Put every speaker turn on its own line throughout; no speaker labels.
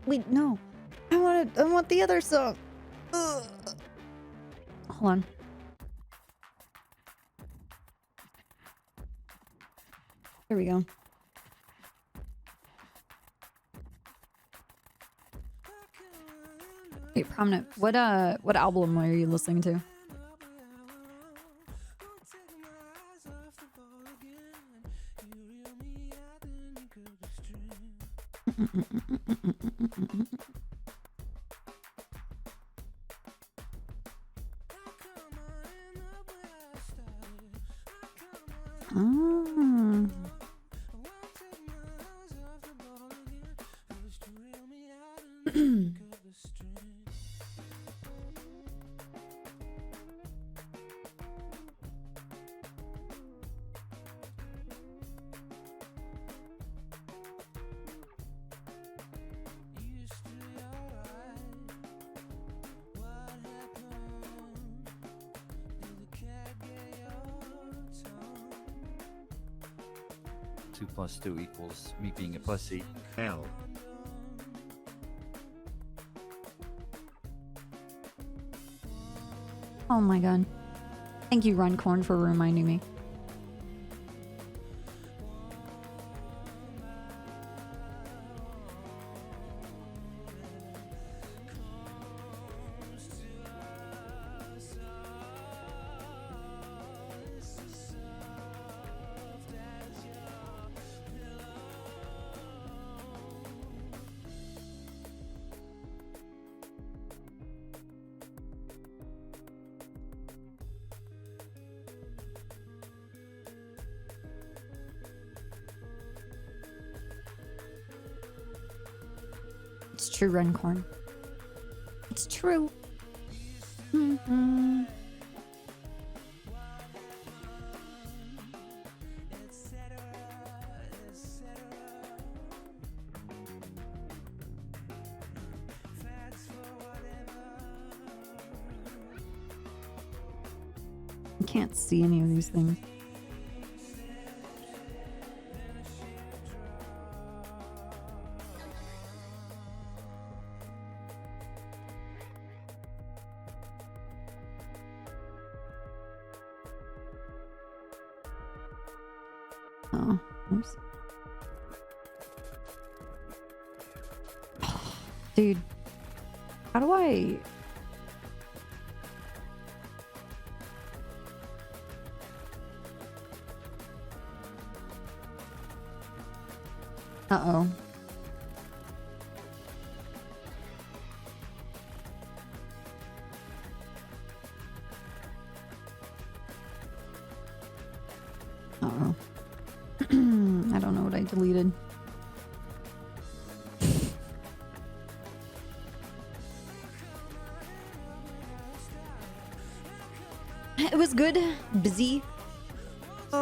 Wait, no. I want the other song. Ugh. Hold on. There we go. Wait, Prominent. What album were you listening to? Oh.
Two plus two equals me being a pussy.
L.
Oh my god. Thank you, Runcorn, for reminding me. It's true, Runcorn. It's true. Mm-hmm. I can't see any of these things. Oh, oops. Dude, how do I... Uh-oh. Uh-oh. I don't know what I deleted. It was good. Busy.
2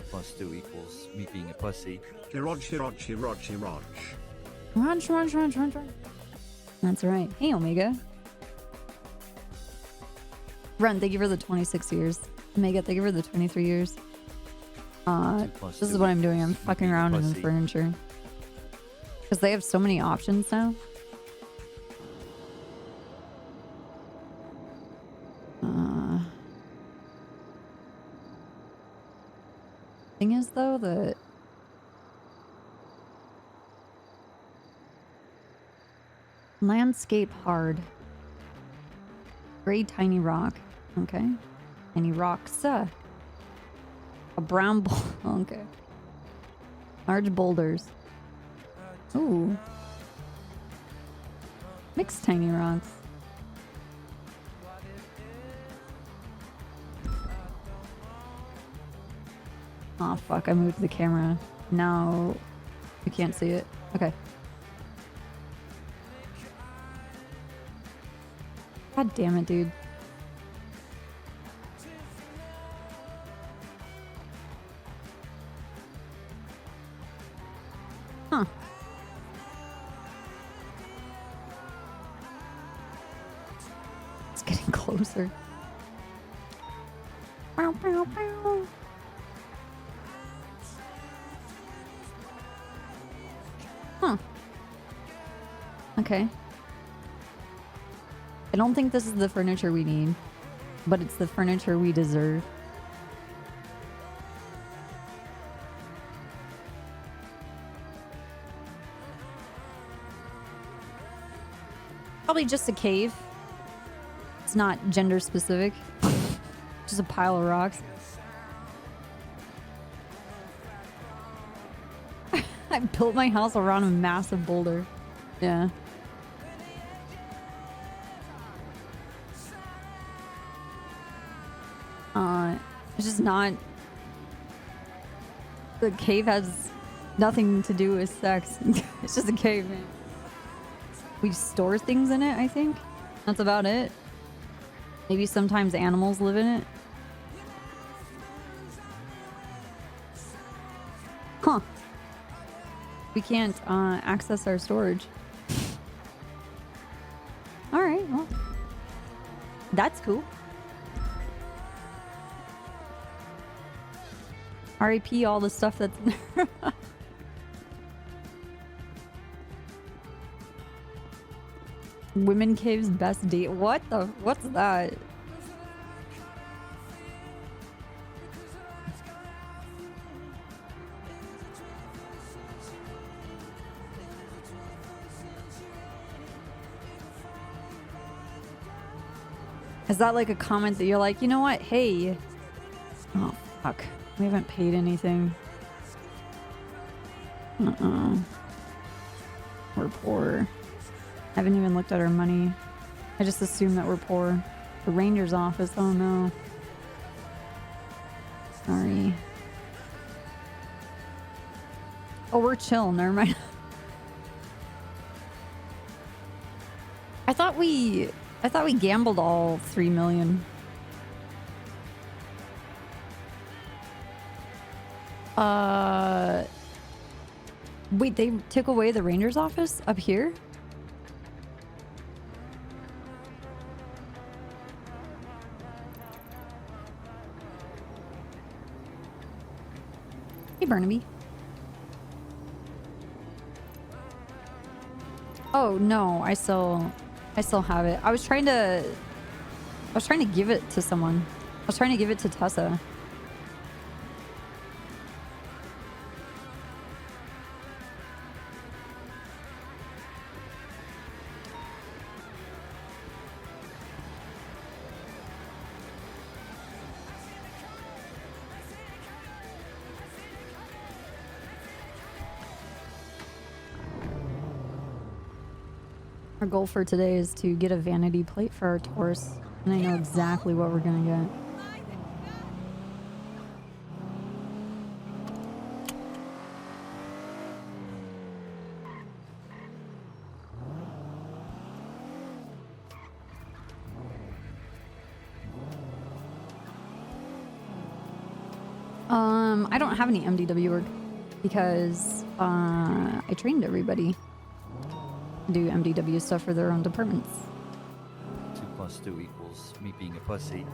plus 2 equals me being a pussy.
Hiroj.
Run. That's right. Hey, Omega. Run, thank you for the 26 years. Omega, thank you for the 23 years. This is what I'm doing. I'm fucking around in the furniture. Because they have so many options now. Thing is, though, that... Landscape hard. Gray tiny rock. Okay. Tiny rocks. A brown ball. Okay. Large boulders. Ooh. Mixed tiny rocks. Oh fuck, I moved the camera. Now you can't see it. Okay. God damn it, dude. Huh. It's getting closer. Bow, bow, bow. Huh. Okay. I don't think this is the furniture we need, but it's the furniture we deserve. Probably just a cave. It's not gender specific. Just a pile of rocks. I built my house around a massive boulder. Yeah. It's just not... The cave has nothing to do with sex. It's just a cave, man. We store things in it, I think. That's about it. Maybe sometimes animals live in it. Huh. We can't access our storage. Alright, well. That's cool. RIP all the stuff that's in there. Women caves best date. What the? What's that? Is that like a comment that you're like, you know what? Hey. Oh, fuck. We haven't paid anything. We're poor. I haven't even looked at our money. I just assume that we're poor. The Rangers office, oh no. Sorry. Oh, we're chill, never mind. I thought we gambled all 3 million. Wait, they took away the Rangers office up here? Hey, Burnaby. Oh no, I still have it. I was trying to give it to someone. I was trying to give it to Tessa. Our goal for today is to get a vanity plate for our Taurus, and I know exactly what we're gonna get. I don't have any MDW work because I trained everybody to do MDW stuff for their own departments.
2 plus 2 equals me being a pussy.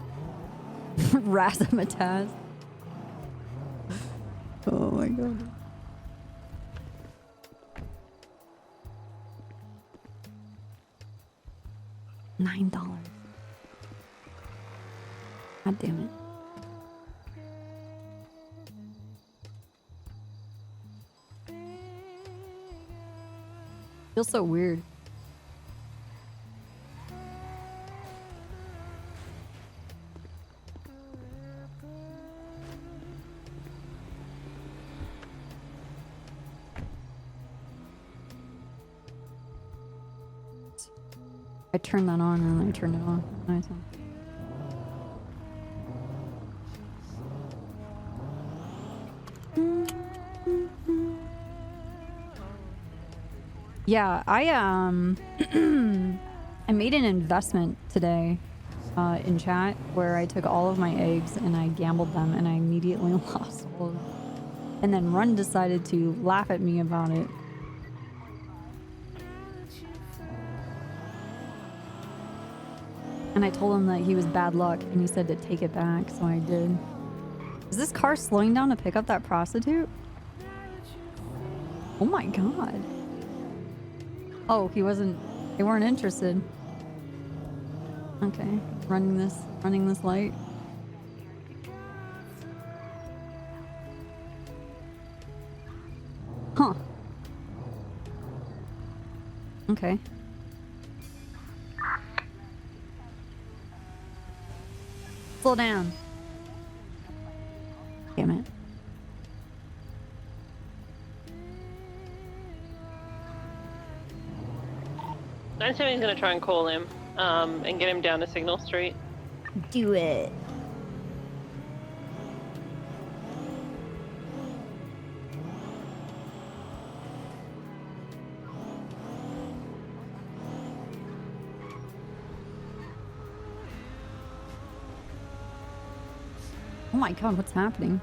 Razzmatazz. Oh my god. $9. God damn it. Feels so weird. I turned that on and then I turned it off. Nice one. Yeah, I made an investment today in chat where I took all of my eggs and I gambled them and I immediately lost all of them. And then Run decided to laugh at me about it. And I told him that he was bad luck and he said to take it back, so I did. Is this car slowing down to pick up that prostitute? Oh my god. Oh, he wasn't. They weren't interested. Okay, running this light. Huh. Okay. Slow down. Damn it.
I'm assuming he's gonna try and call him, and get him down to Signal Street.
Do it. Oh my god, what's happening?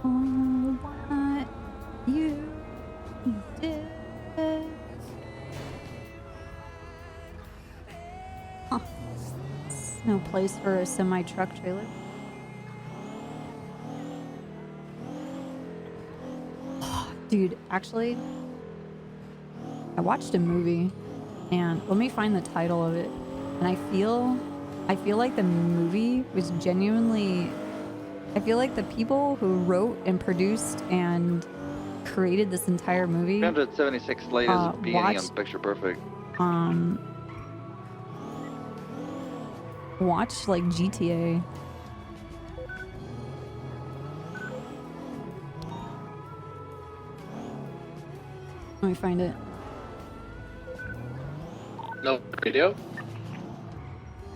Oh, what you did. Huh. There's no place for a semi-truck trailer. Dude, actually, I watched a movie, and let me find the title of it. And I feel like the movie was genuinely. I feel like the people who wrote and produced and created this entire movie
376 latest beginning on
watched,
Picture Perfect.
Watch like GTA. Let me find it.
No video?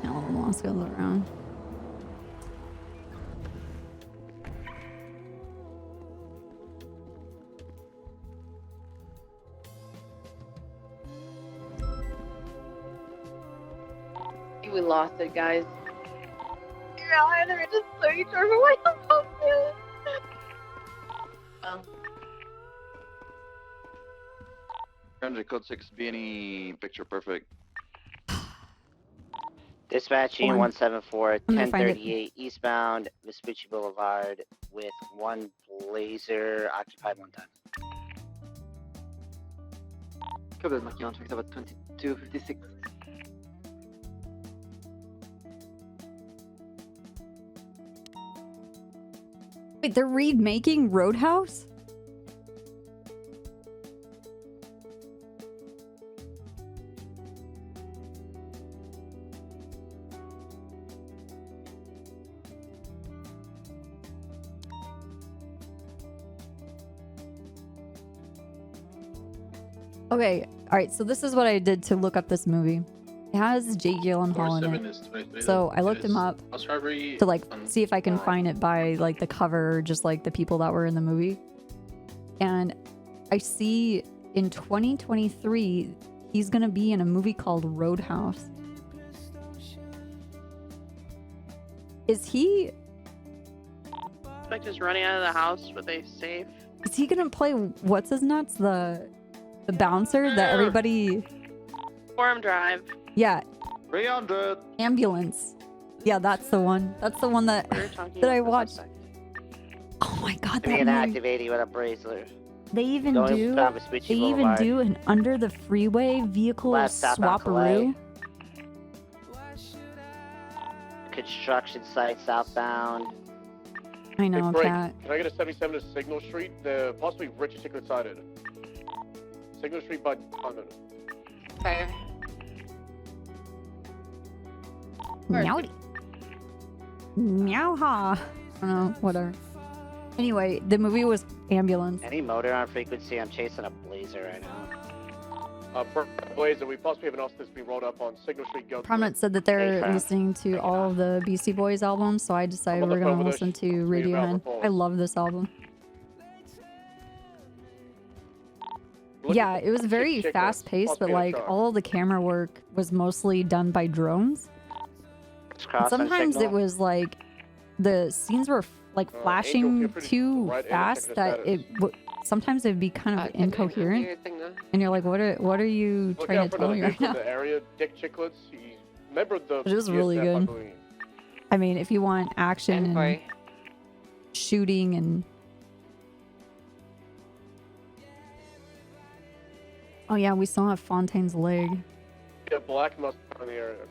Elon Musk goes around.
We lost it, guys.
Yeah, they're just searching for what the fuck is.
Well,
300 code 6 BNE Picture Perfect.
Dispatching
Hold on.
174
I'm gonna find it.
1038 eastbound Vespucci Boulevard with one Blazer occupied one time.
Cobra marqué on tracks about 2256.
Wait, they're remaking Roadhouse? Okay, alright, so this is what I did to look up this movie. It has Jake Gyllenhaal in it. So I looked him up to like see if I can find it by like the cover or just like the people that were in the movie. And I see in 2023 he's gonna be in a movie called Roadhouse. Is he
just running out of the house with a safe.
is he gonna play what's his nuts? The bouncer that everybody
Forum Drive.
yeah,
300.
ambulance. Yeah, that's the one. That's the one that
We were talking
that I
about the
watched.
suspect.
Oh my god,
Being
that movie.
activated with a bracelet.
They even
Going
do
down Vespucci
they even
Boulevard.
do an under the freeway vehicle
Left southbound
swapperoo.
Construction site southbound.
I know,
Break.
Cat.
Can I get a 77 to Signal Street? They're possibly Richard Ticklet sided. Signal Street by Condon.
Okay.
Meowdy. Meow ha. I don't know, whatever. Anyway, the movie was Ambulance.
Any motor on frequency? I'm chasing a Blazer right now.
Blazer, we possibly have an officer that's being rolled up on Signal Street. Go
Prominent said that they're
Hey, fam.
listening to all of the Beastie Boys albums, so I decided
I'm on
we're
the phone
gonna
with
listen
us.
to
Read about
Radiohead.
reports.
I love this album.
Look
Yeah,
at
it was
the
very
chick
fast paced, but
possibly in a
like
truck.
all the camera work was mostly done by drones.
It's
And
crossing
sometimes it
signal.
was like the scenes were like
Angel,
flashing
feel free to
too
write in and
fast
check the
that
status.
sometimes it'd be kind of incoherent, and you're like, what are you
Look
trying
out
to
for
tell
another
me right
vehicle in
now?
the area. Dick Chicklets. He's member of the.
It was really
BSF, I
good.
believe.
I mean, if you want action and shooting and Oh yeah, we still have Fontaine's leg.
Yeah, black must be in the area.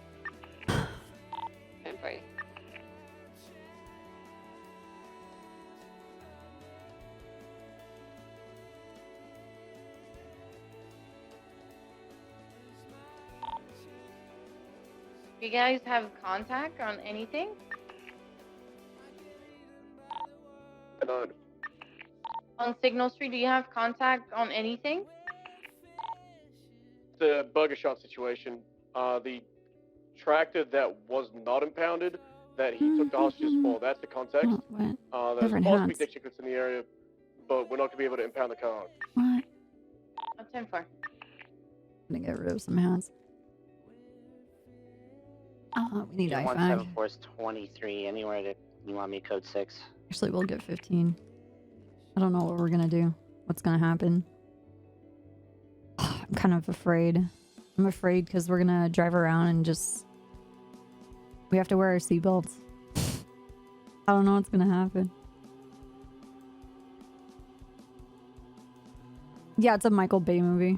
I'm fine.
You guys have contact on anything?
None.
On Signal Street, do you have contact on anything?
The bugger shot situation. The tractor that was not impounded, that he took the hostages for, that's the context.
Oh, what?
There's
Different
possibly
hats.
dick chicklets in the area, but we're not gonna be able to impound the car.
What?
What's 10 for?
I'm gonna get rid of some hats. We need I5.
174 is 23. Anywhere that you want me code 6?
Actually, we'll get 15. I don't know what we're gonna do. What's gonna happen? I'm kind of afraid. I'm afraid because we're gonna drive around and just... We have to wear our seatbelts. I don't know what's gonna happen. Yeah, it's a Michael Bay movie.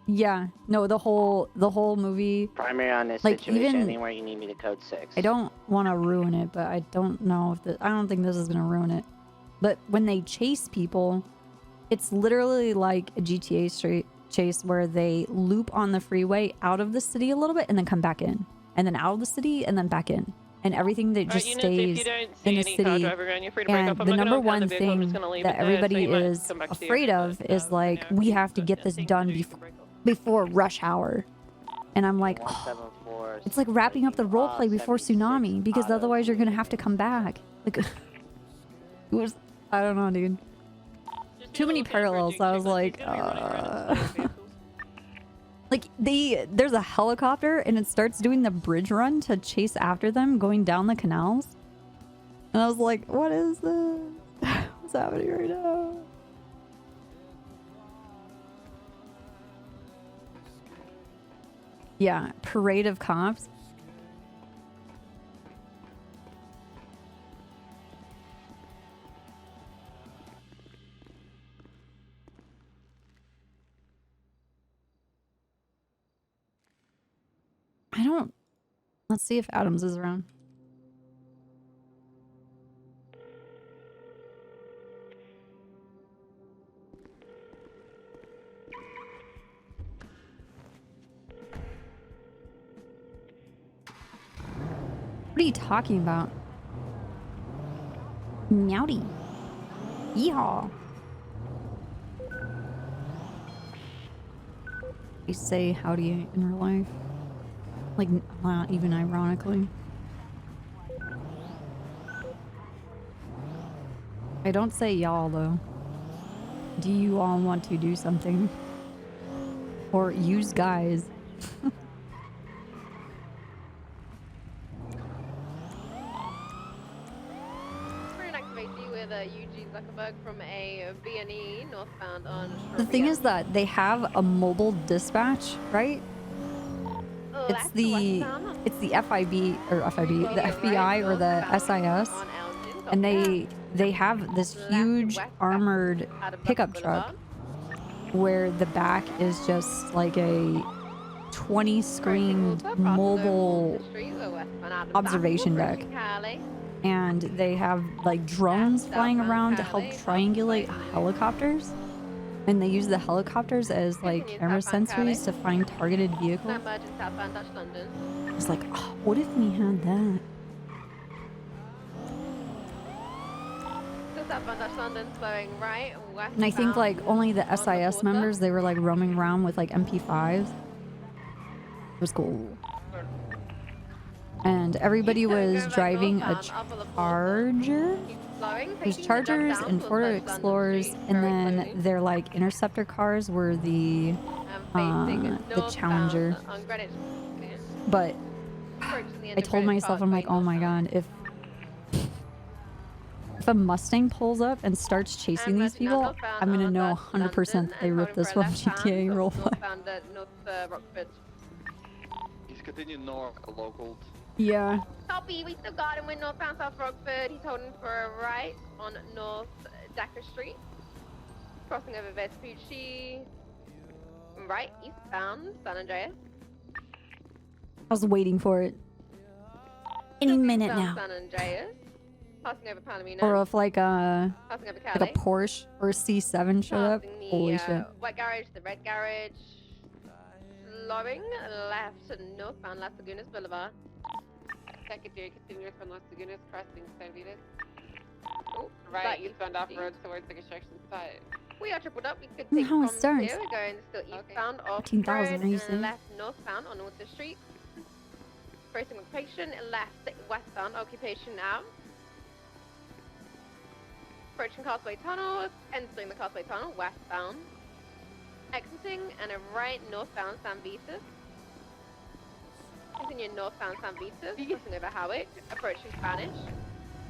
Yeah, no, the whole movie.
Primary on this
Like,
situation.
even-
Anywhere you need me to code 6.
I don't want to ruin it, but I don't know if I don't think this is gonna ruin it. But when they chase people, it's literally like a GTA straight chase where they loop on the freeway out of the city a little bit and then come back in, and then out of the city and then back in, and everything that just
Alright,
stays
if you don't
in
see
the
any car
city.
driver around, you're free to break
And
up. I'm
the
not gonna
number
impound
one
the vehicle, I'm just
thing
gonna leave
that
it there, so
everybody
you might
is
come back to your
afraid
car,
of
but,
is like,
you know,
we have to
there's
get this
nothing
done
to do, you can break up.
before rush hour. And I'm like,
174
it's like wrapping up the role play before
76
tsunami, because
auto.
otherwise you're gonna have to come back. Like, it was, I don't know, dude.
Just be
Too
a
many
little careful,
parallels.
Jake
I was
Chicklets,
like,
he's gonna be running around in slower vehicles.
like there's a helicopter and it starts doing the bridge run to chase after them going down the canals. And I was like, what is this? What's happening right now? Yeah, parade of cops. I don't... Let's see if Adams is around. What are you talking about? Meowdy. Yeehaw. You say howdy in real life. Like, not even ironically. I don't say y'all, though. Do you all want to do something? Or use guys?
For an activity with Eugene Zuckerberg from a B&E northbound on
The thing is that they have a mobile dispatch, right? It's the FIB or FIB, the FBI or the SIS, and they have this huge armored pickup truck where the back is just like a 20-screen mobile observation deck, and they have like drones flying around to help triangulate helicopters, and they use the helicopters as like camera sensors to find targeted vehicles. It's like, oh, what if we had that? And I think like only the SIS members, they were like roaming around with like MP5s. It was cool. And everybody was driving a Charger. There's Chargers and Ford Explorers, and then their like interceptor cars were the Challenger. But I told myself, I'm like, oh my god, if a Mustang pulls up and starts chasing these people, I'm gonna know 100% that they ripped this from GTA roleplay.
He's continuing north, local.
Yeah.
Copy, we still got him. We're northbound South Rockford. He's holding for a right on North Decker Street. crossing over Vespucci. Right, eastbound, San Andreas.
I was waiting for it. Any minute
Eastbound
now.
San Andreas. Passing over Palomino.
Or if like a
Passing over Calais.
Porsche or a C7 showed up.
Passing the
Holy shit.
white garage, the red garage. Slowing left to northbound Las Lagunas Boulevard.
Secondary continuous from Las Lagunas crossing Servitas.
Oh,
Right, eastbound off road towards the construction site.
We are tripled up. We could
Oh,
take
how it
from
starts.
here. We're going still eastbound off
15,000, are you
road,
saying?
left northbound on Water Street. Crossing occupation, left westbound occupation now. Approaching Causeway Tunnel, entering the Causeway Tunnel westbound. Exiting and a right northbound San Vitus. Continue northbound San Vitus, crossing over Howick, approaching Spanish.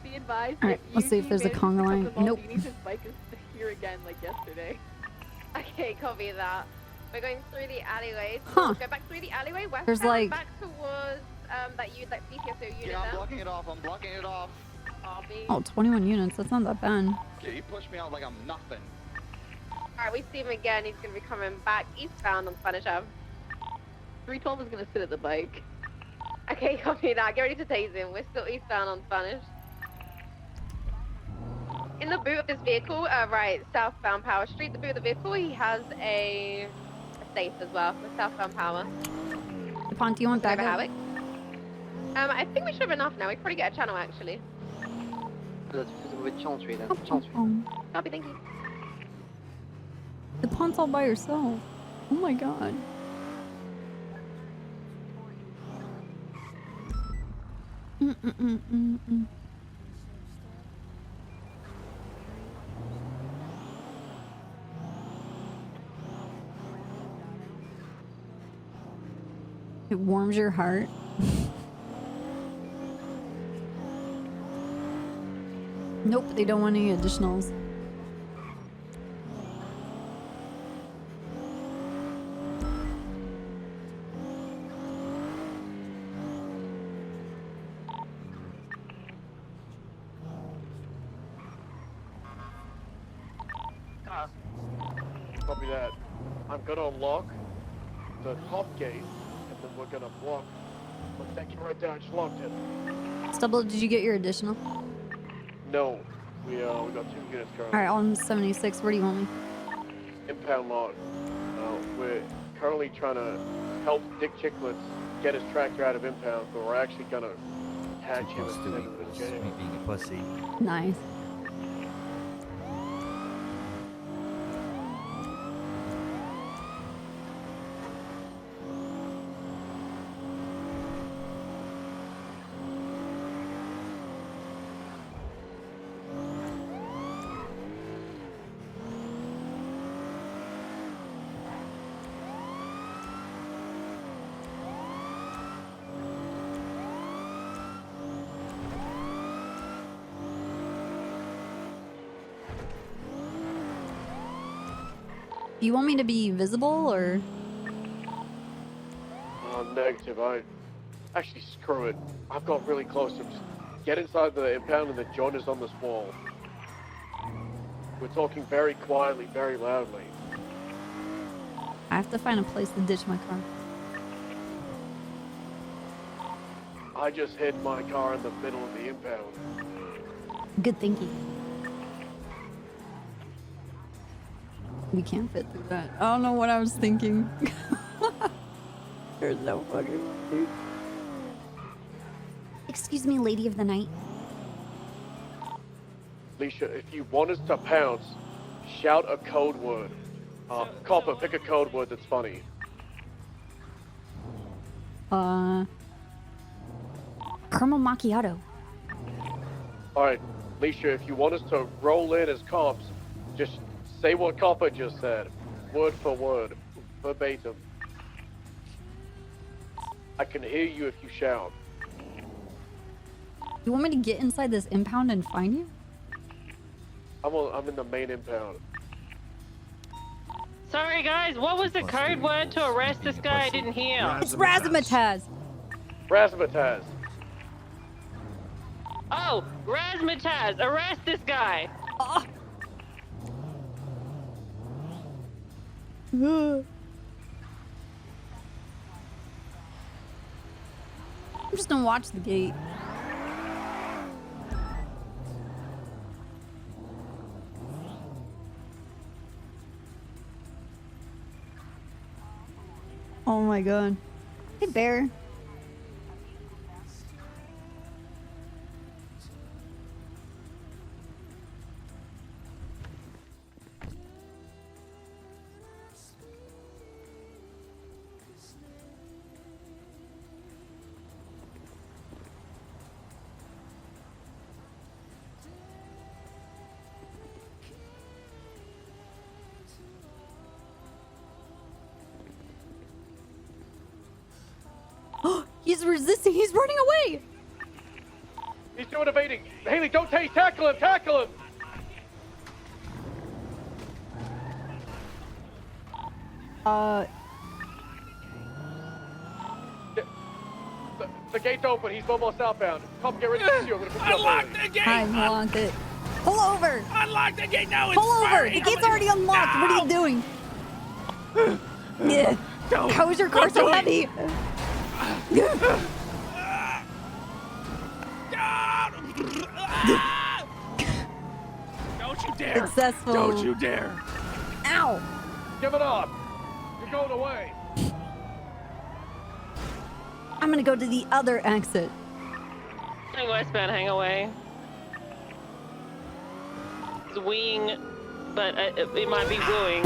Be advised.
Alright, let's see if there's a conga line. Nope.
His bike is here again like yesterday.
Okay, copy that. We're going through the alleyway.
Huh.
Go back through the alleyway westbound,
There's, like-
back towards that BTSO unit
Yeah, I'm
there.
blocking it off. I'm blocking it off.
Copy.
Oh, 21 units. That's not that bad.
Yeah, he pushed me out like I'm nothing.
Alright, we see him again. He's going to be coming back eastbound on Spanish Ave.
312 is gonna sit at the bike.
Okay, copy that. Get ready to tase him. We're still eastbound on Spanish. In the boot of this vehicle, right, southbound Power Street, the boot of the vehicle, he has a safe as well for southbound Power.
DuPont, do you want
Over
backup?
Howick. I think we should have enough now. We probably get a channel actually.
Let's visit with Chantry then.
Oh,
Chantry.
Copy, thank you.
DuPont's all by yourself. Oh my god. Mm-mm-mm-mm-mm. It warms your heart. Nope, they don't want any additionals.
Copy that. I'm gonna unlock the top gate, and then we're gonna block. But thank you right there. I just locked it.
Stubble, did you get your additional?
No, we got 2 units currently.
Alright, on 76, where do you want me?
Impound lot. We're currently trying to help Dick Chicklets get his tractor out of impound, but we're actually gonna catch
2
him
plus
and
2
send him to
equals
jail.
me being a pussy.
Nice. Do you want me to be visible or?
Negative. Actually, screw it. I've got really close to him. Just get inside the impound and then join us on this wall. We're talking very quietly, very loudly.
I have to find a place to ditch my car.
I just hid my car in the middle of the impound.
Good thinking. We can't fit through that. I don't know what I was thinking. There's no fucking way, dude. Excuse me, lady of the night.
Alicia, if you want us to pounce, shout a code word. Copper, pick a code word that's funny.
Caramel macchiato.
Alright, Alicia, if you want us to roll in as cops, just say what Copper just said. Word for word. Verbatim. I can hear you if you shout.
You want me to get inside this impound and find you?
I'm in the main impound.
Sorry guys, what was the code word to arrest this guy? I didn't hear.
It's razzmatazz.
Razzmatazz.
Oh, razzmatazz, arrest this guy.
I'm just gonna watch the gate. Oh my god. Hey, bear. He's resisting. He's running away.
He's doing evading. Haley, don't tackle him. Tackle him. The gate's open. He's almost southbound. Come get ready to see you. I'm gonna pick you up.
Unlock the gate!
I unlocked it. Pull over.
Unlock the gate now! It's
Pull over.
firing.
The gate's already unlocked. What are you doing? Yeah. How is your car so heavy?
Don't you dare!
Successful.
Don't you dare!
Ow.
Give it up. You're going away.
I'm gonna go to the other exit.
Hang westbound, hang away. It's weeing, but it might be wooing.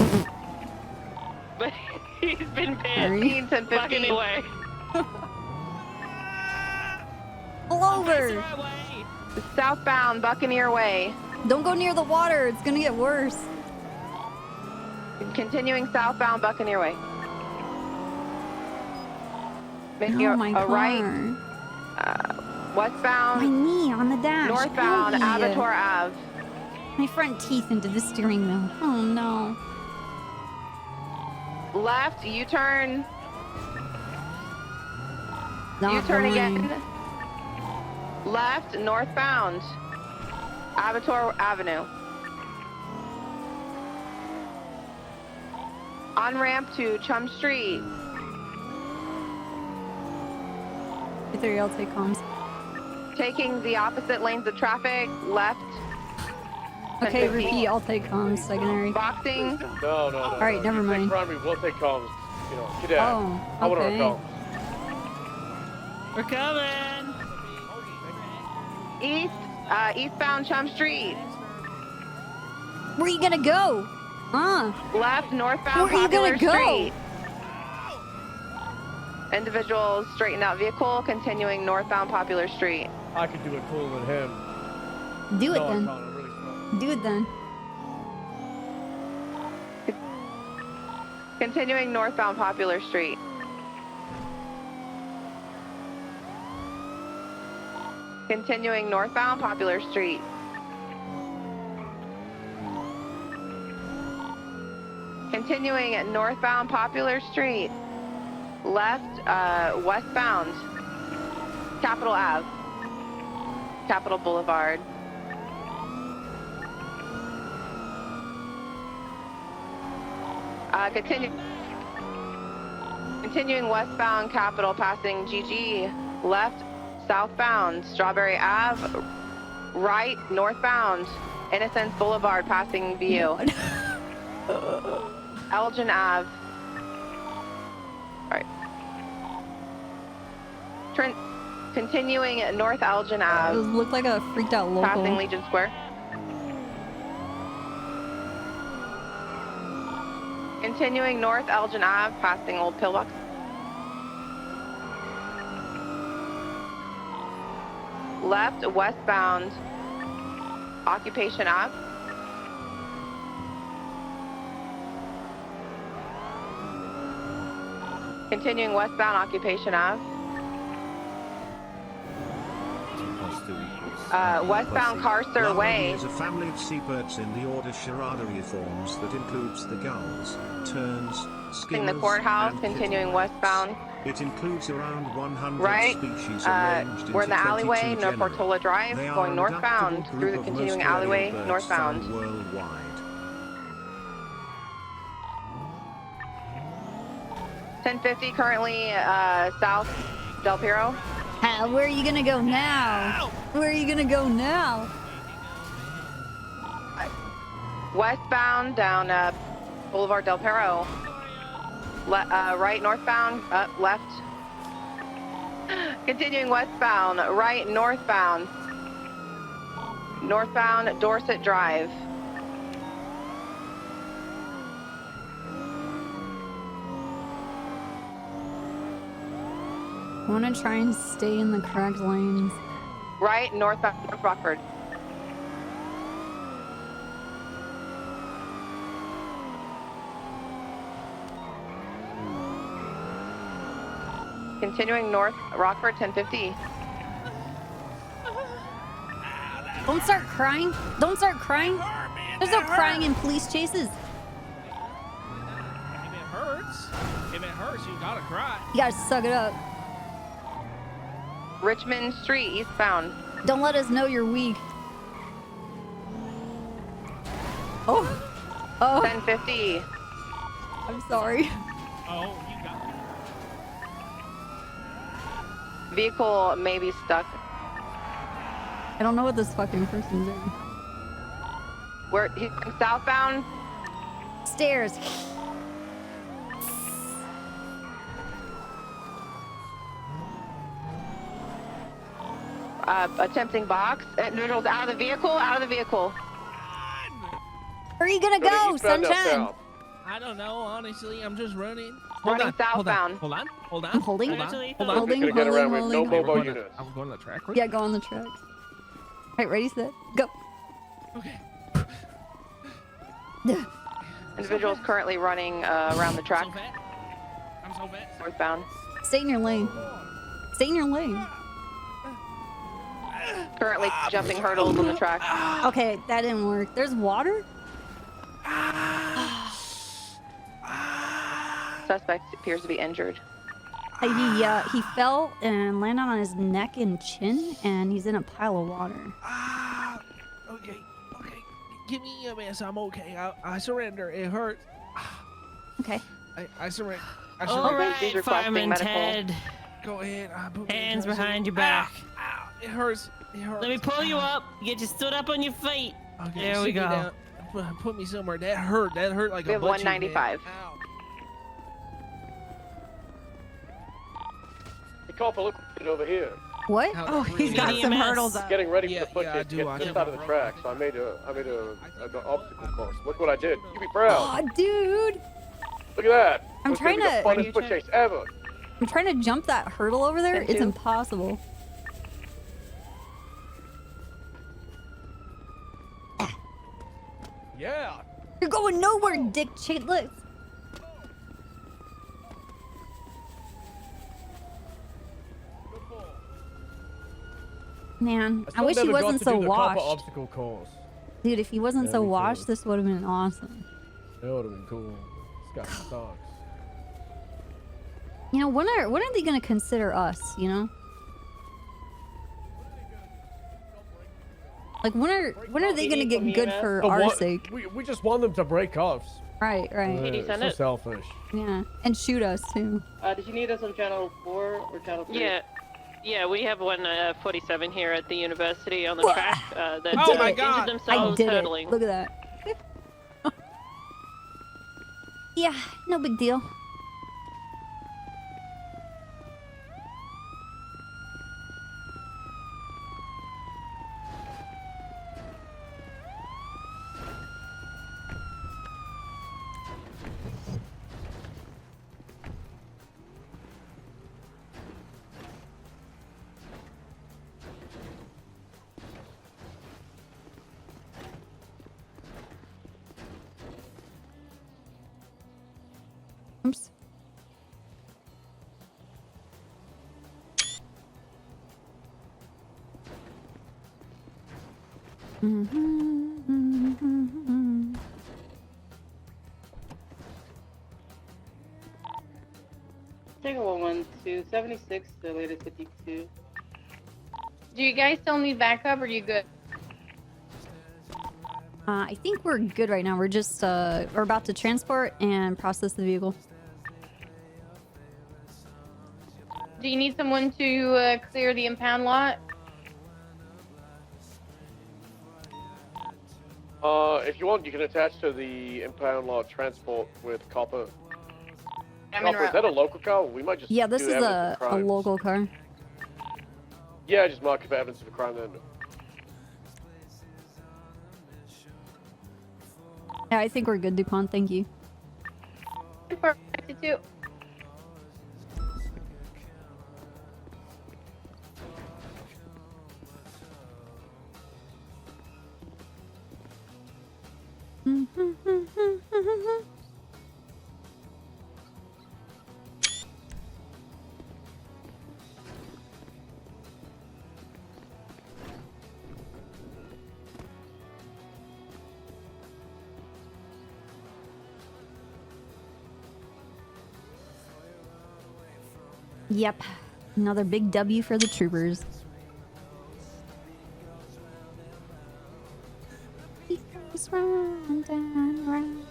But he's been banned.
10,
15 away.
Pull over.
Southbound, Buccaneer Way.
Don't go near the water. It's gonna get worse.
Continuing southbound, Buccaneer Way. Making
Oh my
a
car.
right,
My
westbound,
knee on the dash.
northbound,
Owie.
Abattoir Ave.
My front teeth into the steering wheel. Oh no.
Left, U-turn.
Not
U-turn
going.
again. Left, northbound. Abattoir Avenue. On-ramp to Chum Street.
3, I'll take comms.
Taking the opposite lanes of traffic. Left.
Okay,
10-15.
repeat. I'll take comms. Secondary.
Boxing.
No.
All right, never
You
mind.
Take primary, we'll take comms. You know, get out.
Oh,
I want our
okay.
comms.
We're coming!
Eastbound Chum Street.
Where are you gonna go?
Left, northbound
Where are you
Popular
gonna go?
Street. Individuals straighten out vehicle, continuing northbound Popular Street.
I could do it cooler than him.
Do it
No, I
then.
can't. I'm really strong.
Do it then.
Continuing northbound Popular Street. Continuing northbound Popular Street. Continuing at northbound Popular Street. Left, westbound. Capitol Ave. Capitol Boulevard. Continuing westbound Capitol, passing GG. Left, southbound Strawberry Ave. Right, northbound Innocence Boulevard, passing VU. Elgin Ave. All right. Continuing at North Elgin
It
Ave.
looked like a freaked out local.
Passing Legion Square. Continuing North Elgin Ave, passing Old Pillbox. Left, westbound, Occupation Ave. Continuing westbound, Occupation Ave.
2 + 2 =
Westbound Carcer Way.
is a family of seabirds in the order Chirarderiiformes that includes the gulls, terns,
In the
skimmers,
courthouse,
and
continuing
kittiwakes.
westbound.
It includes around 100
Right,
species arranged
we're in the
into
alleyway,
22
North
genera.
Portola Drive,
They are
going
an
northbound
adaptable
through
group
the
of
continuing
most
alleyway,
birds
northbound.
found worldwide.
1050 currently south Del Piro.
Where are you gonna go now? Where are you gonna go now?
Westbound down Boulevard Del Piro. Right northbound, left. Continuing westbound, right northbound. Northbound Dorset Drive.
I want to try and stay in the correct lanes.
Right northbound North Rockford. Continuing north Rockford 1050.
Don't start crying. Don't start crying. There's no crying in police chases.
If it hurts, you gotta cry.
You gotta suck it up.
Richmond Street eastbound.
Don't let us know you're weak. Oh.
1050.
I'm sorry.
Oh, you got me.
Vehicle may be stuck.
I don't know what this fucking person's doing.
He's southbound.
Stairs.
Attempting box. Individuals out of the vehicle. Out of the vehicle.
Where are you gonna go, sunshine?
I don't know, honestly. I'm just running.
Running southbound.
Hold on.
I'm holding.
Actually,
Holding.
Gonna get around with no mobile units.
I'm going on the track, right?
Yeah, go on the tracks. Alright, ready, set, go.
Okay.
Individuals currently running around the track.
So fat. I'm so fat.
Northbound.
Stay in your lane. Stay in your lane.
Currently jumping hurdles on the track.
Okay, that didn't work. There's water?
Suspect appears to be injured.
He fell and landed on his neck and chin, and he's in a pile of water.
Okay. Give me a miss. I'm okay. I surrender. It hurts.
Okay.
I surrender.
All right, Fireman Ted.
Go ahead.
Hands behind your back.
Ow. It hurts.
Let me pull you up. Get you stood up on your feet.
Okay,
there we go.
Down. Put me somewhere. That hurt like
we
a
have
butt cheek,
195.
man. Ow.
The cop look over here.
What?
Oh,
he's got some hurdles up.
Getting ready
Yeah,
for the foot
yeah, I
kick to
do.
get
I
just
do.
out of the track, so I made an obstacle course. Look what I did. You be proud.
Aw, dude.
Look at that.
I'm
It's gonna
trying
be the
to-
funnest foot chase ever.
I'm trying to jump that hurdle over there. It's impossible.
Yeah.
You're going nowhere, dick chitlets. Man, I wish he wasn't so washed.
Obstacle course.
Dude, if he wasn't
That'd
so
be cool.
washed, this would have been awesome.
That would have been cool. It's got some socks.
You know, when are they gonna consider us, you know? Like when are they gonna get good for our sake?
We just want them to break offs.
Right.
So selfish.
Yeah. And shoot us too.
Did you need us on channel 4 or channel 3?
Yeah, we have one 47 here at the university on the
Wah!
track that
Oh my
injured
God!
I
themselves
did
hurdling.
it. Look at that. Yeah, no big deal. Oops.
Take a 112, 76 to latest 52.
Do you guys still need backup or are you good?
I think we're good right now. We're just we're about to transport and process the vehicle.
Do you need someone to clear the impound lot?
If you want, you can attach to the impound lot transport with copper.
I'm
Copper, is that a local car? We might just
Yeah, this
do
is
evidence of
a
crime.
local car.
Yeah, just mark it for evidence of a crime then.
Yeah, I think we're good, DuPont. Thank you.
452.
Yep. Another big W for the troopers. He goes round and round.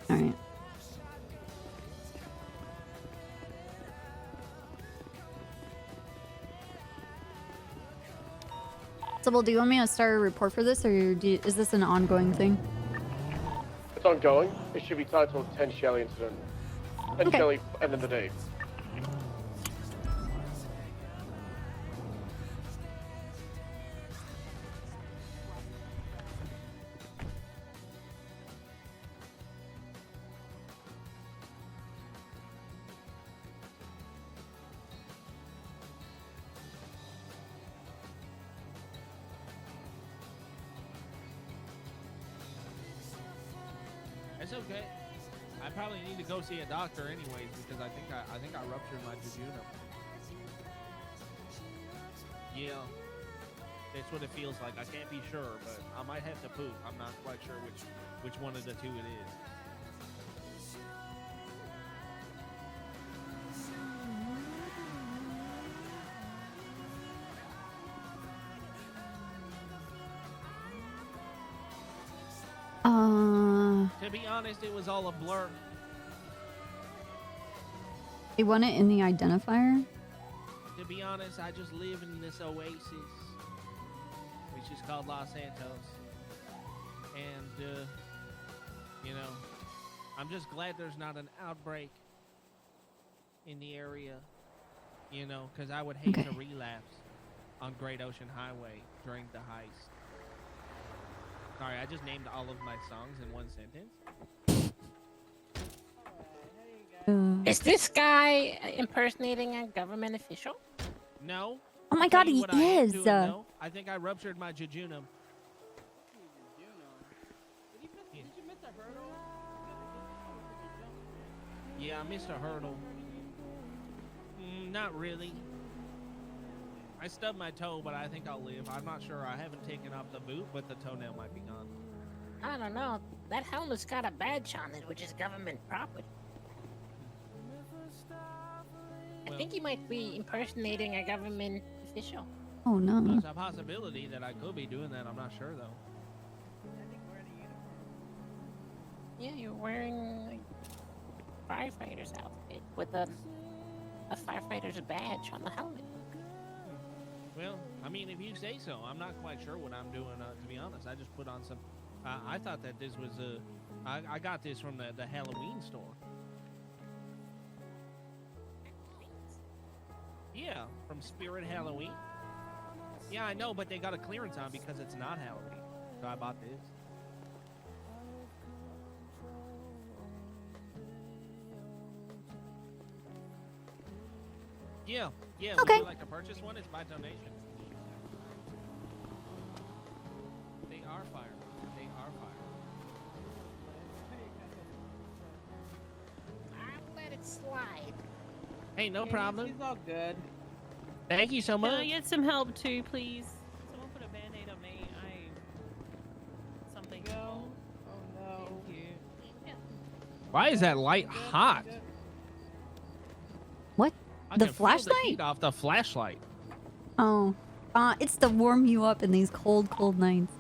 All right. Sybil, do you want me to start a report for this, or is this an ongoing thing?
It's ongoing. It should be titled 10 Shelley incident. 10
Okay.
Shelley, end of the day.
It's okay. I probably need to go see a doctor anyways because I think I ruptured my jejunum. Yeah. That's what it feels like. I can't be sure, but I might have to poop. I'm not quite sure which one of the two it is. To be honest, it was all a blur.
They want it in the identifier?
To be honest, I just live in this oasis, which is called Los Santos. And, you know, I'm just glad there's not an outbreak in the area, you know, because I would hate to relapse on Great Ocean Highway during the heist. Sorry, I just named all of my songs in one sentence.
Is this guy impersonating a government official?
No.
Oh my
I'll
God,
tell you
he
what I am
is.
doing, though. I think I ruptured my jejunum. Yeah, I missed a hurdle. Not really. I stubbed my toe, but I think I'll live. I'm not sure. I haven't taken off the boot, but the toenail might be gone.
I don't know. That helmet's got a badge on it, which is government property. I think he might be impersonating a government official.
Oh no.
There's a possibility that I could be doing that. I'm not sure though.
Yeah, you're wearing a firefighter's outfit with a firefighter's badge on the helmet.
Well, I mean, if you say so. I'm not quite sure what I'm doing, to be honest. I just put on some... I thought that this was I got this from the Halloween store. Yeah, from Spirit Halloween. Yeah, I know, but they got a clearance on because it's not Halloween. So I bought this. Yeah, yeah.
Okay.
Would you like to purchase one? It's by donation. They are fire. They are fire.
I'll let it slide.
Hey, no problem.
It's all good.
Thank you so much.
Can I get some help too, please? Someone put a band-aid on me. Something.
Go. Oh no.
Thank you.
Why is that light hot?
What?
I
The
can feel
flashlight?
the heat off the flashlight.
Oh. It's to warm you up in these cold, cold nights.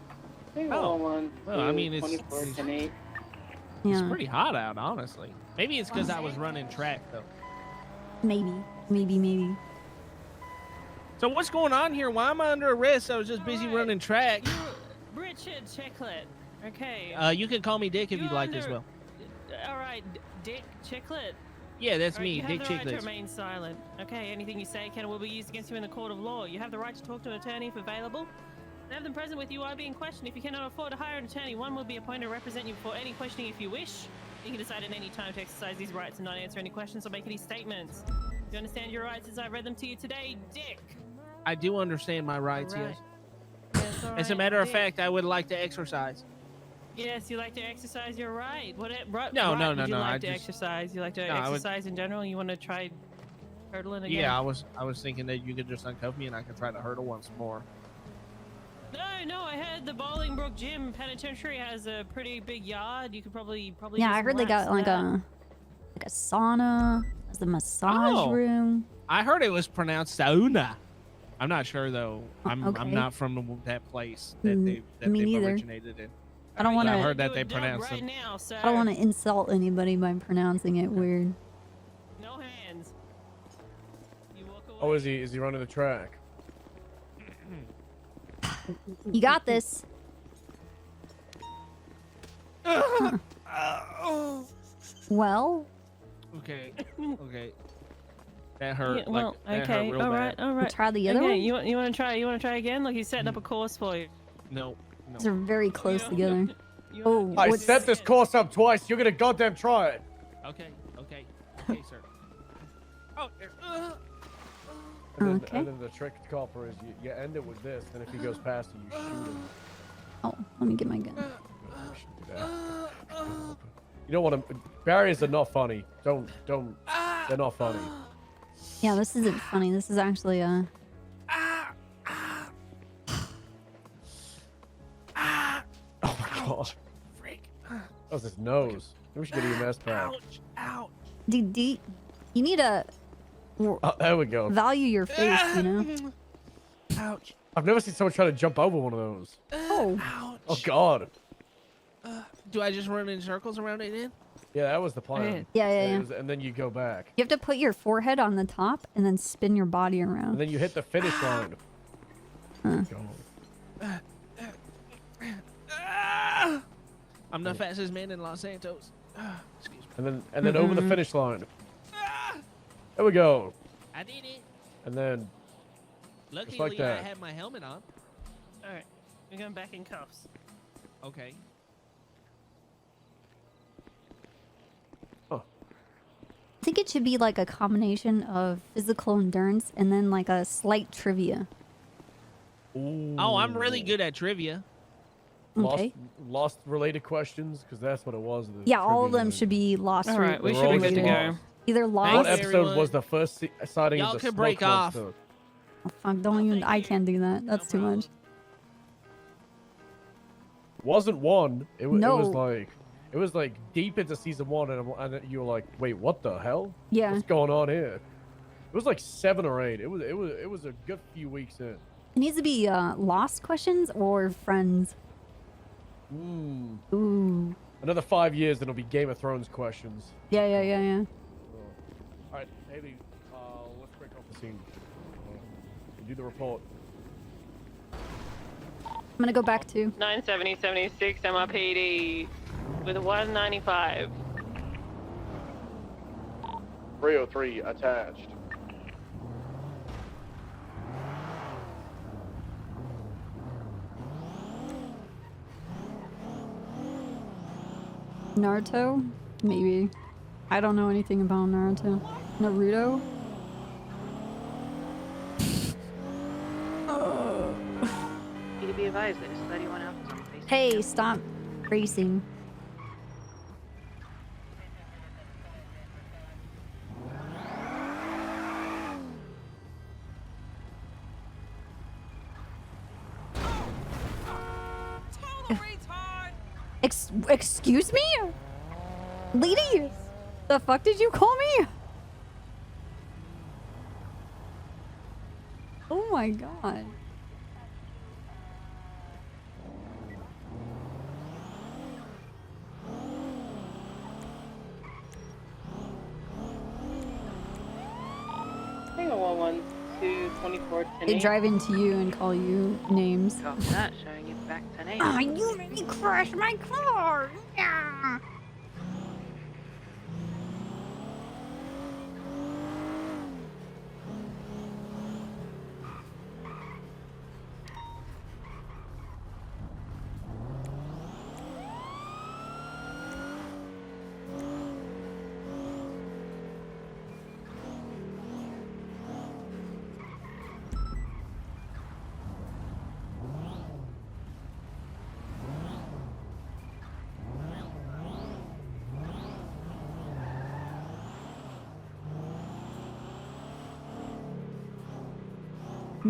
think
Oh.
1,
Well, I mean, it's
24, 10, 8.
It's
Yeah.
pretty hot out, honestly. Maybe it's because I was running track though.
Maybe.
So what's going on here? Why am I under arrest? I was just busy running track.
Richard Chicklet. Okay.
You can call me Dick if you'd like as well.
All right, Dick Chicklet.
Yeah, that's
All right,
me,
you
Dick
have the right to
Chicklets.
remain silent. Okay, anything you say can or will be used against you in the court of law. You have the right to talk to an attorney if available. Have them present with you while being questioned. If you cannot afford to hire an attorney, one will be appointed to represent you for any questioning if you wish. You can decide at any time to exercise these rights and not answer any questions or make any statements. Do you understand your rights as I read them to you today, Dick?
I do understand my rights,
All right.
yes.
Yes, all
As a
right,
matter of
Dick.
fact, I would like to exercise.
Yes, you like to exercise your right. What?
No,
right
no,
would you
no,
like
I
to
just-
exercise? You like to
No, I would-
exercise in general? You want to try hurdling again?
Yeah, I was thinking that you could just uncuff me and I could try to hurdle once more.
No, I heard the Bolingbrook Gym Penitentiary has a pretty big yard. You could probably
Yeah,
do
I
some
heard they got
laps
like
there.
a sauna, there's a massage
Oh.
room.
I heard it was pronounced sauna. I'm not sure though. I'm
Okay.
not from that place that
Me
they've
neither.
originated in.
I don't want
I've
to.
heard that
Do
they
a dub
pronounce
right
them.
now, sir.
I don't want to insult anybody by pronouncing it weird.
No hands. You walk away.
Oh, is he running the track?
You got this. Well,
Okay. That hurt.
Yeah, well,
that
okay,
hurt real
all
bad.
right, all right.
try the other
okay,
one.
you want to try again? Look, he's setting up a course for you.
No.
These are very close together.
You
Oh,
wanna-
I
what's-
set this course up twice. You're gonna goddamn try it.
Okay, sir. Oh, there.
Okay.
And then the trick to copper is you end it with this, and if he goes past you, you shoot him.
Oh, let me get my gun.
You should do that. You don't want to. Barriers are not funny. Don't. They're not funny.
Yeah, this isn't funny. This is actually
Oh my god.
Freak.
That was his nose. Maybe we should get a EMS pack.
Ouch.
dude. You need to
Oh, there we go.
value your face. You know.
Ouch.
I've never seen someone try to jump over one of those.
Oh.
Ouch.
Oh god.
Do I just run in circles around it then?
Yeah, that was the plan.
Yeah.
It was- and then you go back.
You have to put your forehead on the top and then spin your body
And
around.
then you hit the finish line.
Huh.
God.
I'm the fastest man in Los Santos. Excuse me.
And then over the finish line. There we go.
I did it.
And then
Luckily,
like that.
I had my helmet on.
All right, we're going back in cuffs.
Okay.
I think it should be like a combination of physical endurance and then like a slight trivia.
Oh, I'm really good at trivia.
Okay.
Lost related questions, because that's what it was. the
Yeah, all of
trivia
them
is.
should be lost.
All right, we
They're
should be
all
good to
lost.
go.
Either
What
lost.
Thanks,
episode
everyone.
was the first sighting
Y'all
of the
can
smoke
break off.
monster?
Oh, fuck, don't even. I can't do that. That's too much.
Wasn't one. It was
No.
like it was like deep into season 1, and you were like, wait, what the hell?
Yeah.
What's going on here? It was like 7 or 8. It was a good few weeks in.
It needs to be lost questions or friends. Ooh.
Another 5 years, then it'll be Game of Thrones questions.
Yeah.
All right, Haley, let's break off the scene. Do the report.
I'm gonna go back to.
970-76 MRPD with a 195.
303 attached.
Naruto? Maybe. I don't know anything about Naruto. Naruto?
You to be advised that 31 Alpha is on face.
Hey, stop racing. Excuse me? Lady? The fuck did you call me? Oh my god.
11224
They drive into you and call you names.
Copy that, showing you back 10 a.m.
Ah, you made me crash my car! Yeah.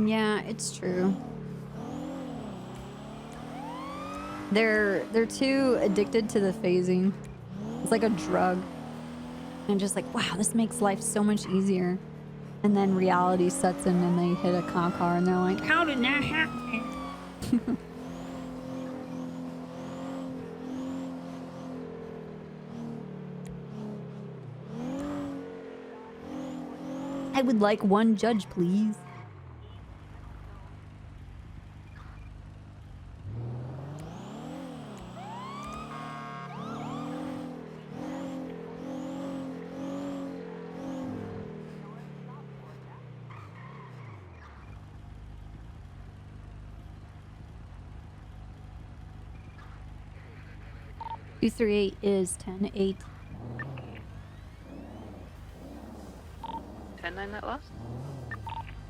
Yeah, it's true. They're too addicted to the phasing. It's like a drug. And just like, wow, this makes life so much easier. And then reality sets in and they hit a cop car and they're like, how did that happen? I would like one judge, please. Two 3-8 is 10-8.
10-9 that last?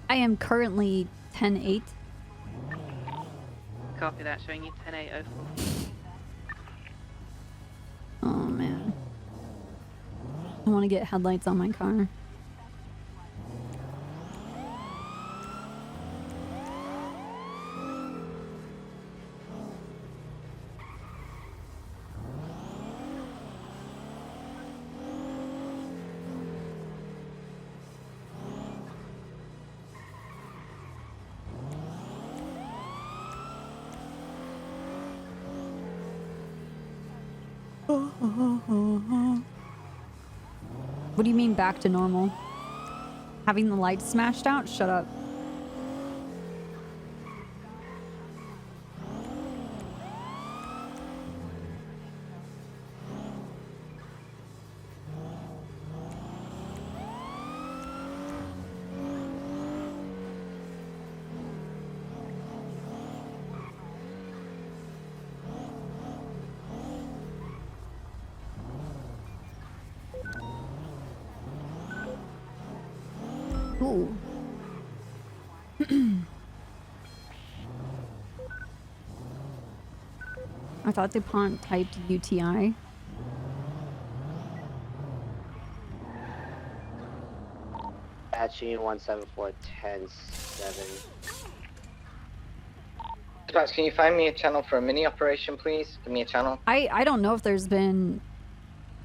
I am currently 10-8.
Copy that, showing you 10-8-04.
Oh man. I want to get headlights on my car. What do you mean back to normal? Having the lights smashed out? Shut up. Ooh. I thought DuPont typed UTI.
Apache 174-10-7.
Dispatch, can you find me a channel for a mini operation, please? Give me a channel.
I don't know if there's been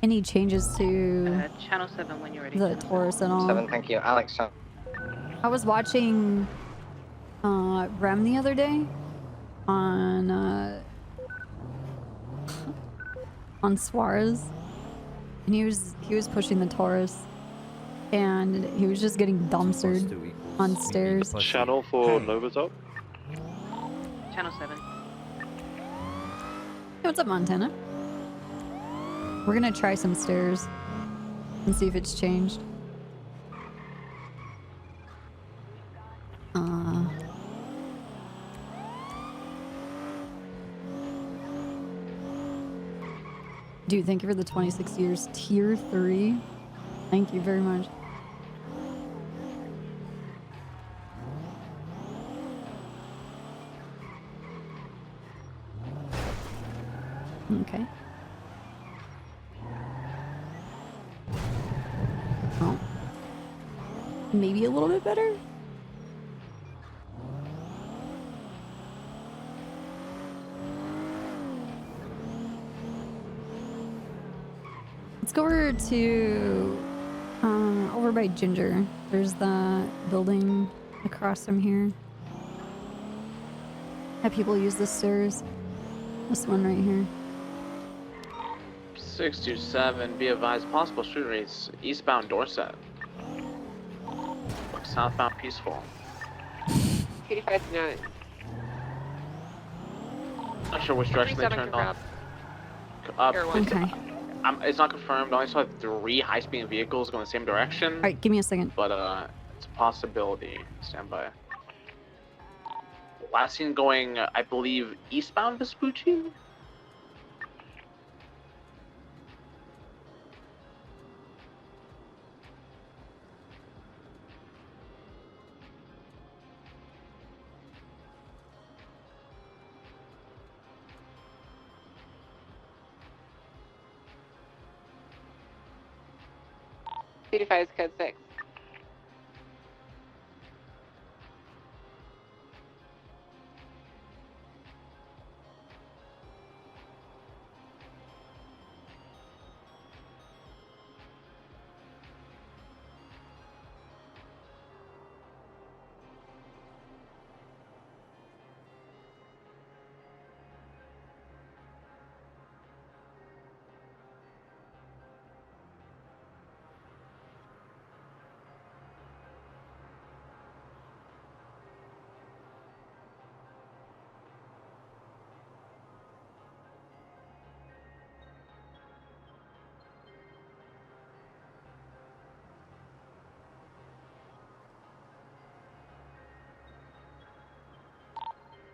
any changes to
Channel 7 when you're ready.
the Taurus at all.
7, thank you. Alex,
I was watching Rem the other day on Suarez, and he was pushing the Taurus, and he was just getting dumpstered on stairs.
Channel for Novazop?
Channel 7.
Hey, what's up, Montana? We're gonna try some stairs and see if it's changed. Dude, thank you for the 26 years. Tier 3. Thank you very much. Okay. Oh. Maybe a little bit better? Let's go over to over by Ginger. There's the building across from here. Have people use the stairs. This one right here.
627, be advised, possible shooting rates eastbound Dorset. southbound Peaceful.
85-9.
Not sure which direction they
37
turned
confirmed.
off.
Air one.
Okay.
It's not confirmed. I only saw 3 high-speed vehicles going the same direction.
Alright, give me a second.
But it's a possibility. Stand by. Last seen going, I believe, eastbound Vespucci?
Is code 6.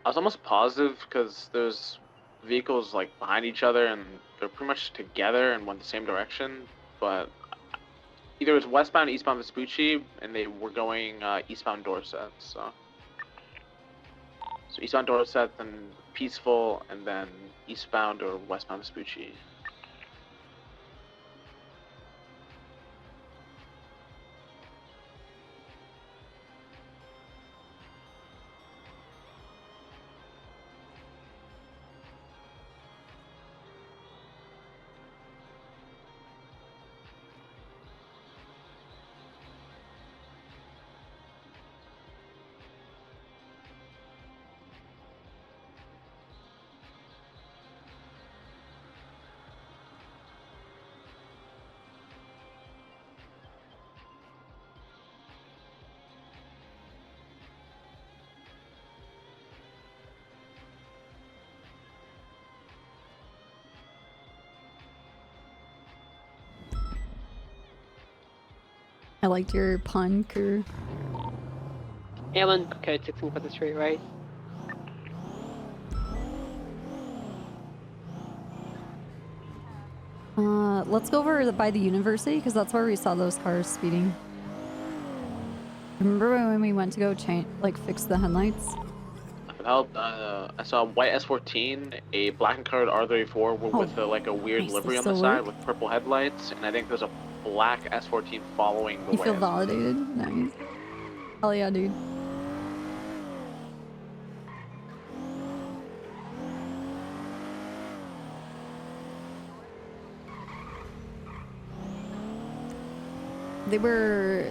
I was almost positive because there's vehicles like behind each other and they're pretty much together and went the same direction, but either it's westbound, eastbound Vespucci, and they were going eastbound Dorset. So eastbound Dorset, then Peaceful, and then eastbound or westbound Vespucci.
I liked your pun, Kur.
Alan, code 16 for the street race.
Let's go over by the university because that's where we saw those cars speeding. Remember when we went to go fix the headlights?
If it helped, I saw a white S14, a black and colored R34 with like a weird
nice,
livery
they
on the
still
side
work?
with purple headlights, and I think there's a black S14 following the
You
white
feel
S14.
validated? Nice. Hell yeah, dude.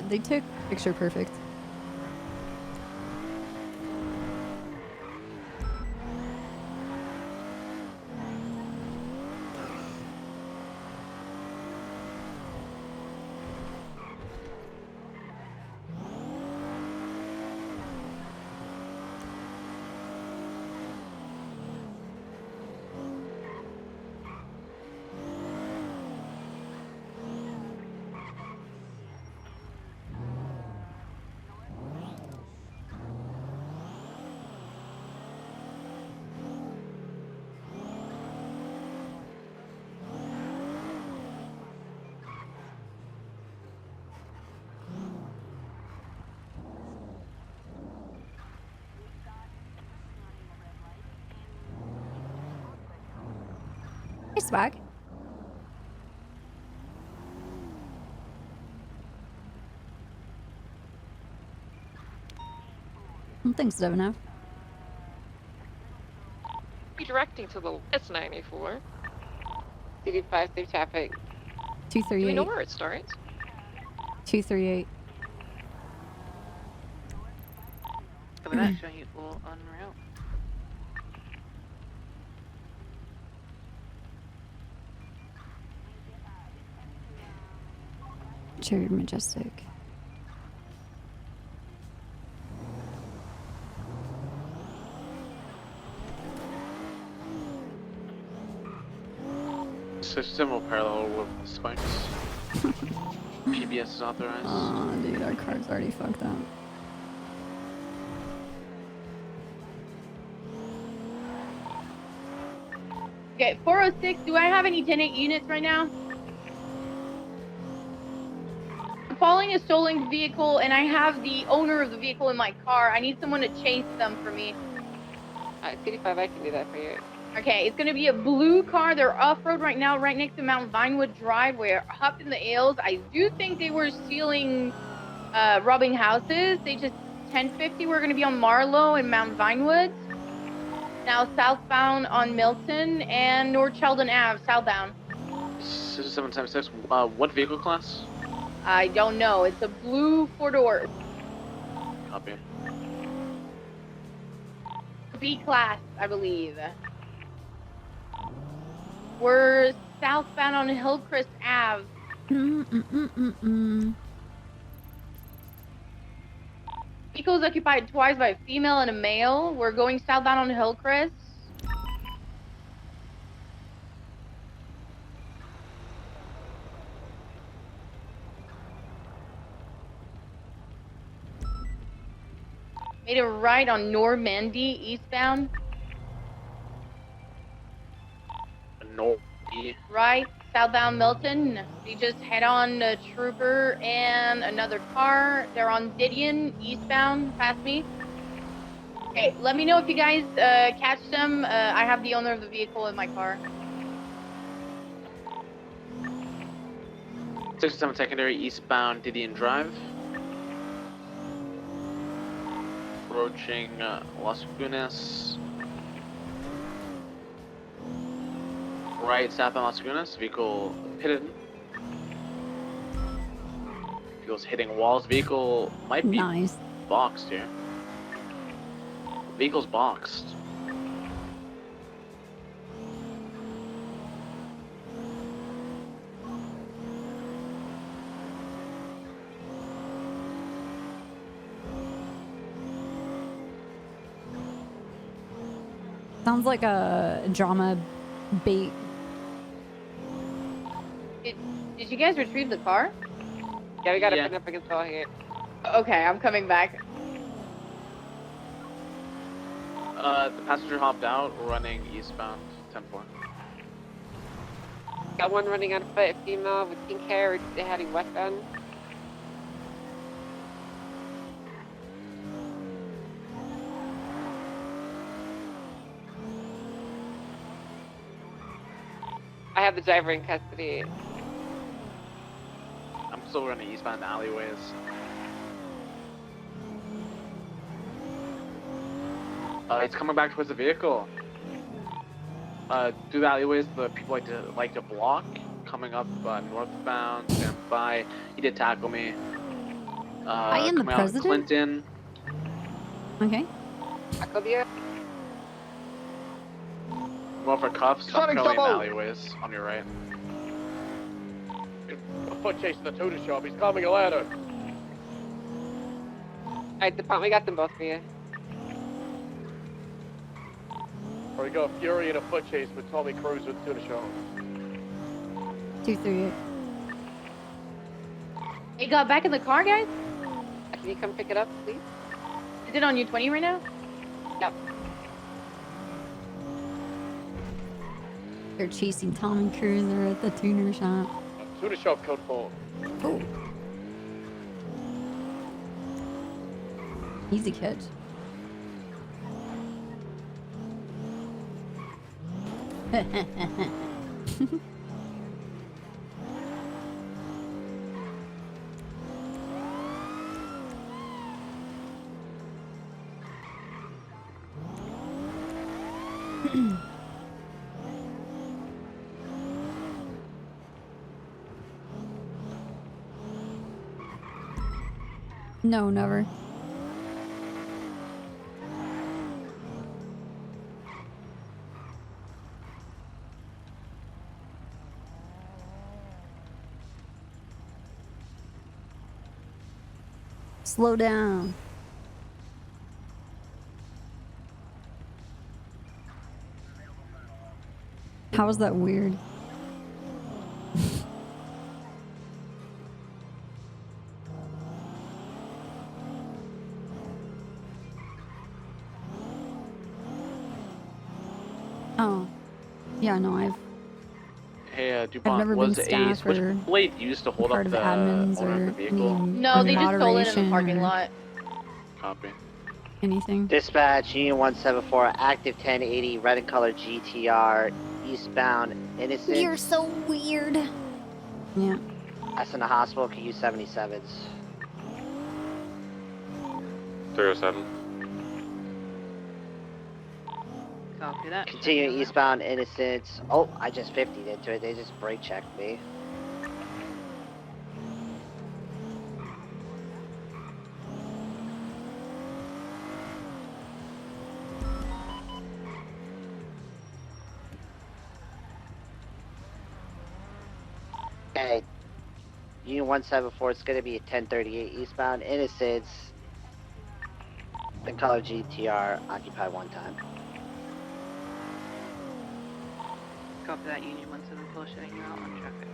They took picture perfect. Hey, Swag. Thanks, Devin.
Redirecting to the west 94. CD5 through traffic.
238.
Do we know where it starts?
238.
Look at that, show you a little unreal.
Cherry Majestic.
Similar parallel with spikes. PBS is authorized.
Oh, dude, our car's already fucked up.
Okay, 406, do I have any 10-8 units right now? I'm following a stolen vehicle and I have the owner of the vehicle in my car. I need someone to chase them for me.
Alright, 35, I can do that for you.
Okay, it's gonna be a blue car. They're off-road right now, right next to Mount Vinewood Drive. We're up in the Ales. I do think they were stealing, robbing houses. They just 1050. We're gonna be on Marlowe and Mount Vinewood. Now southbound on Milton and North Sheldon Ave, southbound.
776. What vehicle class?
I don't know. It's a blue four-door.
Copy.
B class, I believe. We're southbound on Hillcrest Ave. Vehicles occupied twice by a female and a male. We're going southbound on Hillcrest. Made a right on Normandy eastbound. Right, southbound Milton. We just head on a trooper and another car. They're on Didion, eastbound, past me. Okay, let me know if you guys catch them. I have the owner of the vehicle in my car.
67 secondary eastbound Didion Drive. Approaching Las Lagunas. Right, southbound Las Lagunas. Vehicle pitted. Vehicle's hitting walls. Vehicle might be boxed here. Vehicle's boxed.
Sounds like a drama bait.
Did you guys retrieve the car?
Yeah, we got it up against the wall here.
Okay, I'm coming back.
The passenger hopped out, running eastbound 10-4.
Got one running on foot, female with pink hair, they're heading westbound. I have the driver in custody.
I'm still running eastbound alleyways. It's coming back towards the vehicle. Through the alleyways, the people like to block. Coming up northbound, stand by. He did tackle me.
I am the
coming out
president?
Clinton.
Okay.
Tackled you?
Going for cuffs. I'm currently in the alleyways on your right.
A foot chasing the tutor shop. He's climbing a ladder.
Alright, we got them both for you.
Or we got Fury in a foot chase with Tommy Cruise with tutor shop.
238.
It got back in the car, guys?
Can you come pick it up, please?
Is it on U20 right now?
Yep.
They're chasing Tommy Cruiser at the tuner shop.
Tutor shop code 4.
Oh. Easy catch. No, never. Slow down. How is that weird? Oh. Yeah, no,
Hey,
I've
DuPont,
never
was
been
a
staff or
switchblade used to hold
part
up
of
the
admins
owner of the
or
vehicle?
No, they just stole it in the
moderation
parking
or
lot.
Copy.
anything.
Dispatch, Union 174, active 1080, red and color GTR, eastbound, Innocence.
You're so weird. Yeah.
That's in the hospital, can use 77s.
307.
Copy that.
Continue eastbound, Innocence. Oh, I just 50'd into it, they just brake checked me. Okay, Union 174, it's gonna be a 1038 eastbound, Innocence. The color GTR, occupy one time.
Copy that, Union 174, shutting you out on traffic.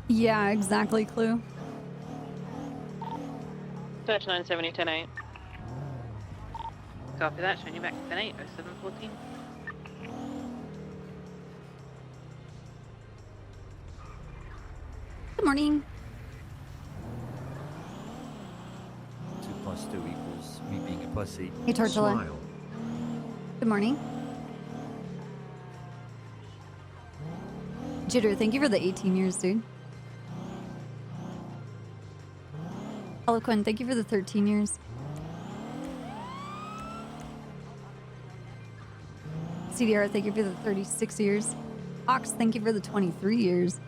Yeah, exactly, Clue.
Search 970, 10-8.
Copy that, showing you back to 10-8, 0714.
Good morning.
2 + 2 equals me being a pussy.
Hey, Tortilla.
Smile.
Good morning. Jitter, thank you for the 18 years, dude. Eloquent, thank you for the 13 years. CDR, thank you for the 36 years. Ox, thank you for the 23 years.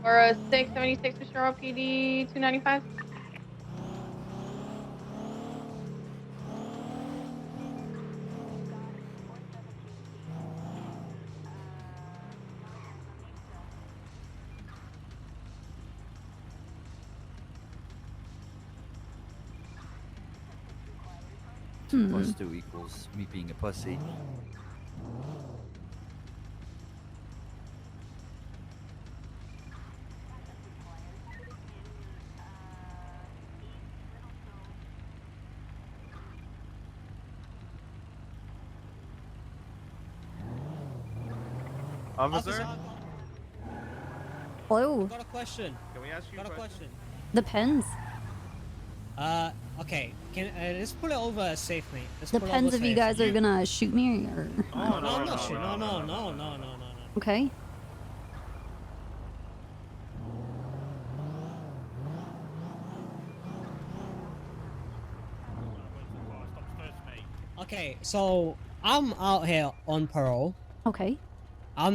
Or a 676 for Shore PD 295.
Two plus 2 equals me being a pussy.
Officer?
Hello.
Got a question. Can we ask you a question?
Depends.
Okay. Can let's pull it over safely. Let's pull it
Depends
over
if you guys
safely.
are gonna shoot me or.
No, I'm not shooting. No.
Okay.
Okay, so I'm out here on parole.
Okay.
What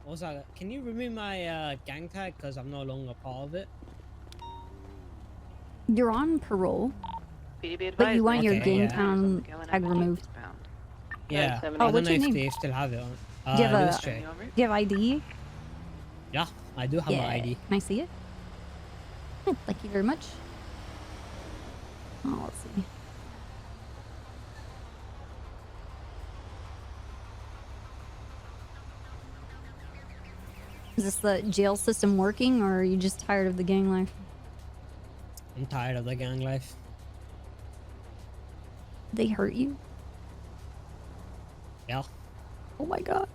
was that? Can you remove my gang tag because I'm no longer part of it?
You're on parole.
PD be
But you
advised,
want your
Okay,
gang
yeah.
town tag removed.
Yeah.
Oh,
I don't
what's
know
your
if
name?
they still have it on.
Do you have
Louis
a
J.
do you have ID?
Yeah, I do have my ID.
Can I see it? Oh, thank you very much. Oh, let's see. Is this the jail system working, or are you just tired of the gang life?
I'm tired of the gang life.
They hurt you?
Yeah.
Oh my god.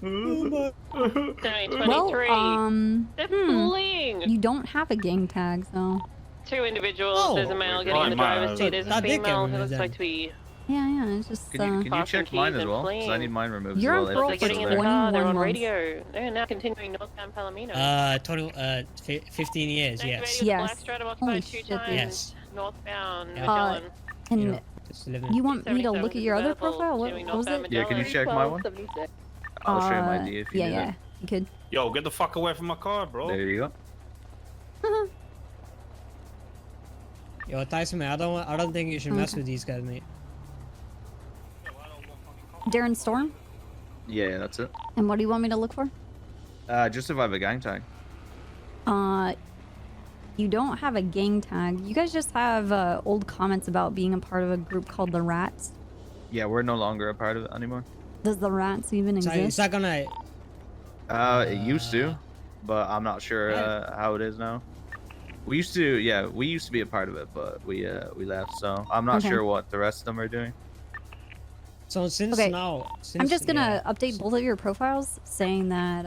Tony, 23.
Well,
They're fleeing.
you don't have a gang tag, so.
2 individuals.
Oh.
There's a male
Wait,
getting in the
why?
driver's seat. There's a
That did get
female who
removed
looks like
then.
to be
Yeah, it's just.
Can you
Fasten
check mine
keys
as
and
well? Because I
fleeing.
need mine removed
You're
as
on
well.
parole
they're
if
for
getting
it's
in the
there.
car. They're
21
on
months.
radio. They're now continuing northbound Palomino.
15 years, yes.
Yes.
Blackstrap
Holy
occupied 2
shit,
times.
dude.
Yes.
Northbound
Yeah.
Magellan.
And
You know, just living.
you want me to look at your other
Available,
profile? What
doing
was
northbound
it?
Yeah, can you check my one?
1276.
I'll show you my ID if you
Yeah,
need
yeah.
it.
You could.
Yo, get the fuck away from my car, bro.
There you go.
Yo, Tyson, man, I don't think you should mess
Okay.
with these guys, mate.
Darren Storm?
Yeah, that's it.
And what do you want me to look for?
Just if I have a gang tag.
You don't have a gang tag. You guys just have old comments about being a part of a group called the Rats.
Yeah, we're no longer a part of it anymore.
Does the Rats even
So, is
exist?
that gonna...
It used to, but I'm not sure how it is now. We used to be a part of it, but we left, so I'm not
Okay.
sure what the rest of them are doing.
So since
Okay.
now... Since,
I'm just gonna
yeah,
update both of your profiles saying that,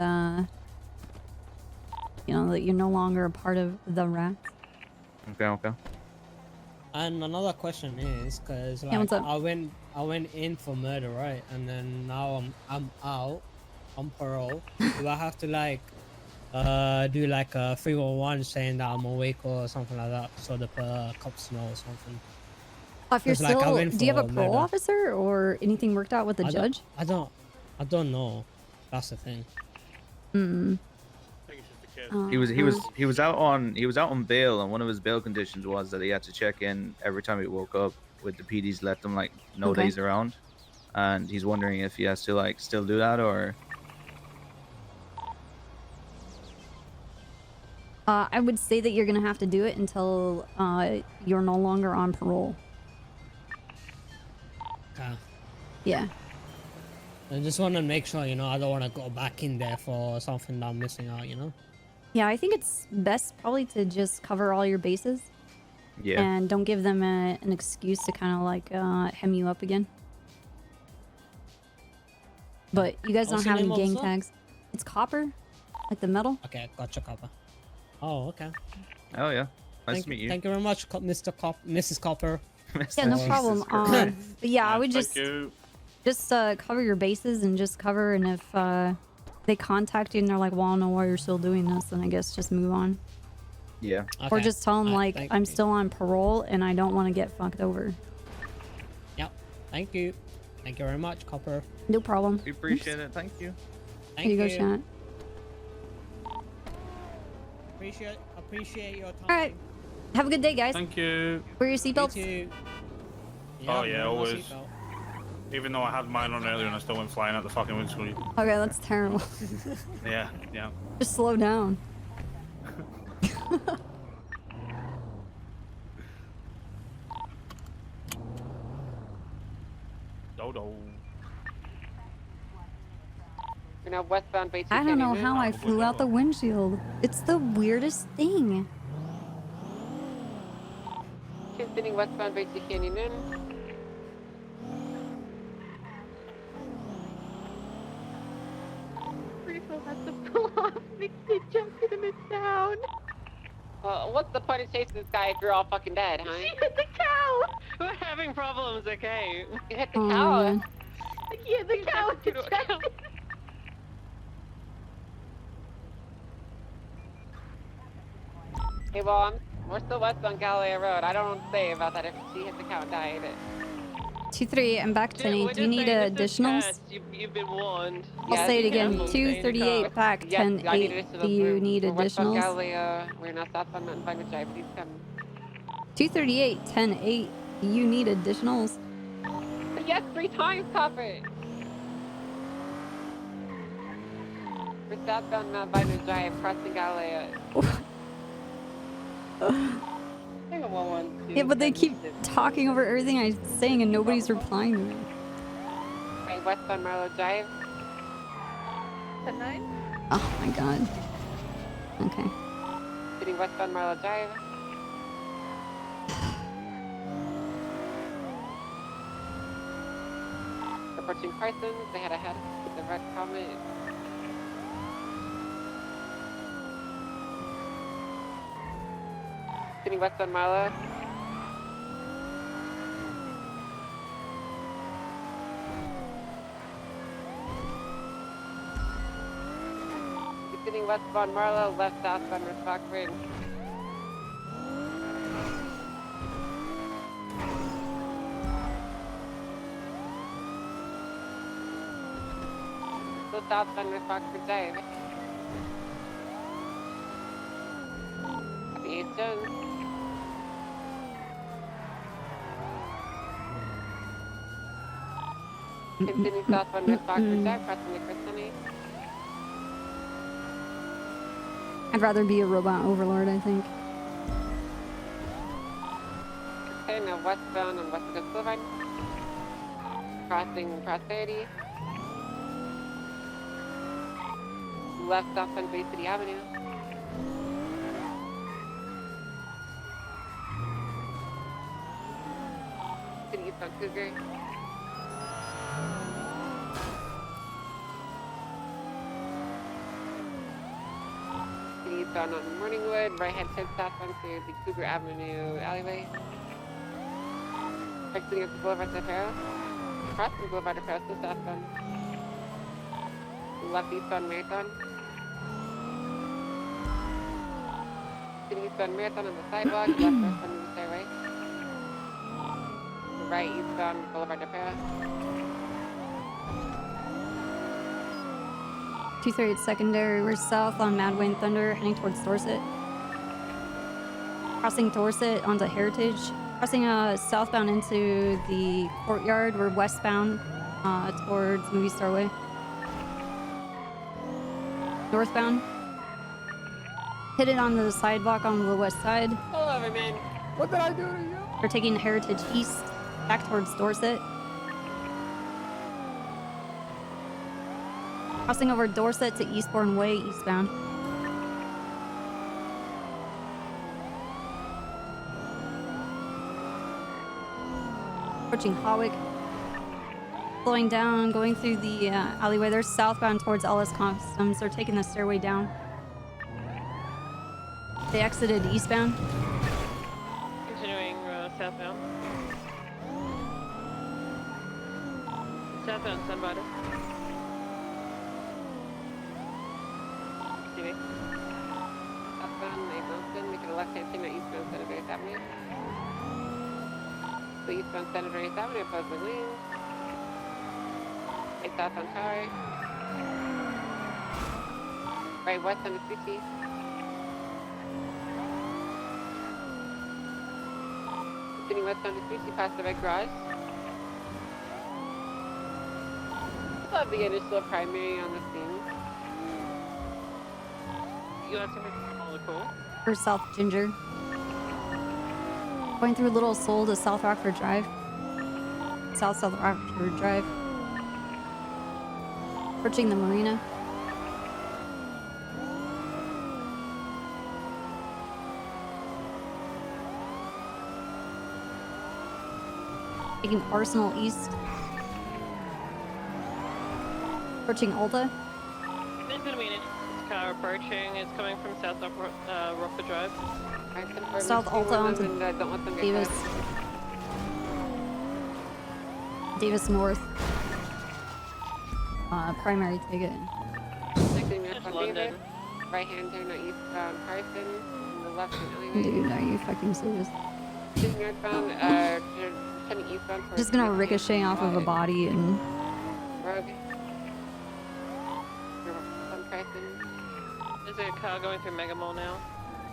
you know, that you're no longer a part of the Rats.
Okay.
And another question is, cause
Yeah,
like
what's up?
I went in for murder, right? And then now I'm out, on parole. Do I have to like do like a 311 saying that I'm awake or something like that, so the cops know or something?
If you're
'Cause, like, I
still,
went
do you have a
for
parole
murder.
officer or anything worked out with the judge?
I don't know. That's the thing.
Hmm.
He was out on bail, and one of his bail conditions was that he had to check in every time he woke up with the PDs let them like no
Okay.
days around, and he's wondering if he has to like still do that or.
I would say that you're gonna have to do it until you're no longer on parole.
Okay.
Yeah.
I just want to make sure, you know, I don't want to go back in there for something that I'm missing out, you know?
Yeah, I think it's best probably to just cover all your bases.
Yeah.
And don't give them an excuse to kind of like hem you up again. But you guys
What's
don't have
the
any
name of
gang
the song?
tags. It's copper, like the metal.
Okay, gotcha, Copper. Oh, okay.
Oh yeah. Nice to meet you.
Thank you very much, Mrs. Copper.
Yeah, no problem. But yeah, I would
Thank
just
you.
cover your bases and just cover. And if they contact you and they're like, "Well, I don't know why you're still doing this," then I guess just move on.
Yeah.
Or
Okay.
just tell them
Alright,
like,
thank
"I'm
you.
still on parole and I don't want to get fucked over."
Yep. Thank you. Thank you very much, Copper.
No problem.
We appreciate it. Thank you.
Thank
Here you go, chat.
Appreciate your time.
All right. Have a good day, guys.
Thank you.
Wear your seatbelts.
You too.
Oh yeah,
wear my
always.
seatbelt.
Even though I had mine on earlier and I still went flying out the fucking windscreen.
Okay, that's terrible.
Yeah.
Just slow down.
Dodo.
You're now westbound Bay 2
I don't know
Canyon.
how I flew out the windshield. It's the weirdest thing.
Continuing westbound Bay 2 Canyon in. Rifle has to pull off. Makes it jump to the mid-town. What's the point of chasing this guy if you're all fucking dead, huh?
She hit the cow! We're having problems, okay?
You hit the
Oh,
cow.
man.
Yeah, the cow is distracted.
Hey, well, we're still west on Galileo Road. I don't know what to say about that if she hit the cow and died.
238, I'm back, Tenny.
We're
Do you
just
need
saying this is
additionals?
test. You've been warned.
I'll say it
you
again.
can.
238 back,
Yes,
10
I need
8.
additionals.
Do you
We're-
need
we're west on
additionals?
Galileo. We're now southbound Mountain Vine Drive. Please come.
238 10 8. Do you need additionals?
Yes, 3 times, Copper. We're southbound Mount Vine Drive, crossing Galileo.
Yeah, but they keep talking over everything I'm saying and nobody's replying to me.
Okay, westbound Marlow Drive. 10-9.
Oh my god. Okay.
Sitting westbound Marlow Drive. approaching Carson. They had a head with the red comet. Sitting west on Marla. Sitting westbound Marlow, left southbound Red Fox Ridge. Still southbound Red Fox Ridge Drive. Copy 8 Jones. Continue southbound Red Fox Ridge Drive, crossing the Crescent.
I'd rather be a robot overlord, I think.
Okay, now westbound on West Coast Boulevard. Crossing Prosperity. Left off on Bay City Avenue. City east on Cougar. Eastbound on Morningwood, right hand turn south onto the Cougar Avenue alleyway. Exiting up the Boulevard Apparel. Crossing Boulevard Apparel, still southbound. Left eastbound Marathon. Sitting eastbound Marathon on the sidewalk, left north on the stairway. Right eastbound Boulevard Apparel.
238 secondary, we're south on Mad Wind Thunder, heading towards Dorset. Crossing Dorset onto Heritage. Crossing southbound into the courtyard, we're westbound towards Movie Star Way. Northbound. Hit it on the sidewalk on the west side.
Pull over, man.
What did I do to you? We're taking Heritage east, back towards Dorset. Crossing over Dorset to Eastbourne Way, eastbound. Approaching Hawick. Slowing down, going through the alleyway. They're southbound towards Ellis Customs. They're taking the stairway down. They exited eastbound.
Continuing southbound. Southbound Sunbottom. TV.
Southbound Milton, making a left-hand turn at eastbound Senator Avenue. So eastbound Senator Avenue, opposed McLean. Right southbound Tower. Right west on the city. Continuing west on the city, past the red garage. Still have the initial primary on the scene.
You have something to cool.
For South Ginger. Going through Little Seoul to South Rockford Drive. South Rockford Drive. Approaching the marina. Taking Arsenal East. Approaching Alta.
There's gonna be an car approaching. It's coming from South Rockford Drive.
South Alta onto Davis. Davis North. Primary ticket.
Exiting north on Davis. Right hand turn on eastbound Carson. And the left hand alleyway.
Dude, are you fucking serious?
Exiting northbound, turning eastbound towards
Just gonna ricochet off of a body and
Rogue. On Carson.
There's a car going through Mega Mall now.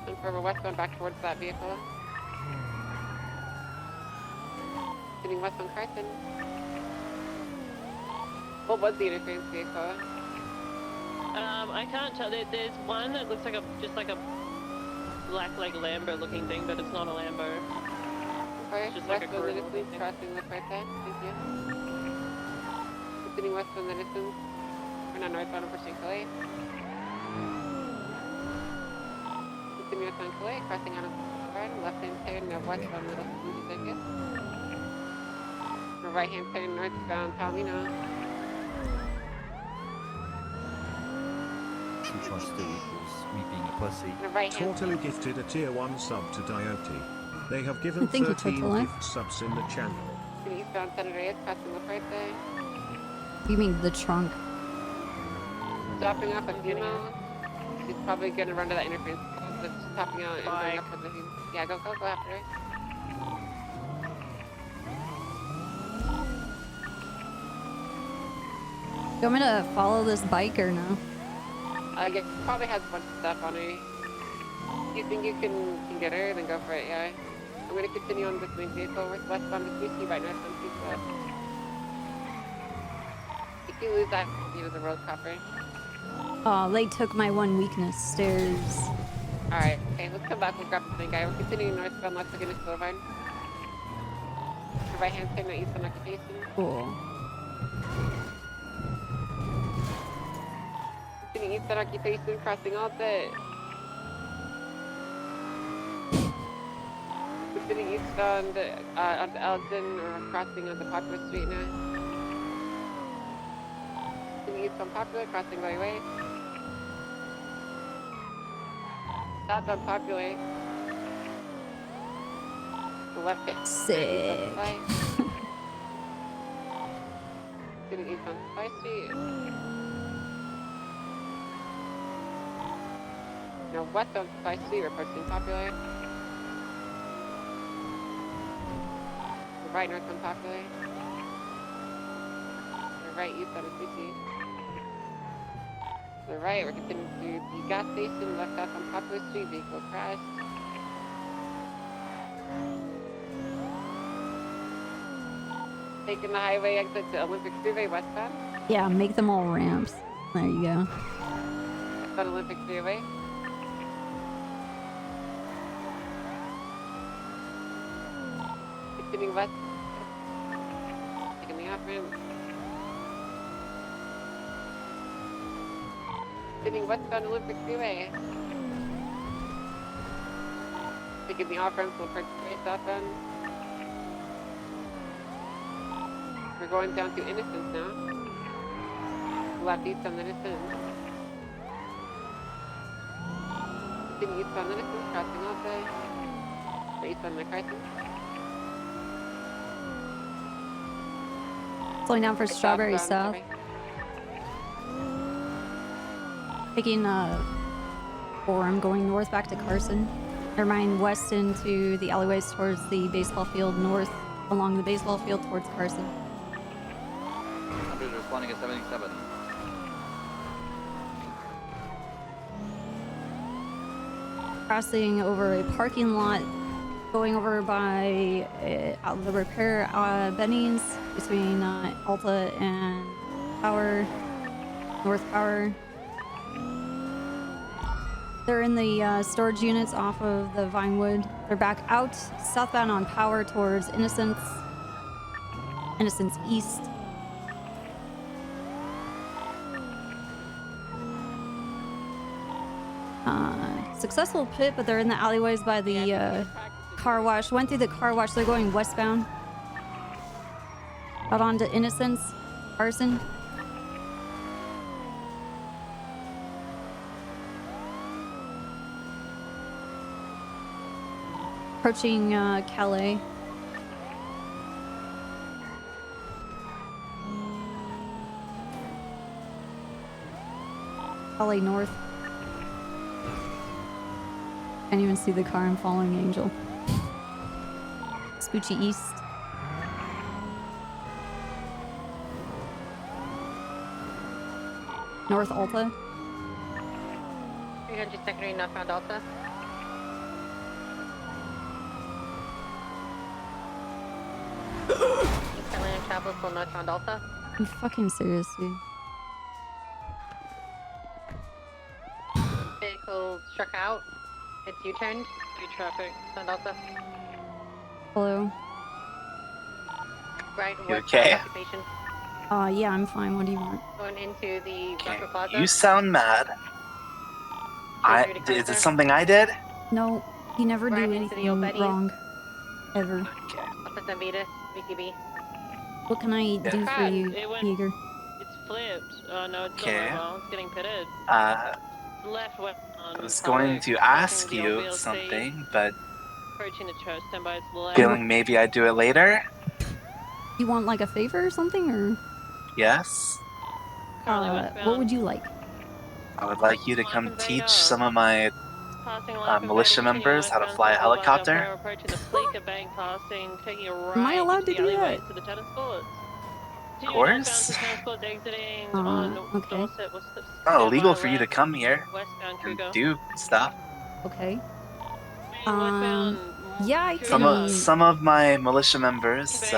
And further westbound back towards that vehicle. Sitting west on Carson. What was the interference vehicle?
I can't tell. There's one that looks like just like a black like Lambo looking thing, but it's not a Lambo.
Okay,
It's just like a
westbound
cruise
Citizens,
thing.
crossing left right there. Thank you. Sitting westbound Citizens. We're not northbound approaching Calais. Sitting northbound Calais, crossing out of the road, left hand turn, westbound Little Suzuki Circuit. For right hand turning northbound, Palomino.
Trust 2 equals me being a pussy.
Right hand.
Totally gifted a tier 1 sub to Diote. They have given
Thank you,
13
Totally.
gift subs in the channel.
Eastbound San Andreas, crossing the right there.
You mean the trunk?
Stopping off at Limo. She's probably gonna run to that interference code, but she's topping out and going up with the Yeah, go after her.
You want me to follow this bike or no?
Yeah, probably has a bunch of stuff on her. You think you can get her? Then go for it, yeah. I'm gonna continue on this main vehicle with westbound to QC right now, so keep up. If you lose that, the road copper.
Oh, they took my one weakness, stairs.
Alright, okay, let's come back, we'll grab the main guy. We're continuing northbound, let's look at this boulevard. The right hand turn, that eastbound occupation.
Cool.
Continuing eastbound occupation, crossing all day. Continuing eastbound onto Elgin, or crossing onto Popular Street now. Continuing eastbound Popular, crossing by way. Southbound Popular. The left hit.
Sick.
Continuing eastbound Supply Street. Now westbound Supply Street, approaching Popular. Right northbound Popular. The right eastbound is BC. To the right, we're continuing to the gas station, left off on Popular Street, vehicle crashed. Taking the highway exit to Olympic Freeway westbound.
Yeah, make them all ramps. There you go.
Westbound Olympic Freeway. Continuing west. Taking the off ramp. Continuing westbound Olympic Freeway. Taking the off ramp to Olympic Freeway southbound. We're going down to Innocence now. Left east on Innocence. Continuing east on Innocence, crossing all day. East on McCarthy.
Slowing down for Strawberry South. Taking Orem, going north back to Carson. Never mind, west into the alleyways towards the baseball field, north along the baseball field towards Carson.
Numbers responding at 77.
Crossing over a parking lot, going over by the repair Benny's between Alta and Power, North Power. They're in the storage units off of the Vinewood. They're back out southbound on Power towards Innocence East. Successful pit, but they're in the alleyways by the car wash. Went through the car wash. They're going westbound. Out onto Innocence, Carson. Approaching Calais. Calais North. Can't even see the car. I'm following Angel. Spoochie East. North Alta.
300 secondary northbound Alta. East Atlanta travel still northbound Alta.
I'm fucking serious, dude.
Vehicle struck out. It's U-turned. Through traffic. Sound Alta.
Hello.
Right,
You
west
okay?
occupation.
Yeah, I'm fine. What do you want?
Going into the Rocker Plaza.
You sound mad. Is it something I did?
No, he never do
Right into the
anything
old Betty's.
wrong. Ever.
Office Navitas, VTB.
What can I do for you,
It went.
Yeager?
It's flipped. Oh no, it's still
Okay.
mobile. It's getting pitted. Left west
I
on
was
Hollow,
going to
crossing
ask
the
you
LVLC,
something, but
approaching the church, stand by its left.
feeling maybe I'd do it later?
You want like a favor or something, or
Yes.
Currently
what
westbound.
would you like?
I would like you to come
Invader.
teach some of my
Passing life
militia
invader,
members how to
continuing
fly a
westbound, South Boulevard,
helicopter.
Delphi, approaching the Fleeca Bank, passing, taking a right
Am I allowed
into
to
the
do
alleyways
that?
to the tennis courts.
Of
Continuing northbound
course.
to the tennis courts, exiting on
Okay.
Dorset, was
It's not
stand
illegal
by
for you to
left,
come here
westbound
and
Cougar.
do stuff.
Okay.
Westbound
Yeah, I can.
Some of my militia members,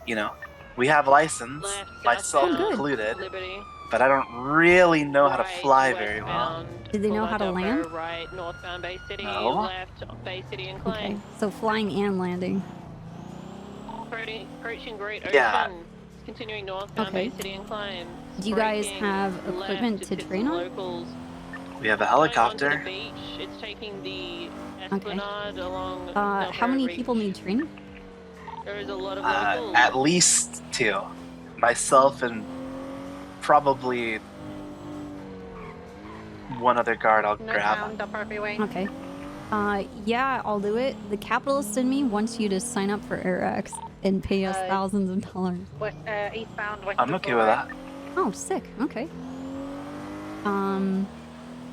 you know, we have license, myself
Oh, good.
included,
Liberty.
but I don't really know how to fly very well.
Westbound,
Do they know how to
Boulevard
land?
Delphi, right, northbound Bay City,
No.
left Bay City and Clay.
Okay, so flying and landing.
Approaching Great Ocean.
Yeah.
Continuing northbound
Okay.
Bay City and Claim.
Do you guys
Braking
have
left
equipment to
hit
train
some
on?
locals.
We have a
Going onto
helicopter.
the beach. It's taking the Esplanade along.
How
Delphi
many
Reach.
people need training?
There is a lot of locals.
At least 2. Myself and probably one other guard I'll grab.
Okay. Yeah, I'll do it. The capitalist in me wants you to sign up for AirX and pay us thousands of dollars.
West, eastbound, west.
I'm okay with that.
Oh, sick. Okay.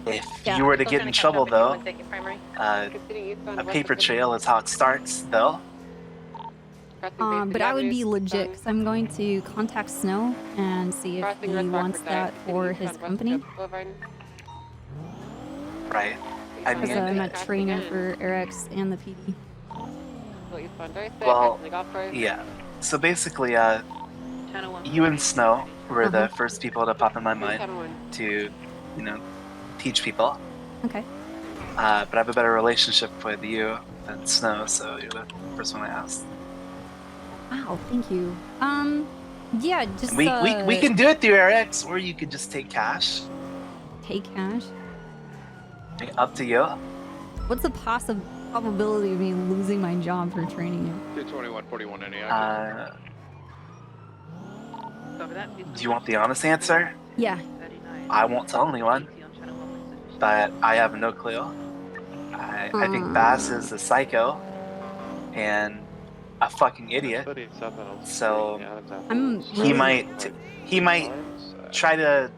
If
Yeah.
you were to get in trouble, though, a
Eastbound,
paper trail is how it starts, though.
But I would be legit, because I'm going to contact Snow and see if he wants that for his company.
Right. I
Because
mean,
I'm a trainer for AirX and the PD.
well, yeah. So basically, you and Snow were the first people to pop in my mind to, you know, teach people.
Okay.
But I have a better relationship with you than Snow, so you're the first one I asked.
Wow, thank you. Yeah, just
We can do it through RX, or you could just take cash.
take cash.
Up to you.
What's the probability of me losing my job for training you?
22141 any
Do you want the honest answer?
Yeah.
I won't tell anyone. But I have no clue. I think Bass is a psycho and a fucking idiot. So he might try to,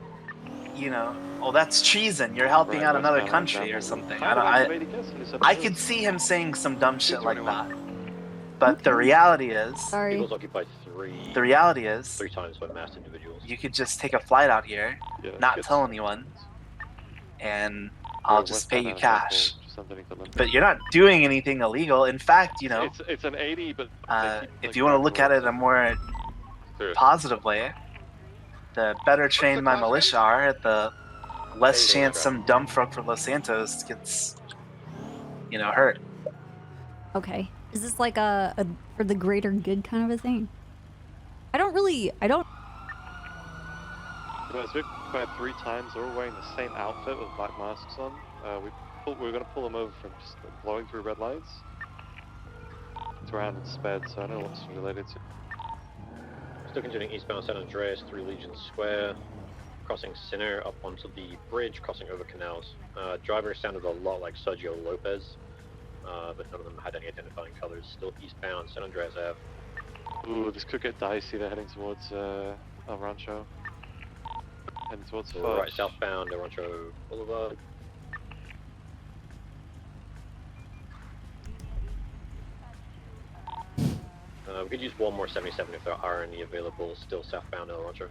you know, oh, that's treason. You're helping out another country or something. I could see him saying some dumb shit like that. But the reality is,
Eagles occupied 3.
the reality is,
3 times by masked individuals.
you could just take a flight out here, not tell anyone, and I'll just pay you cash. But you're not doing anything illegal. In fact, you know,
It's an 80, but
if you want to look at it in a more positive way, the better trained my militia are, the less chance some dumb fuck from Los Santos gets, you know, hurt.
Okay. Is this like a for the greater good kind of a thing? I don't.
Guys, we've fired 3 times. They're all wearing the same outfit with black masks on. We're going to pull them over from just blowing through red lights. It's around and sped, so I don't know what's related to.
Still continuing eastbound San Andreas, 3 Legion Square, crossing Center up onto the bridge, crossing over canals. Driver sounded a lot like Sergio Lopez, but none of them had any identifying colors. Still eastbound San Andreas Ave.
Ooh, this could get dicey. They're heading towards El Rancho. Heading towards Fudge.
Right southbound El Rancho Boulevard. We could use one more 77 if there are any available still southbound El Rancho.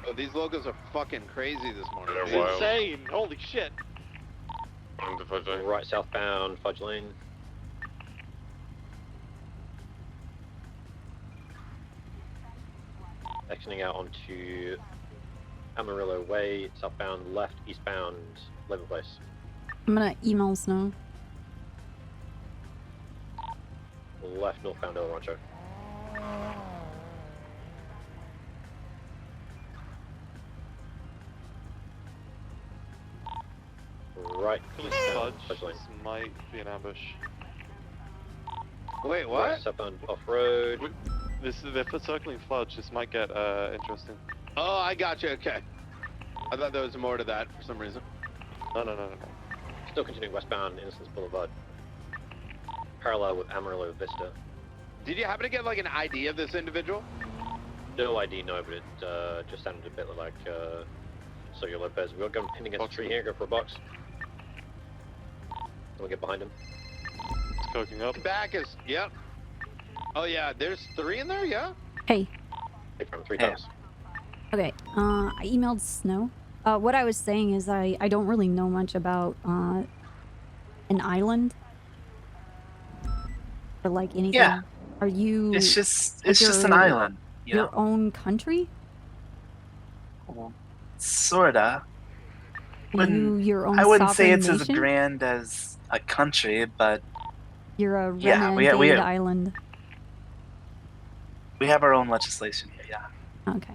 Oh, these logos are fucking crazy this morning.
It's insane! Holy shit!
Right southbound Fudge Lane. Exiting out onto Amarillo Way, southbound left, eastbound Levin Place.
I'm gonna email Snow.
Left northbound El Rancho. Right eastbound Fudge Lane.
This might be an ambush.
Wait, what?
Southbound off-road.
They're for circling Fludge. This might get interesting.
Oh, I got you. Okay. I thought there was more to that for some reason.
No.
Still continuing westbound Innocence Boulevard. Parallel with Amarillo Vista.
Did you happen to get like an ID of this individual?
No ID, no, but it just sounded a bit like Sergio Lopez. We'll go pin against the tree here, go for a box. We'll get behind him.
It's coking up.
Back is, yep. Oh yeah, there's 3 in there, yeah?
Hey.
Take from 3 times.
Okay, I emailed Snow. What I was saying is I don't really know much about an island or like anything.
Yeah.
Are you?
It's just an island. You
Your
know?
own country?
Well, sorta.
Your own
I wouldn't say
sovereign
it's as
nation?
grand as a country, but
You're a
yeah,
renegade
we have,
island.
we have our own legislation here. Yeah.
Okay.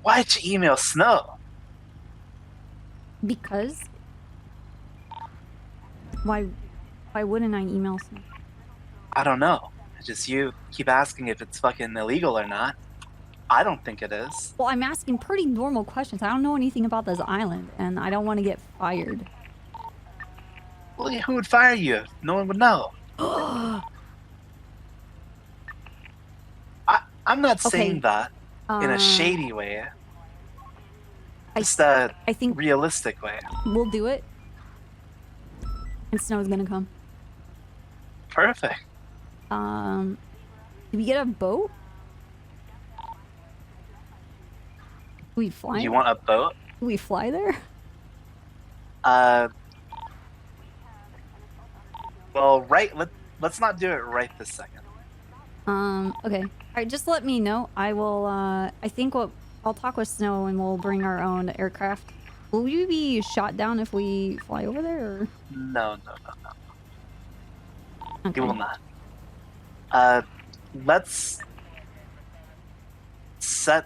Why'd you email Snow?
Because. Why wouldn't I email Snow?
I don't know. Just you keep asking if it's fucking illegal or not. I don't think it is.
Well, I'm asking pretty normal questions. I don't know anything about this island, and I don't want to get fired.
Well, who would fire you? No one would know. I'm not saying that in a shady way. Just a
I think
realistic way.
We'll do it. And Snow's gonna come.
Perfect.
Did we get a boat? Do we fly?
You want a boat?
Do we fly there?
Well, let's not do it right this second.
Okay. Alright, just let me know. I will, I think I'll talk with Snow and we'll bring our own aircraft. Will you be shot down if we fly over there, or?
No.
Okay.
You will not. Let's set.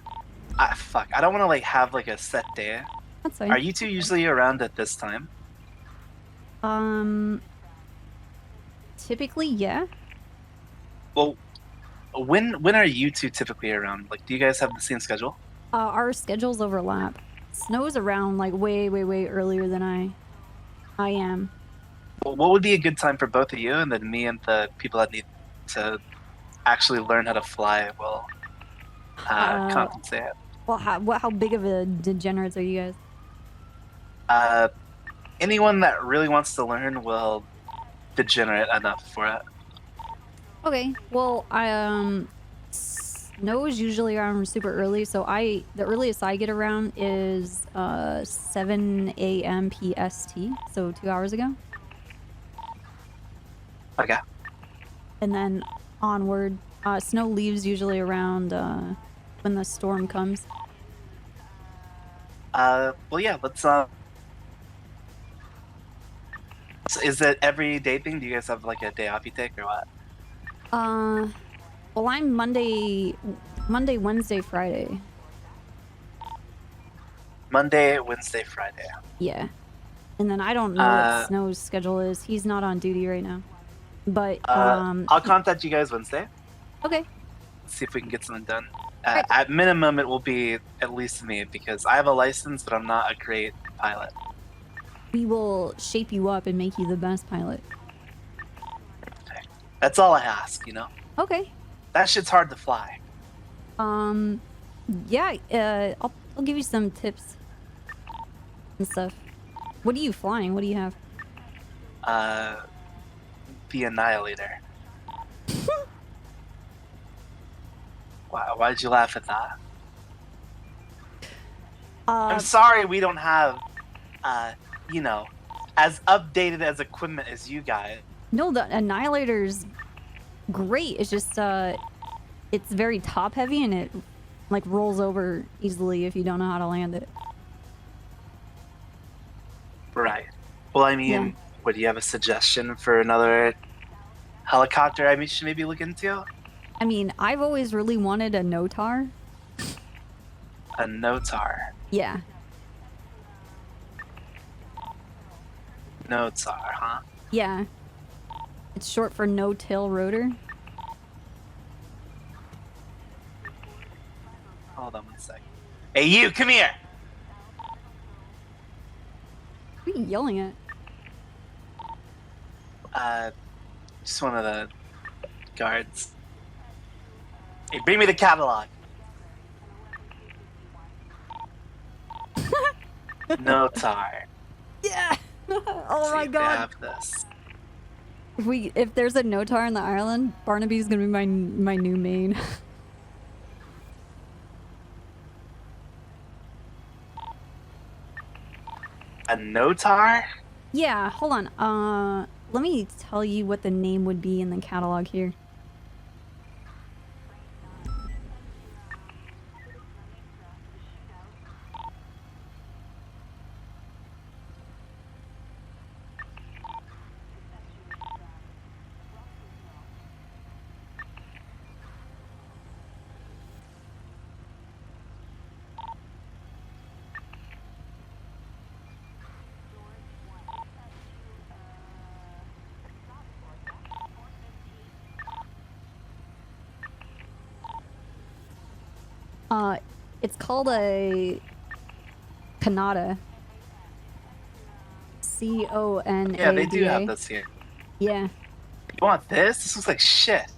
Fuck. I don't want to like have like a set day.
That's fine.
Are you two usually around at this time?
Typically, yeah.
Well, when are you two typically around? Like, do you guys have the same schedule?
Our schedules overlap. Snow's around like way earlier than I am.
Well, what would be a good time for both of you, and then me and the people that need to actually learn how to fly will compensate.
Well, how big of a degenerates are you guys?
Anyone that really wants to learn will degenerate enough for it.
Okay. Well, Snow is usually around super early, so the earliest I get around is 7 a.m. PST, so 2 hours ago.
Okay.
And then onward, Snow leaves usually around when the storm comes.
Well, yeah. Let's. So is it every day thing? Do you guys have like a day off you take or what?
Well, I'm Monday, Wednesday, Friday.
Monday, Wednesday, Friday.
Yeah. And then I don't know what Snow's schedule is. He's not on duty right now. But,
I'll contact you guys Wednesday.
Okay.
See if we can get something done. At minimum, it will be at least me because I have a license, but I'm not a great pilot.
We will shape you up and make you the best pilot.
That's all I ask, you know?
Okay.
That shit's hard to fly.
Yeah, I'll give you some tips and stuff. What are you flying? What do you have?
The Annihilator. Why'd you laugh at that? I'm sorry we don't have, you know, as updated as equipment as you guys.
No, the Annihilator's great. It's just, it's very top heavy and it, like, rolls over easily if you don't know how to land it.
Right. Well, I mean, do you have a suggestion for another helicopter I should maybe look into?
I mean, I've always really wanted a NOTAR.
A NOTAR?
Yeah.
Notes are, huh?
Yeah. It's short for no-till rotor.
Hold on one sec. Hey, you, come here!
Who are you yelling at?
Just one of the guards. Hey, bring me the catalog. No tar.
Yeah. Oh
See
my
if they
god.
have this.
If there's a no-tar in the island, Barnaby's gonna be my new main.
A notar?
Yeah, hold on. Let me tell you what the name would be in the catalog here. It's called a Canada. C-O-N-A-D-A.
Yeah, they do have this here.
Yeah.
You want this? This looks like shit.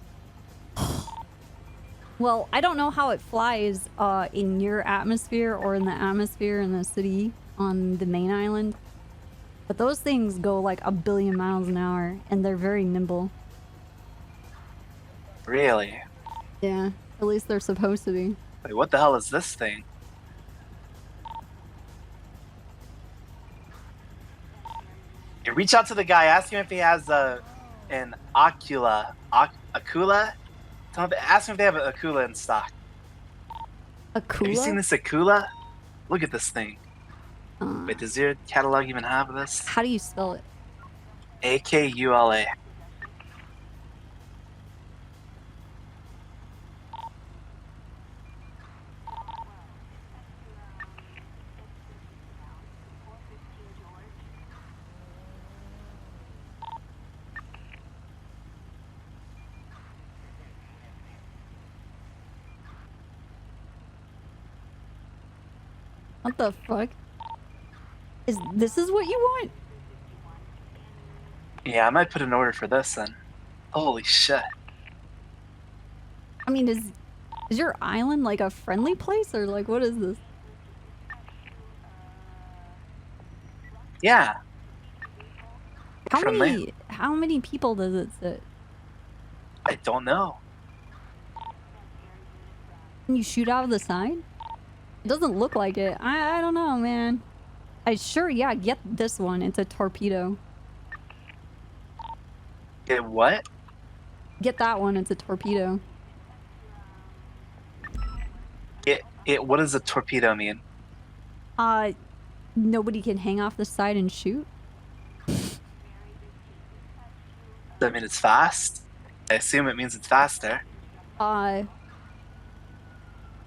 Well, I don't know how it flies in your atmosphere or in the atmosphere in the city on the main island. But those things go like 1 billion miles an hour and they're very nimble.
Really?
Yeah, at least they're supposed to be.
Wait, what the hell is this thing? You reach out to the guy, ask him if he has an Acula. Acula? Ask him if they have an Acula in stock.
Acula?
Have you seen this Acula? Look at this thing. Wait, does your catalog even have this?
How do you spell it?
A-K-U-L-A.
What the fuck? This is what you want?
Yeah, I might put an order for this then. Holy shit.
I mean, is your island like a friendly place or like what is this?
Yeah.
How many people does it sit?
I don't know.
Can you shoot out of the side? It doesn't look like it. I don't know, man. Yeah, get this one. It's a torpedo.
Get what?
Get that one. It's a torpedo.
What does a torpedo mean?
Nobody can hang off the side and shoot.
Does that mean it's fast? I assume it means it's faster.
I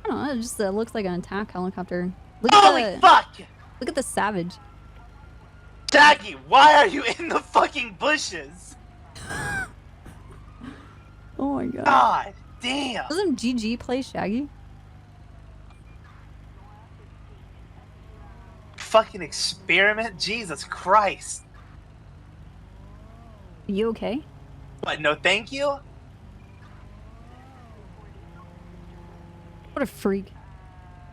don't know. It just looks like an attack helicopter.
Holy fuck!
Look at the Savage.
Shaggy, why are you in the fucking bushes?
Oh my god.
God damn.
Doesn't GG play Shaggy?
Fucking experiment? Jesus Christ.
You okay?
What, no thank you?
What a freak.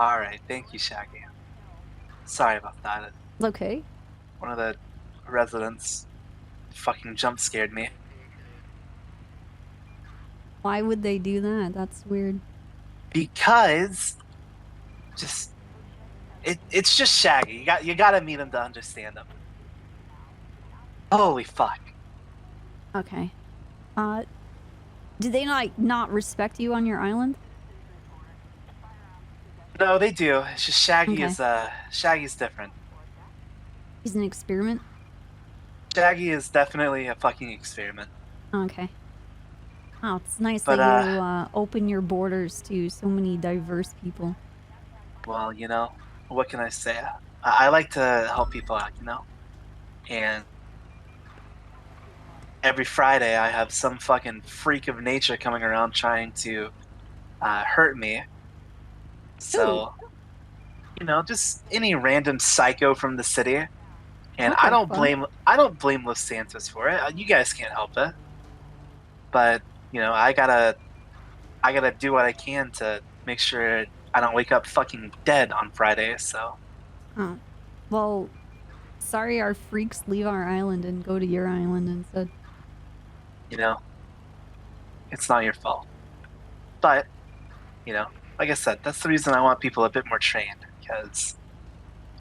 Alright, thank you, Shaggy. Sorry about that.
It's okay.
One of the residents fucking jump scared me.
Why would they do that? That's weird.
Because it's just Shaggy. You gotta meet him to understand him. Holy fuck.
Okay. Do they not respect you on your island?
No, they do. It's just Shaggy
Okay.
is Shaggy's different.
He's an experiment?
Shaggy is definitely a fucking experiment.
Okay. Oh, it's nice
But,
that you open your borders to so many diverse people.
Well, what can I say? I like to help people out, And every Friday I have some fucking freak of nature coming around trying to hurt me. So, you know, just any random psycho from the city. And
What
I
the
don't
fuck?
blame Los Santos for it. You guys can't help it. But, you know, I gotta do what I can to make sure I don't wake up fucking dead on Friday, so.
Oh. Well, sorry our freaks leave our island and go to your island instead.
You know, it's not your fault. But, you know, like I said, that's the reason I want people a bit more trained, because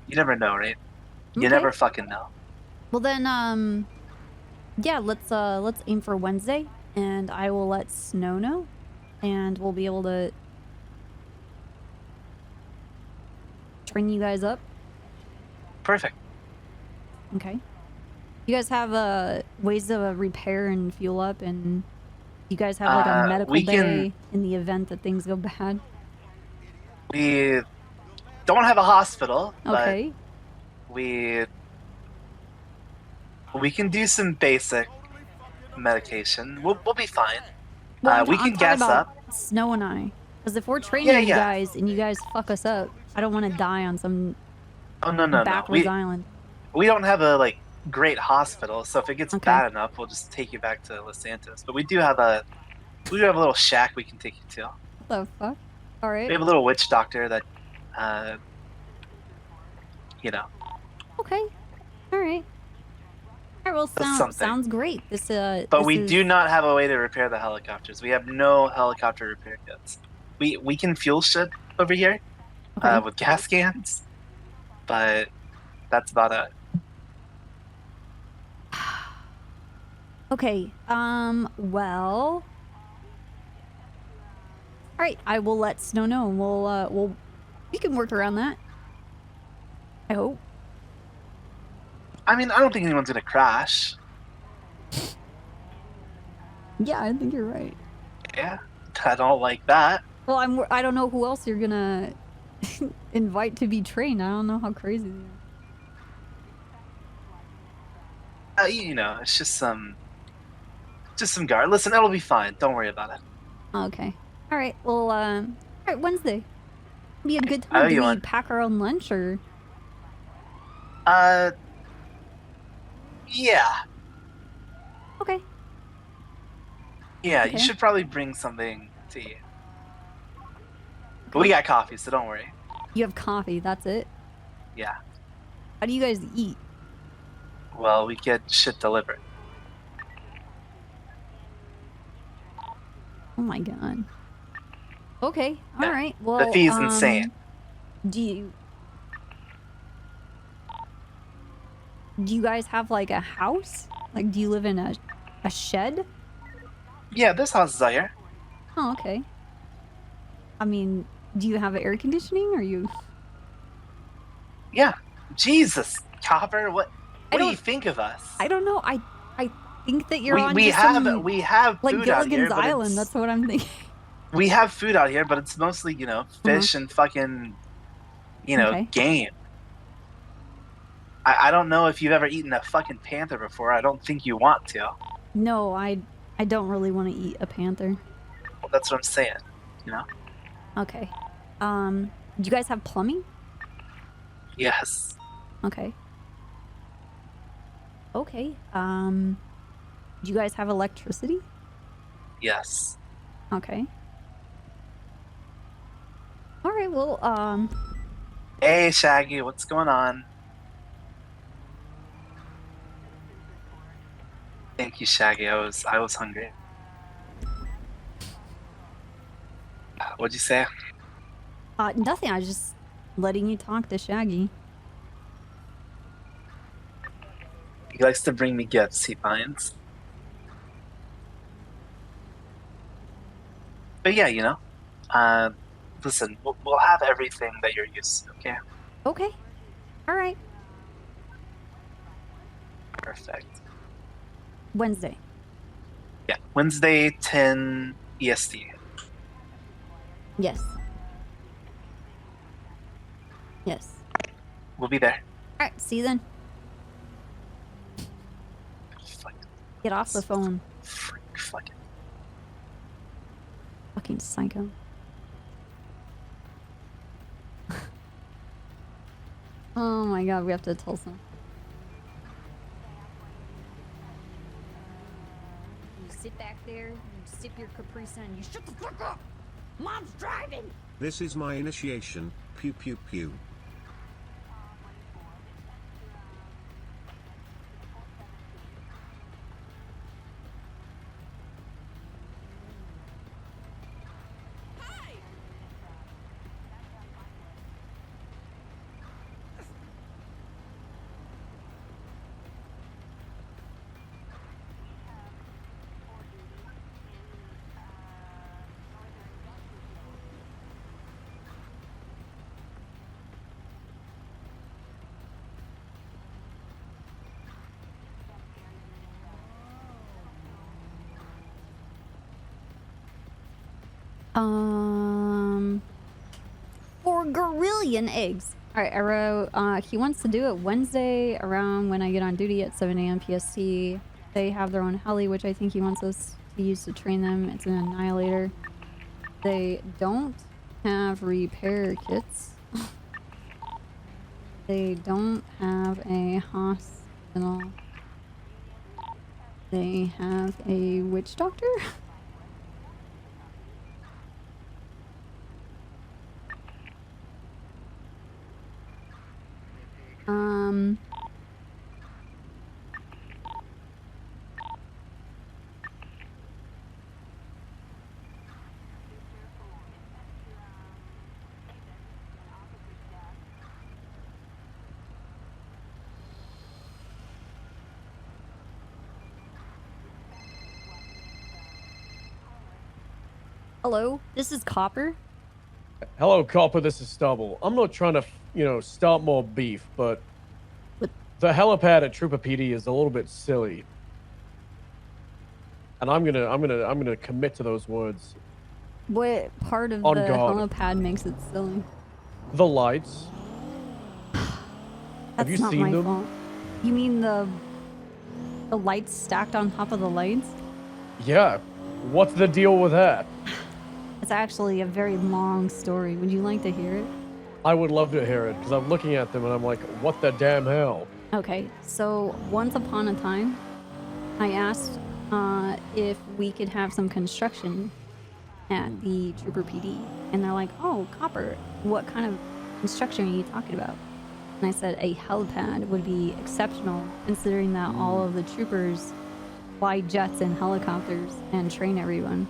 you never know, right? You
Okay.
never fucking know.
Well then, yeah, let's aim for Wednesday, and I will let Snow know, and we'll be able to train you guys up.
Perfect.
Okay. You guys have ways to repair and fuel up, and you guys have like a medical
we
day in the event that things go bad.
We don't have a hospital,
Okay.
but we can do some basic medication. We'll be fine.
Well,
We
I'm
can
talking
gas
about
up.
Snow and I, because if we're training you
Yeah.
guys and you guys fuck us up, I don't want to die on some
Oh no.
backwards island.
We don't have a like great hospital, so if it gets bad enough, we'll just take you back to Los Santos. But we do have a little shack we can take you to.
What the fuck? All right.
We have a little witch doctor that, you know.
Okay. All right. All right. Well,
something.
sounds great. This
But we do not have a way to repair the helicopters. We have no helicopter repair kits. We can fuel shit over here, with gas cans, but that's about it.
Okay. Well. All right. I will let Snow know, and we can work around that. I hope.
I mean, I don't think anyone's gonna crash.
Yeah, I think you're right.
Yeah, I don't like that.
Well, I don't know who else you're gonna invite to be trained. I don't know how crazy they are.
You know, it's just some guard. Listen, it'll be fine. Don't worry about it.
Okay. All right. Well, all right. Wednesday. Be a good
I owe
time. Do
you
we
one.
pack our own lunch or?
Yeah.
Okay.
Yeah,
Okay.
you should probably bring something to eat. But we got coffee, so don't worry.
You have coffee. That's it.
Yeah.
How do you guys eat?
Well, we get shit delivered.
Oh my god. Okay. All right. Well,
the fee's insane.
Do you guys have like a house? Like, do you live in a shed?
Yeah, there's houses out here.
Oh, okay. I mean, do you have air conditioning, or you?
Yeah. Jesus, Copper, what do you think of us?
I don't know. I think that you're
we
on
we
just
have
some,
we have
like
food out here,
Gilligan's
but
Island. That's what I'm thinking.
we have food out here, but it's mostly, you know, fish and fucking, you know,
Okay.
game. I don't know if you've ever eaten a fucking panther before. I don't think you want to.
No, I don't really want to eat a panther.
Well, that's what I'm saying. You know.
Okay. Do you guys have plumbing?
Yes.
Okay. Okay. Do you guys have electricity?
Yes.
Okay. All right. Well,
Hey, Shaggy, what's going on? Thank you, Shaggy. I was hungry. What'd you say?
nothing. I was just letting you talk to Shaggy.
He likes to bring me gifts he finds. But yeah, you know, listen, we'll have everything that you're used to, okay?
Okay. All right.
Perfect.
Wednesday.
Yeah, Wednesday, 10 EST.
Yes. Yes.
We'll be there.
All right. See you then. Get off the phone.
Fucking.
Fucking psycho. Oh my god, we have to tell some. You sit back there, you sip your Capri Sun, you shut the fuck up! Mom's driving!
This is my initiation. Pew pew pew.
Or gorillion eggs. Alright, I wrote, he wants to do it Wednesday around when I get on duty at 7 a.m. PST. They have their own heli, which I think he wants us to use to train them. It's an annihilator. They don't have repair kits. They don't have a hospital. They have a witch doctor? Hello, this is Copper.
Hello, Copper, this is Stubble. I'm not trying to, start more beef, but the helipad at Trooper PD is a little bit silly. And I'm gonna commit to those words.
What part of
On
the
God.
helipad makes it silly?
The lights. Have you
That's not
seen
my
them?
fault. You mean the lights stacked on top of the lights?
Yeah. What's the deal with that?
It's actually a very long story. Would you like to hear it?
I would love to hear it, because I'm looking at them and I'm like, what the damn hell?
Okay, so once upon a time, I asked if we could have some construction at the Trooper PD. And they're like, oh, Copper, what kind of construction are you talking about? And I said a helipad would be exceptional, considering that all of the troopers fly jets and helicopters and train everyone.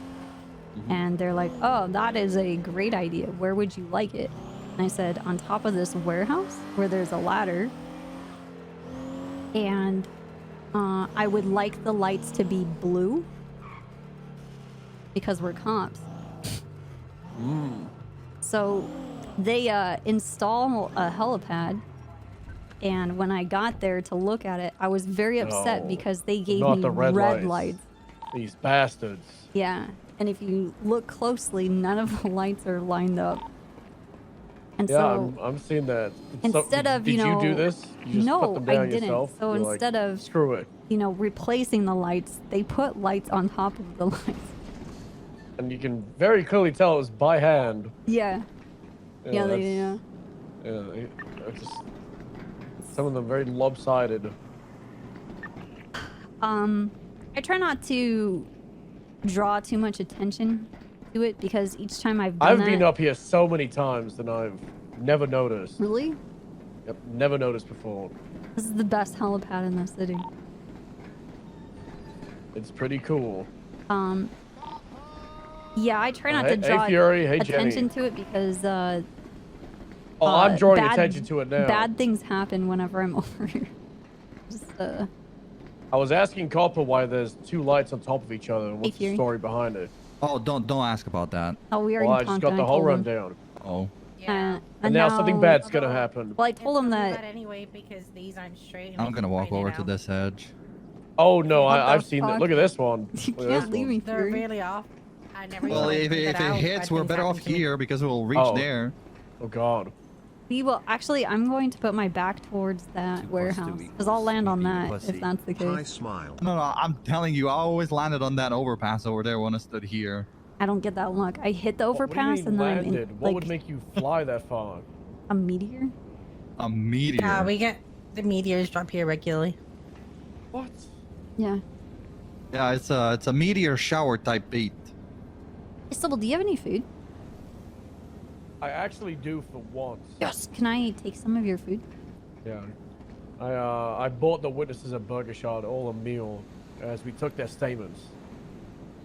And they're like, oh, that is a great idea. Where would you like it? And I said, on top of this warehouse where there's a ladder. And I would like the lights to be blue because we're cops. So they install a helipad. And when I got there to look at it, I was very upset
No,
because they gave
not
me
the red
lights.
lights. These bastards.
Yeah, and if you look closely, none of the lights are lined up. And
Yeah,
so
I'm seeing that.
instead of,
did
you know,
you do this? You just
no,
put them down
I didn't.
yourself?
So
You're like,
instead of
screw it.
Replacing the lights, they put lights on top of the lights.
And you can very clearly tell it was by hand.
Yeah. Yeah,
that's-
yeah.
It's just, some of them very lopsided.
I try not to draw too much attention to it because each time I've done
I've
that,
been up here so many times and I've never noticed.
Really?
Yep, never noticed before.
This is the best helipad in the city.
It's pretty cool.
Yeah, I try not
Hey-
to
hey,
draw
Fury, hey,
attention
Jenny.
to it because
I'm drawing
bad-
attention to it now.
Bad things happen whenever I'm over here. Just,
I was asking Copper why there's two lights on top of each other and what's the
Fury.
story behind it.
Oh, don't ask about that.
Oh, we already
Well, I just
talked
got
and
the
I
whole
told him.
rundown.
Oh.
And now something bad's gonna happen.
Well, I told him that.
Anyway, because these aren't straight.
I'm gonna walk over to this edge.
Oh no,
What the
I've seen that.
fuck?
Look at this one. Look at this one.
They're really off. I never
Well,
even
if it
figured out
hits,
bad
we're
things
better
happen
off
to me.
here because we'll reach
Oh.
there.
Oh god.
We will actually. I'm going to put my back towards that warehouse because I'll land on that if that's the
Hi,
case.
smile.
No, I'm telling you, I always landed on that overpass over there when I stood here.
I don't get that luck. I hit the overpass
What do you mean
and then I'm
landed?
in,
What
like
would make you fly that far?
a meteor.
A meteor.
Yeah, we get the meteors drop here regularly.
What?
Yeah.
Yeah, it's a meteor shower type beat.
Sybil, do you have any food?
I actually do for once.
Yes. Can I take some of your food?
Yeah. I bought the witnesses at Burger Shot all a meal as we took their statements.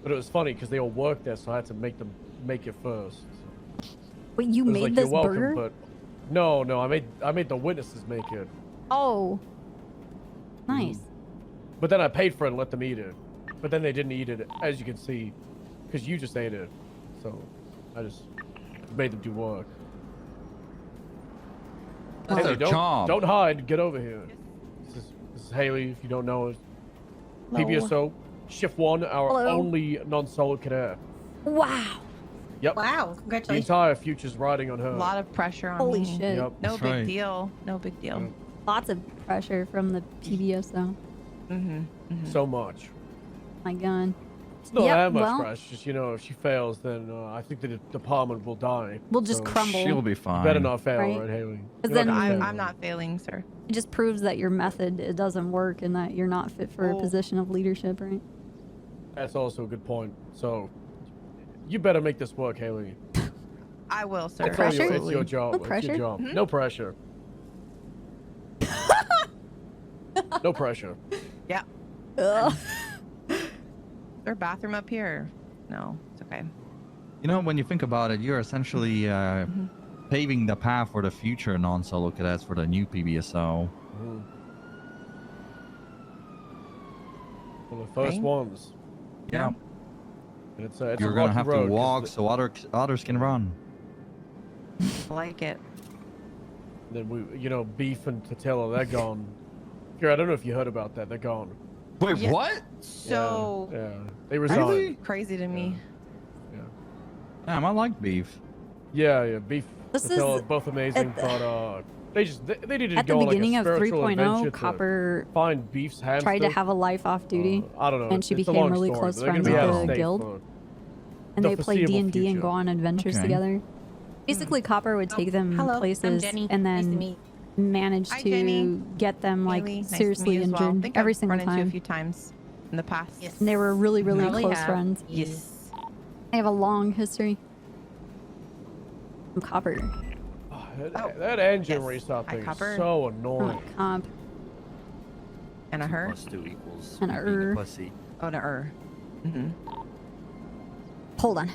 But it was funny because they all worked there, so I had to make them make it first.
Wait, you
It was
made
like,
this
"You're welcome,"
burger?
but no, I made the witnesses make it.
Oh. Nice.
But then I paid for it and let them eat it. But then they didn't eat it, as you can see, because you just ate it. So I just made them do work.
That's
Haley,
their job.
don't hide. Get over here. This is Haley, if you don't know us.
Hello.
PBSO, Shift 1, our
Hello.
only non-solo cadet.
Wow.
Yep.
Wow,
The
congratulations.
entire future's riding on her.
A lot of pressure on
Holy
me.
shit.
Yep.
No
That's
big
right.
deal. No big deal.
Lots of pressure from the PBSO.
So much.
My God.
It's not
Yep,
that much
well,
pressure. Just, if she fails, then I think the department will die.
We'll just crumble.
She'll be
You
fine.
better not fail,
Right?
right, Haley?
'Cause
You're not
then-
gonna fail.
I'm not failing, sir.
It just proves that your method it doesn't work and that you're not fit for a
Oh.
position of leadership, right?
That's also a good point. So, you better make this work, Haley.
I will, sir.
It's all your-
pressure?
It's your job.
No
It's
pressure?
your job.
Mhm.
No pressure. No pressure.
Yeah.
Ugh.
Is there a bathroom up here? No, it's okay.
You know, when you think about it, you're essentially paving the path for the future non-solo cadets for the new PBSO.
Well, the first
Right.
ones.
Yeah.
And it's a
You're gonna
rocky
have
road
to
'cause
walk so others can run.
I like it.
Then Beef and Tatilla, they're gone. Here, I don't know if you heard about that. They're gone.
Wait,
Yeah.
what?
So
Yeah, they resigned.
Really?
crazy to me.
Damn, I like Beef.
Yeah, Beef,
This
Tatilla,
is
both amazing,
at the-
but they needed to
At the
go on
beginning
like
of
a spiritual
3.0,
adventure to
Copper
find Beef's hamster.
tried to have a life off duty,
I don't know.
and she
it's a
became
long
really
story,
close
but they're gonna
friends
be out
with
of
the
state
guild,
for
and
the
they played
foreseeable
D&D and
future.
go on adventures
Okay.
together. Basically, Copper would take them
hello, I'm
places
Jenny.
and
Nice to
then
meet
manage
Hi,
to
Jenny.
get them like
Haley, nice to
seriously
meet you as well.
injured
Think
every
I've
single
run into you a
time.
few times in the past.
Yes.
And they were really, really
Probably
close
have.
friends.
Yes.
I have a long history. I'm Copper.
Oh, that engine
yes.
restart
Hi,
thing is
Copper.
so
I'm
annoying.
a comp.
And a her?
Plus 2 equals
And a
being
er.
pussy.
Oh, and a her.
Hold on.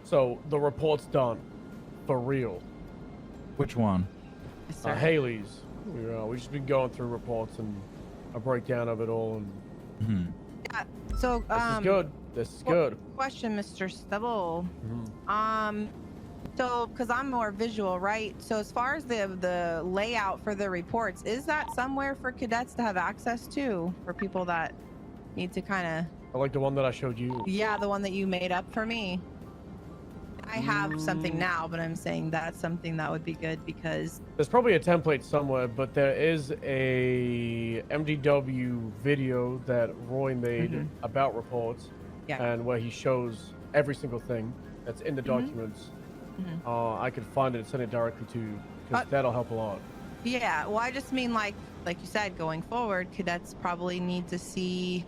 So the report's done, for real.
Which one?
Yes, sir.
Haley's. We've just been going through reports and a breakdown of it all, and
Yeah. So,
this is good. This is good.
Question, Mr. Stubble.
Mhm.
So, because I'm more visual, right? So, as far as the layout for the reports, is that somewhere for cadets to have access to for people that need to kind of?
I like the one that I showed you.
Yeah, the one that you made up for me. I have something now, but I'm saying that's something that would be good because
There's probably a template somewhere, but there is a MDW video that Roy made about reports,
Yeah.
and where he shows every single thing that's in the documents. I could find it and send it directly to you, because that'll help a lot.
yeah. Well, I just mean like you said, going forward, cadets probably need to see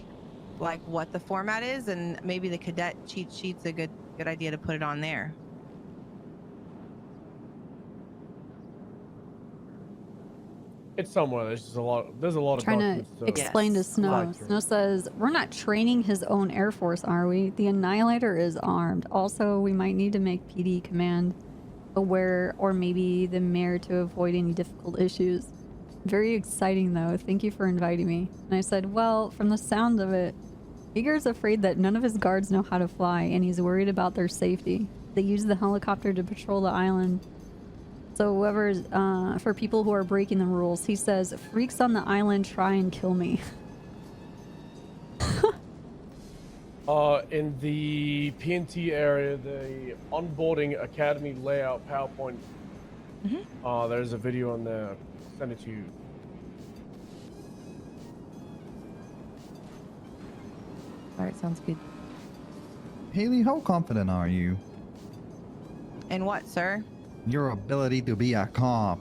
like what the format is, and maybe the cadet cheat sheet's a good idea to put it on there.
It's somewhere. There's just a lot. There's a lot of
Trying
documents.
to explain to Snow. Snow says, we're not training his own Air Force, are we? The Annihilator is armed. Also, we might need to make PD command aware, or maybe the mayor, to avoid any difficult issues. Very exciting, though. Thank you for inviting me. And I said, well, from the sound of it, Igor's afraid that none of his guards know how to fly, and he's worried about their safety. They use the helicopter to patrol the island. So whoever's, for people who are breaking the rules, he says, freaks on the island try and kill me.
In the PNT area, the onboarding academy layout PowerPoint. There's a video on there. Send it to you.
All right, sounds good.
Haley, how confident are you?
In what, sir?
Your ability to be a cop.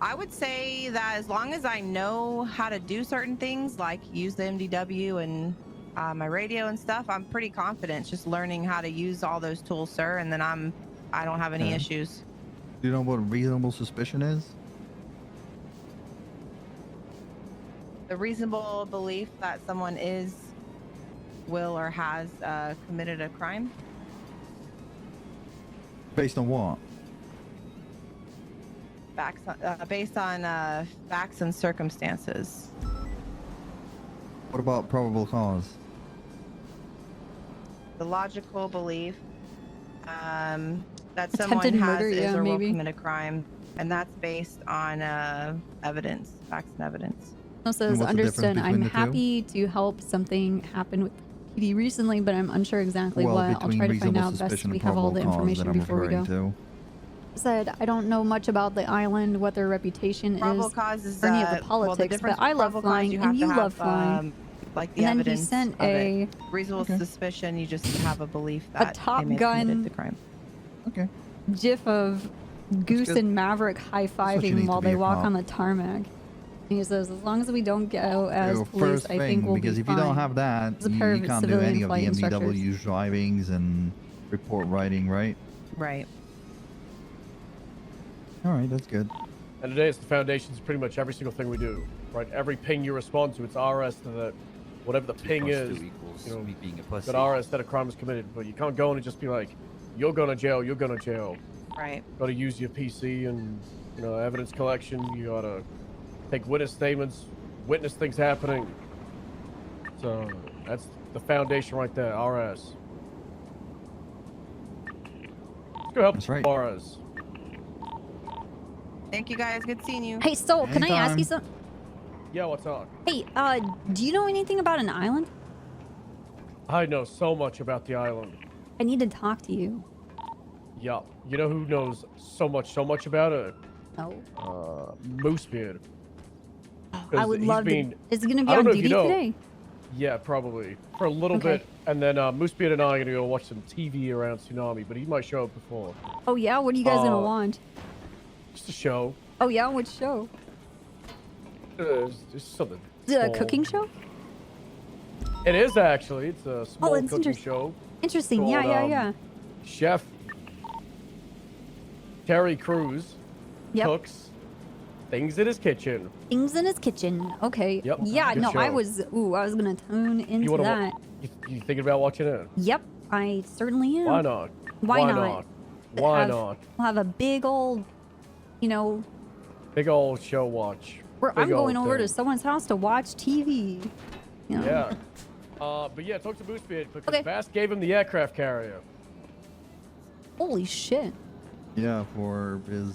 I would say that as long as I know how to do certain things, like use the MDW and my radio and stuff, I'm pretty confident. It's just learning how to use all those tools, sir, and then I don't have any
Okay.
issues.
Do you know what reasonable suspicion is?
The reasonable belief that someone will or has committed a crime.
Based on what?
Based on facts and circumstances.
What about probable cause?
The logical belief that
Attempted
someone has
murder,
is
yeah,
or will
maybe.
commit a crime, and that's based on evidence, facts and evidence.
Also,
And what's the difference
understood. I'm
between the two?
happy to help something happen with PD recently, but I'm unsure exactly
Well,
what. I'll
between
try to find
reasonable
out best
suspicion
we
and
have all the
probable cause that
information
I'm
before we go.
referring to.
Said I don't know much about the island, what their reputation
Probable
is,
cause is
or any of the
well, the
politics,
difference
but I
with
love
probable cause,
flying,
you
and
have
you
to
love
have,
flying.
like the
And then he
evidence
sent
of it.
a
Reasonable suspicion. You just have a belief
a
that
Top
they may have committed
Gun
the crime.
Okay.
GIF of Goose
good.
and Maverick
what you
high-fiving
need
while
to be
they
a
walk
cop.
on the tarmac. And he says, as long as we don't go as
Your
police,
first
I
thing,
think we'll
because
be
if you don't
fine.
have that,
As a
you
pair of
can't do
civilian
any of the
flight instructors.
MDW's drivings and report writing, right?
Right.
All right, that's good.
And today it's the foundation's pretty much every single thing we do, right? Every ping you respond to, it's RS to the, whatever the ping is, you know,
me being a pussy.
that RS that a crime was committed. But you can't go in and just be like, you're going to jail, you're going to jail.
Right.
Got to use your PC and, you know, evidence collection. You got to take witness statements, witness things happening. So that's the foundation right there, RS. Let's go help
That's right.
RS.
Thank you guys. Good seeing you.
Hey, Soul, can I ask you
Anytime.
something?
Yeah, what's up?
Hey, do you know anything about an island?
I know so much about the island.
I need to talk to you.
Yeah. You know who knows so much about it?
No.
Moosebeard.
I would love to. Is he going to be
I don't
on
know if
duty
you know.
today?
Yeah, probably. For a little
Okay.
bit. And then Moosebeard and I are going to go watch some TV around Tsunami, but he might show up before.
Oh, yeah? What are you guys going to watch?
Just a show.
Oh, yeah? Which show?
It's something.
Is it a
small.
cooking show?
It is actually. It's a small
it's
cooking
interest-
show.
Interesting. Yeah,
called,
yeah, yeah.
Chef Terry Crews
Yep.
cooks things in his kitchen.
Things in his kitchen. Okay.
Yep.
Yeah,
Good
no, I
show.
was gonna tune into
wanna
that.
You thinking about watching it?
Yep, I certainly am.
Why not?
Why
Why
not?
not? Why
Have-
not?
We'll have a big old, you know,
Big old show watch.
where
Big
I'm going
old
over to
thing.
someone's house to watch TV. You know?
Yeah. But yeah, talk to Moosebeard because
Okay.
Bass gave him the aircraft carrier.
Holy shit.
Yeah, for his.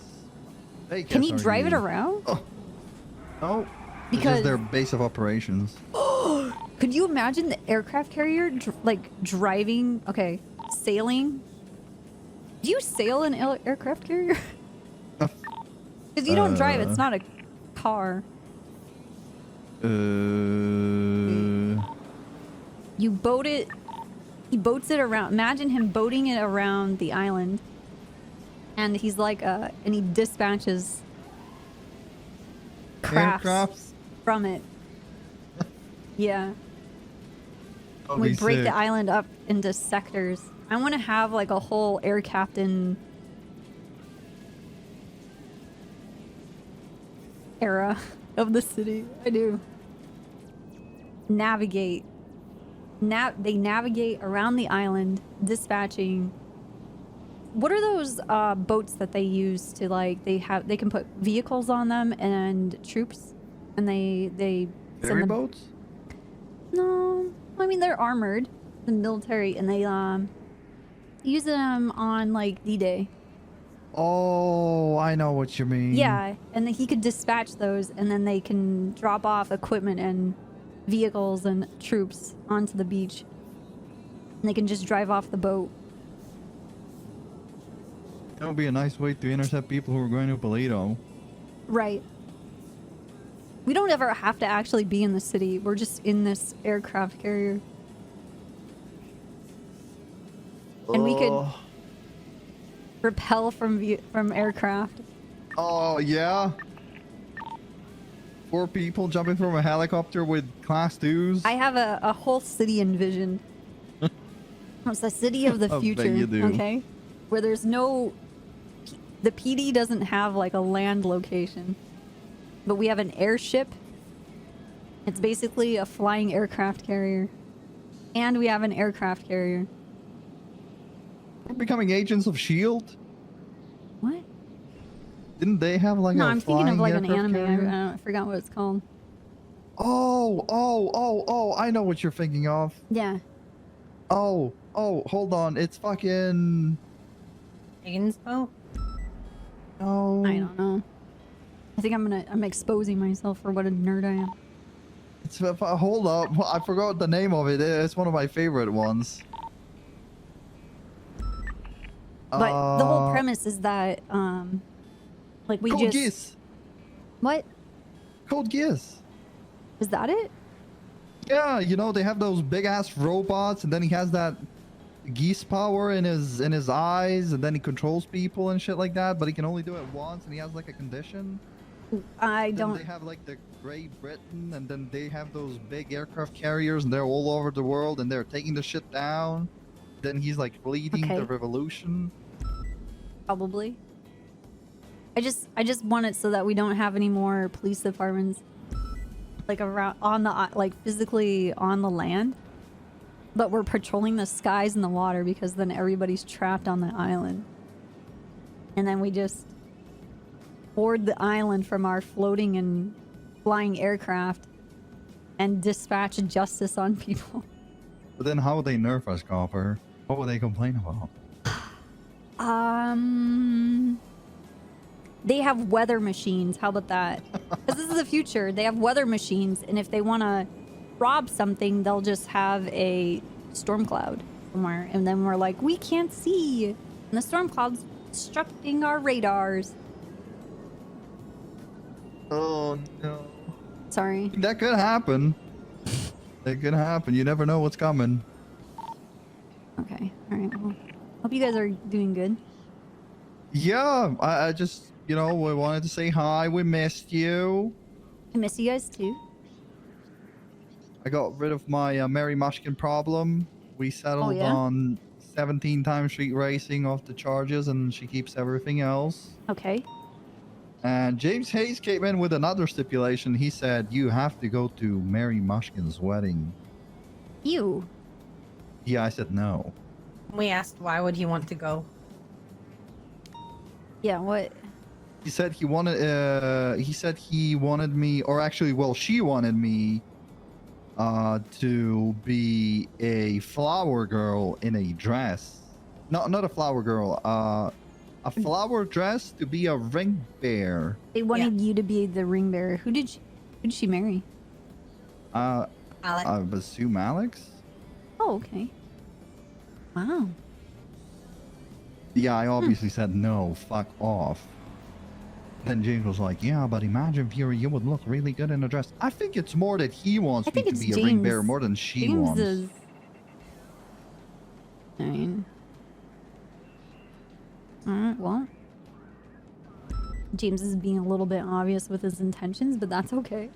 Can he drive it around?
No. Because
Because-
their base of operations.
Could you imagine the aircraft carrier driving? Okay, sailing. Do you sail an aircraft carrier? Because you don't drive. It's not a car. You boat it. He boats it around. Imagine him boating it around the island. And he's like, and he dispatches crafts
Aircrafts?
from it. Yeah.
That'd
We
be
break
sick.
the island up into sectors. I want to have like a whole air captain era of the city. I do. Navigate. They navigate around the island, dispatching. What are those boats that they use to they can put vehicles on them and troops, and they send
Ferry
them-
boats?
No, I mean they're armored, the military, and they use them on like D-Day.
Oh, I know what you mean.
Yeah, and then he could dispatch those, and then they can drop off equipment and vehicles and troops onto the beach. And they can just drive off the boat.
That would be a nice way to intercept people who are going to Paleto.
Right. We don't ever have to actually be in the city. We're just in this aircraft carrier. And we could repel from aircraft.
Oh, yeah? 4 people jumping from a helicopter with class 2s?
I have a whole city envisioned. It's the city of the
I bet
future,
you do.
okay? Where there's no... The PD doesn't have like a land location. But we have an airship. It's basically a flying aircraft carrier. And we have an aircraft carrier.
We're becoming agents of S.H.I.E.L.D.?
What?
Didn't they have like
No,
a
I'm thinking of like an
flying
anime.
aircraft
I forgot what it's called.
Oh, I know what you're thinking of.
Yeah.
Oh, hold on. It's fucking...
Ainspo?
No.
I don't know. I think I'm exposing myself for what a nerd I am.
It's, hold up. I forgot the name of it. It's one of my favorite ones.
But the whole premise is that, like we
Code
just...
Geass.
What?
Code Geass.
Is that it?
Yeah, you know, they have those big-ass robots, and then he has that geese power in his eyes, and then he controls people and shit like that, but he can only do it once, and he has like a condition.
I
Then
don't...
they have like the Great Britain, and then they have those big aircraft carriers, and they're all over the world, and they're taking the shit down. Then he's like leading the revolution.
Probably. I just want it so that we don't have any more police departments like around on the like physically on the land, but we're patrolling the skies and the water because then everybody's trapped on the island, and then we just board the island from our floating and flying aircraft and dispatch justice on people.
But then how would they nerf us, Copper? What would they complain about?
They have weather machines. How about that? Because this is the future. They have weather machines, and if they want to rob something, they'll just have a storm cloud somewhere, and then we're like, we can't see, and the storm cloud's obstructing our radars.
Oh no.
Sorry.
That could happen. That could happen. You never know what's coming.
Okay. All right. Well, hope you guys are doing good.
Yeah, I just, you know, we wanted to say hi. We missed you.
I miss you guys too.
I got rid of my Mary Mushkin problem. We settled
yeah?
on 17 times street racing off the charges, and she keeps everything else.
Okay.
And James Hayes came in with another stipulation. He said, you have to go to Mary Mushkin's wedding.
You.
Yeah, I said no.
We asked why would he want to go.
Yeah, what?
He said he wanted me, or actually, well, she wanted me to be a flower girl in a dress. Not a flower girl, a flower dress to be a ring bearer.
They wanted you to be the ring bearer. Who did she marry?
Alex.
I assume Alex?
Oh, okay. Wow.
Yeah, I obviously said no, fuck off. Then James was like, yeah, but imagine, Fury, you would look really good in a dress. I think it's more that he wants me to be a ring bearer more than she wants.
I mean... Alright, well... James is being a little bit obvious with his intentions, but that's okay.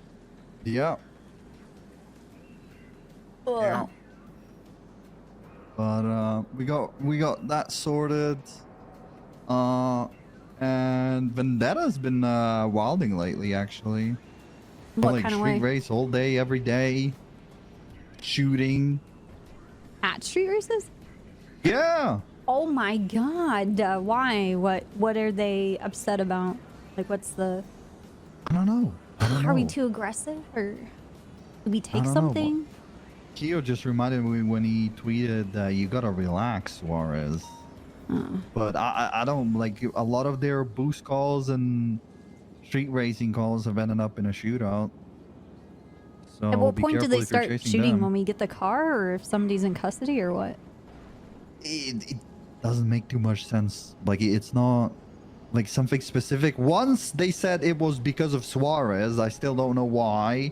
Yeah.
Ugh.
Yeah. But we got that sorted. And Vendetta's been wilding lately, actually.
What
like
kind of
street
way?
race all day, every day. Shooting.
At street races?
Yeah.
Oh my god. Why? What are they upset about? Like, what's the...
I don't know.
Are we too aggressive? Or did we
I
take
don't know,
something?
Keo just reminded me when he tweeted, you gotta relax, Suarez. But I don't, like, a lot of their boost calls and street racing calls have ended up in a shootout. So
At what
be
point do
careful
they
if you're
start
chasing
shooting?
them.
When we get the car, or if somebody's in custody, or what?
It doesn't make too much sense. Like, it's not like something specific. Once they said it was because of Suarez. I still don't know why.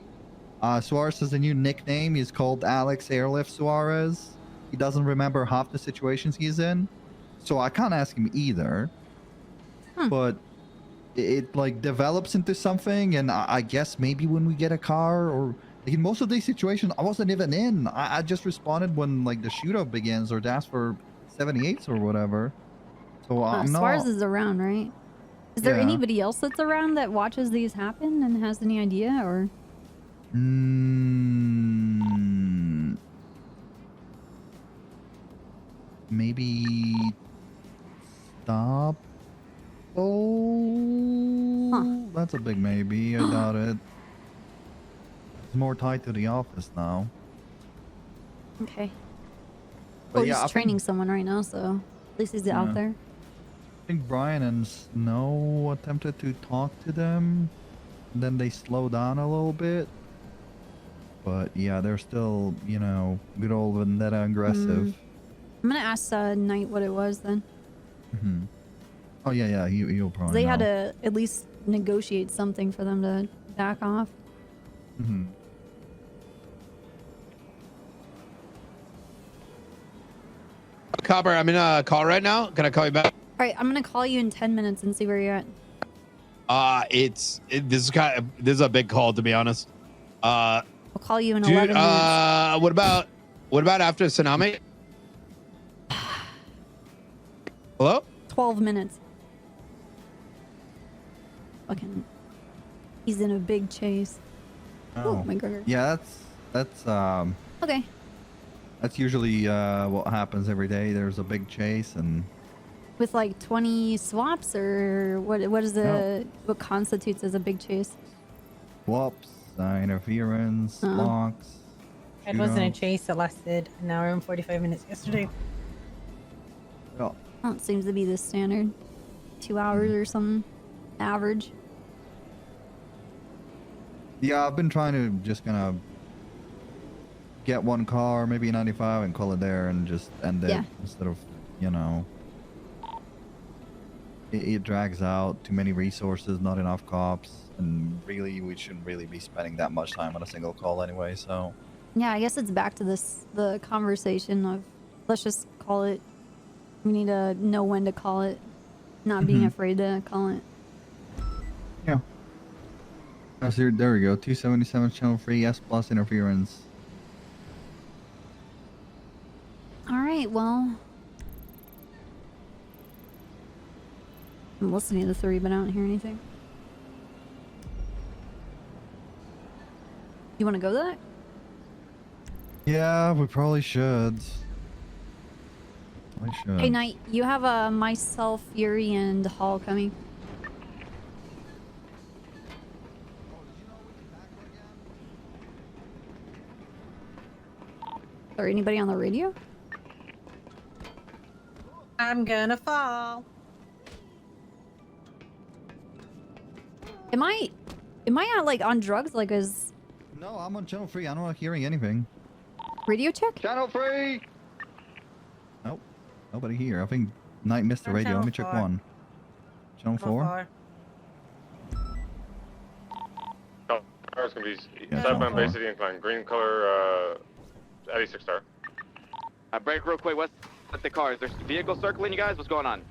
Suarez has a new nickname. He's called Alex Airlift Suarez. He doesn't remember half the situations he's in, so I can't ask him either. But it like develops into something, and I guess maybe when we get a car, or like in most of these situations I wasn't even in. I just responded when like the shootout begins, or asked for 78s or whatever. So I'm
Suarez
not.
is around, right? Is there
Yeah.
anybody else that's around that watches these happen and has any idea, or?
Maybe stop. Oh, that's a big maybe. I doubt it. It's more tied to the office now.
Okay.
But
Well,
yeah,
he's
I
training
think,
someone right now, so at least he's out
Yeah.
there.
I think Brian and Snow attempted to talk to them. Then they slowed down a little bit. But yeah, they're still, you know, good old vendetta aggressive.
I'm gonna ask Knight what it was then.
Oh yeah, you'll
'Cause
probably
they
know.
had to at least negotiate something for them to back off.
Copper, I'm in a call right now. Can I call you back?
All right, I'm gonna call you in 10 minutes and see where you're at.
This is a big call, to be honest.
I'll call you in
Dude,
11 minutes.
what about after tsunami? Hello?
12 minutes. Fucking, he's in a big chase. Oh my god.
Yeah, that's
Okay.
that's usually what happens every day. There's a big chase, and
With like 20 swaps, or what is the what constitutes as a big chase?
swaps, interference, locks.
It wasn't a
shootouts.
chase. It lasted an hour and 45 minutes yesterday.
Oh,
Well, it seems to be the standard. 2 hours or something. Average.
yeah, I've been trying to just kind of get one car, maybe a 95, and call it there, and just end it
Yeah.
instead of, you know, it drags out. Too many resources, not enough cops, and really we shouldn't really be spending that much time on a single call anyway. So
Yeah, I guess it's back to the conversation of let's just call it. We need to know when to call it, not being afraid to call it.
yeah. There we go. 277 channel 3 S plus interference.
All right, well, I'm listening to the 3, but I don't hear anything. You want to go to that?
Yeah, we probably should. I should.
Hey, Knight, you have myself, Yuri, and Hall coming. Or anybody on the radio?
I'm gonna fall.
Am I not like on drugs? Like, is
No, I'm on channel 3. I'm not hearing anything.
radio check?
Channel 3. Nope, nobody here. I think Knight missed the
On
radio. Let me
channel
check
4.
one. Channel 4.
Car's gonna be
Yeah,
southbound
Bay
Bay City incline, green color, 86 star.
Break real quick. What's the cars? There's vehicles circling you guys. What's going on?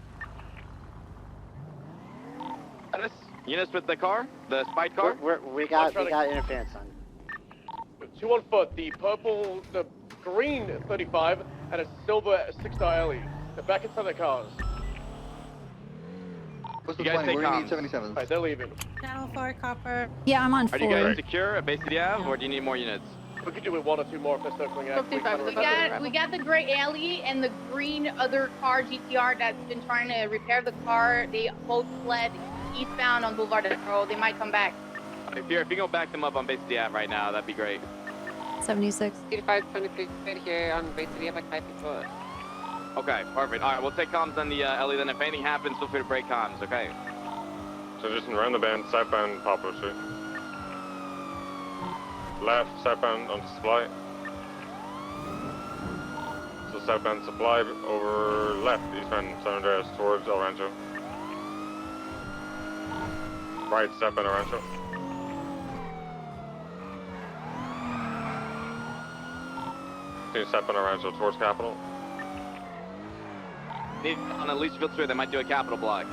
Eunice with the car, the spite car.
We got interference on.
2 on foot, the purple, the green 35, and a silver 6-star Ellie. They're back inside their cars.
What's
You guys take comms.
77.
Alright, they're leaving.
Channel 4 copper.
Yeah, I'm on
Are
4.
you guys secure at Bay City Ave, or do you need more units?
We could do with 1 or 2 more if they're circling out.
We got the gray alley and the green other car GTR that's been trying to repair the car. They both fled eastbound on Boulevard del Toro. They might come back.
If you can go back them up on Bay City Ave right now, that'd be great.
76.
8523 right here on Bay City, like 5 people.
Okay, perfect. All right, we'll take comms on the Ellie. Then if anything happens, feel free to break comms. Okay.
So just around the bend, southbound Poplar Street.
left, southbound on supply. So southbound supply over left, eastbound San Andreas towards El Rancho. Right, southbound El Rancho. Continue southbound El Rancho towards Capital.
Need on the Leachfield Street, they might do a capital block.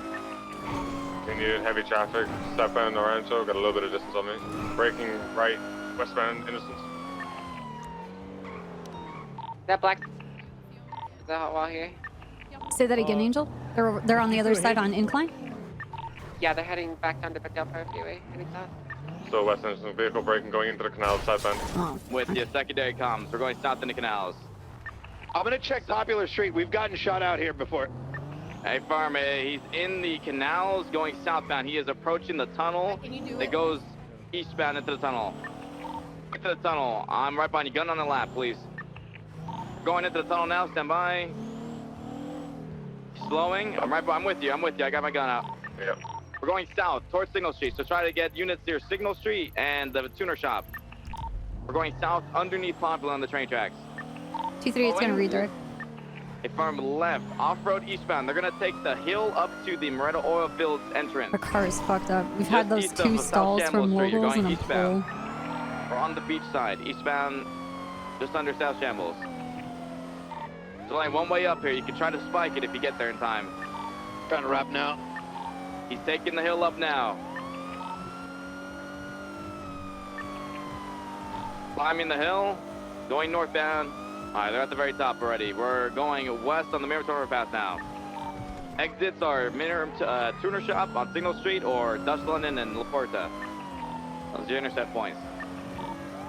Continued heavy traffic, southbound El Rancho, got a little bit of distance on me. Braking right, westbound Innocence.
Is that black? Is that hot wall here?
Say that again, Angel. They're on the other side on incline.
Yeah, they're heading back down to Del Perro Freeway. Heading south.
So west Innocence vehicle braking going into the canal southbound.
Oh.
With your secondary comms, we're going south into canals.
I'm gonna check Popular Street. We've gotten shot out here before.
Hey, Farmer, he's in the canals going southbound. He is approaching the tunnel that goes eastbound into the tunnel. Get to the tunnel. I'm right behind you. Gun on the lap, please. Going into the tunnel now. Stand by. Slowing. I'm with you. I got my gun out.
Yep.
We're going south towards Signal Street. So try to get units near Signal Street and the tuner shop. We're going south underneath Popular on the train tracks.
238's gonna redirect.
A farm left, off-road eastbound. They're gonna take the hill up to the Moretta Oil Fields entrance.
The car is fucked up. We've had those
Just east of
two
South
stalls
Shambles
from
Street. You're
locals
going
and a
eastbound.
pole.
We're on the beach side, eastbound, just under South Shambles. There's only one way up here. You can try to spike it if you get there in time.
Trying to wrap now.
He's taking the hill up now. Climbing the hill, going northbound. All right, they're at the very top already. We're going west on the Miriam overpass now. Exits are Miriam Tuner Shop on Signal Street or Dutch London and La Porta. Those are your intercept points.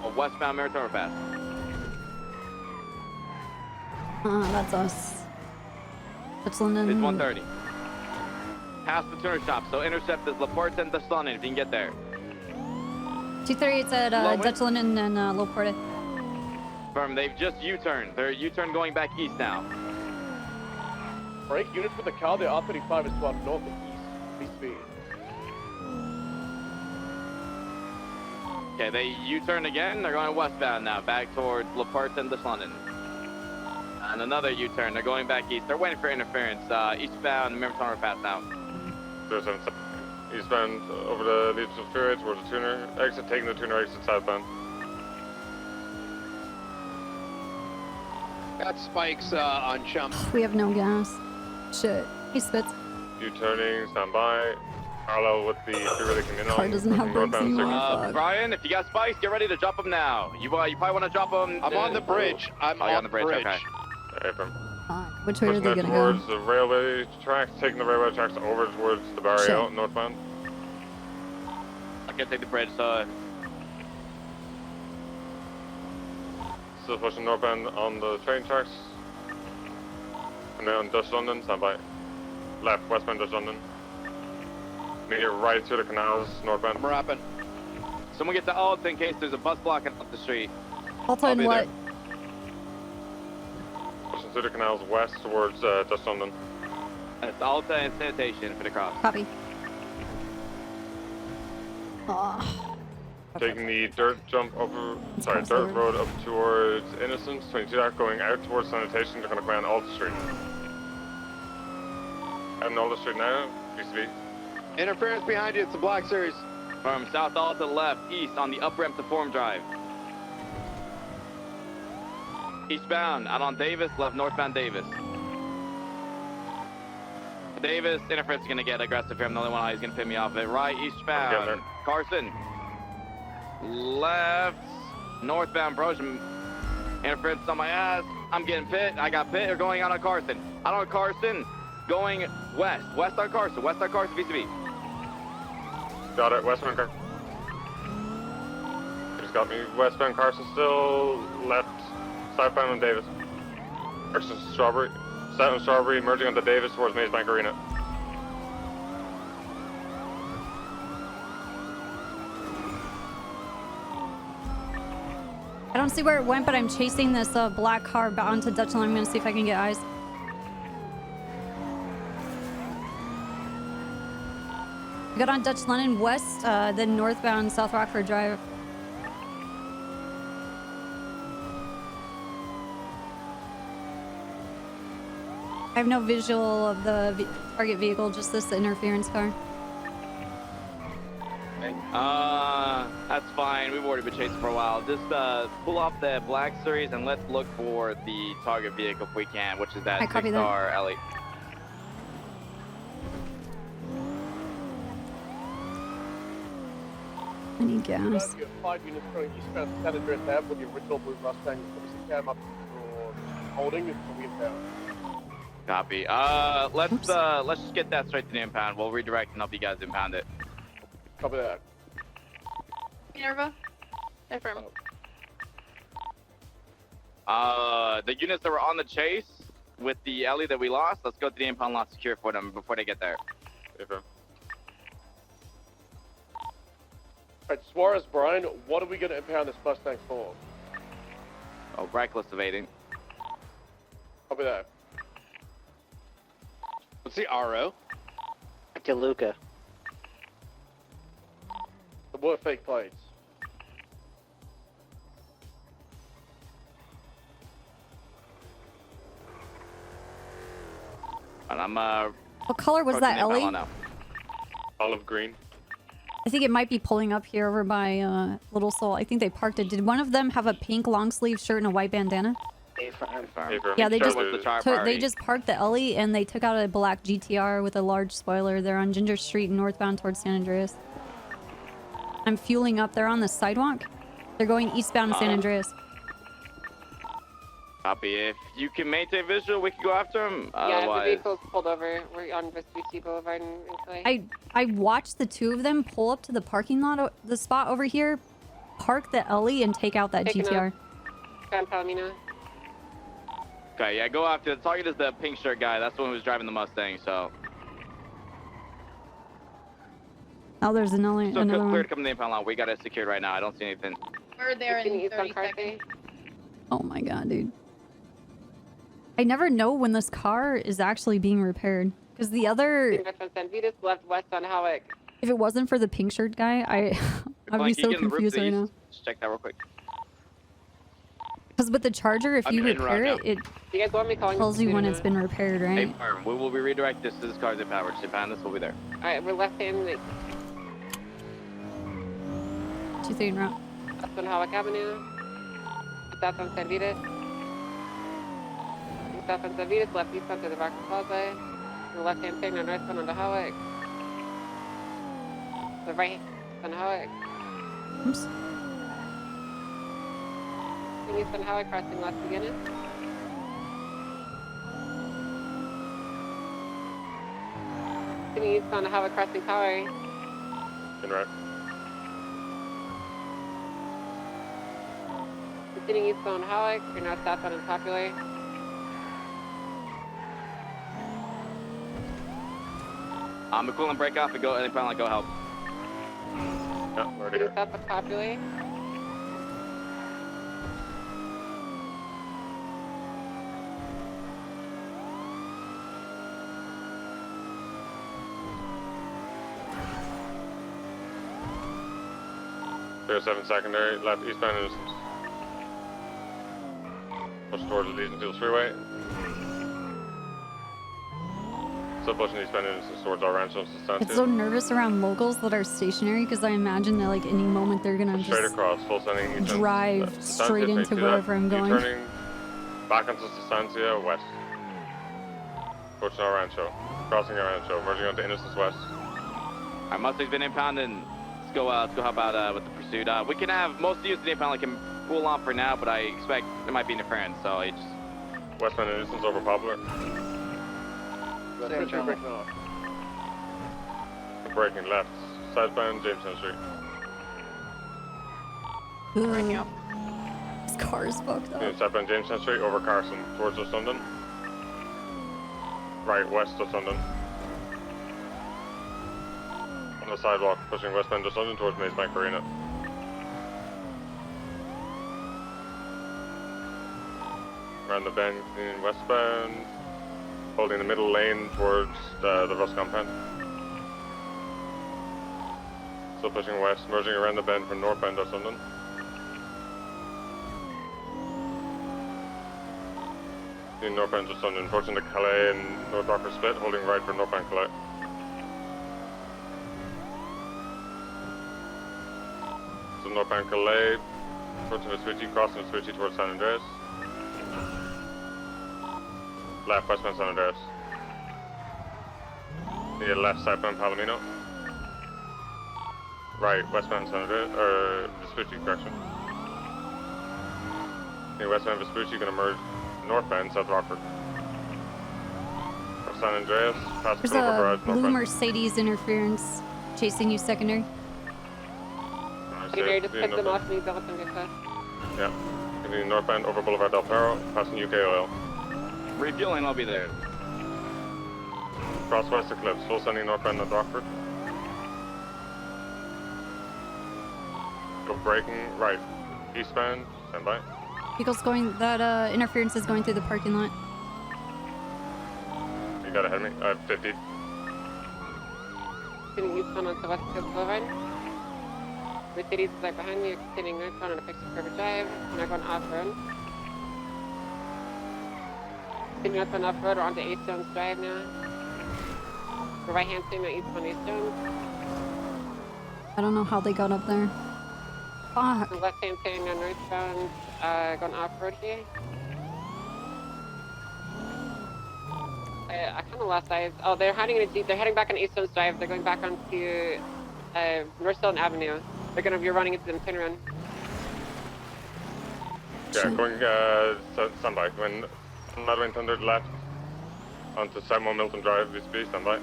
Or westbound Miriam overpass.
That's us. That's London.
It's 1:30. Past the Tuner Shop, so intercept is La Porta and Dutch London if you can get there.
238's at Dutch London and Low Porta.
Firm, they've just U-turned. They're U-turn going back east now.
Break units with the car. The R35 is going north and east. Please speed.
Okay, they U-turn again. They're going westbound now, back towards La Porte and Dutch London. And another U-turn. They're going back east. They're waiting for interference. Eastbound, Miriam overpass now.
Eastbound over the Leachfield Freeway towards the tuner. Exit, taking the tuner exit southbound.
Got spikes on Chump.
We have no gas. Shit. He spits.
U-turning, stand by. Parallel with the freeway they came in on.
Car doesn't have brakes anymore.
Brian, if you got spikes, get ready to drop them now. You probably want to drop them.
I'm on the bridge. I'm
on the bridge. Okay.
Which way are they gonna
towards
go?
the railway tracks, taking the railway tracks over towards the barrio northbound.
I can't take the bridge, so.
Still pushing northbound on the train tracks. And then on Dutch London, stand by. Left, westbound Dutch London. Make it right through the canals, northbound.
I'm wrapping.
Someone get to Alta in case there's a bus blocking up the street.
Alta and what?
Pushing through the canals west towards Dutch London.
That's Alta and sanitation for the cross.
Copy. Oh.
Taking the dirt road up towards Innocence, 22 out, going out towards sanitation. They're going to go on Alta Street. Out on Alta Street now, BCB.
Interference behind you, it's the Black Series.
From South Alta left, east on the up ramp to Forum Drive. Eastbound, out on Davis, left northbound Davis. Davis, interference is going to get aggressive here. I'm the only one who's going to pin me off of it. Right, eastbound. Carson. Left, northbound Brosian. Interference on my ass. I'm getting pit. I got pit. They're going out on Carson. Out on Carson, going west. West on Carson. West on Carson, VCB.
Got it, westbound Carson. Just got me. Westbound Carson still. Left, southbound on Davis. Carson Strawberry. South on Strawberry, merging onto Davis towards Maze Bank Arena.
I don't see where it went, but I'm chasing this black car onto Dutch London. I'm gonna see if I can get eyes. Got on Dutch London west, then northbound South Rockford Drive. have no visual of the target vehicle, just this interference car.
That's fine. We've already been chasing for a while. Just pull off the Black Series and let's look for the target vehicle if we can, which is that
I copy that.
6-star Ellie.
I need gas.
You have 5 units going eastbound San Andreas Ave with the original blue Mustang. Obviously, cam up for holding until we impound.
Copy. Let's just get that straight to the impound. We'll redirect and help you guys impound it.
Copy that.
Minerva? Affirm.
The units that were on the chase with the Ellie that we lost, let's go to the impound lot secure for them before they get there.
Affirm.
Alright, Suarez, Brian, what are we going to impound this Mustang for?
Oh, reckless evading.
Copy that.
What's the RO?
DeLuca.
The were fake plates.
And I'm
What color was that, Ellie?
Olive green.
I think it might be pulling up here over by Little Soul. I think they parked it. Did one of them have a pink long sleeve shirt and a white bandana? Yeah, they just parked the Ellie and they took out a black GTR with a large spoiler. They're on Ginger Street northbound towards San Andreas. I'm fueling up. They're on the sidewalk. They're going eastbound to San Andreas.
Copy. If you can maintain visual, we can go after him.
Yeah, the
Otherwise,
vehicle's pulled over. We're on Vespucci Boulevard in Clay.
I watched the two of them pull up to the parking lot, the spot over here, park the Ellie, and take out that
Taking
GTR.
San Palomino.
okay, yeah, go after. The target is the pink shirt guy. That's the one who was driving the Mustang. So,
Oh, there's another
so
another
clear
one.
to come to the impound lot. We got it secured right now. I don't see anything.
We're there in 30 seconds.
Oh my god, dude. I never know when this car is actually being repaired. Because the other...
San Vitus, left west on Howick.
If it wasn't for the pink shirt guy, I'd be so confused right now.
Just check that real quick.
Because with the Charger, if you repair it, it
You guys want me calling
tells you when it's been repaired,
Hey,
right?
firm. We will be redirected this to this car's impound. We're impound this. We'll be there.
Alright, we're left hand.
2-3 route.
West on Howick Avenue. South on San Vitus. South on San Vitus, left eastbound to the Rock Plaza. The left hand turn on northbound onto Howick. The right hand on Howick.
Oops.
East on Howick, crossing Las Beginnes. East on Howick, crossing Tower.
In right.
Continuing east on Howick, you're now southbound and Popular.
Equivalent break off and go and impound lot. Go help.
Yeah, we're already here.
South of Popular.
Clear 7 secondary, left eastbound Innocence. Push towards the Legion Fields Freeway. Still pushing eastbound Innocence towards our ranch on Sustancia.
It's so nervous around locals that are stationary because I imagine that like any moment they're gonna
Straight
just
across, full sending east
drive
Sustancia,
straight
take
into
to
wherever I'm going.
Turning back onto Sustancia west. Approaching our rancho, crossing our rancho, merging onto Innocence West.
Our Mustang's been impounded. Let's go help out with the pursuit. We can have most of the units in the impound like can cool on for now, but I expect there might be interference, so I just...
Westbound Innocence over Poplar.
Breaking off.
Breaking left, southbound Jamestown Street.
Breaking up. This car is fucked up.
Southbound Jamestown Street over Carson towards West London. Right west of London. On the sidewalk, pushing westbound West London towards Maze Bank Arena. Around the bend in westbound, holding the middle lane towards the Rust compound. Still pushing west, merging around the bend from northbound West London. In northbound just London, approaching the Calais and North Rockford split, holding right for northbound Calais. So northbound Calais, approaching Vespucci, crossing Vespucci towards San Andreas. Left, westbound San Andreas. Yeah, left, southbound Palomino. Right, westbound San Andreas, or Vespucci, correction. Yeah, westbound Vespucci, gonna merge northbound South Rockford. San Andreas, past
There's
Clover
a
Garage,
blue
northbound.
Mercedes interference chasing you secondary.
Secondary, just cut them off and you double them good fast.
Yeah. Continuing northbound over Boulevard Del Perro, passing UK oil.
Refueling, I'll be there.
Cross west Eclipse, full sending northbound North Rockford. Go braking, right. Eastbound, stand by.
Vehicle's going, that interference is going through the parking lot.
You got ahead of me. I have 50.
Continuing eastbound onto West Coast Boulevard. Mercedes is right behind me. You're continuing northbound on a fixed curve drive. Now going off-road. Continuing northbound off-road or onto East Jones Drive now. We're right-hand turning on eastbound East Jones.
I don't know how they got up there. Fuck.
Left-hand turning on northbound, going off-road here. I kind of lost eyes. Oh, they're hiding in a Jeep. They're heading back on East Jones Drive. They're going back onto North Stone Avenue. They're gonna be running into them. Turn around.
Yeah, going, stand by. When Madwin Thunder left onto Samuel Milton Drive, VSP, stand by.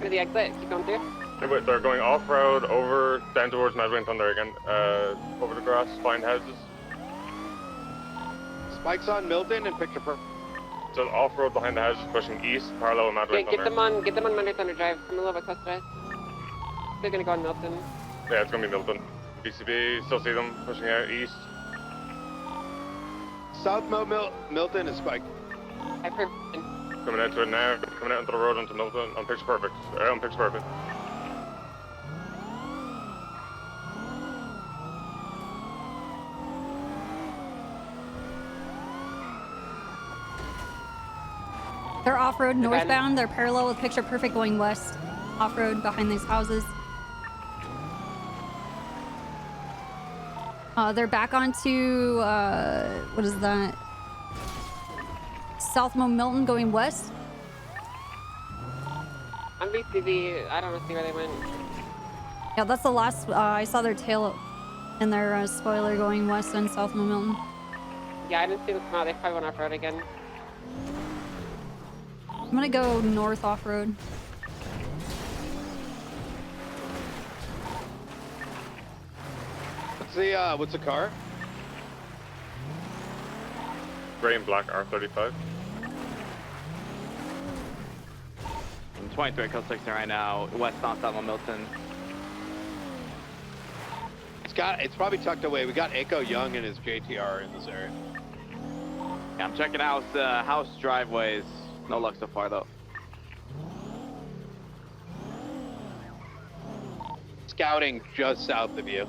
Through the exit. Keep going through.
They're going off-road, over, down towards Madwin Thunder again. Over the grass, find houses.
Spikes on Milton and picture perfect.
So off-road behind the houses, pushing east, parallel with Madwin
Get
Thunder.
them on Monday Thunder Drive. Come a little bit closer to us. They're gonna go on Milton.
Yeah, it's gonna be Milton. BCB, still see them pushing out east.
South Milton is spiked.
I've heard.
Coming out to it now, coming out onto the road onto Milton, on Picture Perfect. On Picture Perfect.
They're off-road northbound. They're parallel with Picture Perfect going west. Off-road behind these houses. They're back onto, what is that? South Milton going west.
On BCB, I don't see where they went.
Yeah, that's the last, I saw their tail and their spoiler going west on South Milton.
Yeah, I didn't see them come out. They probably went off-road again.
I'm gonna go north off-road.
What's the car?
Gray and black R35.
I'm 23 Coast 16 right now, west on South Milton.
It's probably tucked away. We got Echo Young and his JTR in this area.
Yeah, I'm checking out house driveways. No luck so far though.
Scouting just south of you.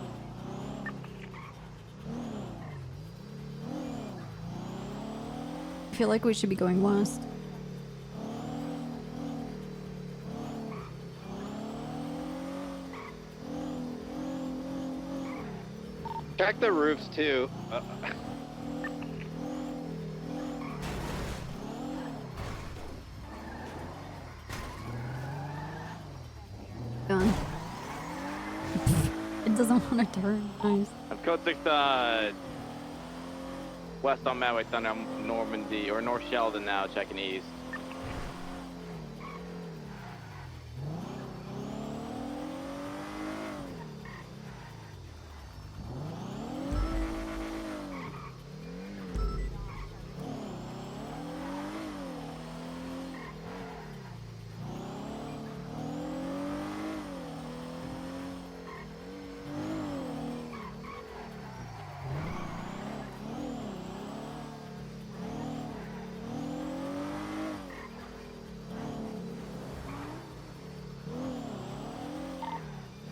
I feel like we should be going west.
Check the roofs too.
Gun. It doesn't want to turn. Nice.
Let's go 6 west on Madway Thunder, Normandy, or North Sheldon now, checking east.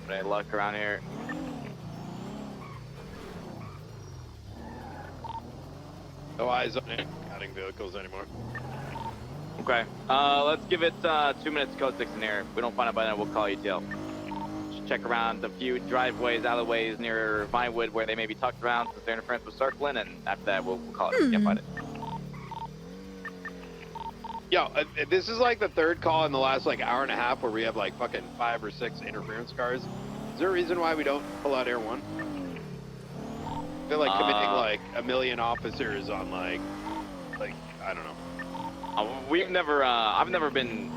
Any luck around here?
No eyes on it. adding vehicles anymore.
Okay. Let's give it 2 minutes to code 6 in here. If we don't find it by then, we'll call ETL. Just check around a few driveways, alleyways near Vinewood where they may be tucked around since their interference was circling, and after that, we'll call it. Can't find it.
Yo, this is like the third call in the last like hour and a half where we have like fucking 5 or 6 interference cars. Is there a reason why we don't pull out Air 1? I feel like committing like a million officers on like I don't know.
We've never, I've never been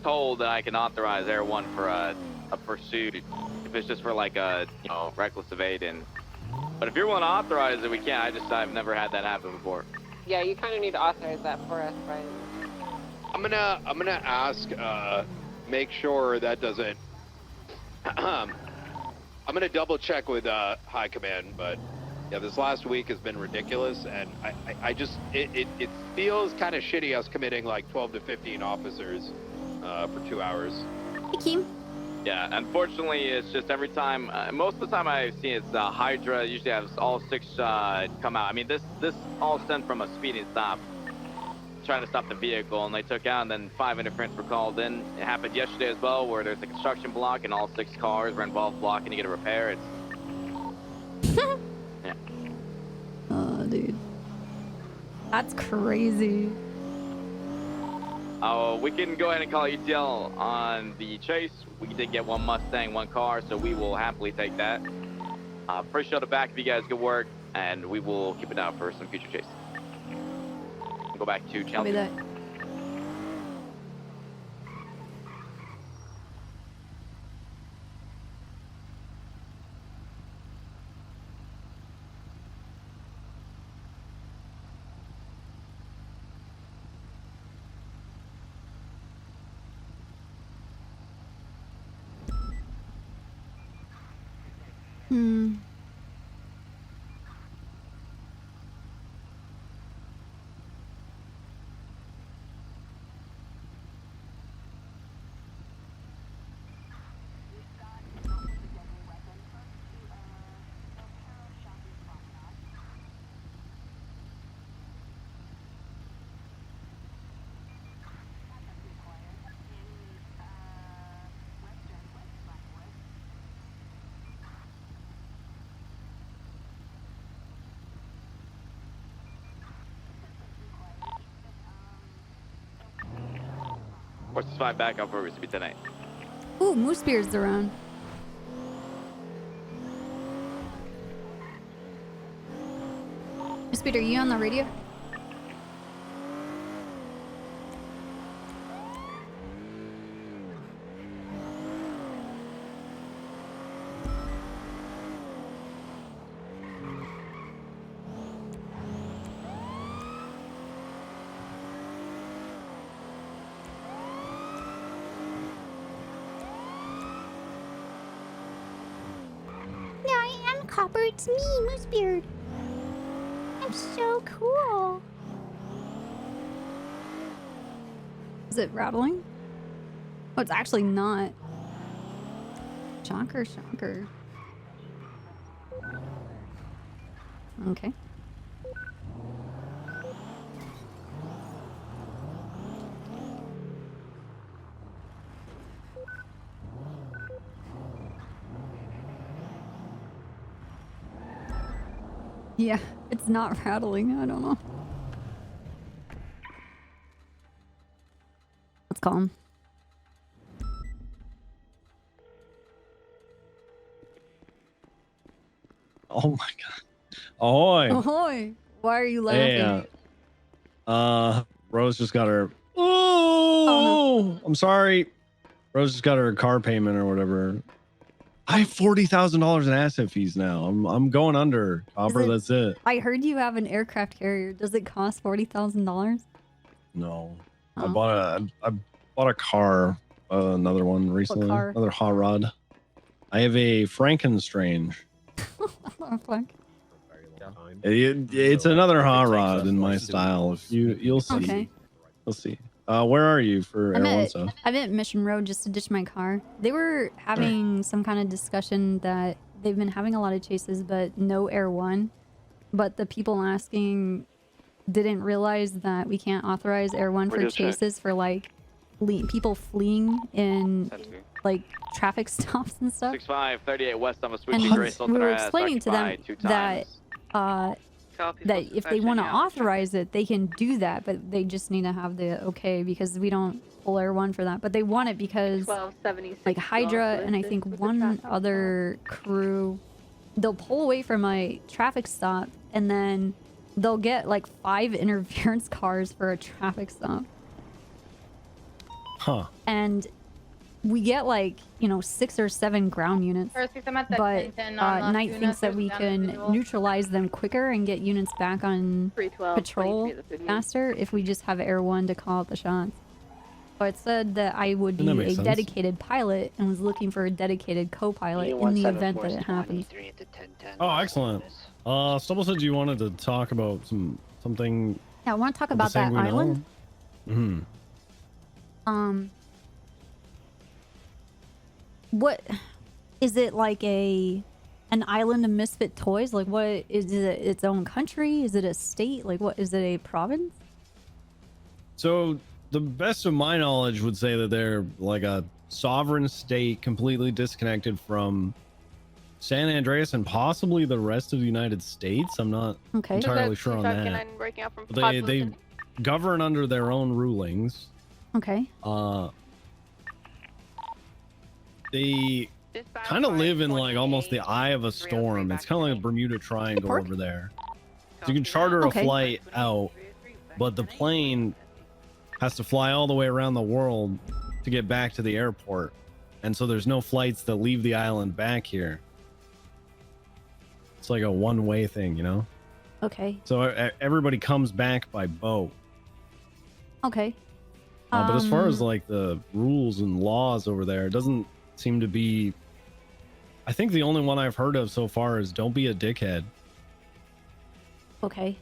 told that I can authorize Air 1 for a pursuit if it's just for like a, you know, reckless evading. But if you're willing to authorize it, we can. I've never had that happen before.
Yeah, you kind of need to authorize that for us, Brian.
I'm gonna ask, make sure that doesn't. I'm gonna double check with High Command, but yeah, this last week has been ridiculous, and I just it feels kind of shitty us committing like 12 to 15 officers for 2 hours.
Hey, Keem.
Yeah, unfortunately, it's just every time. Most of the time I've seen it's Hydra usually has all 6 come out. I mean, this all stemmed from a speeding stop, trying to stop the vehicle, and they took out, and then 5 interference were called in. It happened yesterday as well, where there's a construction block, and all 6 cars were involved blocking to get a repair. It's yeah.
Oh, dude, that's crazy.
We can go ahead and call ETL on the chase. We did get 1 Mustang, 1 car, so we will happily take that. First shuttle back if you guys good work, and we will keep it out for some future chase. Go back to channel.
Copy that.
Horses 5 back up where we used to be tonight.
Ooh, Moose Beard's around. Moose Beard, are you on the radio?
Copper, it's me, Moosebeard. I'm so cool.
Is it rattling? Oh, it's actually not. Shocker, shocker. Okay. Yeah, it's not rattling. I don't know. Let's call him.
Oh my god. Ahoy.
Ahoy. Why are you laughing?
Hey, Rose just got her. Oh, no. I'm sorry. Rose just got her car payment or whatever. I have $40,000 in asset fees now. I'm going under. Copper, that's it.
I heard you have an aircraft carrier. Does it cost $40,000?
No.
Oh.
I bought a car, another one recently.
car?
Another hot rod. I have a Frankenstrange.
Oh, fuck.
It's another hot rod in my style. If you'll see.
Okay.
You'll see. Where are you for
I'm
Air 1
at,
stuff?
I'm at Mission Road just to ditch my car. They were having some kind of discussion that they've been having a lot of chases, but no Air 1. But the people asking didn't realize that we can't authorize Air 1 for
Radio check.
chases for like people fleeing in like traffic stops and stuff.
6538 west on
And
Vespucci Grace.
we were explaining to them that that if they want to authorize it, they can do that, but they just need to have the okay because we don't pull Air 1 for that. But they want it because like Hydra and I think one other crew, they'll pull away from a traffic stop and then they'll get like 5 interference cars for a traffic stop.
Huh.
And we get like, you know, 6 or 7 ground units.
First, I'm at that
But
10-10 on Las
Knight
Tunas,
thinks that
there's
we
down
can
individual.
neutralize them quicker and get units back on
312,
patrol
23 at the 50.
faster if we just have Air 1 to call out the shots. So it said that I would be
That
a
makes sense.
dedicated pilot and was looking for a dedicated co-pilot in the event that it happens.
Oh, excellent. Stubble said you wanted to talk about something.
Yeah, I want to talk
with the
about that
Sanguine
island.
Hmm.
What is it like an island of misfit toys? Like what is it, its own country? Is it a state? Like what is it, a province?
So the best of my knowledge would say that they're like a sovereign state completely disconnected from San Andreas and possibly the rest of the United States. I'm not
Okay.
entirely sure on that. But they govern under their own rulings.
Okay.
They kind of live in like almost the eye of a storm. It's kind of like a Bermuda Triangle over there. So you can charter a
Okay.
flight out, but the plane has to fly all the way around the world to get back to the airport. And so there's no flights that leave the island back here. It's like a one-way thing, you know?
Okay.
So everybody comes back by boat.
Okay.
But as far as like the rules and laws over there, it doesn't seem to be. I think the only one I've heard of so far is don't be a dickhead.
Okay.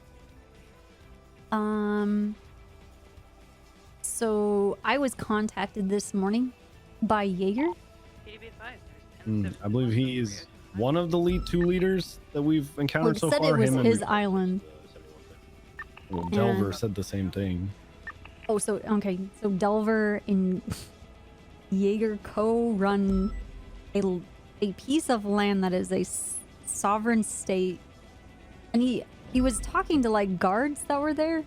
So I was contacted this morning by Jaeger.
I believe he is one of the two leaders that we've
Well,
encountered
it
so
said
far.
it was
Him
his
and
island.
Delver
and-
said the same thing.
Oh, so okay. So Delver and Jaeger run a piece of land that is a sovereign state, and he was talking to like guards that were there.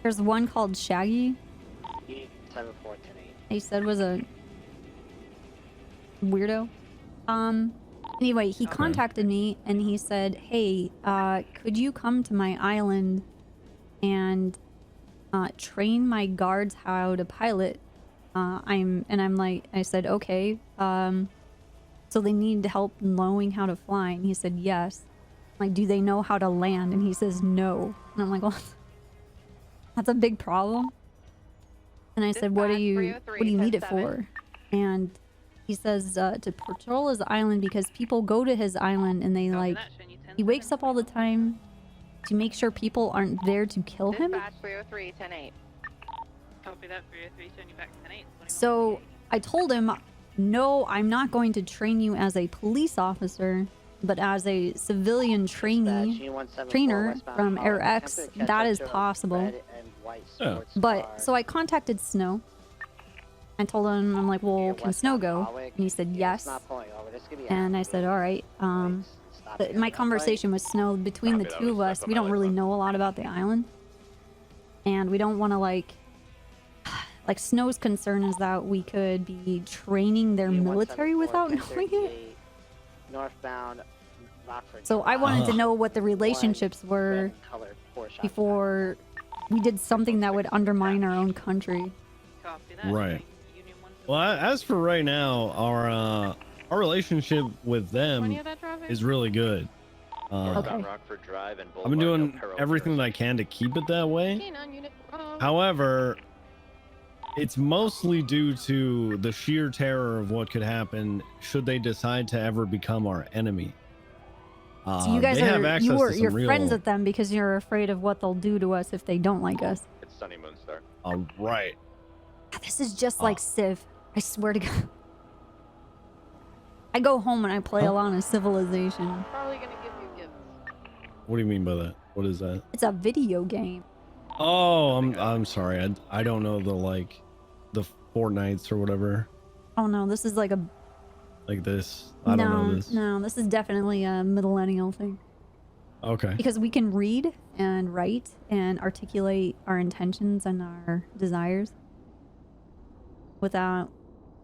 There's one called Shaggy.
7410.
He said was a weirdo. Anyway, he contacted me and he said, "Hey, could you come to my island and train my guards how to pilot?" I'm like, I said, "Okay. So they need help knowing how to fly?" And he said, "Yes." I'm like, "Do they know how to land?" And he says, "No." And I'm like, "Well, that's a big problem." And I said, "What do you need it for?" And he says to patrol his island because people go to his island and they like, he wakes up all the time to make sure people aren't there to kill him.
Dispatch 303, 10-8. Copy that, 303, send you back 10-8.
So I told him, "No, I'm not going to train you as a police officer, but as a civilian trainer from Air X, that is possible." But so I contacted Snow. I told him, I'm like, "Well, can Snow go?" And he said yes. And I said, "All right." But my conversation with Snow, between the two of us, we don't really know a lot about the island, and we don't want to like Snow's concern is that we could be training their military without knowing it.
Northbound,
So I wanted to know what the relationships were before we did something that would undermine our own country.
Right. Well, as for right now, our relationship with them is really good.
Rockford Drive and
I've been doing everything that I can to keep it that way. However, it's mostly due to the sheer terror of what could happen should they decide to ever become our enemy.
So you guys
they have access to some
you're
real...
friends with them because you're afraid of what they'll do to us if they don't like us.
It's Sunny Moonstar.
Right.
This is just like Civ. I swear to God. I go home and I play a lot of Civilization.
Probably gonna give you gifts.
What do you mean by that? What is that?
It's a video game.
Oh, I'm sorry. I don't know the Fortnites or whatever.
Oh no, this is like a
Like this. I don't know this.
No, this is definitely a millennial thing.
Okay.
Because we can read and write and articulate our intentions and our desires without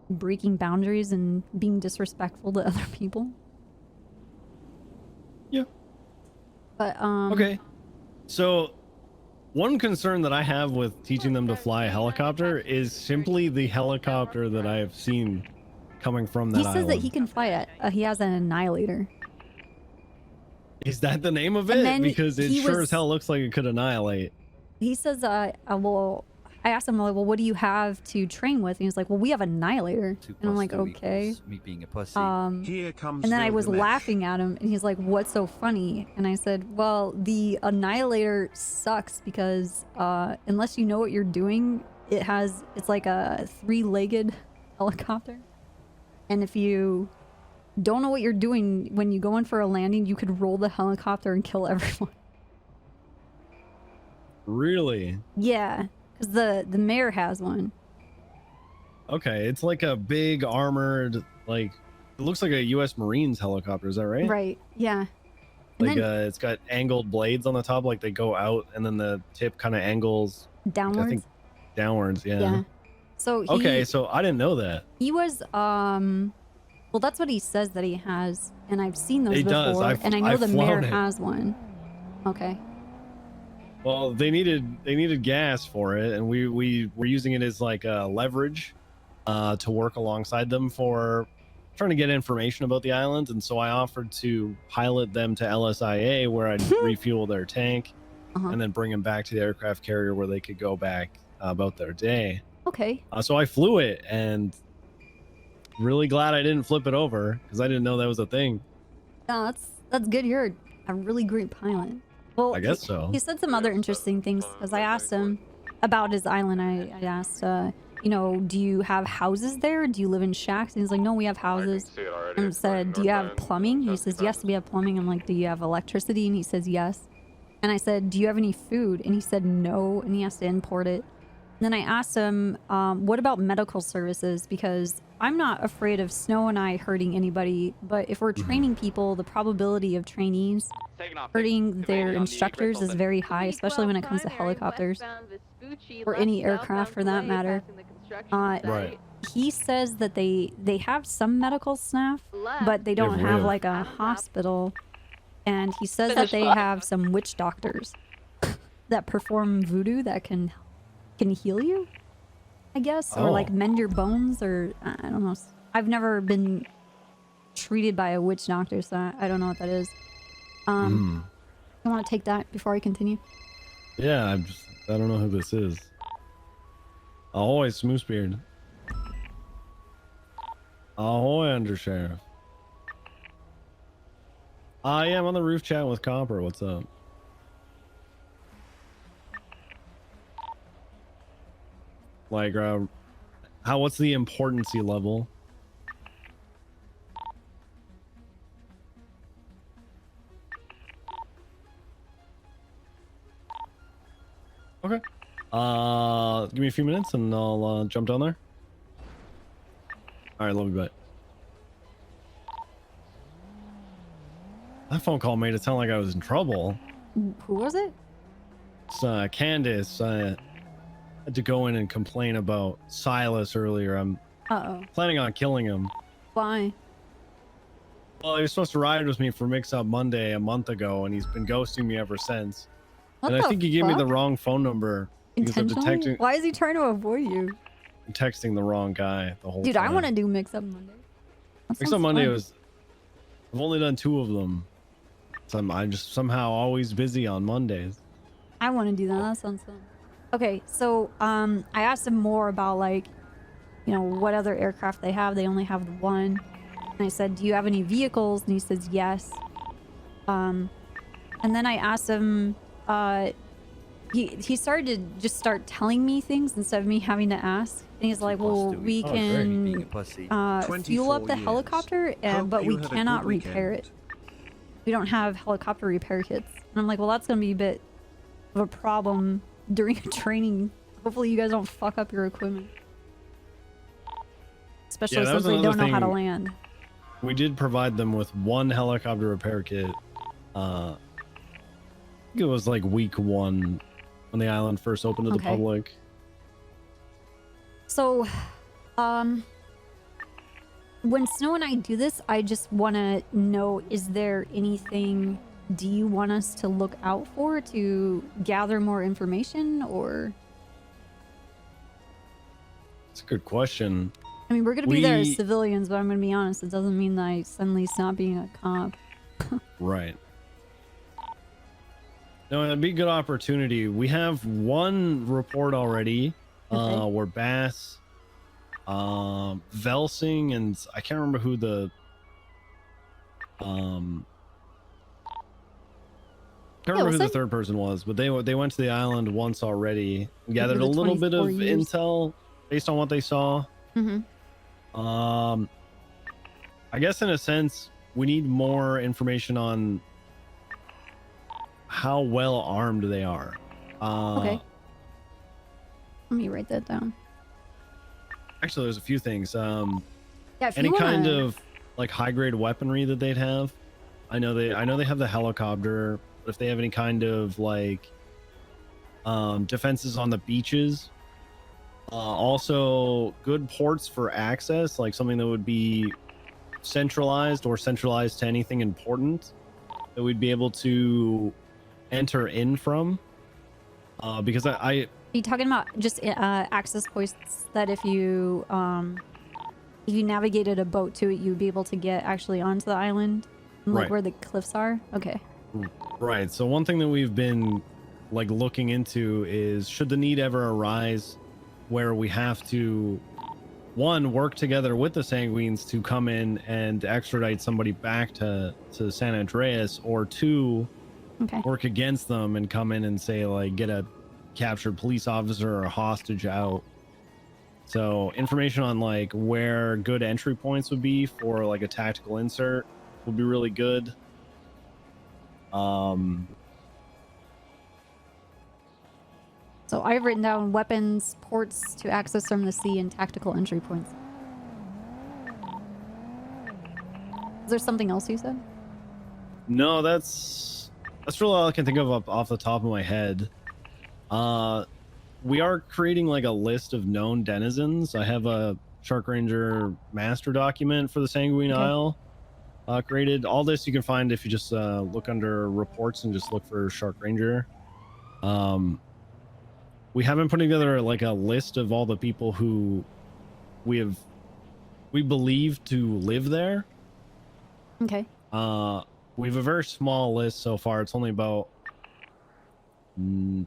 breaking boundaries and being disrespectful to other people.
Yeah.
But
Okay. So one concern that I have with teaching them to fly a helicopter is simply the helicopter that I have seen coming from that
he says
island.
that he can fly it. He has an annihilator.
Is that the name of
And
it?
then
Because it
he
sure
was-
as hell looks like it could annihilate.
He says, well, I asked him, like, well, what do you have to train with? And he was like, well, we have Annihilator. And I'm like, okay.
Me being a pussy.
Here comes
And then I was
Gilgamesh.
laughing at him, and he's like, what's so funny? And I said, well, the Annihilator sucks because unless you know what you're doing, it's like a 3-legged helicopter. And if you don't know what you're doing when you go in for a landing, you could roll the helicopter and kill everyone.
Really?
Yeah, because the mayor has one.
Okay, it's like a big armored, like, it looks like a U.S. Marines helicopter. Is that right?
Right, yeah. And
Like,
then
it's got angled blades on the top, like they go out, and then the tip kind of angles
downwards.
I think downwards. Yeah.
Yeah. So
Okay, so I didn't know that.
he was well, that's what he says that he has, and I've seen those
He
before,
does.
and I know
I've
the mayor
flown it.
has one. Okay.
Well, they needed gas for it, and we were using it as like a leverage to work alongside them for trying to get information about the island. And so I offered to pilot them to LSIA, where I'd refuel their tank, and then bring them back to the aircraft carrier where they could go back about their day.
Okay.
So I flew it, and really glad I didn't flip it over because I didn't know that was a thing.
No, that's good. You're a really great pilot. Well,
I guess so.
He said some other interesting things because I asked him about his island. I asked, you know, do you have houses there? Do you live in shacks? And he's like, no, we have houses. And said, do you have plumbing? He says, yes, we have plumbing. I'm like, do you have electricity? And he says, yes. And I said, do you have any food? And he said, no. And he has to import it. And then I asked him, what about medical services? Because I'm not afraid of Snow and I hurting anybody, but if we're training people, the probability of trainees hurting their instructors is very high, especially when it comes to helicopters or any aircraft for that matter.
Right.
He says that they have some medical staff, but they don't have like a hospital. And he says that they have some witch doctors that perform voodoo that can heal you, I guess, or like mend your bones, or I don't know. I've never been treated by a witch doctor, so I don't know what that is. I want to take that before I continue.
Yeah, I don't know who this is. Ahoy, Smoothbeard. Ahoy, Undersheriff. I am on the roof chatting with Copper. What's up? Like, what's the importancy level? Okay. Give me a few minutes and I'll jump down there. All right, love you, bye. That phone call made it sound like I was in trouble.
Who was it?
It's Candace. I had to go in and complain about Silas earlier. I'm planning on killing him.
Why?
Well, he was supposed to ride with me for Mix Up Monday a month ago, and he's been ghosting me ever since.
What
And
the
I think he gave me the
fuck?
wrong phone number because I'm
Intentionally? Why is he trying to avoid you?
texting the wrong guy the whole
Dude,
time.
I want to do Mix Up Monday. That
Mix Up
sounds
Monday
fun.
was. I've only done 2 of them. So I'm just somehow always busy on Mondays.
I want to do that. That sounds fun. Okay, so I asked him more about like, you know, what other aircraft they have. They only have the one. And I said, do you have any vehicles? And he says yes. And then I asked him, he started to just start telling me things instead of me having to ask. And he's like, well, we can fuel up the helicopter, but we cannot repair it. we don't have helicopter repair kits. And I'm like, well, that's gonna be a bit of a problem during a training. Hopefully you guys don't fuck up your equipment. Especially
that
since
was
they don't
another
know how to
thing.
land.
We did provide them with one helicopter repair kit. I think it was like week 1 when the island first opened to the
Okay.
public.
So, when Snow and I do this, I just want to know, is there anything, do you want us to look out for to gather more information, or?
It's a good question.
I mean, we're going to be there as civilians, but I'm going to be honest, it doesn't mean that I suddenly stop being a cop.
Right. No, it'd be a good opportunity. We have one report already, where Bass, Velsing, and I can't remember who the third person was, but they went to the island once already, gathered a little bit of intel based on what they saw. I guess in a sense, we need more information on how well armed they are.
Okay. Let me write that down.
Actually, there's a few things.
Yeah, if
Any
you wanna...
kind of like high grade weaponry that they'd have. I know they have the helicopter, but if they have any kind of like defenses on the beaches, also good ports for access, like something that would be centralized to anything important that we'd be able to enter in from. Because
Are you talking about just access points that if you navigated a boat to it, you'd be able to get actually onto the island, like
Right.
where the cliffs are? Okay.
Right. So one thing that we've been like looking into is, should the need ever arise where we have to, one, work together with the Sanguines to come in and extradite somebody back to San Andreas, or two, work against them and come in and say like get a captured police officer or a hostage out. So information on like where good entry points would be for like a tactical insert would be really good.
So I've written down weapons, ports to access from the sea, and tactical entry points. Is there something else you said?
No, that's really all I can think of off the top of my head. We are creating like a list of known denizens. I have a Shark Ranger master document for the Sanguine Isle created. All this you can find if you just look under reports and just look for Shark Ranger. We have been putting together like a list of all the people who we believe to live there.
Okay.
We have a very small list so far. It's only about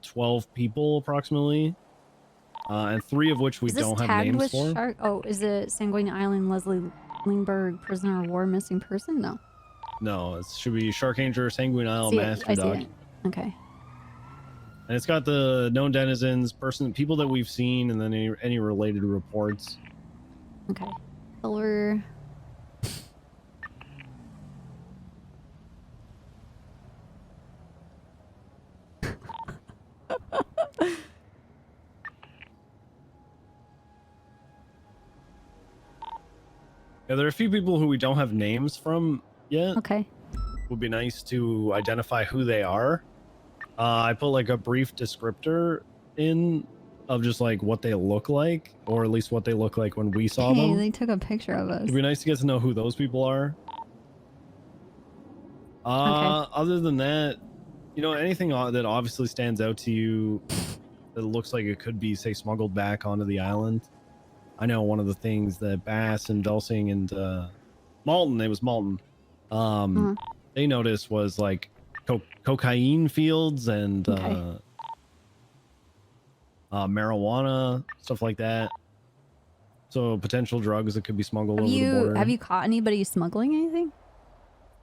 12 people approximately, and 3 of which we
Is this
don't have
tagged
names
with
for.
Shark? Oh, is it Sanguine Island, Leslie Lingberg, prisoner of war, missing person? No.
No, it should be Shark Ranger, Sanguine Isle,
See it,
Master
I see
Dog.
it. Okay.
And it's got the known denizens, people that we've seen, and then any related reports.
Okay. Silver.
Yeah, there are a few people who we don't have names from yet.
Okay.
Would be nice to identify who they are. I put like a brief descriptor in of just like what they look like, or at least what they look like when we saw
Hey,
them.
they took a picture of us.
It'd be nice to get to know who those people are. Other than that, anything that obviously stands out to you that looks like it could be, say, smuggled back onto the island. I know one of the things that Bass and Velsing and Malton, it was Malton, they noticed was like cocaine fields and marijuana, stuff like that. So potential drugs that could be smuggled over the border.
Have you caught anybody smuggling anything?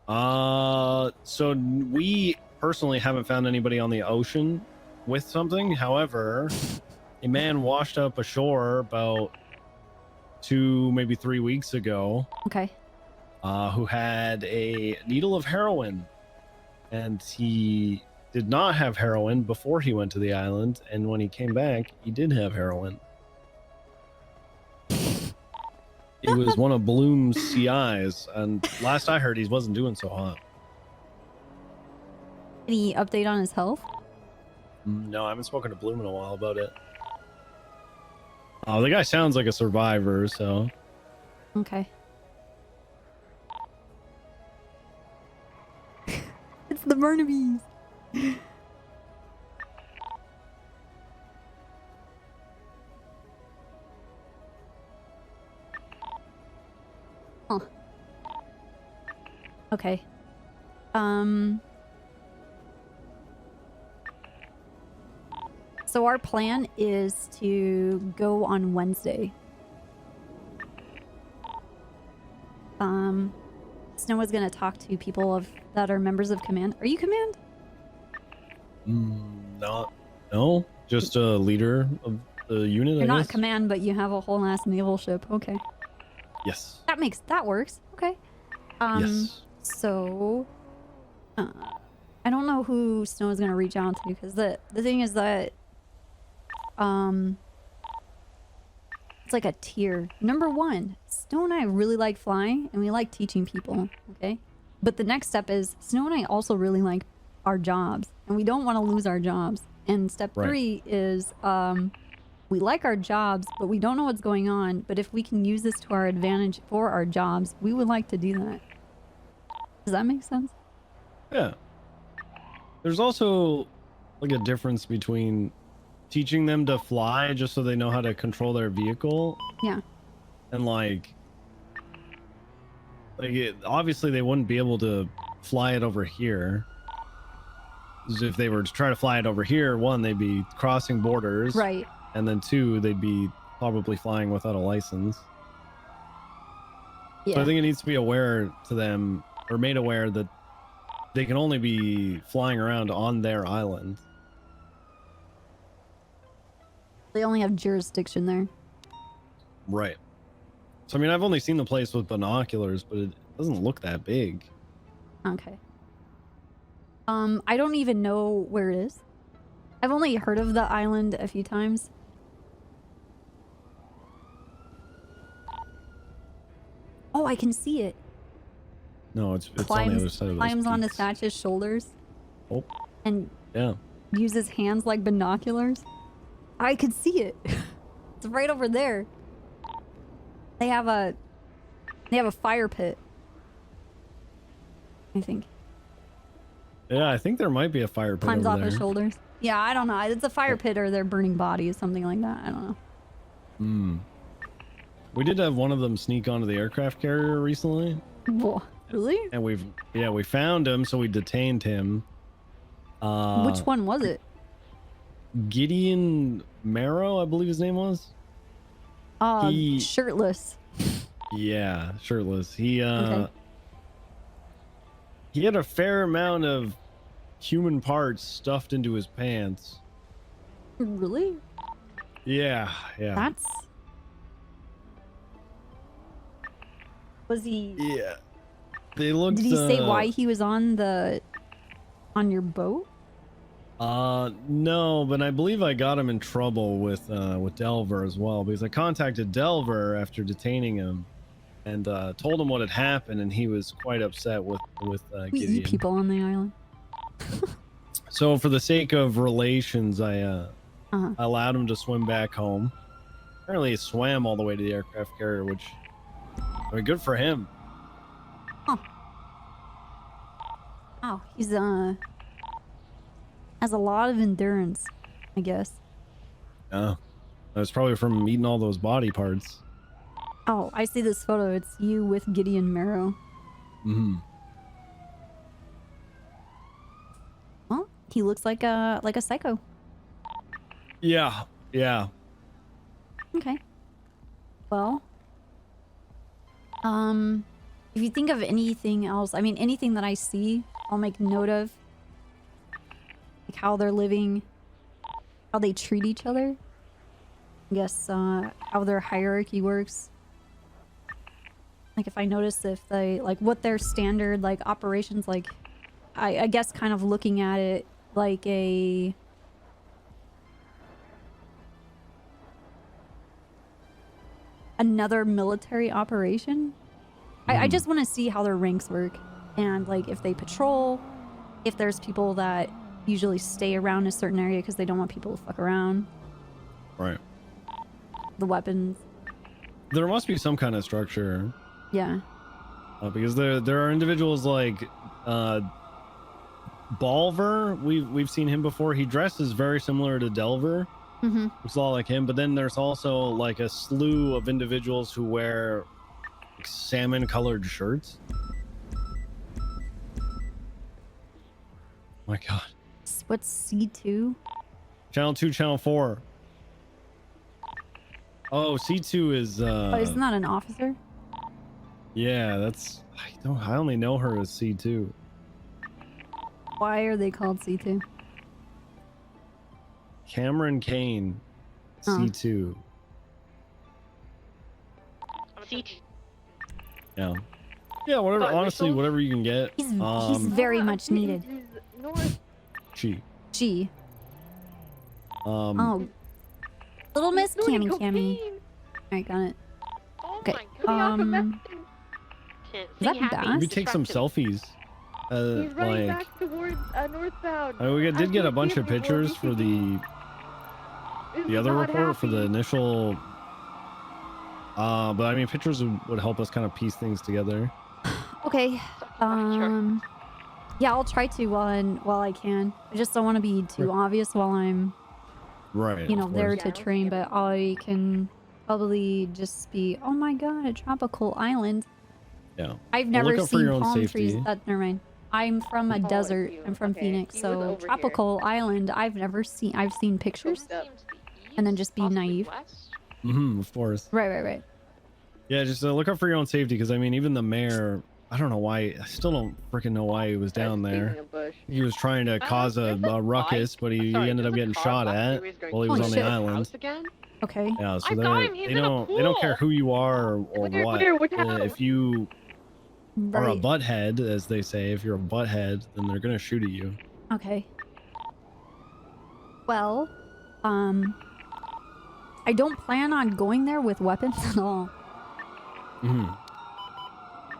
So we personally haven't found anybody on the ocean with something. However, a man washed up ashore about 2, maybe 3 weeks ago.
Okay.
Who had a needle of heroin and he did not have heroin before he went to the island, and when he came back, he did have heroin. It was one of Bloom's CIs, and last I heard, he wasn't doing so hot.
Any update on his health?
No, I haven't spoken to Bloom in a while about it. Oh, the guy sounds like a survivor, so...
Okay. It's the Burnabys. Huh. Okay. So our plan is to go on Wednesday. Snow is gonna talk to people that are members of command. Are you command?
No, just a leader of the unit.
You're
I
not
guess.
command, but you have a whole ass naval ship. Okay.
Yes.
That works. Okay.
Yes.
So, I don't know who Snow is gonna reach out to, because the thing is that, it's like a tier. Number one, Snow and I really like flying, and we like teaching people. Okay. But the next step is Snow and I also really like our jobs, and we don't want to lose our jobs. And step
Right.
3 is, we like our jobs, but we don't know what's going on. But if we can use this to our advantage for our jobs, we would like to do that. Does that make sense?
Yeah. There's also like a difference between teaching them to fly just so they know how to control their vehicle.
Yeah.
And obviously they wouldn't be able to fly it over here. 'Cause if they were to try to fly it over here, one, they'd be crossing borders.
Right.
And then two, they'd be probably flying without a license.
Yeah.
So I think it needs to be aware to them, or made aware, that they can only be flying around on their island.
They only have jurisdiction there.
Right. So I mean, I've only seen the place with binoculars, but it doesn't look that big.
Okay. I don't even know where it is. I've only heard of the island a few times. Oh, I can see it.
No, it's on the other side of those
Climbs onto
peaks.
Thatch's shoulders.
Oh.
And
Yeah.
uses hands like binoculars. I could see it. It's right over there. They have a fire pit, I think.
Yeah, I think there might be a fire pit
Climbs
over
off
there.
his shoulders. Yeah, I don't know. It's a fire pit, or they're burning bodies, something like that. I don't know.
Hmm. We did have one of them sneak onto the aircraft carrier recently.
Whoa, really?
And we found him, so we detained him.
Which one was it?
Gideon Marrow, I believe his name was.
Shirtless.
Yeah, shirtless. He
Okay.
he had a fair amount of human parts stuffed into his pants.
Really?
Yeah.
That's... Was he...
Yeah. They looked.
Did he say why he was on your boat?
No, but I believe I got him in trouble with Delver as well, because I contacted Delver after detaining him and told him what had happened, and he was quite upset with
We
Gideon.
eat people on the island.
So for the sake of relations, I allowed him to swim back home. Apparently he swam all the way to the aircraft carrier, which, I mean, good for him.
Oh, he's has a lot of endurance, I guess.
Yeah, that's probably from eating all those body parts.
Oh, I see this photo. It's you with Gideon Marrow.
Mm-hmm.
Well, he looks like a psycho.
Yeah.
Okay. Well, if you think of anything else, I mean, anything that I see, I'll make note of. Like how they're living, how they treat each other. I guess, how their hierarchy works. Like if I notice if they, like what their standard, like operations, like I guess kind of looking at it like another military operation. I just want to see how their ranks work and like if they patrol, if there's people that usually stay around a certain area because they don't want people to fuck around.
Right.
The weapons.
There must be some kind of structure.
Yeah.
Because there are individuals like Balver. We've seen him before. He dresses very similar to Delver.
Mm-hmm.
It's a lot like him. But then there's also like a slew of individuals who wear like, salmon-colored shirts. My God.
What's C2?
Channel 2, Channel 4. Oh, C2 is
Oh, isn't that an officer?
yeah, that's I only know her as C2.
Why are they called C2?
Cameron Kane,
Oh.
C2. Yeah. Yeah, whatever, honestly, whatever you can get.
He's very much needed.
She.
G. Oh. Little Miss Cammy. Alright, got it. Okay. Is that Bass?
Maybe take some selfies.
He's running
Like,
back towards northbound.
did get a bunch of pictures for the other report for the initial. But I mean, pictures would help us kind of piece things together.
Okay. Yeah, I'll try to while I can. I just don't want to be too obvious while I'm,
Right.
you know, there to train. But I can probably just be, oh my god, a tropical island.
Yeah.
I've
Well,
never
look out for
seen
your own
palm
safety.
trees. Never mind. I'm from a desert. I'm from Phoenix, so tropical island. I've never seen. I've seen pictures, and then just be naive.
Of course.
Right.
Yeah, just look out for your own safety, because I mean, even the mayor. I don't know why. I still don't freaking know why he was down there. He was trying to cause a ruckus, but he ended up getting shot at while he was on the island.
Okay.
Yeah, so they don't care who you are or what. If you are a butthead, as they say, if you're a butthead, then they're gonna shoot at you.
Okay. Well, I don't plan on going there with weapons at all.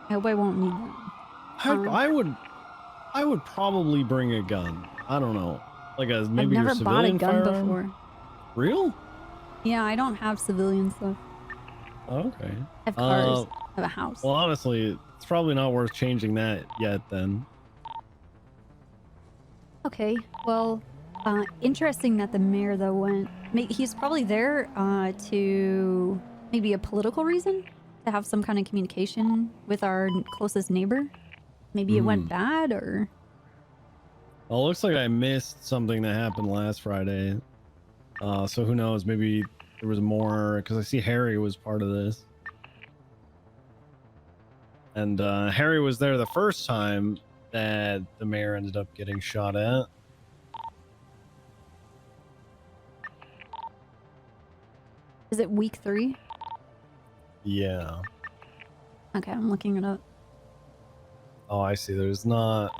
I hope I won't need them.
I would probably bring a gun. I don't know, like maybe
I've
your
never bought a
civilian
gun
firearm?
before.
Real?
Yeah, I don't have civilian stuff.
Okay.
I have cars. I have a house.
Well, honestly, it's probably not worth changing that yet then.
Okay, well, interesting that the mayor though went. He's probably there to maybe a political reason, to have some kind of communication with our closest neighbor. Maybe it went bad, or.
Well, it looks like I missed something that happened last Friday. So who knows? Maybe there was more, because I see Harry was part of this. And Harry was there the first time that the mayor ended up getting shot at.
Is it week 3?
Yeah.
Okay, I'm looking it up.
Oh, I see. There's not.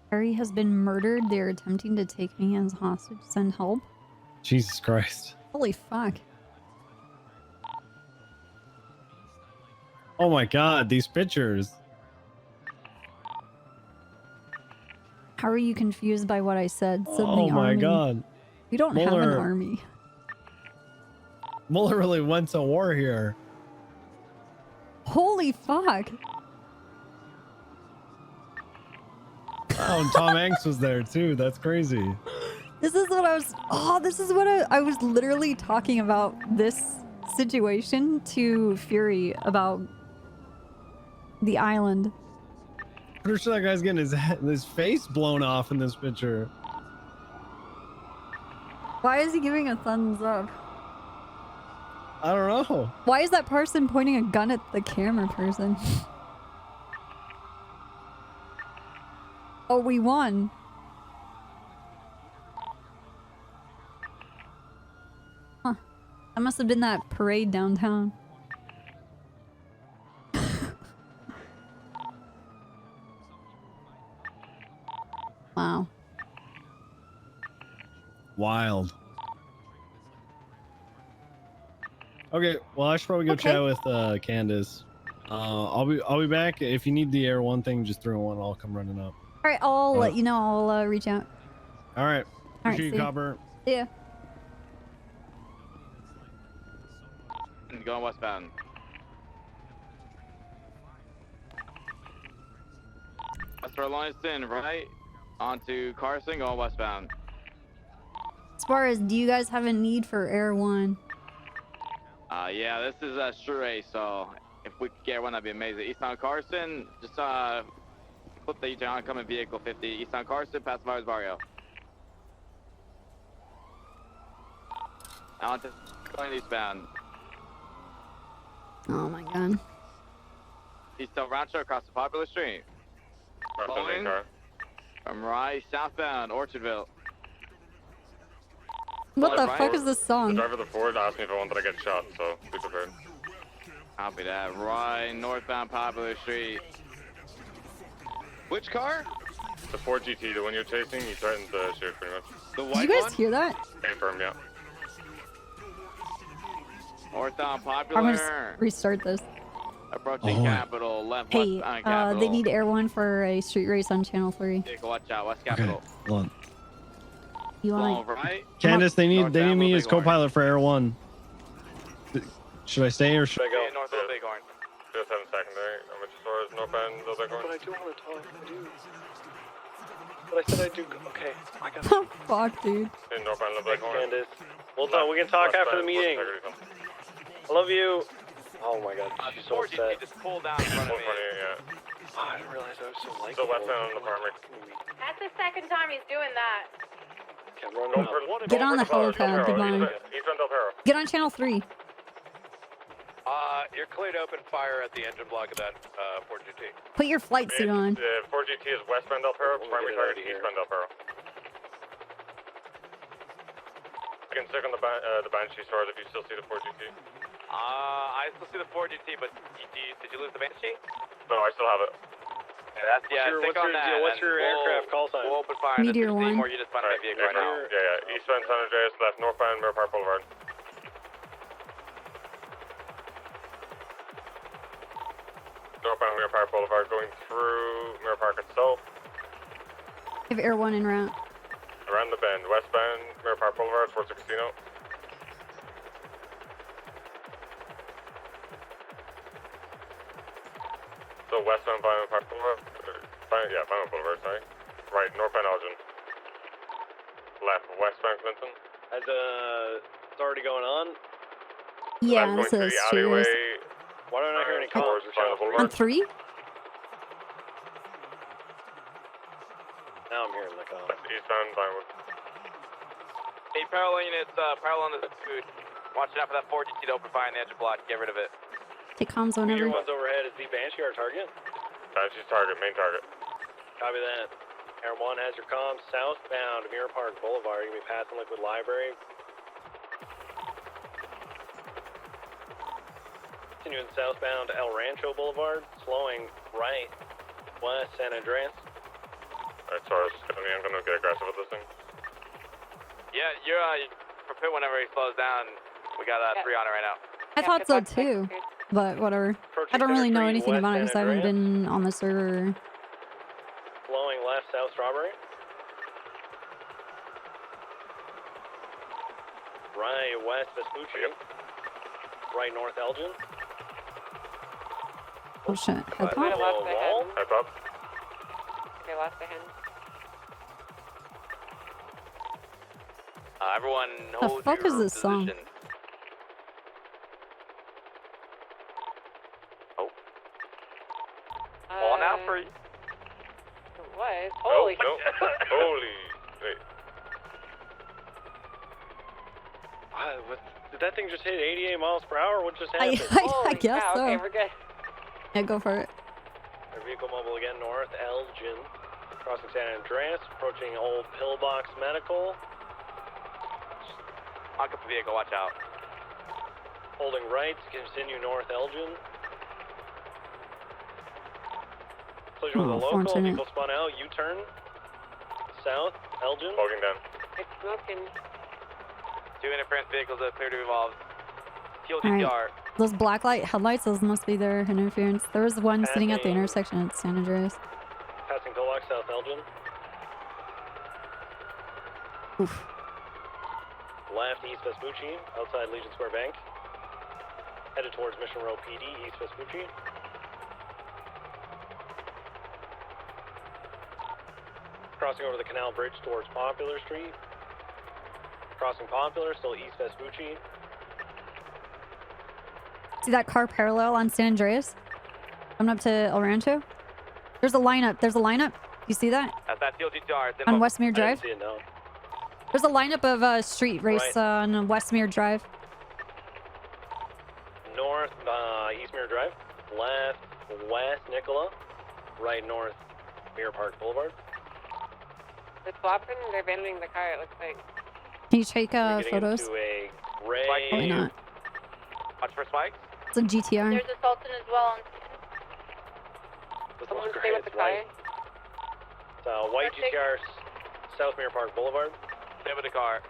Harry has been murdered. They're attempting to take me as hostage. Send help.
Jesus Christ.
Holy fuck.
Oh my God, these pictures.
How are you confused by what I said? Said
Oh
the
my
army.
God.
You don't have an
Mueller-
army.
Mueller really went to war here.
Holy fuck.
Oh, and Tom Hanks was there too. That's crazy.
This is what I was. Oh, this is what I was literally talking about this situation to Fury about the island.
Pretty sure that guy's getting his face blown off in this picture.
Why is he giving a thumbs up?
I don't know.
Why is that person pointing a gun at the camera person? Oh, we won. That must have been that parade downtown. Wow.
Wild. Okay, well I should probably go chat with Candace. I'll be back. If you need the Air 1 thing, just throw one. I'll come running up.
All right, I'll let you know. I'll reach out.
All right.
All right,
Appreciate you,
see ya.
Copper.
See ya.
Going westbound. That's for Livingston, right? Onto Carson, going westbound.
As far as, do you guys have a need for Air 1?
Yeah, this is a straight race, so if we could get one, that'd be amazing. Eastbound Carson, just flip the U-turn, oncoming vehicle 50. Eastbound Carson, past Myers Barrio. Now onto going eastbound.
Oh my god.
Eastbound Rancho across the popular street. Following from right southbound Orchardville.
What the
Right.
fuck is this
The
song?
driver of the Ford asked me if I wanted to get shot, so be prepared.
Copy that. Right northbound Popular Street.
Which car?
The Ford GT, the one you're chasing, he threatened to shoot pretty much.
The
Did you guys hear that?
Confirmed, yeah.
Northbound
I'm
Popular.
gonna restart this.
Approaching Capitol. Left
Hey,
west Capitol.
they need Air 1 for a street race on Channel 3.
Watch out, West Capitol.
Hold on.
You want
right?
Candace, they need
Northbound
me
Little
as
Bighorn.
co-pilot for Air 1. Should I stay or should I
Yeah, North Little Bighorn.
Just have a secondary. I'm just as far as northbound, Little Bighorn.
But I do want to talk. I do. But I said I do. Okay, I got
Oh, fuck, dude.
In northbound, Little Bighorn.
Candace. Well done. We can talk after the meeting. I love you. Oh my god, she's so upset.
Just pull down in front of me.
Oh, I didn't realize I was so likable.
So westbound on the farmer.
That's the second time he's doing that.
Okay, I'm running up.
Get on the helipad, Divine.
Eastbound Del Perro.
Get on Channel 3.
You're clear to open fire at the engine block of that Ford GT.
Put your flight suit on.
The Ford GT is westbound Del Perro, primary target eastbound Del Perro. You can stick on the Banshee stars if you still see the Ford GT.
I still see the Ford GT, but did you lose the Banshee?
No, I still have it.
Stick on that.
What's your aircraft call sign?
We'll open fire.
Meteor 1.
Or you just find my vehicle right now.
Yeah. Eastbound San Andreas, left northbound Mirror Park Boulevard. Northbound Mirror Park Boulevard going through Mirror Park itself.
Have Air 1 en route.
Around the bend, westbound Mirror Park Boulevard towards the casino. So westbound Vineland Park Boulevard, Vineland Boulevard, sorry. Right, northbound Elgin. Left, westbound Clinton.
Has it's already going on?
Yeah,
Left
this
going
is
through the alleyway.
serious.
Why don't I hear any
Towards Vineland Boulevard.
On 3?
Now I'm hearing like a...
Eastbound Vinewood.
Hey, parallel units, parallel on the food. Watching out for that Ford GT to open fire in the engine block. Get rid of it.
Take comms
Meteor
whenever.
1's overhead. Is the Banshee our target?
Banshee's target, main target.
Copy that. Air 1 has your comms southbound Mirror Park Boulevard. You're going to be passing Liquid Library. Continuing southbound El Rancho Boulevard. Slowing right west San Andreas.
Alright, sorry, I'm gonna get aggressive with this thing.
Yeah, you're prepare whenever he slows down. We got 3 on it right now.
I thought so too, but whatever. I don't really know anything about it because I haven't been on the server.
Flowing left South Strawberry. Right west Vespucci. Right north Elgin.
Oh shit, head pop?
Wall.
Head up.
Okay, lost the hand.
Everyone
The
knows
fuck is this song?
position. On out for you.
What? Holy
No. Holy. Wait.
Did that thing just hit 88 miles per hour? What just
I
happened?
guess so.
Okay, we're good.
Yeah, go for it.
Our vehicle mobile again north, Elgin. Crossing San Andreas, approaching Old Pillbox Medical.
Lock up the vehicle, watch out.
Holding right to continue north Elgin. Collision with a local,
fortunate.
vehicle spun out, U-turn. South, Elgin.
Logging down.
It's smoking.
2 interference vehicles that appear to be involved.
All right. Those black light headlights, those must be their interference. There was one sitting at the intersection at San Andreas.
Passing Pillock, South Elgin.
Oof.
Left, East Vespucci, outside Legion Square Bank. Headed towards Mission Row PD, East Vespucci. Crossing over the Canal Bridge towards Popular Street. Crossing Popular, still East Vespucci.
See that car parallel on San Andreas? Coming up to El Rancho? There's a lineup. There's a lineup. You see that?
That's that TLGTR. It's
On
involved.
Westmere Drive?
See it now.
There's a lineup of street race on Westmere Drive.
North, East Mirror Drive. Left, West Nicola. Right, North, Mirror Park Boulevard.
They're swapping, they're abandoning the car, it looks like.
Can you take
Getting
photos?
into a gray...
Probably not.
Watch for spikes.
It's a GTR.
There's a Sultan as well.
Someone stay with the car.
It's white GTR, South Mirror Park Boulevard.
Stay with the car.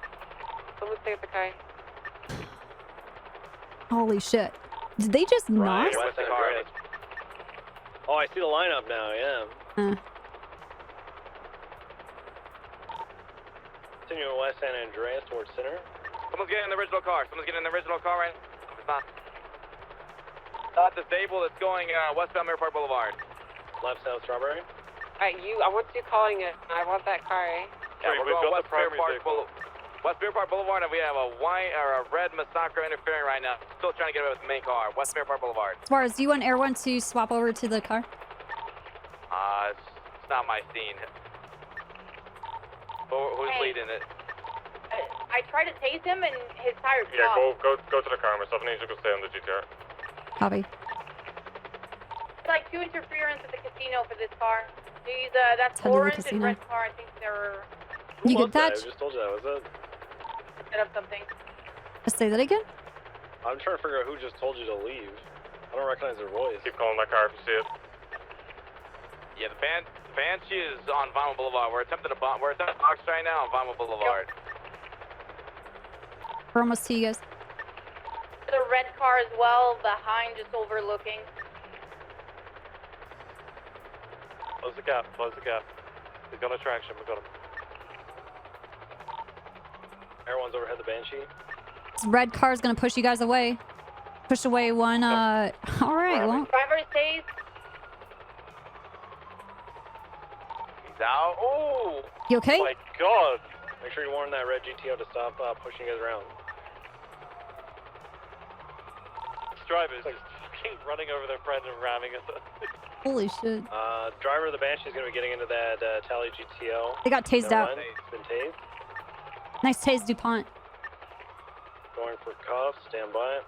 Someone stay with the car.
Holy shit. Did they just not?
Right, West Andreas. Oh, I see the lineup now, yeah. Continuing west San Andreas towards center.
Someone's getting in the original car. Someone's getting in the original car right now. It's not. Not the stable that's going westbound Mirror Park Boulevard.
Left South Strawberry.
Alright, I want you calling it. I want that car, eh?
Yeah, we're going West Mirror Park Boulevard, and we have a white or a red Masacro interfering right now. Still trying to get away with the main car. West Mirror Park Boulevard.
Suarez, do you want Air 1 to swap over to the car?
It's not my scene. Who's leading it?
I tried to tase him and his tires
Yeah,
popped.
go to the car. Myself and Angel can stay on the GTR.
Copy.
It's like 2 interference at the casino for this car. These, that's
Head to the
orange and
casino.
red car. I think they're...
You
Who
get
was
that?
I just told you that, was it?
Set up something.
Say that again?
I'm trying to figure out who just told you to leave. I don't recognize their voice.
Keep calling that car if you see it.
Yeah, the Banshee is on Vinyl Boulevard. We're attempting to box right now on Vinyl Boulevard.
We're almost to you guys.
The red car as well, behind, just overlooking.
Close the gap, close the gap. We've got a traction, we've got him.
Everyone's overhead the Banshee.
This red car is gonna push you guys away. Push away one. All right. Well,
Driver stays.
He's out. Oh!
you okay?
Oh my god! Make sure you warn that red GTO to stop pushing you guys around.
This driver's just fucking running over their friend and ramming us.
Holy shit.
Driver of the Banshee is going to be getting into that Tally GTO.
They got tased out.
It's been tased.
Nice tase, DuPont.
Going for cuffs. Stand by.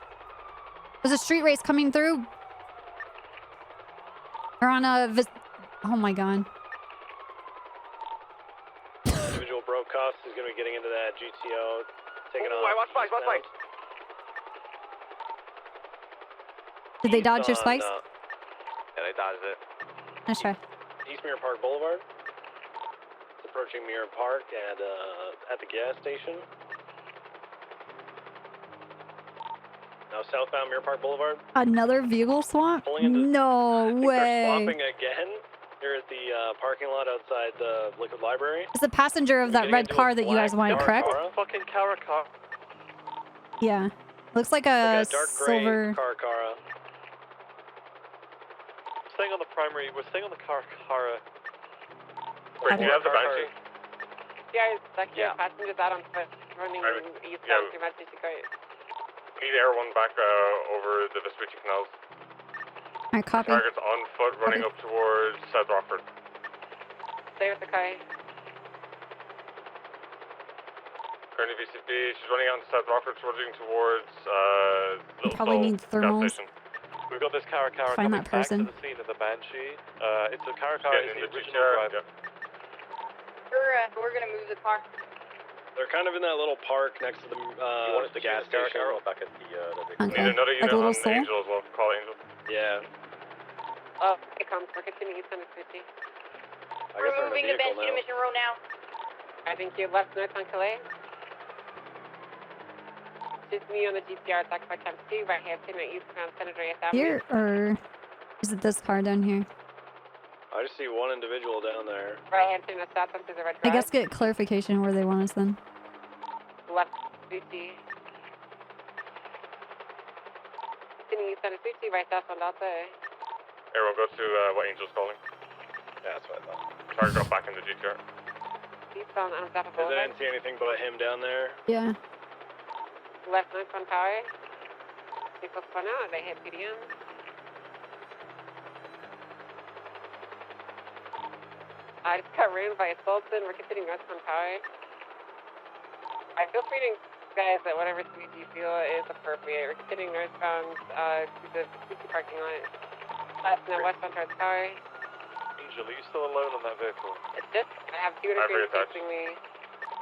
There's a street race coming through. They're on a... Oh my god.
Individual broke cuffs is going to be getting into that GTO. Taking on.
I watch spikes, watch spikes.
Did they dodge your spikes?
Yeah, they dodged it.
Nice try.
East Mirror Park Boulevard. It's approaching Mirror Park at the gas station. Now southbound Mirror Park Boulevard.
Another vehicle swap? No
They're
way.
swapping again. They're at the parking lot outside the Liquid Library.
It's the passenger of that red car that you guys wanted, correct?
Fucking Caracara.
Yeah. Looks like
Like
a
dark
silver...
gray Caracara.
Staying on the primary, we're staying on the Caracara.
Wait, do you have the Banshee?
Yeah, second passengers out on foot, running eastbound through Manchester Court.
We need Air 1 back over the Vespucci Canals.
Alright, copy.
Target's on foot running up towards South Rockford.
Stay with the car.
Currently VCP, she's running out to South Rockford, running towards Little
Probably
Stall
need
gas
thermals.
station.
We've got this Caracara
Find
coming
that
back to
person.
the scene of the Banshee. It's a Caracara,
Getting
is
in
the
the
original
GTR,
driver.
yeah.
We're gonna move the car.
They're kind of in that little park next to the gas station.
Back at the
Okay.
Need another
Like
unit
a little
on
soul?
Angel as well. Call Angel.
Yeah.
Oh, it comes. We're continuing east on the 50.
We're moving to Banshee to Mission Row now.
I think you're left north on Calais. Just me on the GPR, talk about times 2, right hand 10 at eastbound San Andreas Avenue.
Here, or is it this car down here?
I just see one individual down there.
Right hand 10 south onto the red
I
drive.
guess get clarification where they want us then.
Left 50. Continuing east on the 50, right south on Delta.
Everyone go to what Angel's calling.
Yeah, that's what I thought.
Target got back in the GTR.
Eastbound on top of
Because I didn't see anything but him down there.
Yeah.
Left north on Power. Vehicles spun out, they hit PDM. I just got ruined by a Sultan. We're continuing north on Power. I feel free to, guys, at whatever speed you feel is appropriate. We're continuing northbound to the city parking lot. Left now westbound towards Power.
Angel, are you still alone on that vehicle?
It's just, I have two interferes facing me.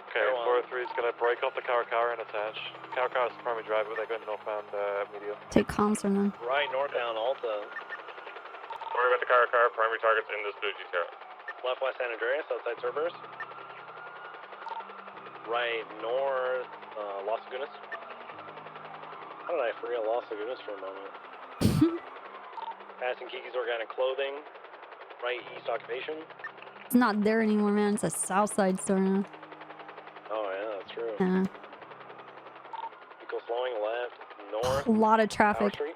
Okay, 403 is going to break off the car and attach. Car is the primary driver, they're going northbound medial.
Take comms from them.
Right northbound Alta.
Worry about the car. Primary targets in this blue GTR.
Left west San Andreas, outside Cerberus. Right north Los Lagunas. How did I forget Los Lagunas for a moment? Passing Kiki's Organic Clothing. Right east occupation.
It's not there anymore, man. It's a south side store now.
Oh yeah, that's true.
Yeah.
Vehicle slowing left, north.
A lot of
Power
traffic.
Street.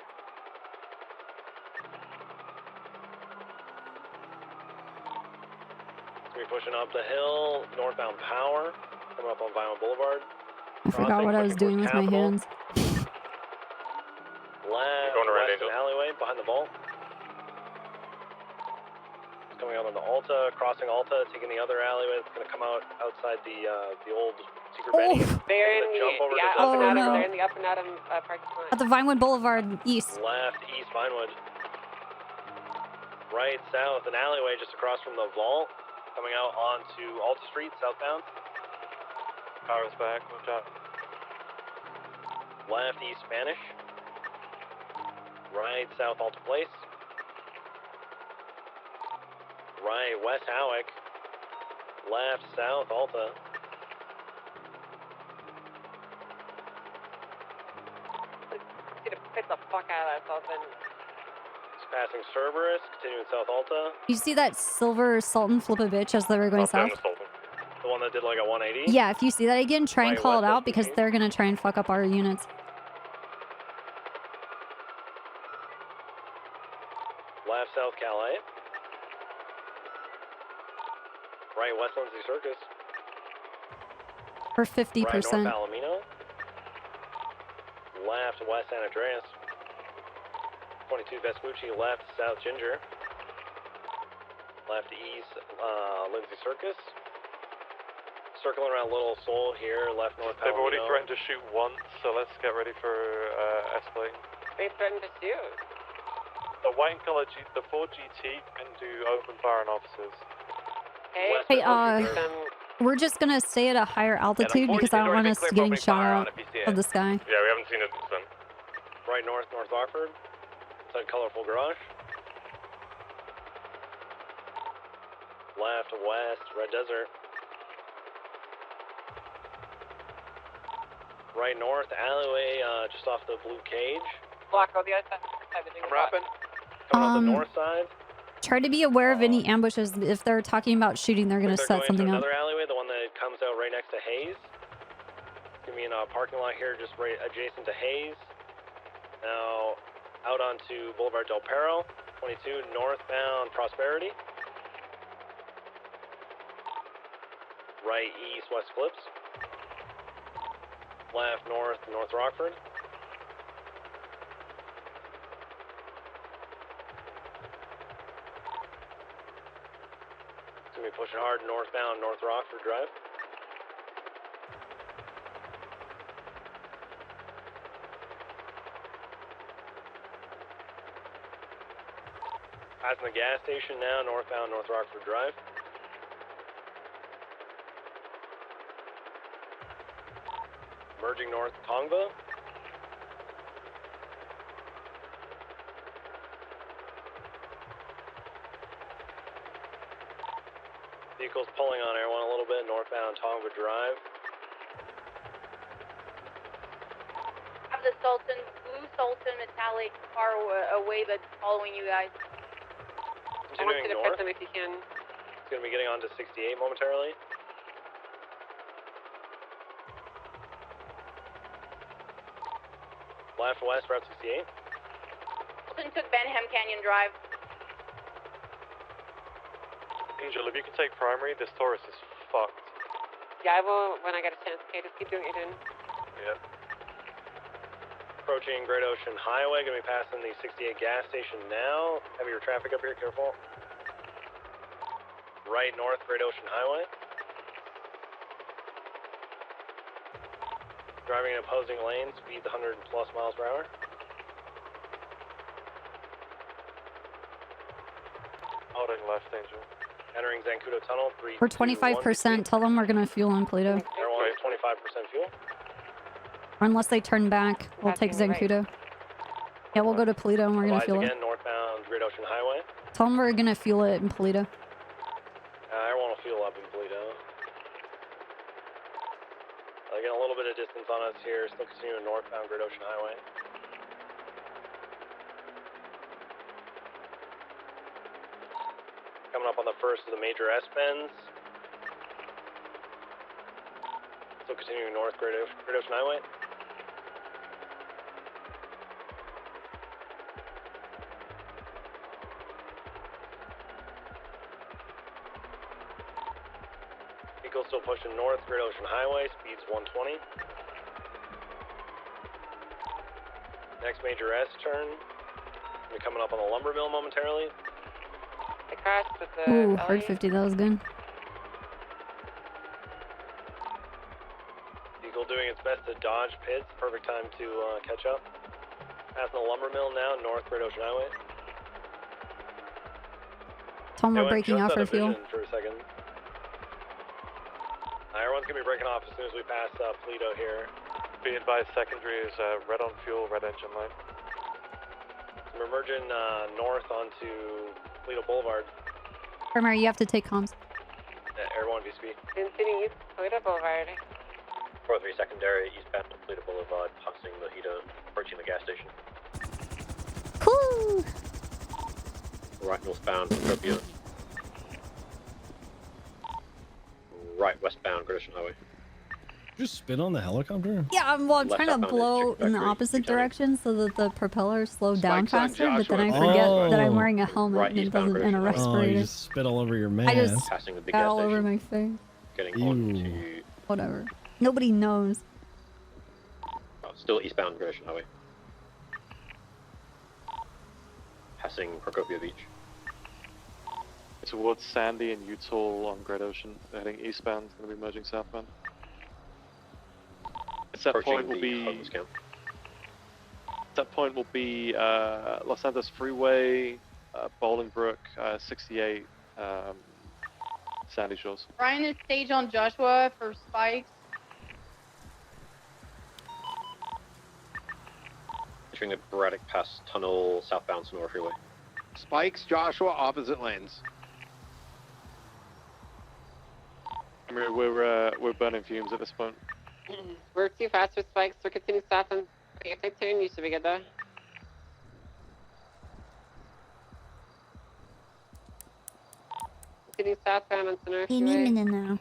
We're pushing up the hill, northbound Power, coming up on Vinyl Boulevard.
I forgot what I was doing with my hands.
Left,
Going around
west
Angel.
alleyway, behind the vault. Coming out on the Alta, crossing Alta, taking the other alleyway. It's gonna come out outside the old secret Benny.
They're in
Jump over to
up and
Delta.
Adam, they're in the up and Adam parking lot.
At the Vinewood Boulevard east.
Left, east, Vinewood. Right, south, an alleyway just across from the vault. Coming out onto Alta Street, southbound.
Power's back, watch out.
Left, east, Spanish. Right, south, Alta Place. Right, west, Howick. Left, south, Alta.
Need to pick the fuck out of that Sultan.
Just passing Cerberus, continuing south, Alta.
You see that silver Sultan flip a bitch as they were going south?
The one that did like a 180?
Yeah, if you see that again, try and
Right,
call it
west,
out because they're gonna try and fuck up our units.
Left, south, Calais. Right, west, Lindsay Circus.
For
Right,
50%.
north, Palomino. Left, west, San Andreas. 22, Vespucci. Left, south, Ginger. Left, east, Lindsay Circus. Circling around Little Seoul here. Left, north,
They've already
Palomino.
threatened to shoot once, so let's get ready for escalating.
They threatened to shoot.
The white and color the 4 GT can do open fire on officers.
Hey, we're just gonna stay at a higher altitude because I don't want us getting shot out of the sky.
Yeah, we haven't seen it since then.
Right, north, North Rockford. Inside Colorful Garage. Left, west, Red Desert. Right, north, alleyway, just off the blue cage.
Block on the other side. I'm
wrapping.
Coming out the north side.
Try to be aware of any ambushes. If they're talking about shooting, they're gonna
They're
set
going
something
to
up.
another alleyway, the one that comes out right next to Hayes. Give me in a parking lot here, just right adjacent to Hayes. Now, out onto Boulevard Del Perro, 22 northbound Prosperity. Right, east, west Clips. Left, north, North Rockford. It's gonna be pushing hard northbound North Rockford Drive. Passing the gas station now, northbound North Rockford Drive. merging north Tongva. Vehicles pulling on Air 1 a little bit, northbound Tongva Drive.
Have the blue Sultan metallic car away that's following you guys.
I want you
Continuing
to
north.
put them if you can.
It's going to be getting onto 68 momentarily. Left west, Route 68.
Sultan took Benham Canyon Drive.
Angel, if you can take primary, this Taurus is fucked.
Yeah, I will when I get a chance. Okay, just keep doing what you're doing.
Yep.
Approaching Great Ocean Highway, going to be passing the 68 gas station now. Heavier traffic up here, careful. Right north, Great Ocean Highway. Driving in opposing lanes, speed 100 plus miles per hour.
Holding left, Angel.
Entering Zancudo Tunnel, 3,
We're
2, 1,
25%. Tell them we're gonna fuel on Pluto.
Everyone is 25% fuel.
Or unless they turn back, we'll take Zancudo. Yeah, we'll go to Pluto and we're gonna
Advise
fuel
again,
it.
northbound Great Ocean Highway.
Tell them we're gonna fuel it in Pluto.
Everyone will fuel up in Polito. Getting a little bit of distance on us here, still continuing northbound Great Ocean Highway. Coming up on the first of the major S-bends. Still continuing north Great Ocean Highway. Vehicle still pushing north, Great Ocean Highway, speeds 120. Next major S turn. We're coming up on the lumber mill momentarily.
I crashed with the
Ooh,
LA.
hard 50, that was good.
Vehicle doing its best to dodge pits. Perfect time to catch up. Passing the lumber mill now, north Great Ocean Highway.
Tell them we're
Went
breaking
just
off
out
our
of
fuel.
vision for a second. Everyone's gonna be breaking off as soon as we pass Polito here.
Be advised, secondary is red on fuel, red engine light.
We're merging north onto Polito Boulevard.
Primary, you have to take comms.
Air 1 VSP.
Continuing east Toyota Boulevard.
4-3 secondary, eastbound Polito Boulevard, passing Mojito, approaching the gas station.
Cool.
Right northbound, Procopio. Right westbound, Great Ocean Highway.
Just spin on the helicopter?
Yeah, I'm trying to
outbound is
blow
check
in the
factory,
opposite direction so that the propellers slow down
Spikes on
faster, but then I
Joshua.
forget that I'm
Oh.
wearing a helmet
Right,
and it
eastbound
doesn't and a
Great Ocean
Oh, you
respirator.
just spit all over your mask.
I just
Passing the big
got
gas
all over
station.
my face.
Getting
Ew.
on to
Whatever. Nobody knows.
still eastbound Great Ocean Highway. Passing Procopio Beach.
Towards Sandy and Utah on Great Ocean. Heading eastbound, going to be merging southbound. At that point will be
homeless camp.
That point will be Los Santos Freeway, Bolingbrook, 68, Sandy Shores.
Ryan is stage on Joshua for spikes.
Entering the Braddock Pass Tunnel, southbound Sonora Freeway.
Spikes, Joshua, opposite lanes.
I mean, we're burning fumes at this point.
We're too fast with spikes. We're continuing south and if they turn, you should be good though. Continuing southbound on Sonora
Any
Freeway.
minute now.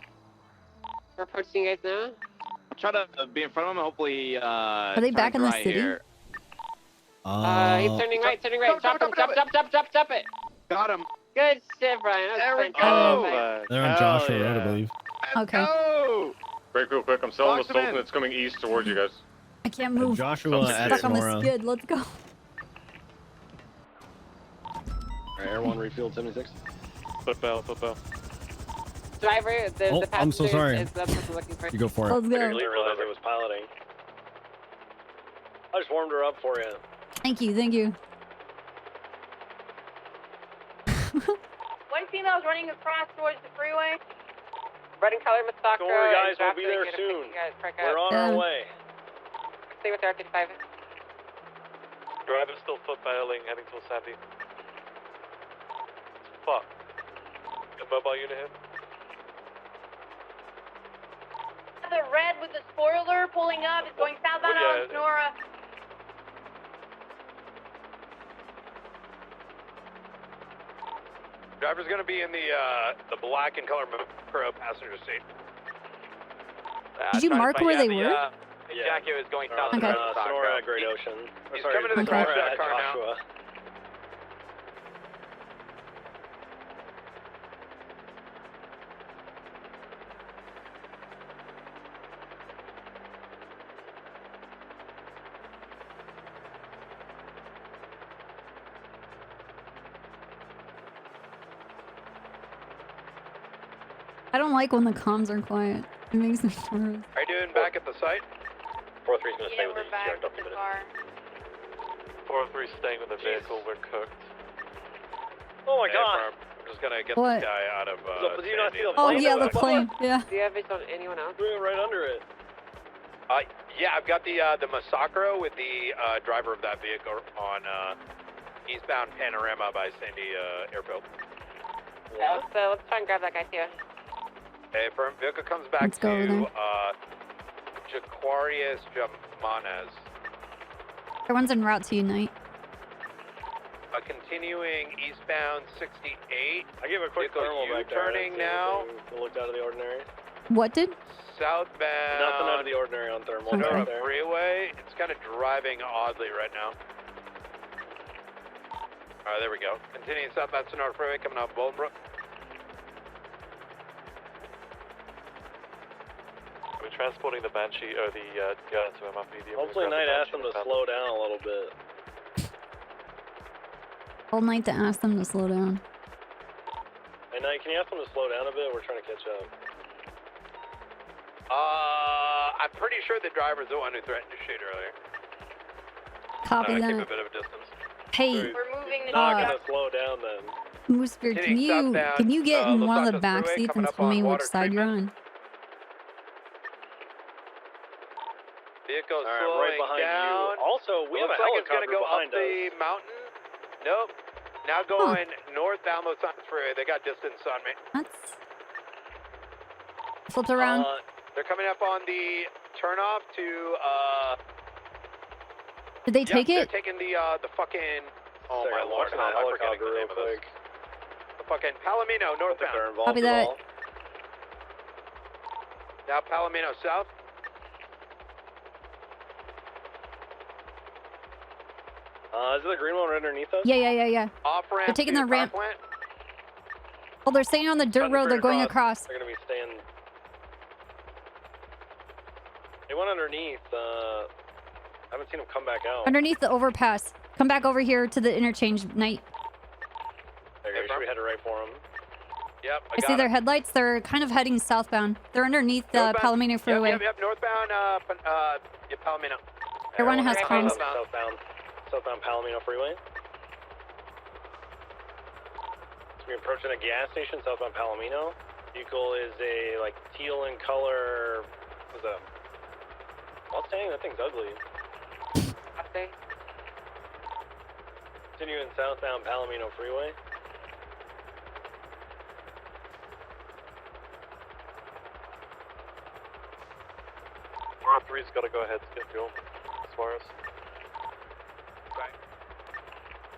We're approaching you guys now.
Try to be in front of him. Hopefully,
Are they back in the
right
city?
Here.
He's turning right, turning right. Drop him, drop it.
Got him.
Good shit, Brian.
There we
That was
go.
fantastic.
They're on
Hell
Joshua
yeah.
Road, I believe.
Okay.
Oh!
Break real quick. I'm still on the
Lock them in.
Sultan. It's coming east towards you guys.
I can't move.
Joshua
I'm
at
stuck on the
Sonora.
skid. Let's go.
Alright, Air 1 refueled 76.
Footbell.
Driver, the
Oh,
passenger
I'm so sorry.
is that's what we're looking for.
You go for it.
Let's
I
go.
didn't realize it was piloting. I just warmed her up for you.
Thank you. Thank you.
One female is running across towards the freeway.
Red and color Masako.
Don't worry, guys,
and
we'll be there
Joshua,
soon.
gonna pick you guys, pick
We're
up.
on our way.
stay with R35.
Driver's still foot bailing, heading towards Sandy. Fuck. Good mobile unit here.
The red with the spoiler pulling up. It's going southbound on Sonora.
Driver's gonna be in the black and color Pro passenger seat.
Did you mark where they were?
Jackie was going south.
Okay.
Sonora, Great Ocean.
He's coming to the crash that car now.
Joshua.
I don't like when the comms are quiet. It makes me nervous.
Are you doing back at the site?
4-3's gonna stay
Yeah,
with
we're
the
back
ECR
with the
documented.
car.
403 staying with the vehicle, we're cooked.
Oh my
Hey,
god.
I'm just gonna get
What?
this guy out of.
Did you not see the
Oh
plane?
yeah, the plane. Yeah.
Do you have it on anyone else?
We were right under it.
Yeah, I've got the Masacro with the driver of that vehicle on eastbound Panorama by Sandy Airfield.
Yeah. So let's try and grab that guy too.
Hey, firm vehicle comes back
Let's go over
to
there.
Jaquarius Jamanes.
Everyone's en route to unite.
Continuing eastbound 68.
I gave a quick
Vehicle
thermal back there.
U-turning now.
It looked out of the ordinary.
What did?
Southbound.
Nothing out of the ordinary on thermal.
Okay.
Right there.
Freeway. It's kind of driving oddly right now. Alright, there we go. Continuing southbound Sonora Freeway coming out Bolingbrook.
We're transporting the Banshee or the gun to MRPD.
Hopefully Knight asked them to slow down a little bit.
All night to ask them to slow down.
Hey Knight, can you ask them to slow down a bit? We're trying to catch up.
I'm pretty sure the driver's the one who threatened to shoot earlier.
Copy
Keep a
that.
bit of a distance.
Hey,
We're moving the
Not
truck.
gonna slow down then.
Moosebeard, can you get in
Los
one of the
Santos
back
Freeway
seats
coming
and
up
tell
on
me which
water
side you're on?
Vehicle's
Alright, I'm
slowing
right behind
down.
you. Also, we have a
Looks like it's
helicopter
gonna go
behind
up the
us.
mountain. Nope. Now going northbound Los Santos Freeway. They got distance on me.
That's flipped around.
They're coming up on the turnoff to
Did they take
They're
it?
taking the fucking oh
Sorry,
my
I'm
lord,
watching
how
that
am I forgetting
helicopter
the
real
name of this?
quick.
The fucking Palomino
I think they're
northbound.
involved
Copy
at
that.
all.
Now Palomino south.
Is it the green one right underneath us?
Yeah.
Off ramp.
They're taking
to
the ramp.
power plant.
Oh, they're staying on the dirt road. They're going across.
They're gonna be staying. They went underneath. I haven't seen them come back out.
Underneath the overpass. Come back over here to the interchange, Night.
There you go. Should we head right for them?
Yep.
I see their headlights. They're kind of heading southbound. They're underneath the Palomino Freeway.
Yep. Northbound. Palomino.
Everyone has comms.
Southbound Palomino Freeway. So we're approaching a gas station southbound Palomino. Vehicle is a like teal in color. What's that? Mustang? That thing's ugly.
Mustang.
Continuing southbound Palomino Freeway.
R3's got to go ahead to get fuel. As far as.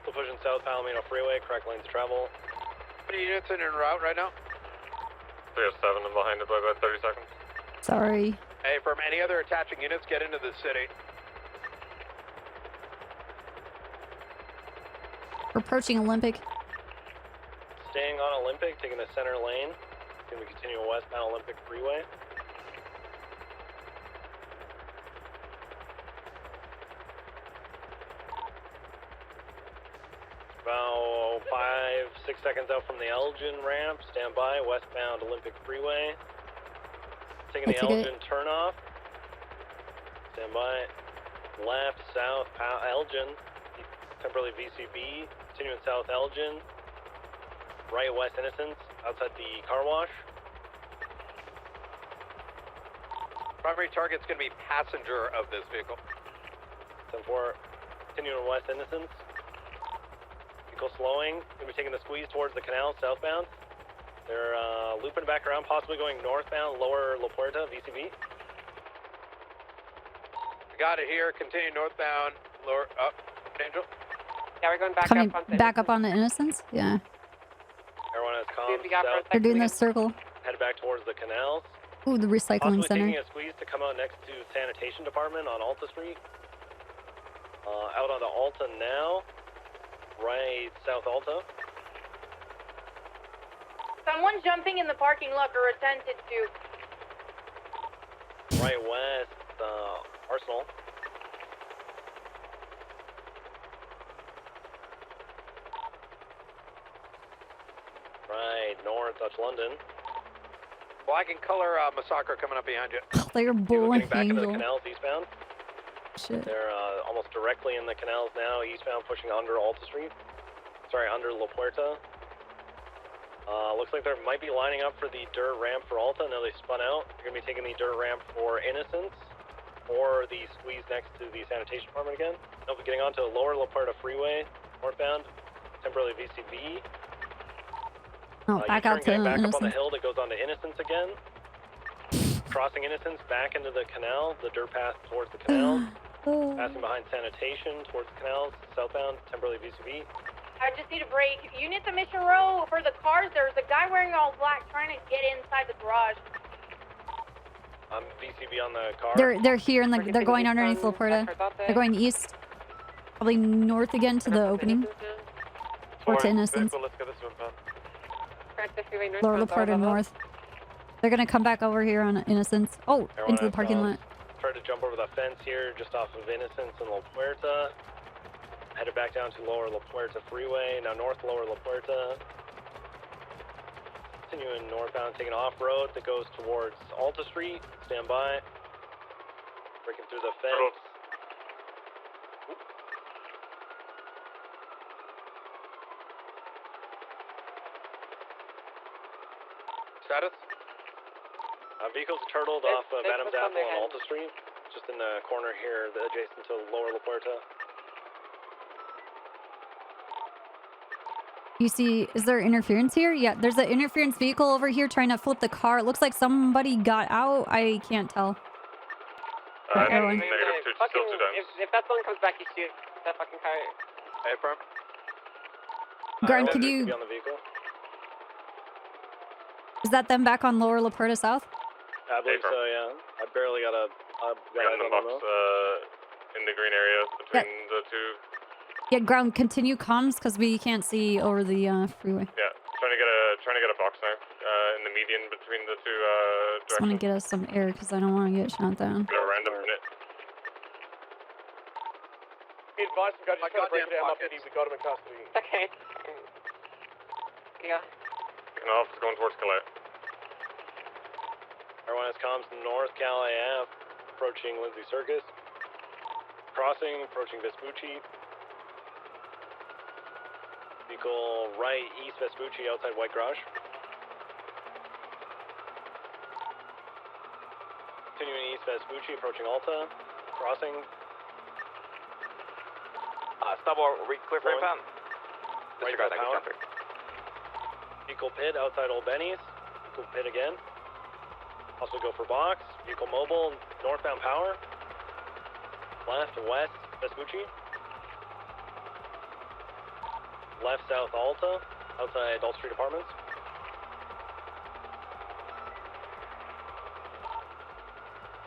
Still pushing south Palomino Freeway, correct lanes of travel.
How many units in route right now?
We have 7 and behind it by about 30 seconds.
Sorry.
Hey, from any other attaching units, get into the city.
We're approaching Olympic.
Staying on Olympic, taking the center lane. Then we continue westbound Olympic Freeway. About 5-6 seconds out from the Elgin ramp. Stand by, westbound Olympic Freeway. Taking the Elgin turnoff. Stand by. Left, south, Elgin. Temporarily VCB. Continuing south Elgin. Right, west Innocence. Outside the car wash.
Primary target's going to be passenger of this vehicle.
10-4. Continuing west Innocence. Vehicle slowing. Gonna be taking the squeeze towards the canal southbound. They're looping back around, possibly going northbound, lower La Puerta, VCV.
Got it here. Continue northbound. Lower up. Angel.
Yeah, we're going back
Coming
up on
back up on the Innocence? Yeah.
Everyone has comms
the off-road
south.
They're doing this circle.
Headed back towards the canals.
Ooh, the recycling
Possibly
center.
taking a squeeze to come out next to Sanitation Department on Alta Street. Out onto Alta now. Right south Alta.
Someone jumping in the parking lot or attempted to.
Right west Arsenal. Right north Dutch London.
Black and color Massacre coming up behind you.
They're
People
boy
getting back into the
angel.
canals eastbound.
Shit.
They're almost directly in the canals now, eastbound, pushing under Alta Street. Sorry, under La Puerta. Looks like they might be lining up for the dirt ramp for Alta. Now they spun out. They're going to be taking the dirt ramp for Innocence or the squeeze next to the Sanitation Department again. They'll be getting onto lower La Puerta Freeway, northbound, temporarily VCV.
Oh, back out to
getting back up on the
Innocence.
hill that goes on to Innocence again. Crossing Innocence back into the canal, the dirt path towards the canals. Passing behind Sanitation towards the canals, southbound, temporarily VCV.
I just need a break. Units of Mission Row for the cars. There's a guy wearing all black trying to get inside the garage.
I'm VCV on the car.
They're here and they're going underneath La Puerta. They're going east. Probably north again to the opening. Or to Innocence.
Let's get this one, man.
Lower La Puerta north. They're gonna come back over here on Innocence. Oh, into the parking lot.
Tried to jump over the fence here, just off of Innocence and La Puerta. Headed back down to lower La Puerta Freeway. Now north lower La Puerta. Continuing northbound, taking off-road that goes towards Alta Street. Stand by. Breaking through the fence.
Status?
Vehicles turtled off of Adams Apple on Alta Street. Just in the corner here, adjacent to lower La Puerta.
You see, is there interference here? Yeah, there's an interference vehicle over here trying to flip the car. It looks like somebody got out. I can't tell. Everyone.
If that someone comes back, you shoot that fucking car.
Hey, firm.
Grant, could you...
Be on the vehicle.
Is that them back on lower La Puerta South?
I believe so, yeah. I barely got a...
Got the box in the green area between the two.
Yeah, ground, continue comms because we can't see over the freeway.
Yeah, trying to get a box now in the median between the two
Just want to get us some air because I don't want to get shot down.
Got a random minute.
Be advised, we got break down up, we got him in custody.
Okay. Yeah.
Taking off, going towards Calais.
Everyone has comms north Cal AF, approaching Lindsay Circus. Crossing, approaching Vespucci. Vehicle right east Vespucci outside White Garage. Continuing east Vespucci, approaching Alta. Crossing.
Stop or clear frame pound.
Disregard that power. Vehicle pit outside Old Benny's. Vehicle pit again. Also go for box. Vehicle mobile, northbound power. Left, west, Vespucci. Left, south, Alta. Outside Dalt Street Apartments.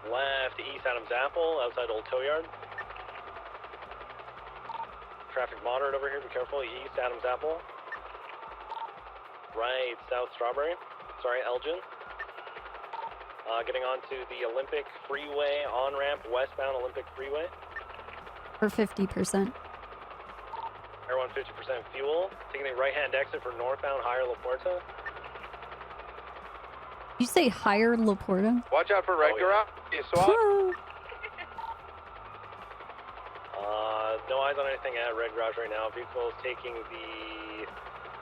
Left, east, Adams Apple. Outside Old Tow Yard. Traffic moderate over here, be careful. East, Adams Apple. Right, south, Strawberry. Sorry, Elgin. Getting onto the Olympic Freeway on-ramp, westbound Olympic Freeway.
For 50%.
Everyone 50% fuel. Taking the right-hand exit for northbound higher La Puerta.
You say higher La Puerta?
Watch out for Red Garage. You SWAT?
No eyes on anything at Red Garage right now. Vehicle is taking the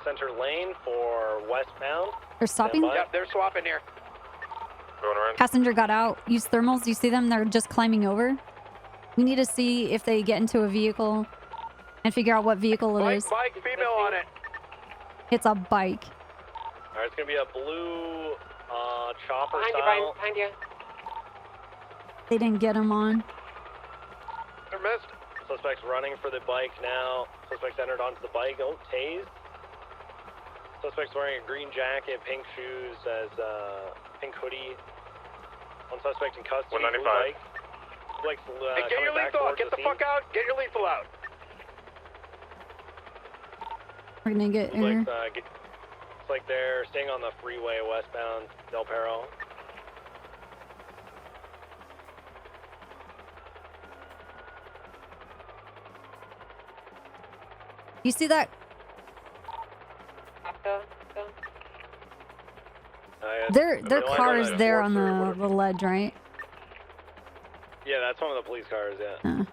center lane for westbound.
They're stopping?
Yep, they're swapping here.
Going around.
Passenger got out. Use thermals. Do you see them? They're just climbing over. We need to see if they get into a vehicle and figure out what vehicle it is.
Bike, female on it.
It's a bike.
Alright, it's gonna be a blue chopper
Behind you,
style.
Brian. Behind you.
They didn't get him on.
They're missed.
Suspect's running for the bike now. Suspect's entered onto the bike. Oh, tased. Suspect's wearing a green jacket, pink shoes, as pink hoodie. One suspect in custody.
195.
Blue bike. Blake's
Hey, get your
coming back
lethal out.
towards
Get the fuck out. Get your lethal out.
We're gonna get
Blue
her.
Blake's, it's like they're staying on the freeway westbound Del Perro.
You see that? Their car is there on the ledge, right?
Yeah, that's one of the police cars, yeah.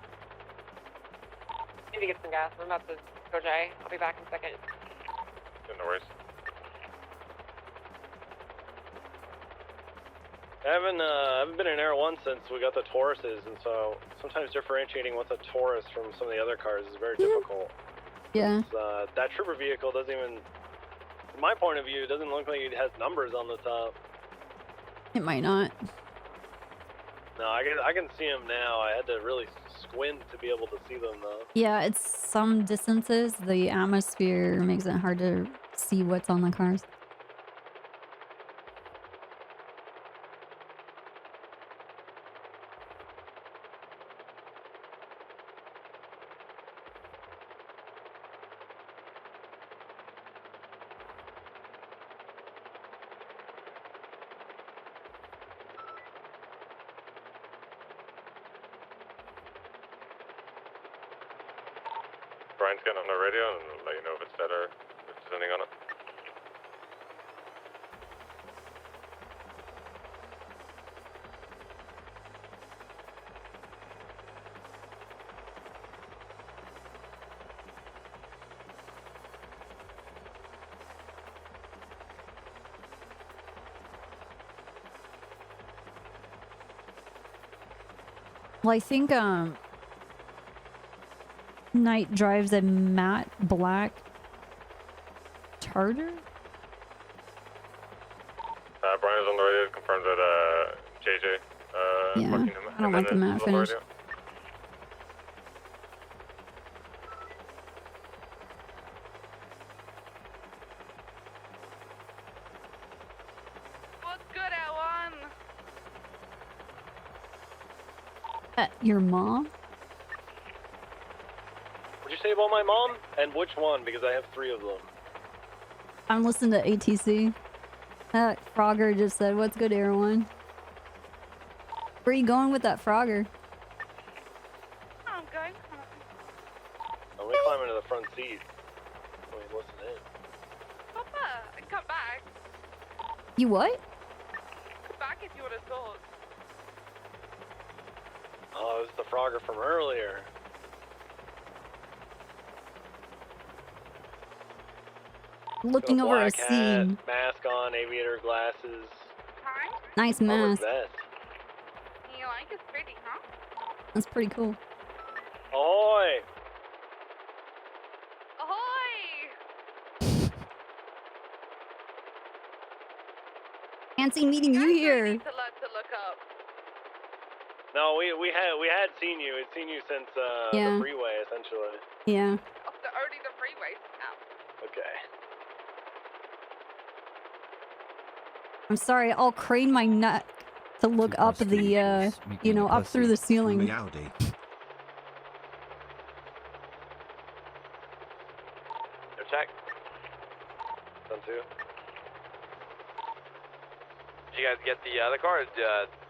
Need to get some gas. I'm about to go, Jay. I'll be back in a second.
Yeah, no worries.
I haven't been in Air 1 since we got the Tauruses, and so sometimes differentiating what's a Taurus from some of the other cars is very difficult.
Yeah.
That trooper vehicle doesn't even, from my point of view, it doesn't look like it has numbers on the top.
It might not.
No, I can see them now. I had to really squint to be able to see them, though.
Yeah, it's some distances. The atmosphere makes it hard to see what's on the cars.
Brian's getting on the radio and let you know if it's dead or if there's anything on it.
Well, I think Knight drives a matte black Charger.
Brian is on the radio. Confirmed that JJ.
Yeah,
Buckingham
I don't like the matte
is on
finish.
radio.
What's good, L1?
Your mom?
What'd you say about my mom? And which one? Because I have 3 of them.
I'm listening to ATC. Frogger just said, "What's good, everyone?" Where are you going with that Frogger?
I'm going.
I'm gonna climb into the front seat. Let me listen in.
Papa, come back.
You what?
Come back if you want to talk.
Oh, it was the Frogger from earlier.
Looking
Got a
over a
black hat,
scene.
mask on, aviator glasses.
Nice
I look
mask.
best.
You like it's pretty, huh?
That's pretty cool.
Ahoy!
Ahoy!
Fancy meeting you here.
To look up.
No, we had seen you. We'd seen you since
Yeah.
the freeway, essentially.
Yeah.
Only the freeways now.
Okay.
I'm sorry. I'll crane my neck to look up the, you know, up through the ceiling.
Audi.
No check.
Done too.
Did you guys get the other car or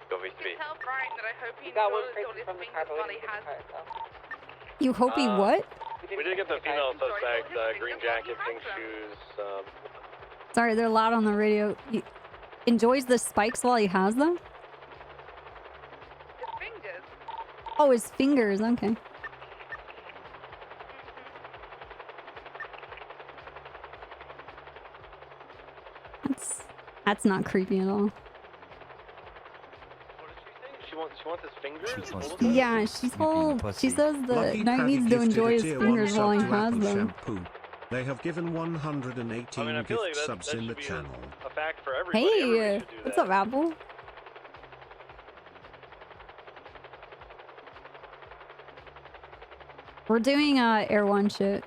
go VCB?
Tell Brian that I hope he
Got one
enjoys all his
from the
fingers
car,
while he has
You hope he what?
We did get the female suspect, green jacket, pink shoes.
Sorry, they're loud on the radio. He enjoys the spikes while he has them?
his fingers.
Oh, his fingers. Okay. That's not creepy at all.
She She wants his fingers?
She wants
What
to-
was
Yeah, she's told. She says the
Lucky
knight
Paddy
needs to
gifted
enjoy
a
his
tier
fingers
1
while he
sub to
has
Apple
them.
Shampoo. They have given 118
I mean, I feel
gift
like
subs
that
in the
should be
channel.
a fact for everybody. Everybody
Hey,
should do
what's
that.
up, Apple? We're doing Air 1 shit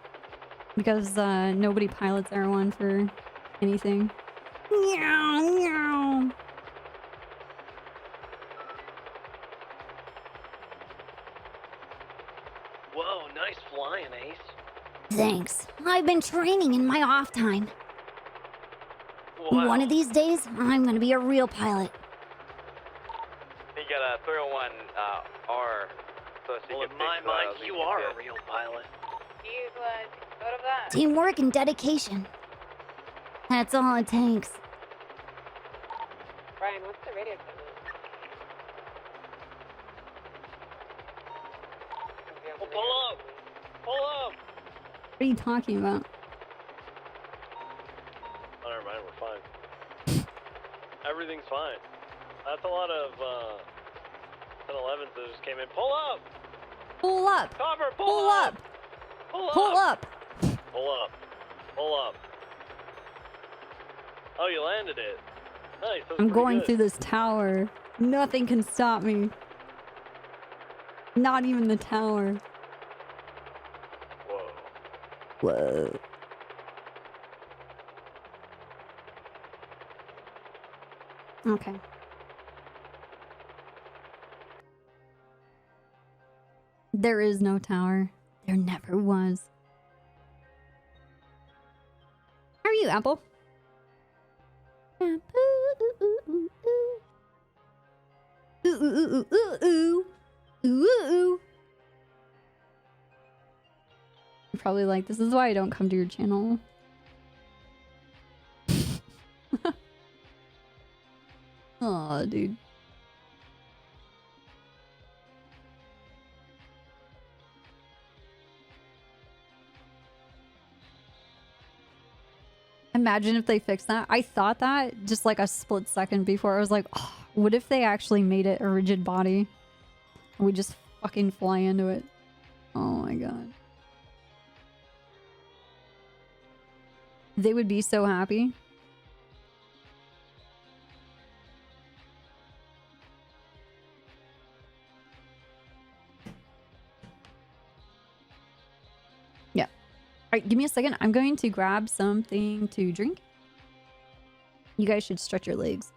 because nobody pilots Air 1 for anything. Meow, meow.
Whoa, nice flying, Ace.
Thanks. I've been training in my off time.
Wow.
One of these days, I'm gonna be a real pilot.
He got a 301 R. So she
Well,
can
in my
fix,
mind,
lead
you
the
are
kid.
a real pilot.
You thought of that?
Teamwork and dedication. That's all it takes.
Brian, what's the radio channel?
Oh, pull up! Pull up!
What are you talking about?
Oh, never mind, we're fine. Everything's fine. That's a lot of 10-11s that just came in. Pull up!
Pull up!
Cover,
Pull up!
Pull up!
Pull up!
Pull up. Pull up. Oh, you landed it. Nice. That's
I'm
pretty
going
good.
through this tower. Nothing can stop me. Not even the tower.
Whoa.
Whoa. Okay. There is no tower. There never was. How are you, Apple? Apple. Ooh, ooh, ooh, ooh, ooh, ooh. Ooh, ooh, ooh. You're probably like, this is why I don't come to your channel. Aw, dude. Imagine if they fixed that. I thought that just like a split second before. I was like, oh, what if they actually made it a rigid body? We just fucking fly into it. Oh my god. They would be so happy. Yeah. All right, give me a second. I'm going to grab something to drink. You guys should stretch your legs.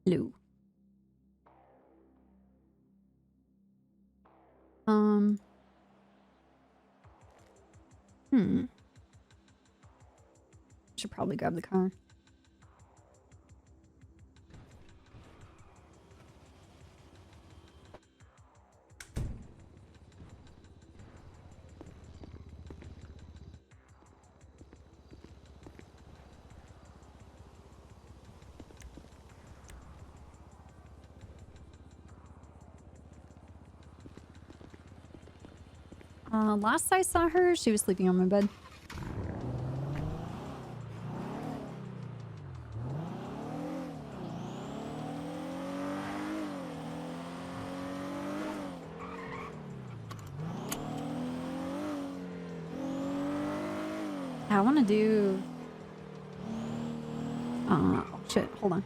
Hello. Should probably grab the car. Last I saw her, she was sleeping on my bed. I want to do... oh shit, hold on.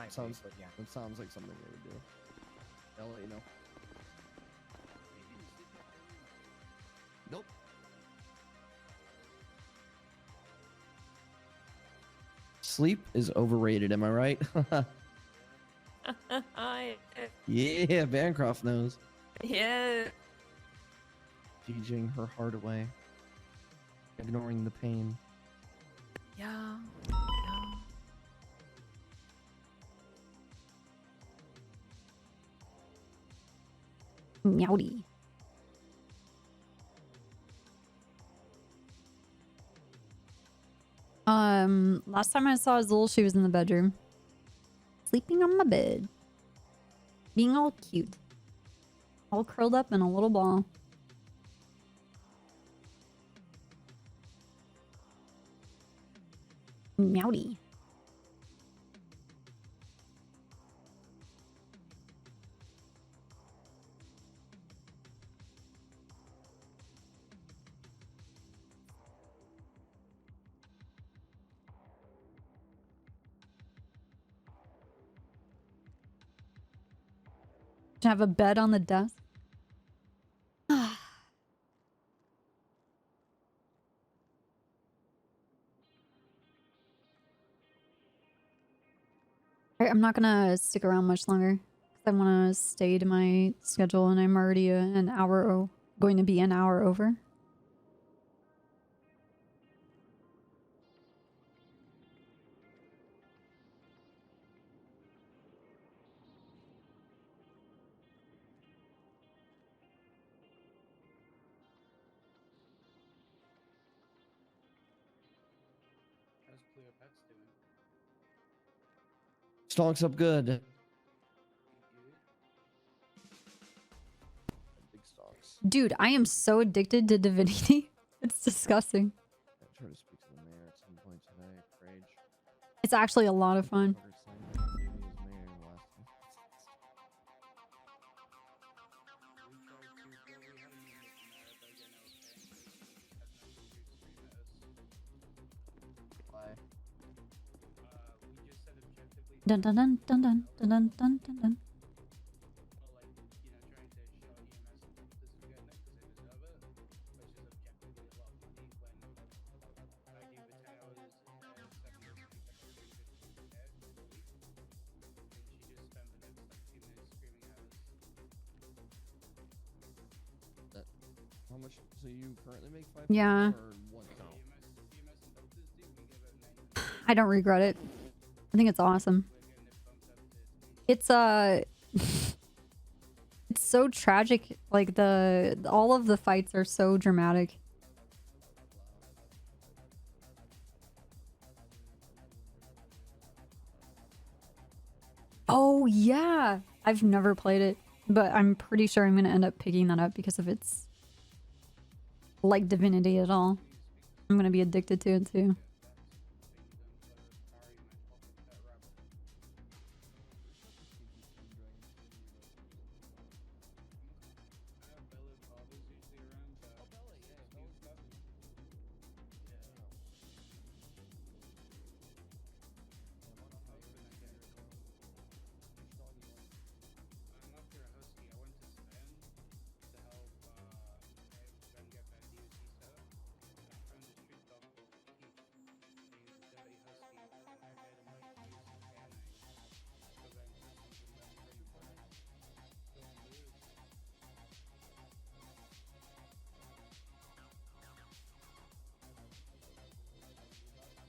Sounds like it sounds like something they would do. I'll let you know. Nope. Sleep is overrated, am I right? Yeah, Bancroft knows.
Yeah.
Teaching her heart away. Ignoring the pain.
Yeah.
Meowdy. Last time I saw Azul, she was in the bedroom. Sleeping on my bed. Being all cute. All curled up in a little ball. Meowdy. To have a bed on the desk. Alright, I'm not gonna stick around much longer. I want to stay to my schedule, and I'm already going to be an hour over.
Stonks up good. Big stonks.
Dude, I am so addicted to Divinity. It's disgusting.
I try to speak to the mayor at some point today. Rage.
It's actually a lot of fun. Dun dun dun dun dun dun dun dun dun dun.
How much? So you currently make 5?
Yeah.
Or one count?
I don't regret it. I think it's awesome. It's it's so tragic. Like all of the fights are so dramatic. Oh yeah, I've never played it, but I'm pretty sure I'm gonna end up picking that up because of its like Divinity at all. I'm gonna be addicted to it too.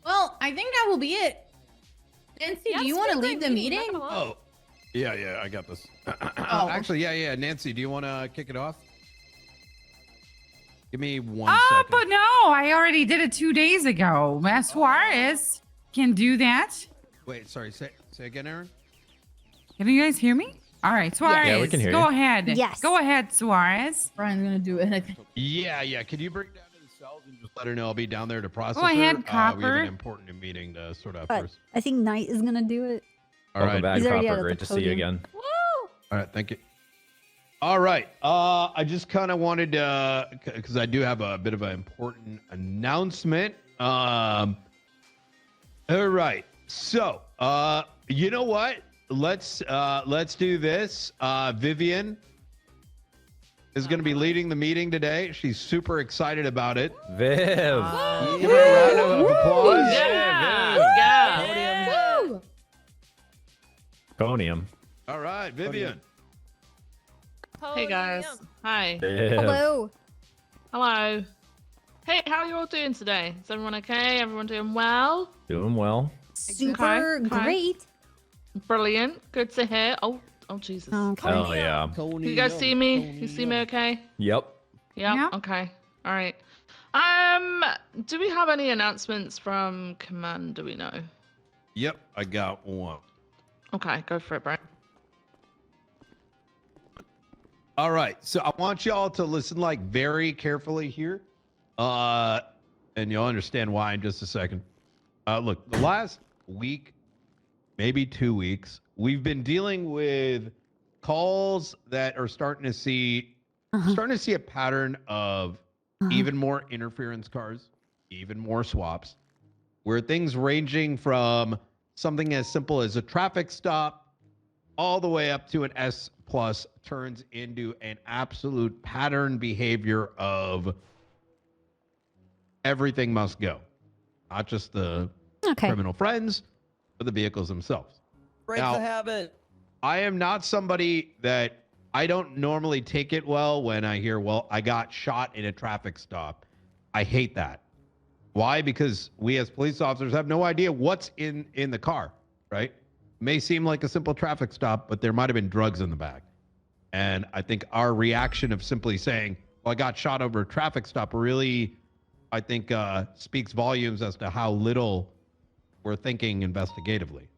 Well, I think that will be it. Nancy, do you want to leave the meeting?
Oh, yeah, I got this.
Oh.
Actually, yeah. Nancy, do you want to kick it off? Give me 1
Oh,
second.
but no, I already did it 2 days ago. Matt Suarez can do that.
Wait, sorry. Say again, Aaron.
Can you guys hear me? All right, Suarez.
Yeah, we can hear
go
you.
ahead.
Yes.
Go ahead, Suarez.
Brian's gonna do it. I think.
Yeah. Can you break down to the cells and just let her know I'll be down there to process
Go ahead,
her? We
Copper.
have an important meeting to sort out
But
first.
I think Knight is gonna do it.
All right.
Welcome back,
He's already
Copper.
out at
Great
the
to see you
podium.
again.
Woo!
All right, thank you. All right. I just kind of wanted to, because I do have a bit of an important announcement. All right. So, you know what? Let's do this. Vivian is going to be leading the meeting today. She's super excited about it.
Viv.
Give her a round of applause.
Woo!
Podium.
All right, Vivian.
Hey guys. Hi.
Viv.
Hello.
Hello. Hey, how are you all doing today? Is everyone okay? Everyone doing well?
Doing well.
Super
Okay.
great.
Brilliant. Good to hear. Oh Jesus.
Oh yeah.
You guys see me? You see me okay?
Yep.
Yeah.
Yeah.
Okay. All right. Do we have any announcements from command? Do we know?
Yep, I got one.
Okay, go for it, Brian.
All right, so I want y'all to listen like very carefully here, and you'll understand why in just a second. Look, the last week, maybe 2 weeks, we've been dealing with calls that are starting to see a pattern of even more interference cars, even more swaps, where things ranging from something as simple as a traffic stop all the way up to an S plus turns into an absolute pattern behavior of everything must go. Not just the criminal friends, but the vehicles themselves.
Break
Now,
the habit.
I am not somebody that I don't normally take it well when I hear, well, I got shot in a traffic stop. I hate that. Why? Because we as police officers have no idea what's in the car, right? May seem like a simple traffic stop, but there might have been drugs in the bag. And I think our reaction of simply saying, well, I got shot over a traffic stop really, I think, speaks volumes as to how little we're thinking investigatively.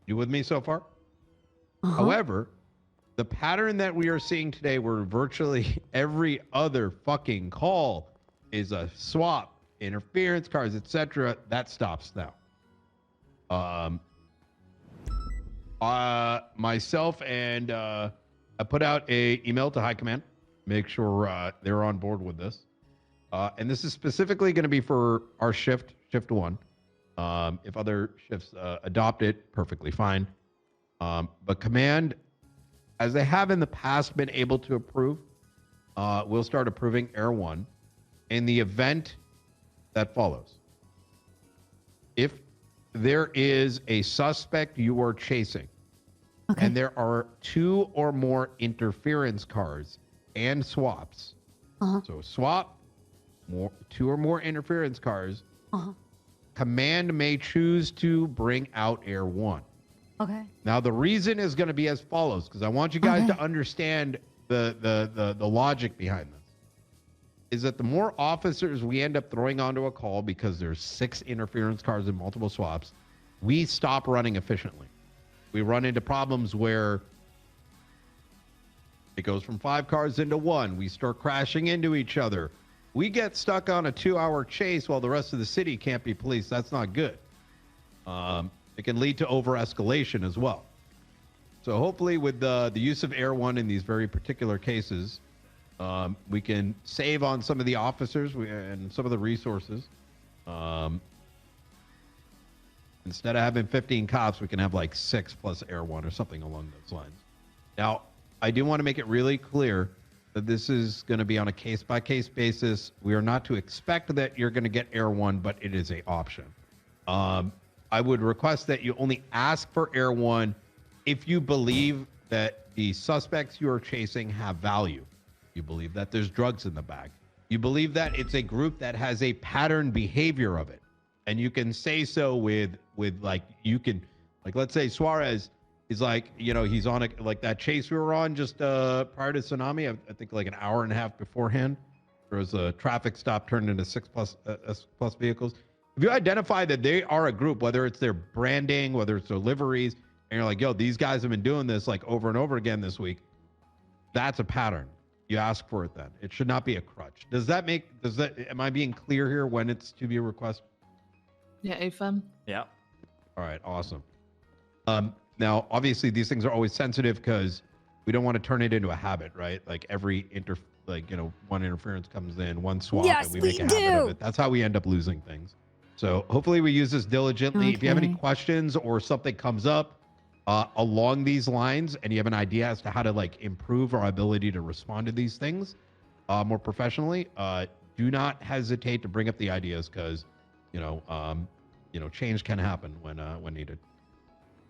You with me so far? However, the pattern that we are seeing today where virtually every other fucking call is a swap, interference cars, etc., that stops now. Myself and I put out a email to High Command, make sure they're on board with this. And this is specifically going to be for our shift 1. If other shifts adopt it, perfectly fine. But Command, as they have in the past been able to approve, we'll start approving Air 1 in the event that follows. If there is a suspect you are chasing, and there are 2 or more interference cars and swaps, so swap, 2 or more interference cars, Command may choose to bring out Air 1.
Okay.
Now, the reason is going to be as follows, because I want you guys to understand the logic behind this. Is that the more officers we end up throwing onto a call because there's 6 interference cars and multiple swaps, we stop running efficiently. We run into problems where it goes from 5 cars into 1. We start crashing into each other. We get stuck on a 2-hour chase while the rest of the city can't be policed. That's not good. It can lead to over-escalation as well. So hopefully with the use of Air 1 in these very particular cases, we can save on some of the officers and some of the resources. Instead of having 15 cops, we can have like 6 plus Air 1 or something along those lines. Now, I do want to make it really clear that this is going to be on a case-by-case basis. We are not to expect that you're going to get Air 1, but it is an option. I would request that you only ask for Air 1 if you believe that the suspects you are chasing have value. You believe that there's drugs in the bag. You believe that it's a group that has a pattern behavior of it. And you can say so with like, you can, like, let's say Suarez is like, you know, he's on like that chase we were on just prior to Tsunami, I think like an hour and a half beforehand. There was a traffic stop turned into 6 plus vehicles. If you identify that they are a group, whether it's their branding, whether it's their liveries, and you're like, yo, these guys have been doing this like over and over again this week, that's a pattern. You ask for it then. It should not be a crutch. Am I being clear here when it's to be a request?
Yeah, AFM.
Yeah.
All right, awesome. Now, obviously, these things are always sensitive because we don't want to turn it into a habit, right? Like every one interference comes in, one swap,
Yes,
and we make a habit of it. That's how we end up losing things. So hopefully we use this diligently. If you have any questions or something comes up along these lines and you have an idea as to how to like improve our ability to respond to these things more professionally, do not hesitate to bring up the ideas because, change can happen when needed.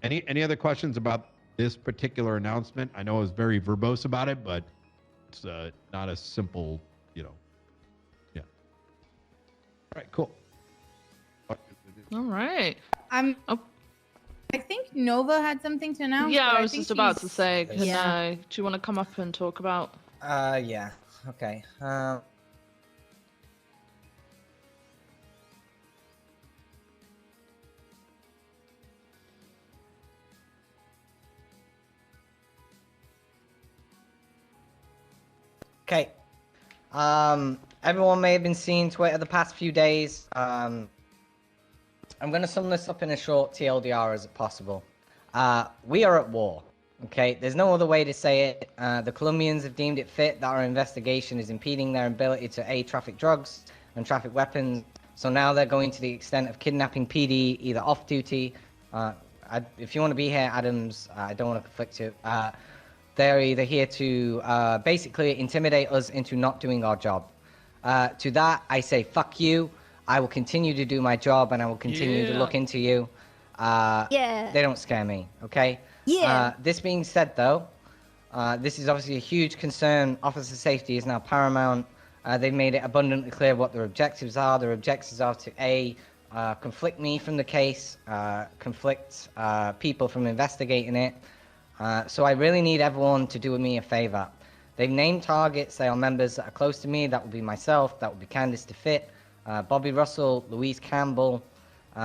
Any other questions about this particular announcement? I know I was very verbose about it, but it's not a simple, yeah. All right, cool.
All right.
I think Nova had something to announce.
Yeah,
but
I was just about to say, do you want to come up and talk about?
Yeah. Okay. Okay. Everyone may have been seeing Twitter the past few days. I'm gonna sum this up in a short TLDR as possible. We are at war. Okay, there's no other way to say it. The Colombians have deemed it fit that our investigation is impeding their ability to traffic drugs and traffic weapons. So now they're going to the extent of kidnapping PD either off duty. If you want to be here, Adams, I don't want to conflict you. They're either here to basically intimidate us into not doing our job. To that, I say, fuck you. I will continue to do my job and I will continue to look into you.
Yeah.
They don't scare me, okay?
Yeah.
This being said, though, this is obviously a huge concern. Officer safety is now paramount. They've made it abundantly clear what their objectives are. Their objectives are to, conflict me from the case, conflict people from investigating it. So I really need everyone to do me a favor. They've named targets. They are members that are close to me. That would be myself. That would be Candice DeFitt, Bobby Russell, Louise Campbell,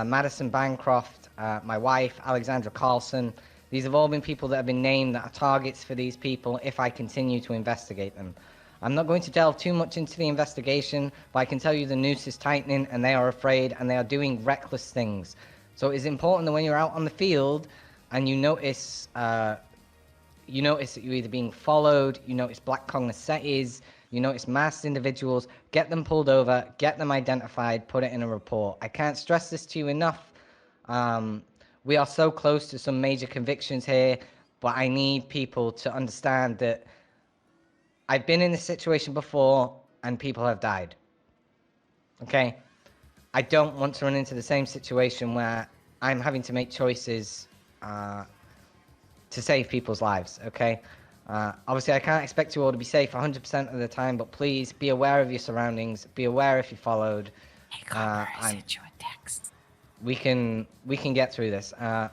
Madison Bancroft, my wife, Alexandra Carlson. These have all been people that have been named that are targets for these people if I continue to investigate them. I'm not going to delve too much into the investigation, but I can tell you the noose is tightening and they are afraid and they are doing reckless things. So it is important that when you're out on the field and you notice that you're either being followed, you notice black cognoscetes, you notice masked individuals, get them pulled over, get them identified, put it in a report. I can't stress this to you enough. We are so close to some major convictions here, but I need people to understand that I've been in this situation before and people have died. Okay? I don't want to run into the same situation where I'm having to make choices to save people's lives, okay? Obviously, I can't expect you all to be safe 100% of the time, but please be aware of your surroundings. Be aware if you're followed.
Hey, Copper, I sent you a text.
We can get through this. As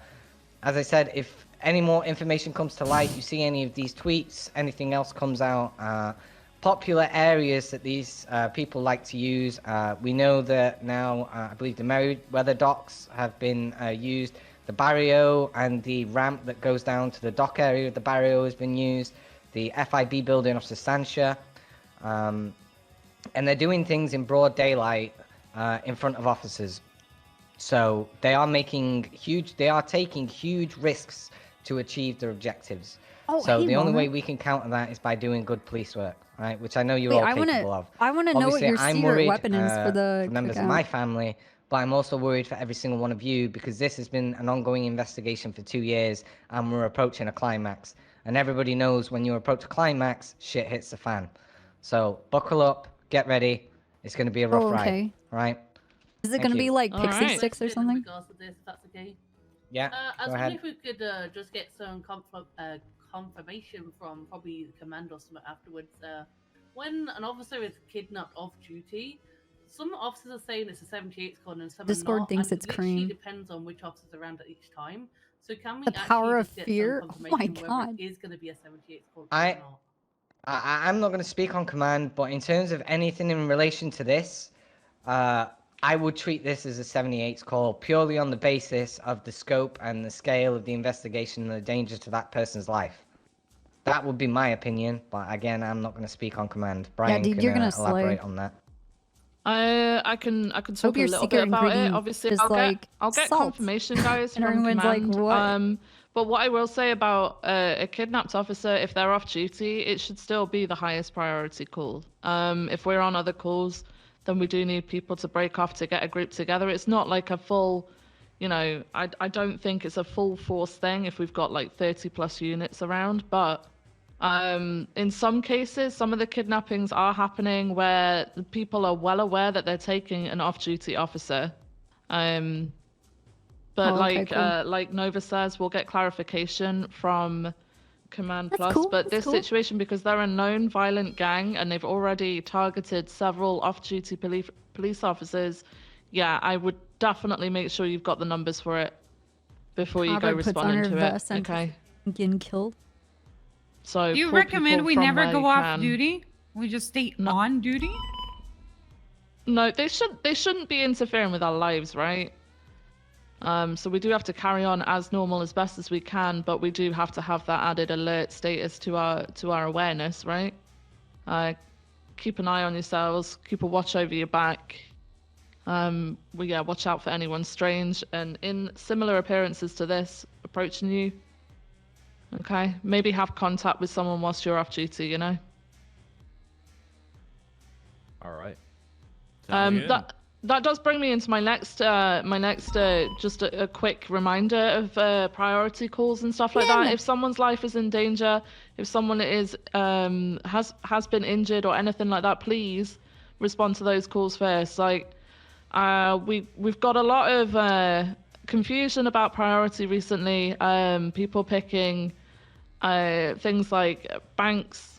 I said, if any more information comes to light, you see any of these tweets, anything else comes out, popular areas that these people like to use. We know that now, I believe the Merriweather docks have been used. The barrio and the ramp that goes down to the dock area of the barrio has been used. The FIB building off Sustancia. And they're doing things in broad daylight in front of officers. So they are taking huge risks to achieve their objectives. So the only way we can counter that is by doing good police work, right? Which I know you're all capable of.
I want to know what your secret weapon is for the
members of my family, but I'm also worried for every single one of you because this has been an ongoing investigation for 2 years and we're approaching a climax. And everybody knows when you approach a climax, shit hits the fan. So buckle up, get ready. It's going to be a rough ride, right?
Is it going to be like pixie sticks or something?
That's okay.
Yeah,
I was
go ahead.
wondering if we could just get some confirmation from probably the command or something afterwards. When an officer is kidnapped off duty, some officers are saying it's a 78th call and some
Discord
are not,
thinks
and
it's
it
cream.
literally depends on which officer's around at each time. So can we
The power of
just get
fear?
some
Oh my
confirmation whether
God.
it is going to be a 78th call or
I-
not?
I'm not going to speak on command, but in terms of anything in relation to this, I would treat this as a 78's call purely on the basis of the scope and the scale of the investigation and the danger to that person's life. That would be my opinion, but again, I'm not going to speak on command. Brian
dude, you're
can
gonna slay.
elaborate on that.
I can talk a
your
little
secret
bit about it.
ingredient
Obviously,
is, like,
I'll get
salt.
confirmation, guys,
And
from
everyone's like,
command.
what?
But what I will say about a kidnapped officer, if they're off duty, it should still be the highest priority call. If we're on other calls, then we do need people to break off to get a group together. It's not like a full, I don't think it's a full force thing if we've got like 30 plus units around, but in some cases, some of the kidnappings are happening where the people are well aware that they're taking an off-duty officer. But like Nova says, we'll get clarification from Command
That's
Plus.
cool,
But
that's
this
cool.
situation, because they're a known violent gang and they've already targeted several off-duty police officers, yeah, I would definitely make sure you've got the numbers for it before you go
Robert puts on
responding
her
to
vest
it.
and
Okay.
Getting killed.
So
Do you
pull
recommend
people
we
from
never
where
go
you
off
can.
duty? We just stay on duty?
No, they shouldn't be interfering with our lives, right? So we do have to carry on as normal as best as we can, but we do have to have that added alert status to our awareness, right? Keep an eye on yourselves. Keep a watch over your back. Watch out for anyone strange and in similar appearances to this approaching you. Okay, maybe have contact with someone whilst you're off duty. You know.
All right.
That does bring me into my next just a quick reminder of priority calls and stuff like that. If someone's life is in danger, if someone is has been injured or anything like that, please respond to those calls first. Like we've got a lot of confusion about priority recently. People picking things like banks.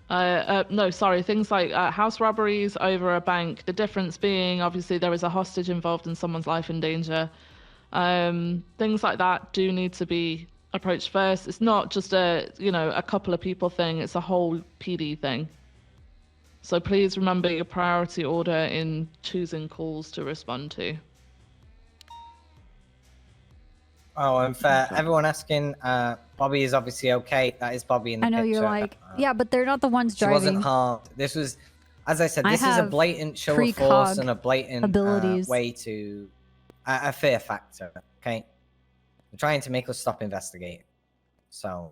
Things like house robberies over a bank. The difference being, obviously, there is a hostage involved and someone's life in danger. Things like that do need to be approached first. It's not just a couple of people thing. It's a whole PD thing. So please remember your priority order in choosing calls to respond to.
Oh, and for everyone asking, Bobby is obviously okay. That is Bobby in the
I know
picture.
you're like, yeah, but they're not the ones
She
driving.
wasn't harmed. This was, as I said, this is a
have
blatant show of force and a blatant
abilities.
way to a fear factor. Okay, they're trying to make us stop investigating. So,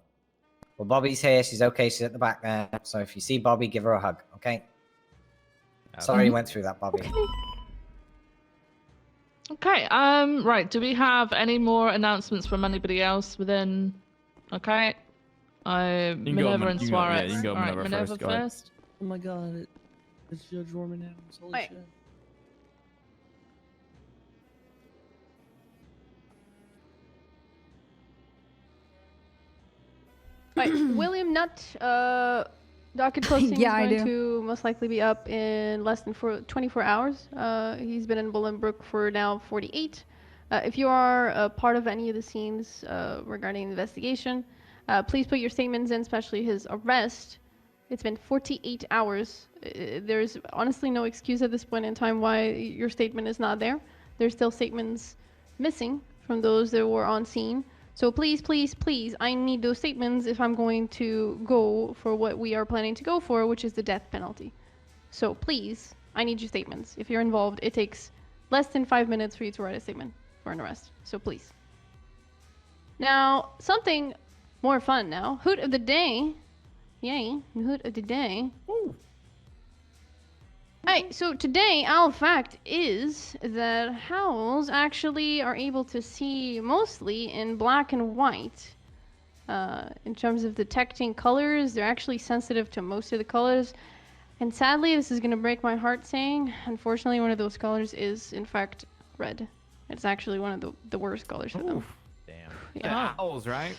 well, Bobby's here. She's okay. She's at the back there. So if you see Bobby, give her a hug. Okay. Sorry you went through that, Bobby.
Okay, right, do we have any more announcements from anybody else within... Okay. Minerva and Suarez.
Yeah, you can go
Alright,
Minerva
Minerva
first. Go ahead.
first.
Oh my god, it's Judge Roman Adams. Holy
Wait.
shit.
Right, William Nutt, docket posting
Yeah, I
is going
do.
to most likely be up in less than 24 hours. He's been in Bolingbrook for now 48. If you are a part of any of the scenes regarding the investigation, please put your statements in, especially his arrest. It's been 48 hours. There's honestly no excuse at this point in time why your statement is not there. There's still statements missing from those that were on scene. So please, please, please, I need those statements if I'm going to go for what we are planning to go for, which is the death penalty. So please, I need your statements. If you're involved, it takes less than 5 minutes for you to write a statement for an arrest. So please. Now, something more fun now. Hoot of the day. Yay, hoot of the day. Alright, so today our fact is that howls actually are able to see mostly in black and white. In terms of detecting colors, they're actually sensitive to most of the colors. And sadly, this is going to break my heart saying, unfortunately, one of those colors is, in fact, red. It's actually one of the worst colors for them.
Damn.
Yeah.
Owls, right?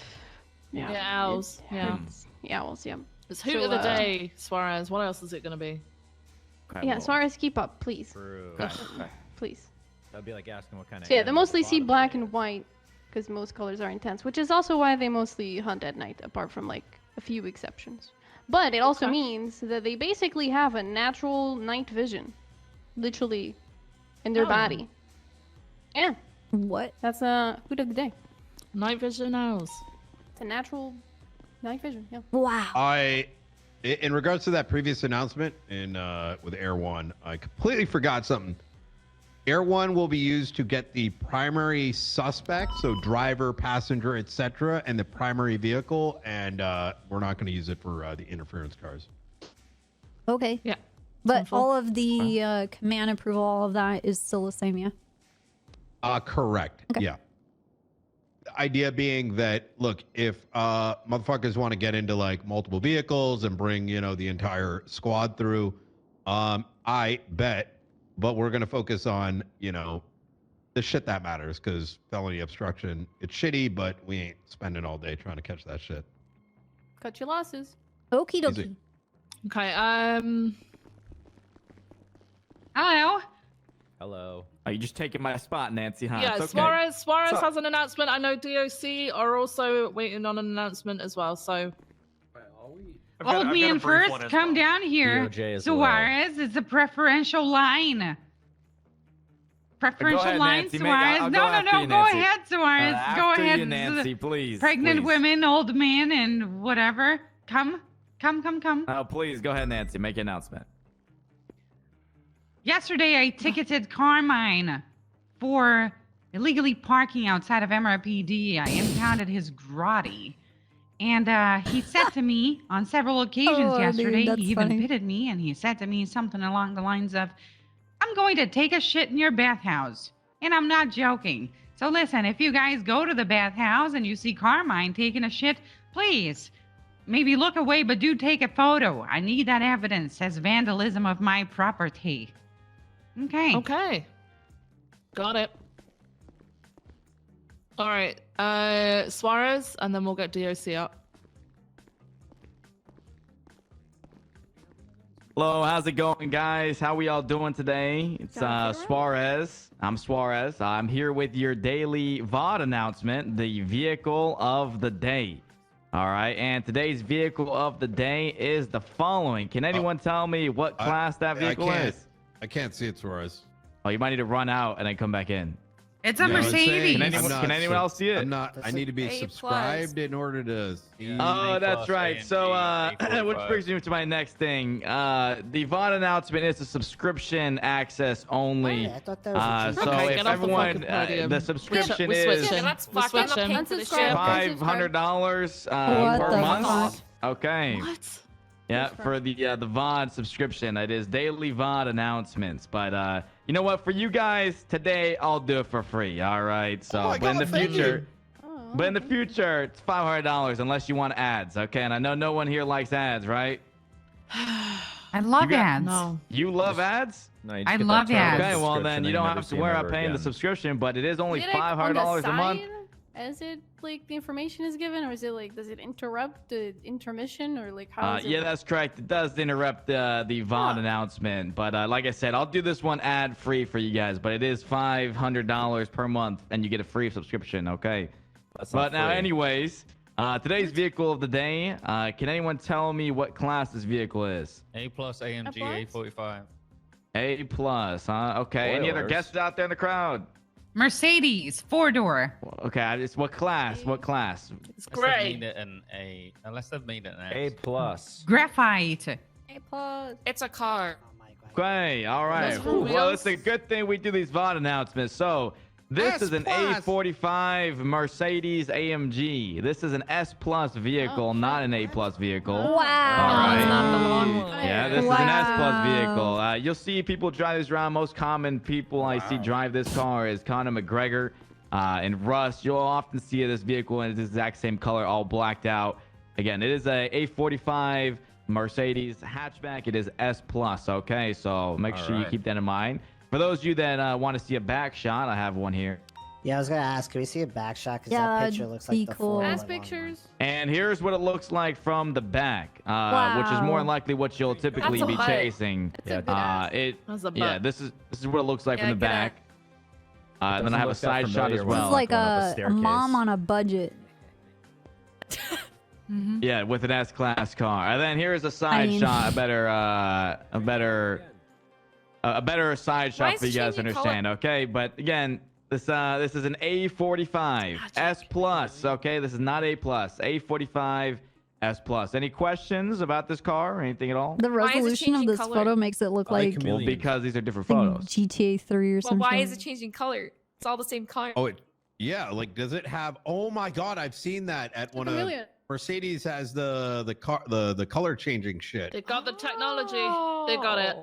Yeah, owls. Yeah.
Yeah, owls, yeah.
It's hoot of the day, Suarez. What else is it going to be?
Yeah, Suarez, keep up, please.
True.
Please.
That'd be like asking what kind of.
So yeah, they mostly see black and white because most colors are intense, which is also why they mostly hunt at night, apart from like a few exceptions. But it also means that they basically have a natural night vision, literally, in their body. Yeah.
What?
That's a hoot of the day.
Night vision owls.
It's a natural night vision. Yeah.
Wow.
In regards to that previous announcement with Air One, I completely forgot something. Air One will be used to get the primary suspect, so driver, passenger, etc., and the primary vehicle, and we're not going to use it for the interference cars.
Okay.
Yeah.
But all of the command approval, all of that is still the same, yeah?
Correct.
Okay.
Yeah. The idea being that, look, if motherfuckers want to get into like multiple vehicles and bring, the entire squad through, I bet, but we're going to focus on, the shit that matters, because felony obstruction, it's shitty, but we ain't spending all day trying to catch that shit.
Cut your losses.
Okie dokie.
Easy.
Okay,
Hello.
Hello. Are you just taking my spot, Nancy? Huh?
yeah,
It's okay.
Suarez has an announcement. I know DOC are also waiting on an announcement as well, so...
Old man first, come down here.
DOJ as
Suarez, it's a preferential line. Preferential
ahead,
line,
Nancy.
Suarez.
I'll
No,
go
no,
after
no.
you,
Go
Nancy.
ahead, Suarez. Go
After
ahead.
you, Nancy, please.
Pregnant
please.
women, old men, and whatever. Come Come.
Oh, please go ahead, Nancy. Make an announcement.
Yesterday, I ticketed Carmine for illegally parking outside of MRPD. I impounded his grotty. And he said to me on several occasions yesterday,
that's
he even
funny.
pitted me, and he said to me something along the lines of, I'm going to take a shit in your bathhouse. And I'm not joking. So listen, if you guys go to the bathhouse and you see Carmine taking a shit, please, maybe look away, but do take a photo. I need that evidence as vandalism of my property. Okay.
Okay. Got it. All right. Suarez, and then we'll get DOC up.
Hello, how's it going, guys? How we all doing today? It's Suarez. I'm Suarez. I'm here with your daily VOD announcement, the vehicle of the day. All right, and today's vehicle of the day is the following. Can anyone tell me what class that vehicle is?
I can't see it, Suarez.
Oh, you might need to run out and then come back in.
It's a Mercedes.
Can anyone else see it?
I need to be subscribed in order to see.
Oh, that's right. So, which brings me to my next thing. The VOD announcement is a subscription access only.
I thought that was a
So
Okay,
if
get off the
everyone,
fucking podium.
the subscription
We're
is
switching. We're switching.
$500
What
per
the
month.
fuck?
Okay.
What?
Yeah, for the VOD subscription. It is daily VOD announcements. But you know what? For you guys today, I'll do it for free. All right. So, but in the future, it's $500 unless you want ads. Okay. And I know no one here likes ads, right?
I love ads.
No.
You love ads?
No, you
I
just get
love
that
ads.
Okay. Well, then you don't
never
have to
see 'em
worry
ever
about paying the
again.
subscription, but it is only
Is it, like, on the
$500 a month.
side As it like the information is given, or is it like does it interrupt the intermission, or like how? Is
Yeah,
it...
that's correct. It does interrupt the VOD announcement, but like I said, I'll do this one ad free for you guys. But it is $500 per month, and you get a free subscription. Okay. But now, anyways, today's vehicle of the day. Can anyone tell me what class this vehicle is?
A+ AMG A45.
A+, huh? Okay. Any other
Spoilers.
guesses out there in the crowd?
Mercedes, 4-door.
Okay, it's what class? What class?
It's
Unless they've
great.
made it an A. Unless they've made it an
A+.
Graphite.
A+.
It's a car.
Okay, all right.
Those are
Well,
wheels.
it's a good thing we do these VOD announcements. So, this is an A45 Mercedes AMG. This is an S Plus vehicle, not an A Plus vehicle.
Wow.
All right.
It's not the long one.
Yeah, this is an S Plus vehicle. You'll see people drive this around. Most common people I see drive this car is Conor McGregor and Russ. You'll often see this vehicle in its exact same color, all blacked out. Again, it is a A45 Mercedes hatchback. It is S Plus. Okay, so make sure you keep that in mind. For those of you that want to see a back shot, I have one here.
Yeah, I was gonna ask, can we see a back shot? Because
Yeah,
that picture looks
that'd
like
be
the
cool.
Formula
Ass
One
pictures.
And here's what it looks like from the back, which is more than likely what you'll typically
That's a
be
butt.
chasing.
That's a good ass. That's a
Yeah,
butt.
this is what it looks like
Yeah,
from the
good
back. And then I have a
look that
side shot
familiar
as
when
This
well.
is like
going up a
a
staircase.
mom on a budget.
Yeah, with an S-class car. And then here's a side shot, a better side shot
is
for
it
you guys to
changing
understand. Okay, but again, this is an A45 S Plus. Okay, this is not A Plus. A45 S Plus. Any questions about this car or anything at all?
The
Why is it
resolution of
changing
this
color?
photo makes it look like
Well, because these are different
like
photos.
GTA 3 or
Well,
something.
why is it changing color? It's all the same color.
Oh, yeah. Like, does it have? Oh my God, I've seen that at one of
Chameleon.
Mercedes has the color changing shit.
They got the technology. They got it.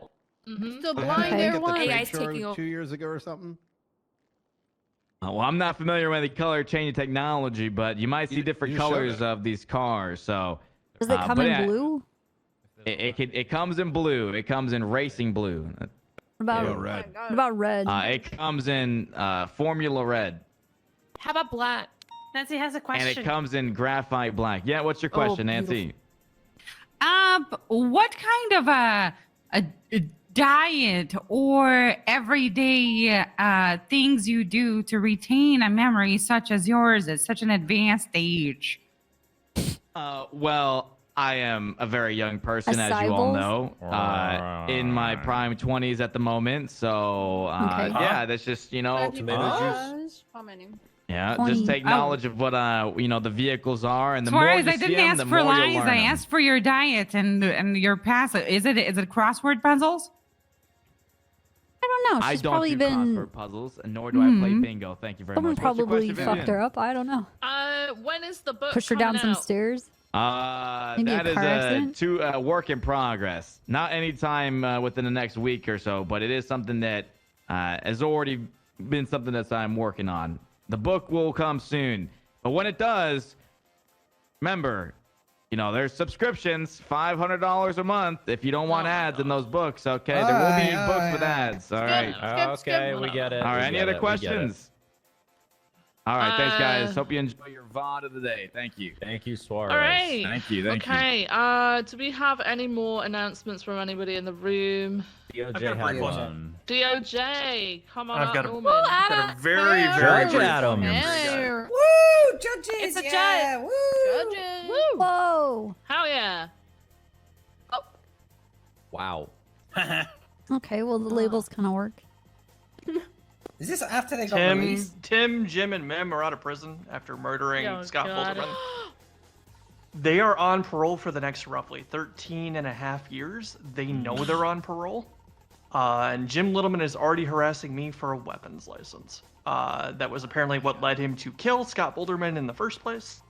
Mm-hmm.
Still
I
blind
think
there
at the
one.
trade
AI's
show
taking over.
2 years ago or something.
Well, I'm not familiar with the color changing technology, but you might see different
you showed
colors
it.
of these cars. So,
Does it come
but
in
yeah,
blue?
It comes in blue. It comes in racing blue.
What about
Yeah, red.
What about red?
It comes in Formula Red,
How about black?
Nancy has a
and
question.
it comes in graphite black. Yeah, what's your question, Nancy?
What kind of a diet or everyday things you do to retain a memory such as yours at such an advanced age?
Well, I am a very young person, as you all know. In my prime 20s at the moment. So,
Okay.
yeah, that's just,
Tomato
tomato
juice. How many?
Yeah,
20
just take knowledge of what the vehicles are, and the more
Suarez,
you
I
see
didn't
them,
ask
the
for
more you'll
lies.
learn
I
'em.
asked for your diet and your pass. Is it crossword puzzles?
I don't know.
I
She's
don't
probably
do
been.
crossword puzzles, and nor do I play
Mhm.
bingo. Thank you very
Someone
much. What's your
probably
question,
fucked
Vivian?
her up. I don't know.
When is the book
Push her down
coming
some
out?
stairs. Maybe
That
a
is
car accident?
a work in progress. Not anytime within the next week or so, but it is something that has already been something that I'm working on. The book will come soon, but when it does, remember, there's subscriptions, $500 a month if you don't want ads in those books. Okay, there will be books with ads. All right.
Okay, we get it.
All right.
we
Any
get
other
it, we get it.
questions? All right. Thanks, guys. Hope you enjoy your VOD of the day. Thank you.
Thank you, Suarez.
All right.
Thank you. Thank you.
Okay. Do we have any more announcements from anybody in the room?
DOJ had one.
DOJ, come on
I've
up,
got a-
Norman.
got a very, very
Judge
brief
Adam.
comment.
Woo! Judges!
It's a
yeah,
judge.
Woo!
Judges.
Woo! Whoa!
Hell yeah.
Wow.
Okay, well, the labels kind of work.
Is this after they got released?
Tim, Jim, and Mim are out of prison after murdering
Oh,
Scott
God.
Bolderman. They are on parole for the next roughly 13 and a half years. They know they're on parole. And Jim Littleman is already harassing me for a weapons license. That was apparently what led him to kill Scott Bolderman in the first place.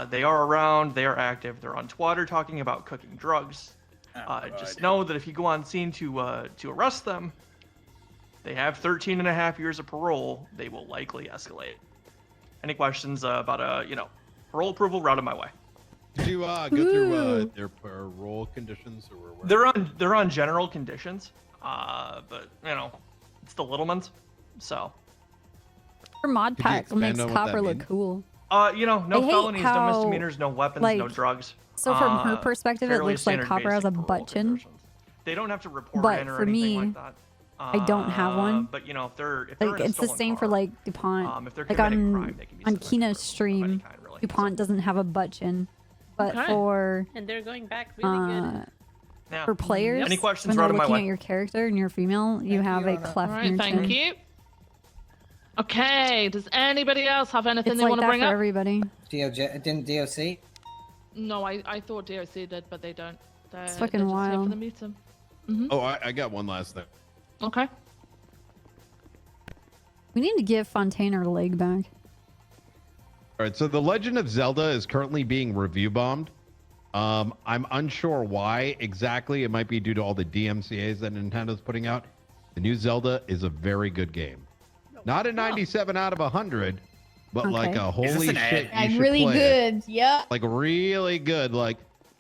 They are around, they are active, they're on Twitter talking about cooking drugs. Just know that if you go on scene to arrest them, they have 13 and a half years of parole. They will likely escalate. Any questions about parole approval? Route my way.
Did you go through their parole conditions, or
They're on general conditions, but it's the Littlemans, so.
Her mod
Could you
pack
expand
makes
on what
Copper
that
look
means?
cool.
No
I hate
felonies, no
how,
misdemeanors, no weapons, no
like,
drugs.
So from her perspective, it
fairly
looks like
standard
Copper has a
basic parole
butt chin.
conditions. They don't have to report
But
in or
for
anything
me,
like that.
I don't have one.
But if they're
Like
in a
it's the
stolen
same for
car,
like DuPont.
if they're
Like
committing
on
crime, they can be
on Kina's stream, DuPont doesn't have a butt chin, but
Okay.
for
And they're going back really good.
Yeah.
for players,
Any questions?
when they're
Right on my
looking
way.
at your character and you're female, you have a cleft
All
in
right,
your
thank
chin.
you. Okay, does anybody else have anything
It's
they
like
want to
that
bring
for
up?
everybody.
DOJ didn't DOC?
No, I thought DOC did, but they don't. They're,
It's
they're
fucking
just here for
wild.
the meeting.
Oh, I got one last thing.
Okay.
We need to give Fontaine her leg back.
All right, so The Legend of Zelda is currently being review bombed. I'm unsure why exactly. It might be due to all the DMCAs that Nintendo's putting out. The new Zelda is a very good game. Not a 97 out of 100, but like a holy shit. You should
really
play it.
good. Yeah.
Like really good. Like,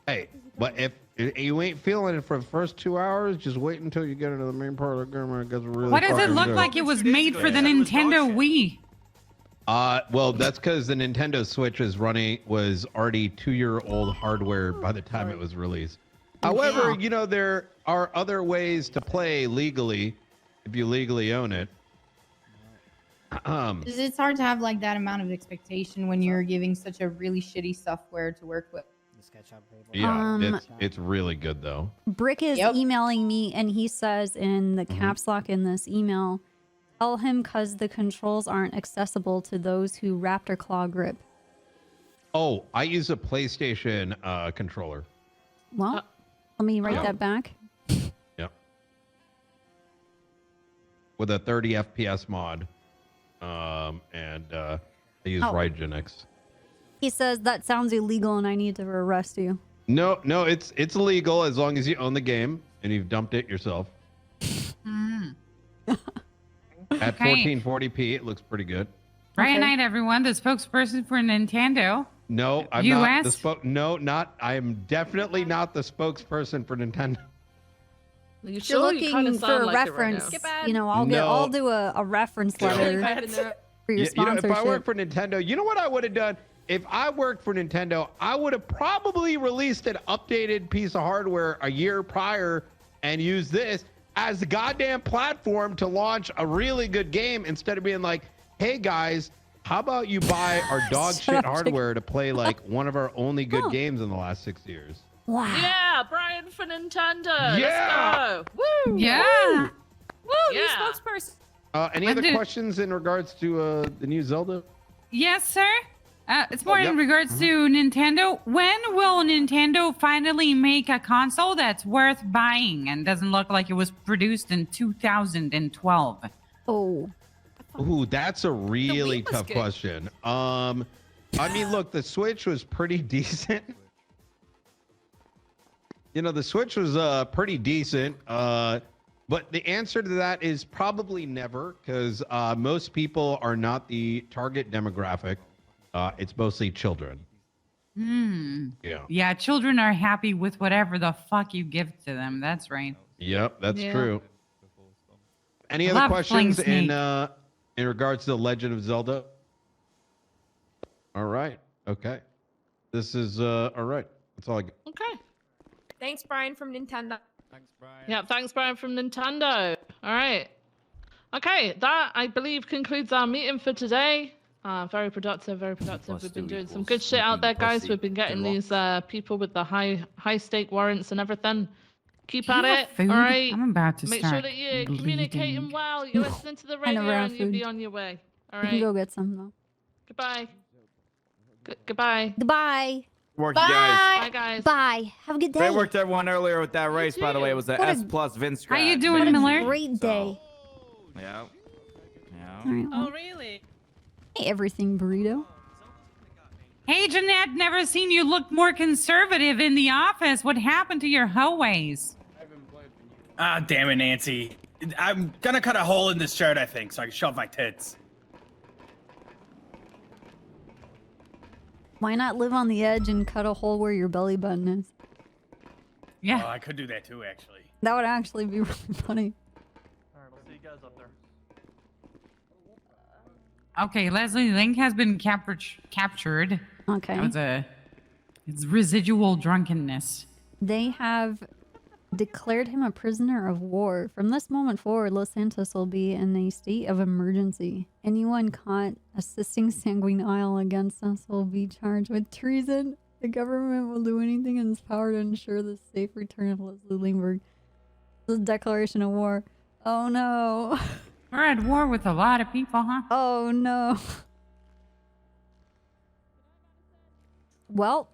hey, but if you ain't feeling it for the first 2 hours, just wait until you get into the main part of the game. It gets really
Why does it
fucking
look
good.
like it was made for the Nintendo Wii?
Well, that's because the Nintendo Switch was already 2-year-old hardware by the time it was released. However, there are other ways to play legally if you legally own it.
It's hard to have like that amount of expectation when you're giving such a really shitty software to work with.
Yeah, it's really good though.
Brick is emailing me and he says in the caps lock in this email, tell him cause the controls aren't accessible to those who Raptor Claw grip.
Oh, I use a PlayStation controller.
Well, let me write
Yeah.
that back.
Yep. With a 30 FPS mod. And I use
Oh.
Rygenix.
He says that sounds illegal and I need to arrest you.
No, it's legal as long as you own the game and you've dumped it yourself. At
Okay.
1440p, it looks pretty good.
Friday night, everyone. The spokesperson for Nintendo.
No, I'm not the I am definitely not the spokesperson for Nintendo.
You
If you're looking for a reference, I'll do a reference letter for your
If
sponsorship.
I worked for Nintendo, you know what I would have done? If I worked for Nintendo, I would have probably released an updated piece of hardware a year prior and used this as the goddamn platform to launch a really good game instead of being like, hey guys, how about you buy our dog
Shut
shit
up,
hardware to play like one of our only good games in the last 6 years?
Wow.
Yeah, Brian for Nintendo.
Yeah.
Let's go. Woo.
Yeah.
Woo, Yeah. you spokesperson.
Any other questions in regards to the new Zelda?
Yes, sir. It's more
yep.
in regards to Nintendo. When will Nintendo finally make a console that's worth buying and doesn't look like it was produced in 2012?
Oh.
Ooh, that's a really
Wii was
tough
good.
question. I mean, look, the Switch was pretty decent. You know, the Switch was pretty decent. But the answer to that is probably never, because most people are not the target demographic. It's mostly children. Yeah.
Yeah, children are happy with whatever the fuck you give to them. That's right.
Yep, that's
Yeah.
true. Any other
Love
questions
Fling
in regards to the Legend of Zelda? All right. Okay. This is all right. That's all I got.
Okay.
Thanks, Brian from Nintendo.
Yeah, thanks, Brian from Nintendo. All right. Okay, that I believe concludes our meeting for today. Very productive, very productive. We've been doing some good shit out there, guys. We've been getting these people with the high stake warrants and everything. Keep
Do
at
you have
it.
food?
All right.
I'm about to
Make sure
start
that you're
bleeding.
communicating well. You're listening to the
I never
radio
have
and you'll be
food.
on your way. All
You can
right.
go get some though.
Goodbye. Goodbye.
Goodbye.
Work, you guys.
Bye, guys.
Bye. Have a good day.
Great work to everyone earlier with that race, by the way. It was a
What a-
S plus Vince
How you
strat.
doing,
Amazing.
Miller?
Great day.
Yeah. Yeah.
All right, well,
Oh, really?
hey, everything burrito.
Hey, Jeanette, never seen you look more conservative in the office. What happened to your hoe ways?
Ah, damn it, Nancy. I'm gonna cut a hole in this shirt, I think, so I can shove my tits.
Why not live on the edge and cut a hole where your belly button is?
Yeah.
Oh, I could do that too, actually.
That would actually be really funny.
All right, I'll see you guys up there.
Okay, Leslie Link has been captured.
Okay.
That was it's residual drunkenness.
They have declared him a prisoner of war. From this moment forward, Los Santos will be in a state of emergency. Anyone caught assisting Sanguine Isle against us will be charged with treason. The government will do anything in its power to ensure the safe return of Leslie Lingberg. This is a declaration of war. Oh no.
We're at war with a lot of people, huh?
Oh no. Well,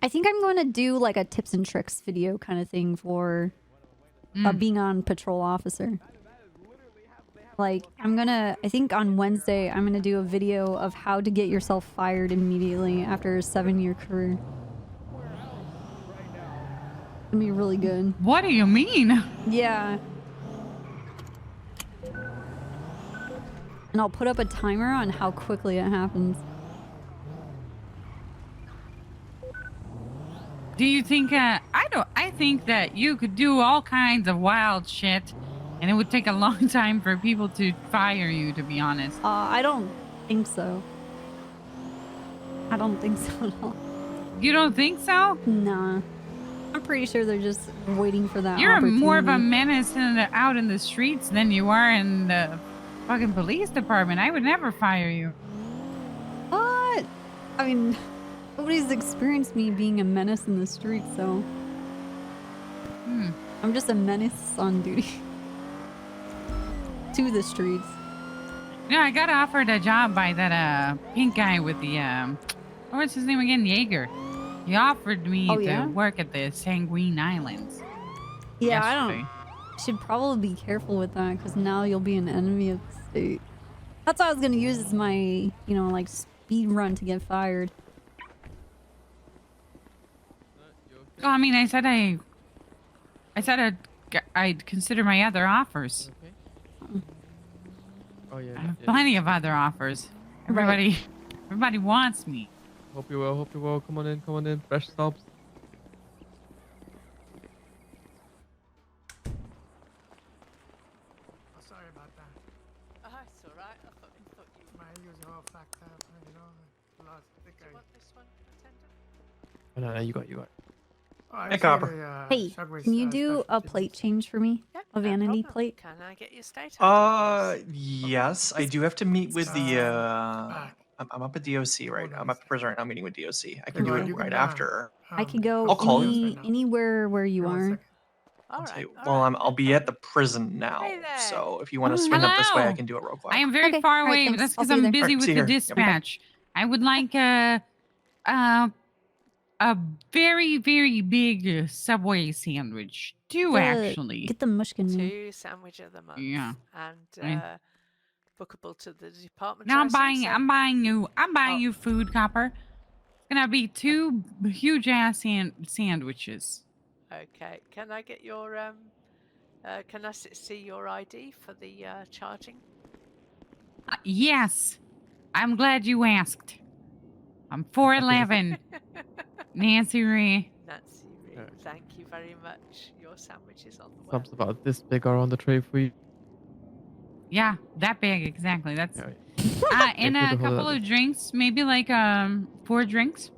I think I'm going to do like a tips and tricks video kind of thing for being on patrol officer. Like, I think on Wednesday, I'm going to do a video of how to get yourself fired immediately after a 7-year career. It'll be really good.
What do you mean?
Yeah. And I'll put up a timer on how quickly it happens.
Do you think I think that you could do all kinds of wild shit and it would take a long time for people to fire you, to be honest.
I don't think so. I don't think so at all.
You don't think so?
Nah. I'm pretty sure they're just waiting for that
You're
opportunity.
more of a menace out in the streets than you are in the fucking police department. I would never fire you.
What? I mean, nobody's experienced me being a menace in the streets, so... I'm just a menace on duty. To the streets.
Yeah, I got offered a job by that pink guy with the what's his name again? Jaeger. He offered me to work at the Sanguine Islands.
Yeah,
yesterday.
should probably be careful with that, because now you'll be an enemy of the state. That's what I was going to use as my, like, speed run to get fired.
Oh, I mean, I said I'd consider my other offers.
Oh yeah.
I have plenty of other offers. Everybody wants me.
Hope you will. Hope you will. Come on in. Fresh subs.
Sorry about that.
Oh, it's alright. I thought you
My ears are all fucked up. Lost the guy.
want this one, attendant?
Oh, no, you got.
Oh, I
Hey,
saw
Copper.
the,
Hey,
Subway's,
can you do a plate change for me? A vanity plate?
Can I get your status?
Yes, I do have to meet with the. I'm up at DOC right now. I'm at the prison right now, meeting with DOC. I can do it right after.
I could go
I'll call you.
anywhere where you are.
I'll be at the prison now. So if you want to swing up this way, I can do it real quick.
I am very far away, but that's because I'm busy with the dispatch. I would like a very, very big Subway sandwich. Two, actually.
Get the mushkin.
2 sandwich of the month.
Yeah.
And bookable to the department.
Now
I
I'm
assume,
buying
so?
you food, Copper. It's gonna be 2 huge ass sandwiches.
Okay. Can I get your can I see your ID for the charging?
Yes. I'm glad you asked. I'm 4'11". Nancy Ray.
Nancy Ray. Thank you very much. Your sandwich is on the way.
Something about this big are on the tray for you.
Yeah, that big, exactly. That's and a couple of drinks, maybe like 4 drinks.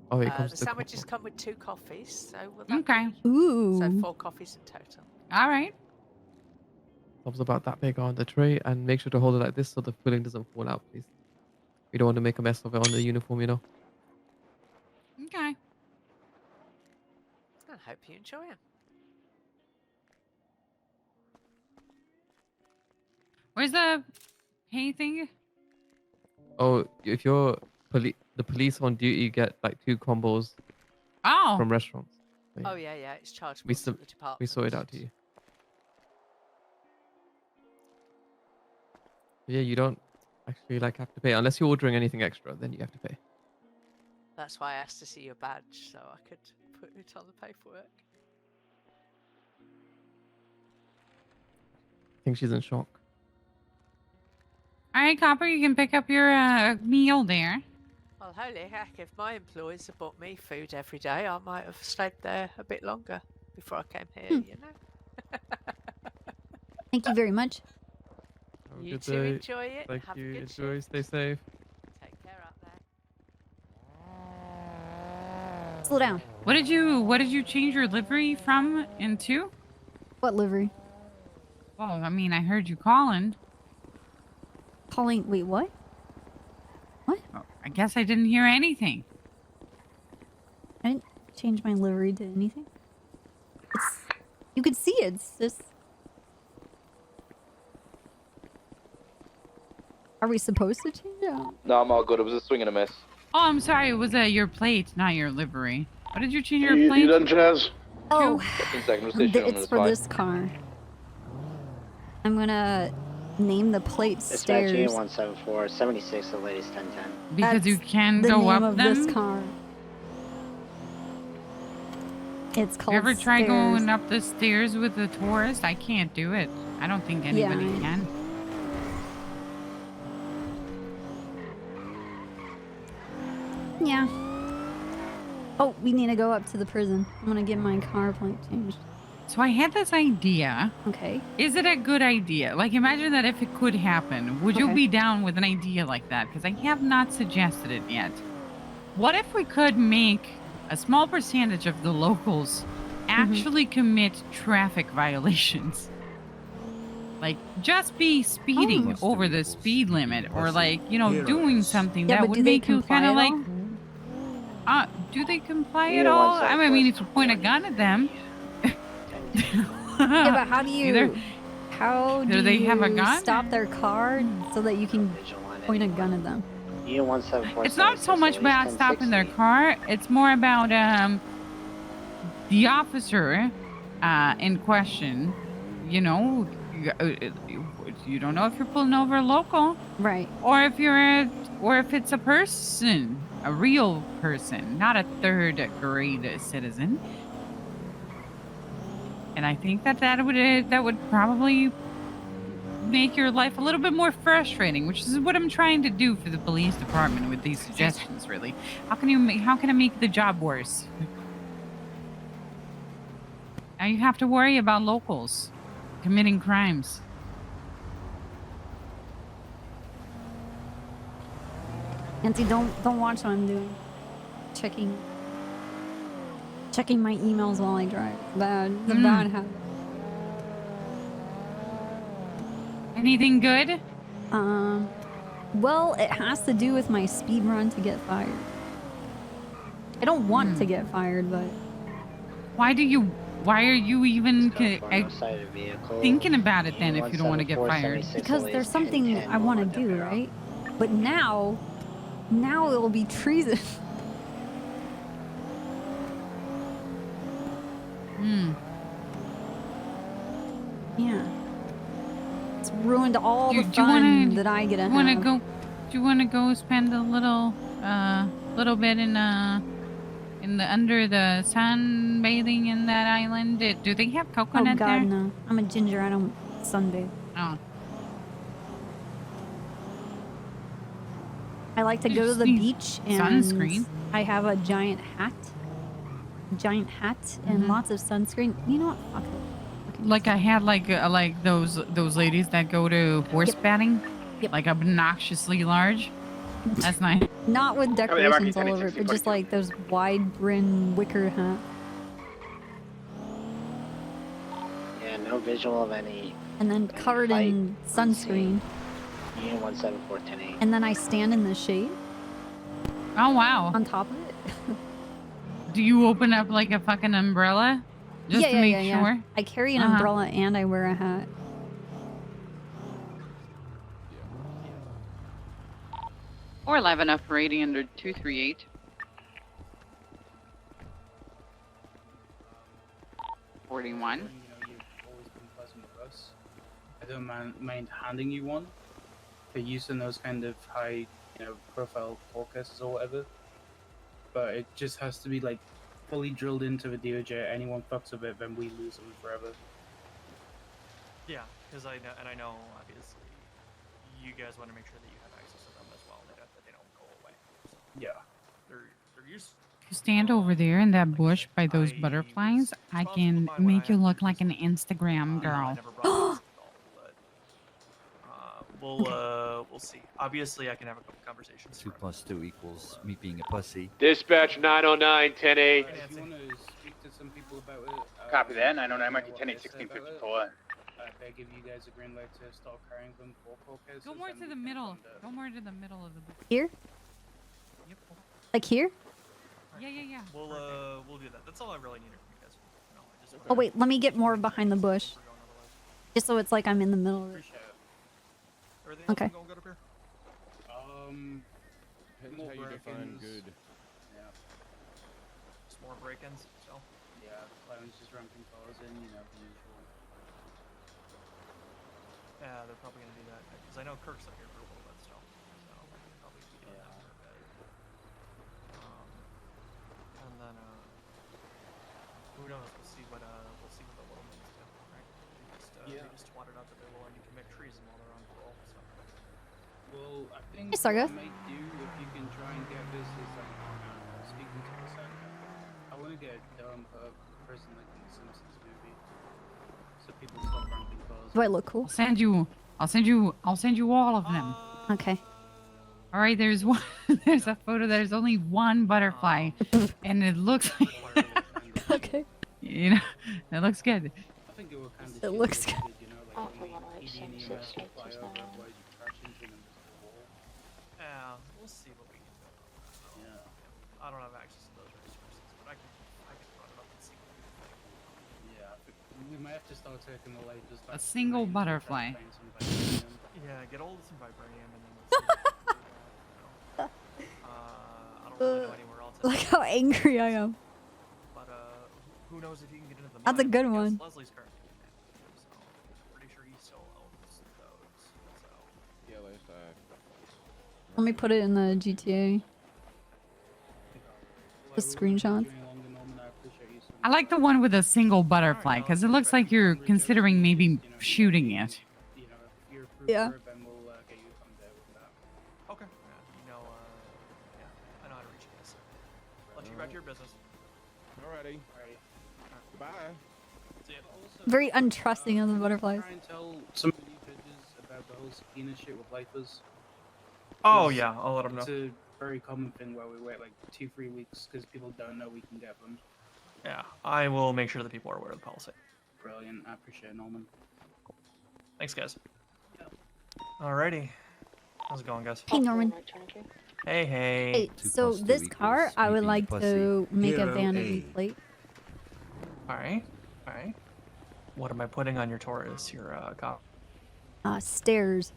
Oh, it
The
comes to
sandwiches come with 2 coffees, so will that
Okay.
be?
Ooh.
So 4 coffees in total.
All right.
Something about that big on the tray, and make sure to hold it like this so the filling doesn't fall out, please. We don't want to make a mess of it on the uniform, you know.
Okay.
I hope you enjoy them.
Where's the pay thing?
Oh, if you're the police on duty, you get like 2 combos from restaurants. So,
Oh yeah, it's chargeable
we
to the department.
we sort it out to you. Yeah, you don't actually have to pay unless you're ordering anything extra. Then you have to pay.
That's why I asked to see your badge so I could put it on the paperwork.
I think she's in shock.
All right, Copper, you can pick up your meal there.
Well, holy heck, if my employees had bought me food every day, I might have stayed there a bit longer before I came here, you know?
Thank you very much.
Have a
You
good
too
day.
enjoy it.
Thank
Have a
you.
good
Enjoy.
shift.
Stay safe.
Take care out there.
Slow down.
What did you change your livery from into?
What livery?
Well, I mean, I heard you calling.
Wait, what? What?
Oh, I guess I didn't hear anything.
I didn't change my livery to anything. You could see it. It's just... Are we supposed to change it?
No, I'm all good. It was a swing and a miss.
Oh, I'm sorry. It was your plate, not your livery. What did you change your
You
plate?
done, Chaz?
Oh,
It's
for this car. I'm gonna name the plate stairs.
Dispatch 174 76, the latest 1010.
Because you can
the
go
name
up
of
them?
this car. It's called
You ever try
stairs.
going up the stairs with a tourist? I can't do it. I don't think anybody
Yeah.
can.
Yeah. Oh, we need to go up to the prison. I'm gonna get my car plate changed.
So I had this idea.
Okay.
Is it a good idea? Like, imagine that if it could happen. Would you
Okay.
be down with an idea like that? Because I have not suggested it yet. What if we could make a small percentage of the locals actually commit traffic violations? Like, just be speeding over the speed limit or, like, you know, doing something
Yeah,
that
but
would
do they
make you
comply
kind of
at
like...
all?
Do they comply at all? I mean, if you point a gun at them...
Yeah, but how do you... How do
they have a
you
gun?
stop their car so that you can point a gun at them?
It's not so much about stopping their car. It's more about the officer in question. You know, you don't know if you're pulling over a local,
right?
Or if or if it's a person, a real person, not a third-grade citizen. And I think that would probably make your life a little bit more frustrating, which is what I'm trying to do for the police department with these suggestions. Really, how can I make the job worse? Now you have to worry about locals committing crimes.
Nancy, don't watch what I'm doing. Checking my emails while I drive. It's a bad habit.
Anything good?
Well, it has to do with my speed run to get fired. I don't want to get fired, but
why do you Why are you even
Sighted vehicle.
thinking about it then if you don't want to get fired?
174,
Because there's something I want to do, right? But now it will be treason.
Hmm.
Yeah. It's ruined all the
Do you
fun that I get to
wanna
have.
go? Do you want to go spend a little bit in the under the sun bathing in that island? Do they have
Oh
coconut
God,
there?
no! I'm a ginger. I don't sunbathe.
Oh.
I like to
You
go to
just
the
need
beach and
sunscreen.
I have a giant hat, and
Mhm.
lots of sunscreen. You know what? Fuck it.
Like I had like those ladies that go to horse batting, like obnoxiously large. That's nice.
Not with
there,
decorations
Marky,
all over it, but just like those wide brim wicker hat.
Yeah, no visual of any.
And then covered in sunscreen.
Unit 174-10-8.
And then I stand in the shade.
Oh wow.
On top of it.
Do you open up like a fucking umbrella? Just to make sure?
I carry an
Uh-huh.
umbrella and I wear a hat.
Or live enough rating under 238.
You know, you've always been pleasant with us. I don't mind handing you one for use in those kind of high, profile forecasts or whatever. But it just has to be like fully drilled into the DOJ. Anyone fucks with it, then we lose them forever.
Yeah, because I know obviously you guys want to make sure that you have access to them as well. That they don't go away. So
Yeah.
They're used.
You stand over there in that bush by those butterflies. I can make you look like an Instagram girl.
We'll see. Obviously, I can have a couple conversations.
2 + 2 equals me being a pussy.
Dispatch 909 10-8.
If you want to speak to some people about it,
Copy that. 909 Mikey 10-8 1654.
They give you guys a green light to start carrying them for forecasts.
Go more to the middle. Go more to the middle of the bush.
Here? Like here?
Yeah.
We'll do that. That's all I really needed from you guys. No, I just
Oh wait, let me get more behind the bush. Just so it's like I'm in the middle of it. Okay.
More
how you define
break-ins.
good.
Yeah.
Just more break-ins. So.
Yeah, clowns just ramping cars in, the usual.
Yeah, they're probably gonna do that because I know Kirk's up here for a little bit still. So probably be doing that for a bit. And then who knows? We'll see what the little ones do, right? They just twatted out that they're willing to commit treason while they're on parole. So.
Well, I think
Hey, Sargo.
what I might do if you can try and get this is like speaking to the center. I want to get a dumb person like in the Simpsons movie, so people stop ramping cars.
Do I look cool?
I'll send you all of them.
Okay.
All right, there's one. There's a photo. There's only one butterfly, and it looks like.
Okay.
You know, it looks good.
I think it will kind of.
It looks good.
Yeah, we'll see what we can do. Yeah. I don't have access to those resources, but I can run it up and see what we can do.
Yeah, we might have to start taking the light just
A single butterfly.
Yeah, get hold of some vibranium and then we'll see. I don't really know anywhere else.
Look how angry I am.
But who knows if you can get into the
That's a
mine,
good
because
one.
Leslie's currently in there, so I'm pretty sure he still owns those. So.
Yeah, last time.
Let me put it in the GTA. The screenshots.
I like the one with a single butterfly because it looks like you're considering maybe shooting it.
Yeah.
Okay. Yeah, I know how to reach you guys. Let you back to your business.
Alrighty. Goodbye.
See ya.
Very untrusting of the butterflies.
Try and tell some of the judges about the whole subpoena shit with lifers.
Oh yeah, I'll let them know.
It's a very common thing where we wait like 2-3 weeks because people don't know we can get them.
Yeah, I will make sure that people are aware of the policy.
Brilliant. I appreciate it, Norman.
Thanks, guys. Alrighty. How's it going, guys?
Hey, Norman.
Hey.
Hey, so this car, I would like to make a vanity plate.
Alright. Okay. What am I putting on your Taurus here, cop?
Stairs.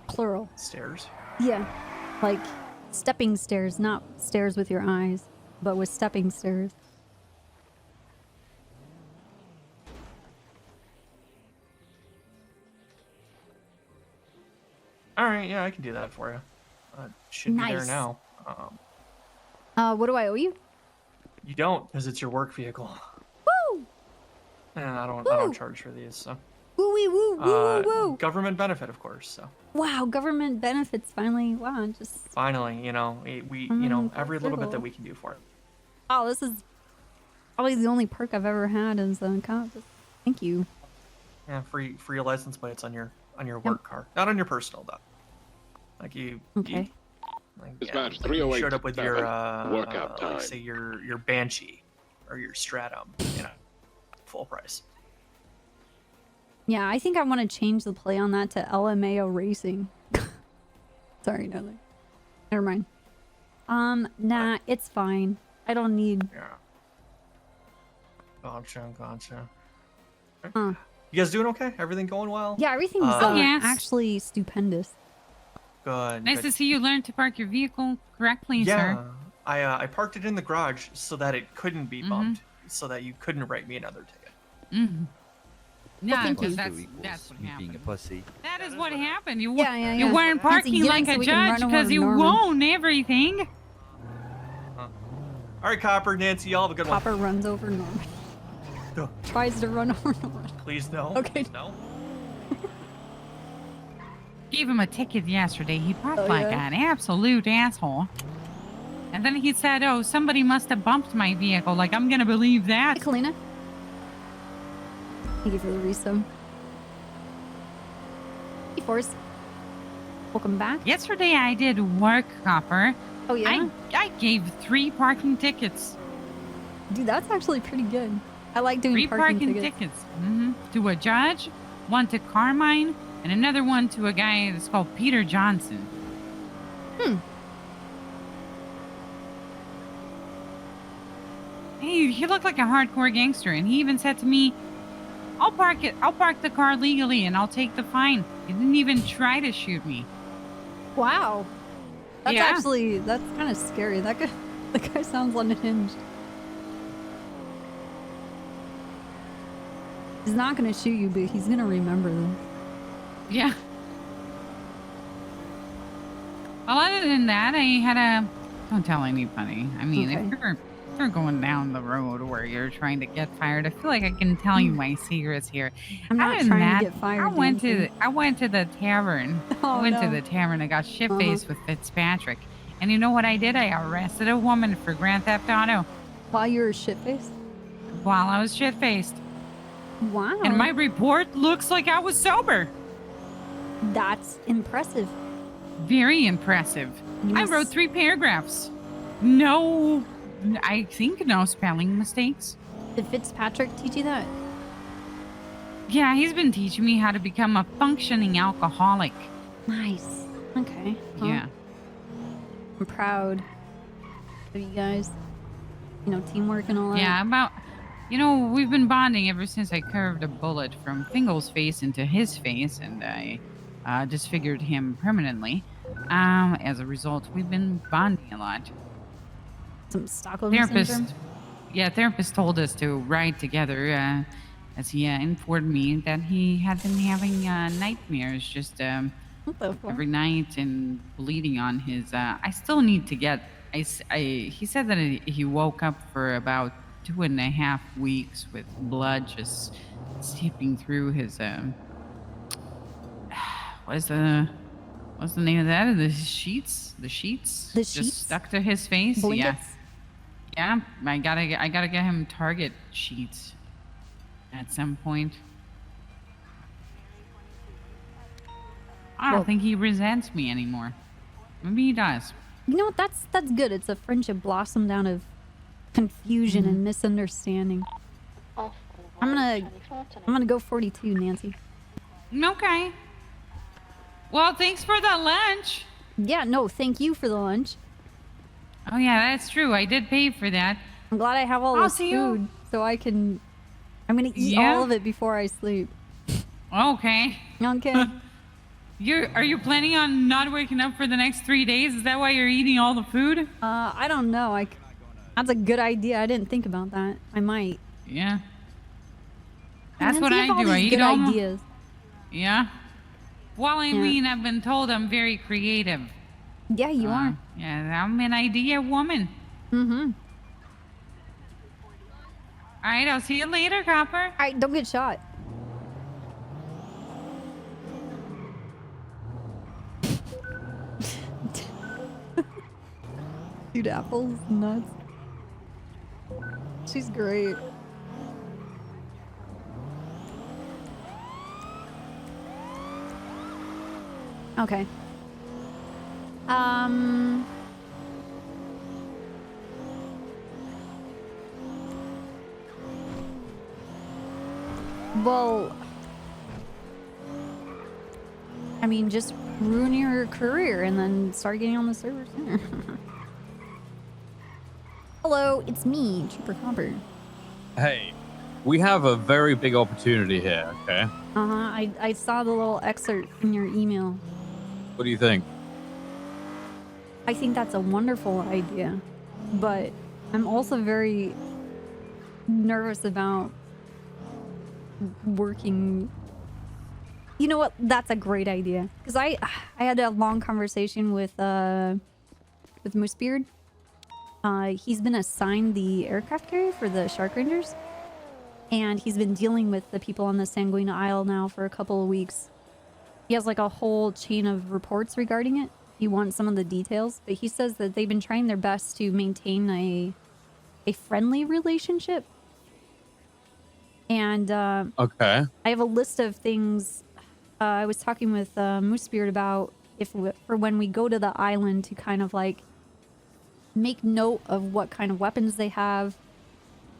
Plural.
Stairs?
Yeah. Like stepping stairs, not stairs with your eyes, but with stepping stairs.
All right, yeah, I can do that for you. Should be there
Nice.
now.
What do I owe you?
You don't, because it's your work vehicle.
Woo!
And I don't charge for these, so.
Woo wee woo woo woo woo.
Government benefit, of course. So.
Wow, government benefits finally. Every
little bit that we can do for it.
Wow, this is probably the only perk I've ever had as a cop. Thank you.
Yeah, free license plates on your work car, not on your personal though. Like you.
Okay.
Dispatch
you
308
showed up with your
workout time.
like say your Banshee or your Stratum, full price.
Yeah, I think I want to change the play on that to LMAO Racing. Sorry, no. Never mind. Nah, it's fine. I don't need.
Yeah. Gotcha.
Huh.
You guys doing okay? Everything going well?
Yeah, everything's
yes.
actually stupendous.
Good.
Nice to see you learn to park your vehicle correctly,
Yeah,
sir.
I parked it in the garage so that it couldn't be bumped, so that you couldn't write me another ticket.
Mm-hmm. Yeah,
thank you.
that's what
me being a
happened.
pussy.
That is what happened. You
Yeah.
you weren't parking
Nancy,
like
get in so
a
we can
judge
run
because
over
you
Norman.
won everything.
All right, Copper, Nancy, y'all have a good
Copper runs over Norman.
Go.
Tries to run over Norman.
Please no.
Okay.
Please no.
Gave him a ticket yesterday. He parked
Oh,
like
yeah?
an absolute asshole. And then he said, "Oh, somebody must have bumped my vehicle." Like, I'm gonna believe that.
Hey, Kalina. Thank you for the resub. Hey, Forrest. Welcome back.
Yesterday I did work, Copper.
Oh, yeah?
I gave 3 parking tickets.
Dude, that's actually pretty good. I like doing
3
parking
tickets.
tickets.
To a judge, 1 to Carmine, and another one to a guy that's called Peter Johnson. Hey, he looked like a hardcore gangster, and he even said to me, I'll park the car legally and I'll take the fine. He didn't even try to shoot me.
Wow. That's
Yeah.
that's kind of scary. That guy sounds unhinged. He's not going to shoot you, but he's going to remember this.
Yeah. Well, other than that, I had don't tell anybody. I mean,
Okay.
if you're going down the road where you're trying to get fired, I feel like I can tell you my secrets here.
I'm not
Other than
trying
that,
to get fired.
I went
Nancy.
to the tavern.
Oh,
I went to
no.
the tavern. I got shit-faced with Fitzpatrick. And you know what I did? I arrested a woman for Grand Theft Auto
While you were shit-faced?
while I was shit-faced.
Wow.
And my report looks like I was sober.
That's impressive.
Very impressive.
You
I
must-
wrote 3 paragraphs. No, I think no spelling mistakes.
Did Fitzpatrick teach you that?
Yeah, he's been teaching me how to become a functioning alcoholic.
Nice. Okay. Well,
Yeah.
I'm proud of you guys. Teamwork and all that.
Yeah, we've been bonding ever since I curved a bullet from Fingal's face into his face, and I disfigured him permanently. As a result, we've been bonding a lot.
Some Stockholm syndrome?
Therapist told us to ride together, as he informed me that he had been having nightmares just
What the fuck?
every night and bleeding on his. I still need to get. He said that he woke up for about 2.5 weeks with blood just seeping through his. What's the name of that? The sheets. The sheets.
The
just
sheets?
stuck to his face.
Blankets?
Yeah. I gotta get him Target sheets at some point. I don't think he resents me anymore. Maybe he does.
You know what? That's good. It's a friendship blossomed out of confusion and misunderstanding. I'm gonna go 42, Nancy.
Okay. Well, thanks for the lunch.
Yeah, no, thank you for the lunch.
Oh yeah, that's true. I did pay for that.
I'm glad I have all
I'll
this
see
food. so I'm gonna eat
Yeah?
all of it before I sleep.
Okay.
Okay.
Are you planning on not waking up for the next 3 days? Is that why you're eating all the food?
I don't know. That's a good idea. I didn't think about that. I might.
Yeah.
Man,
That's what
you
I
have all
do. I
these
eat
good
all
ideas.
Yeah. Well, I mean, I've been told I'm very creative.
Yeah, you are.
Yeah, I'm an idea woman.
Mm-hmm.
All right, I'll see you later, Copper.
All right, don't get shot. Dude, Apple's nuts. She's great. Okay. Well, I mean, just ruin your career and then start getting on the server sooner. Hello, it's me, Trooper Copper.
Hey, we have a very big opportunity here, okay?
I saw the little excerpt in your email.
What do you think?
I think that's a wonderful idea, but I'm also very nervous about working. You know what? That's a great idea, because I had a long conversation with Moosebeard. He's been assigned the aircraft carrier for the Shark Rangers, and he's been dealing with the people on the Sanguina Isle now for a couple of weeks. He has like a whole chain of reports regarding it. He wants some of the details, but he says that they've been trying their best to maintain a friendly relationship. And
Okay.
I have a list of things I was talking with Moosebeard about for when we go to the island to kind of like make note of what kind of weapons they have,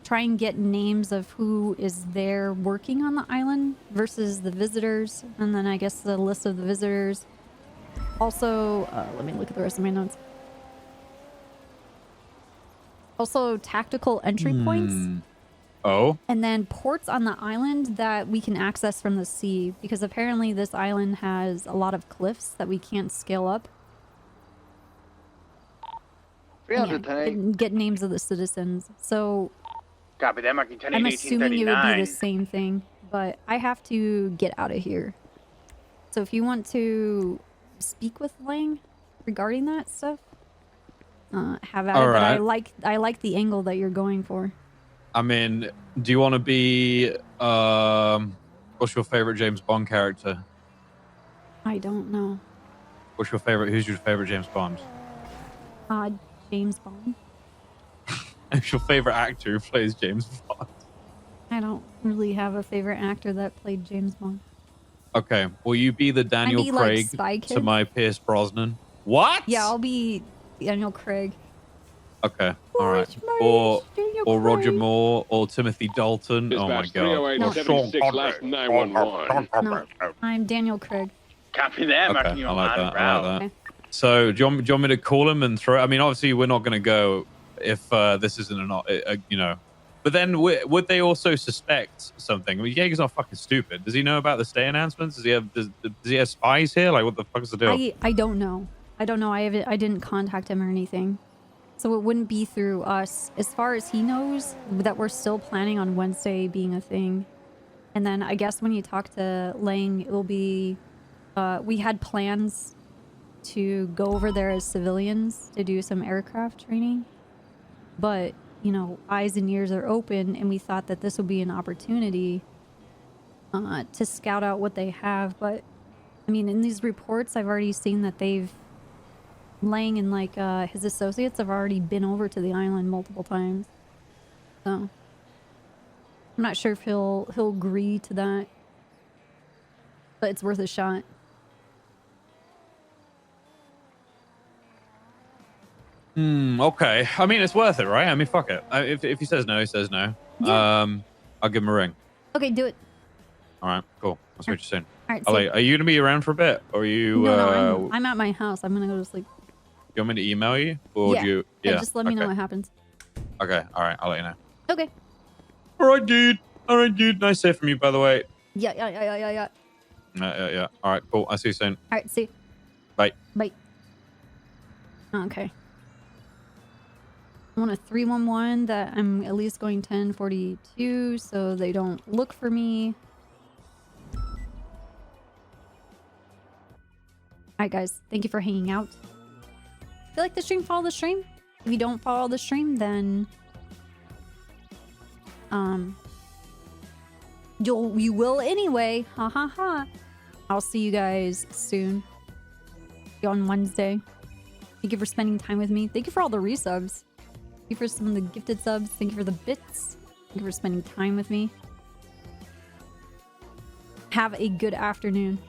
try and get names of who is there working on the island versus the visitors, and then I guess the list of the visitors. Also, let me look at the rest of my notes. Also, tactical entry points.
Oh?
And then ports on the island that we can access from the sea, because apparently this island has a lot of cliffs that we can't scale up.
310.
Get names of the citizens. So
Copy that, marking 10
I'm assuming it would be
1839.
the same thing, but I have to get out of here. So if you want to speak with Lang regarding that stuff, have at it.
All
But
right.
I like the angle that you're going for.
I mean, do you want to be, what's your favorite James Bond character?
I don't know.
Who's your favorite James Bond?
James Bond.
Who's your favorite actor who plays James Bond?
I don't really have a favorite actor that played James Bond.
Okay, will you be the Daniel
be, like,
Craig
Spy
to
Kids.
my Pierce Brosnan? What?
Yeah, I'll be Daniel Craig.
Okay, all right. Or Roger Moore, or Timothy Dalton. Oh my god.
No.
Or Sean Connery.
911.
No, I'm Daniel Craig.
Copy that,
Okay,
marking you
I
on
like that. I
route.
like that. So, do you want me to call him and throw? I mean, obviously, we're not going to go if this isn't you know. But then, would they also suspect something? I mean, Jaeger's not fucking stupid. Does he know about the stay announcements? Does he have spies here? Like, what the fuck is the deal?
I don't know. I don't know. I didn't contact him or anything, so it wouldn't be through us. As far as he knows, that we're still planning on Wednesday being a thing, and then I guess when you talk to Lang, it will be. We had plans to go over there as civilians to do some aircraft training, but you know, eyes and ears are open, and we thought that this would be an opportunity to scout out what they have. But I mean, in these reports, I've already seen that Lang and like his associates have already been over to the island multiple times. So I'm not sure if he'll agree to that, but it's worth a shot.
Okay. I mean, it's worth it, right? I mean, fuck it. If he says no, he says no.
Yeah.
I'll give him a ring.
Okay, do it.
All right, cool. I'll speak to you soon.
All right,
Are you gonna be around for a bit, or are you?
No, I'm at my house. I'm gonna go to sleep.
You want me to email you, or
Yeah.
do you?
Yeah, just let me know
okay.
what happens.
Okay. All right. I'll let you know.
Okay.
All right, dude. All right, dude. Nice to hear from you, by the way.
Yeah.
Yeah. All right, cool. I'll see you soon.
All right, see.
Bye.
Bye. Okay. I want a 311 that I'm at least going 1042 so they don't look for me. Alright guys, thank you for hanging out. If you like the stream, follow the stream. If you don't follow the stream, then you will anyway. Ha ha ha. I'll see you guys soon. See you on Wednesday. Thank you for spending time with me. Thank you for all the resubs. Thank you for some of the gifted subs. Thank you for the bits. Thank you for spending time with me. Have a good afternoon.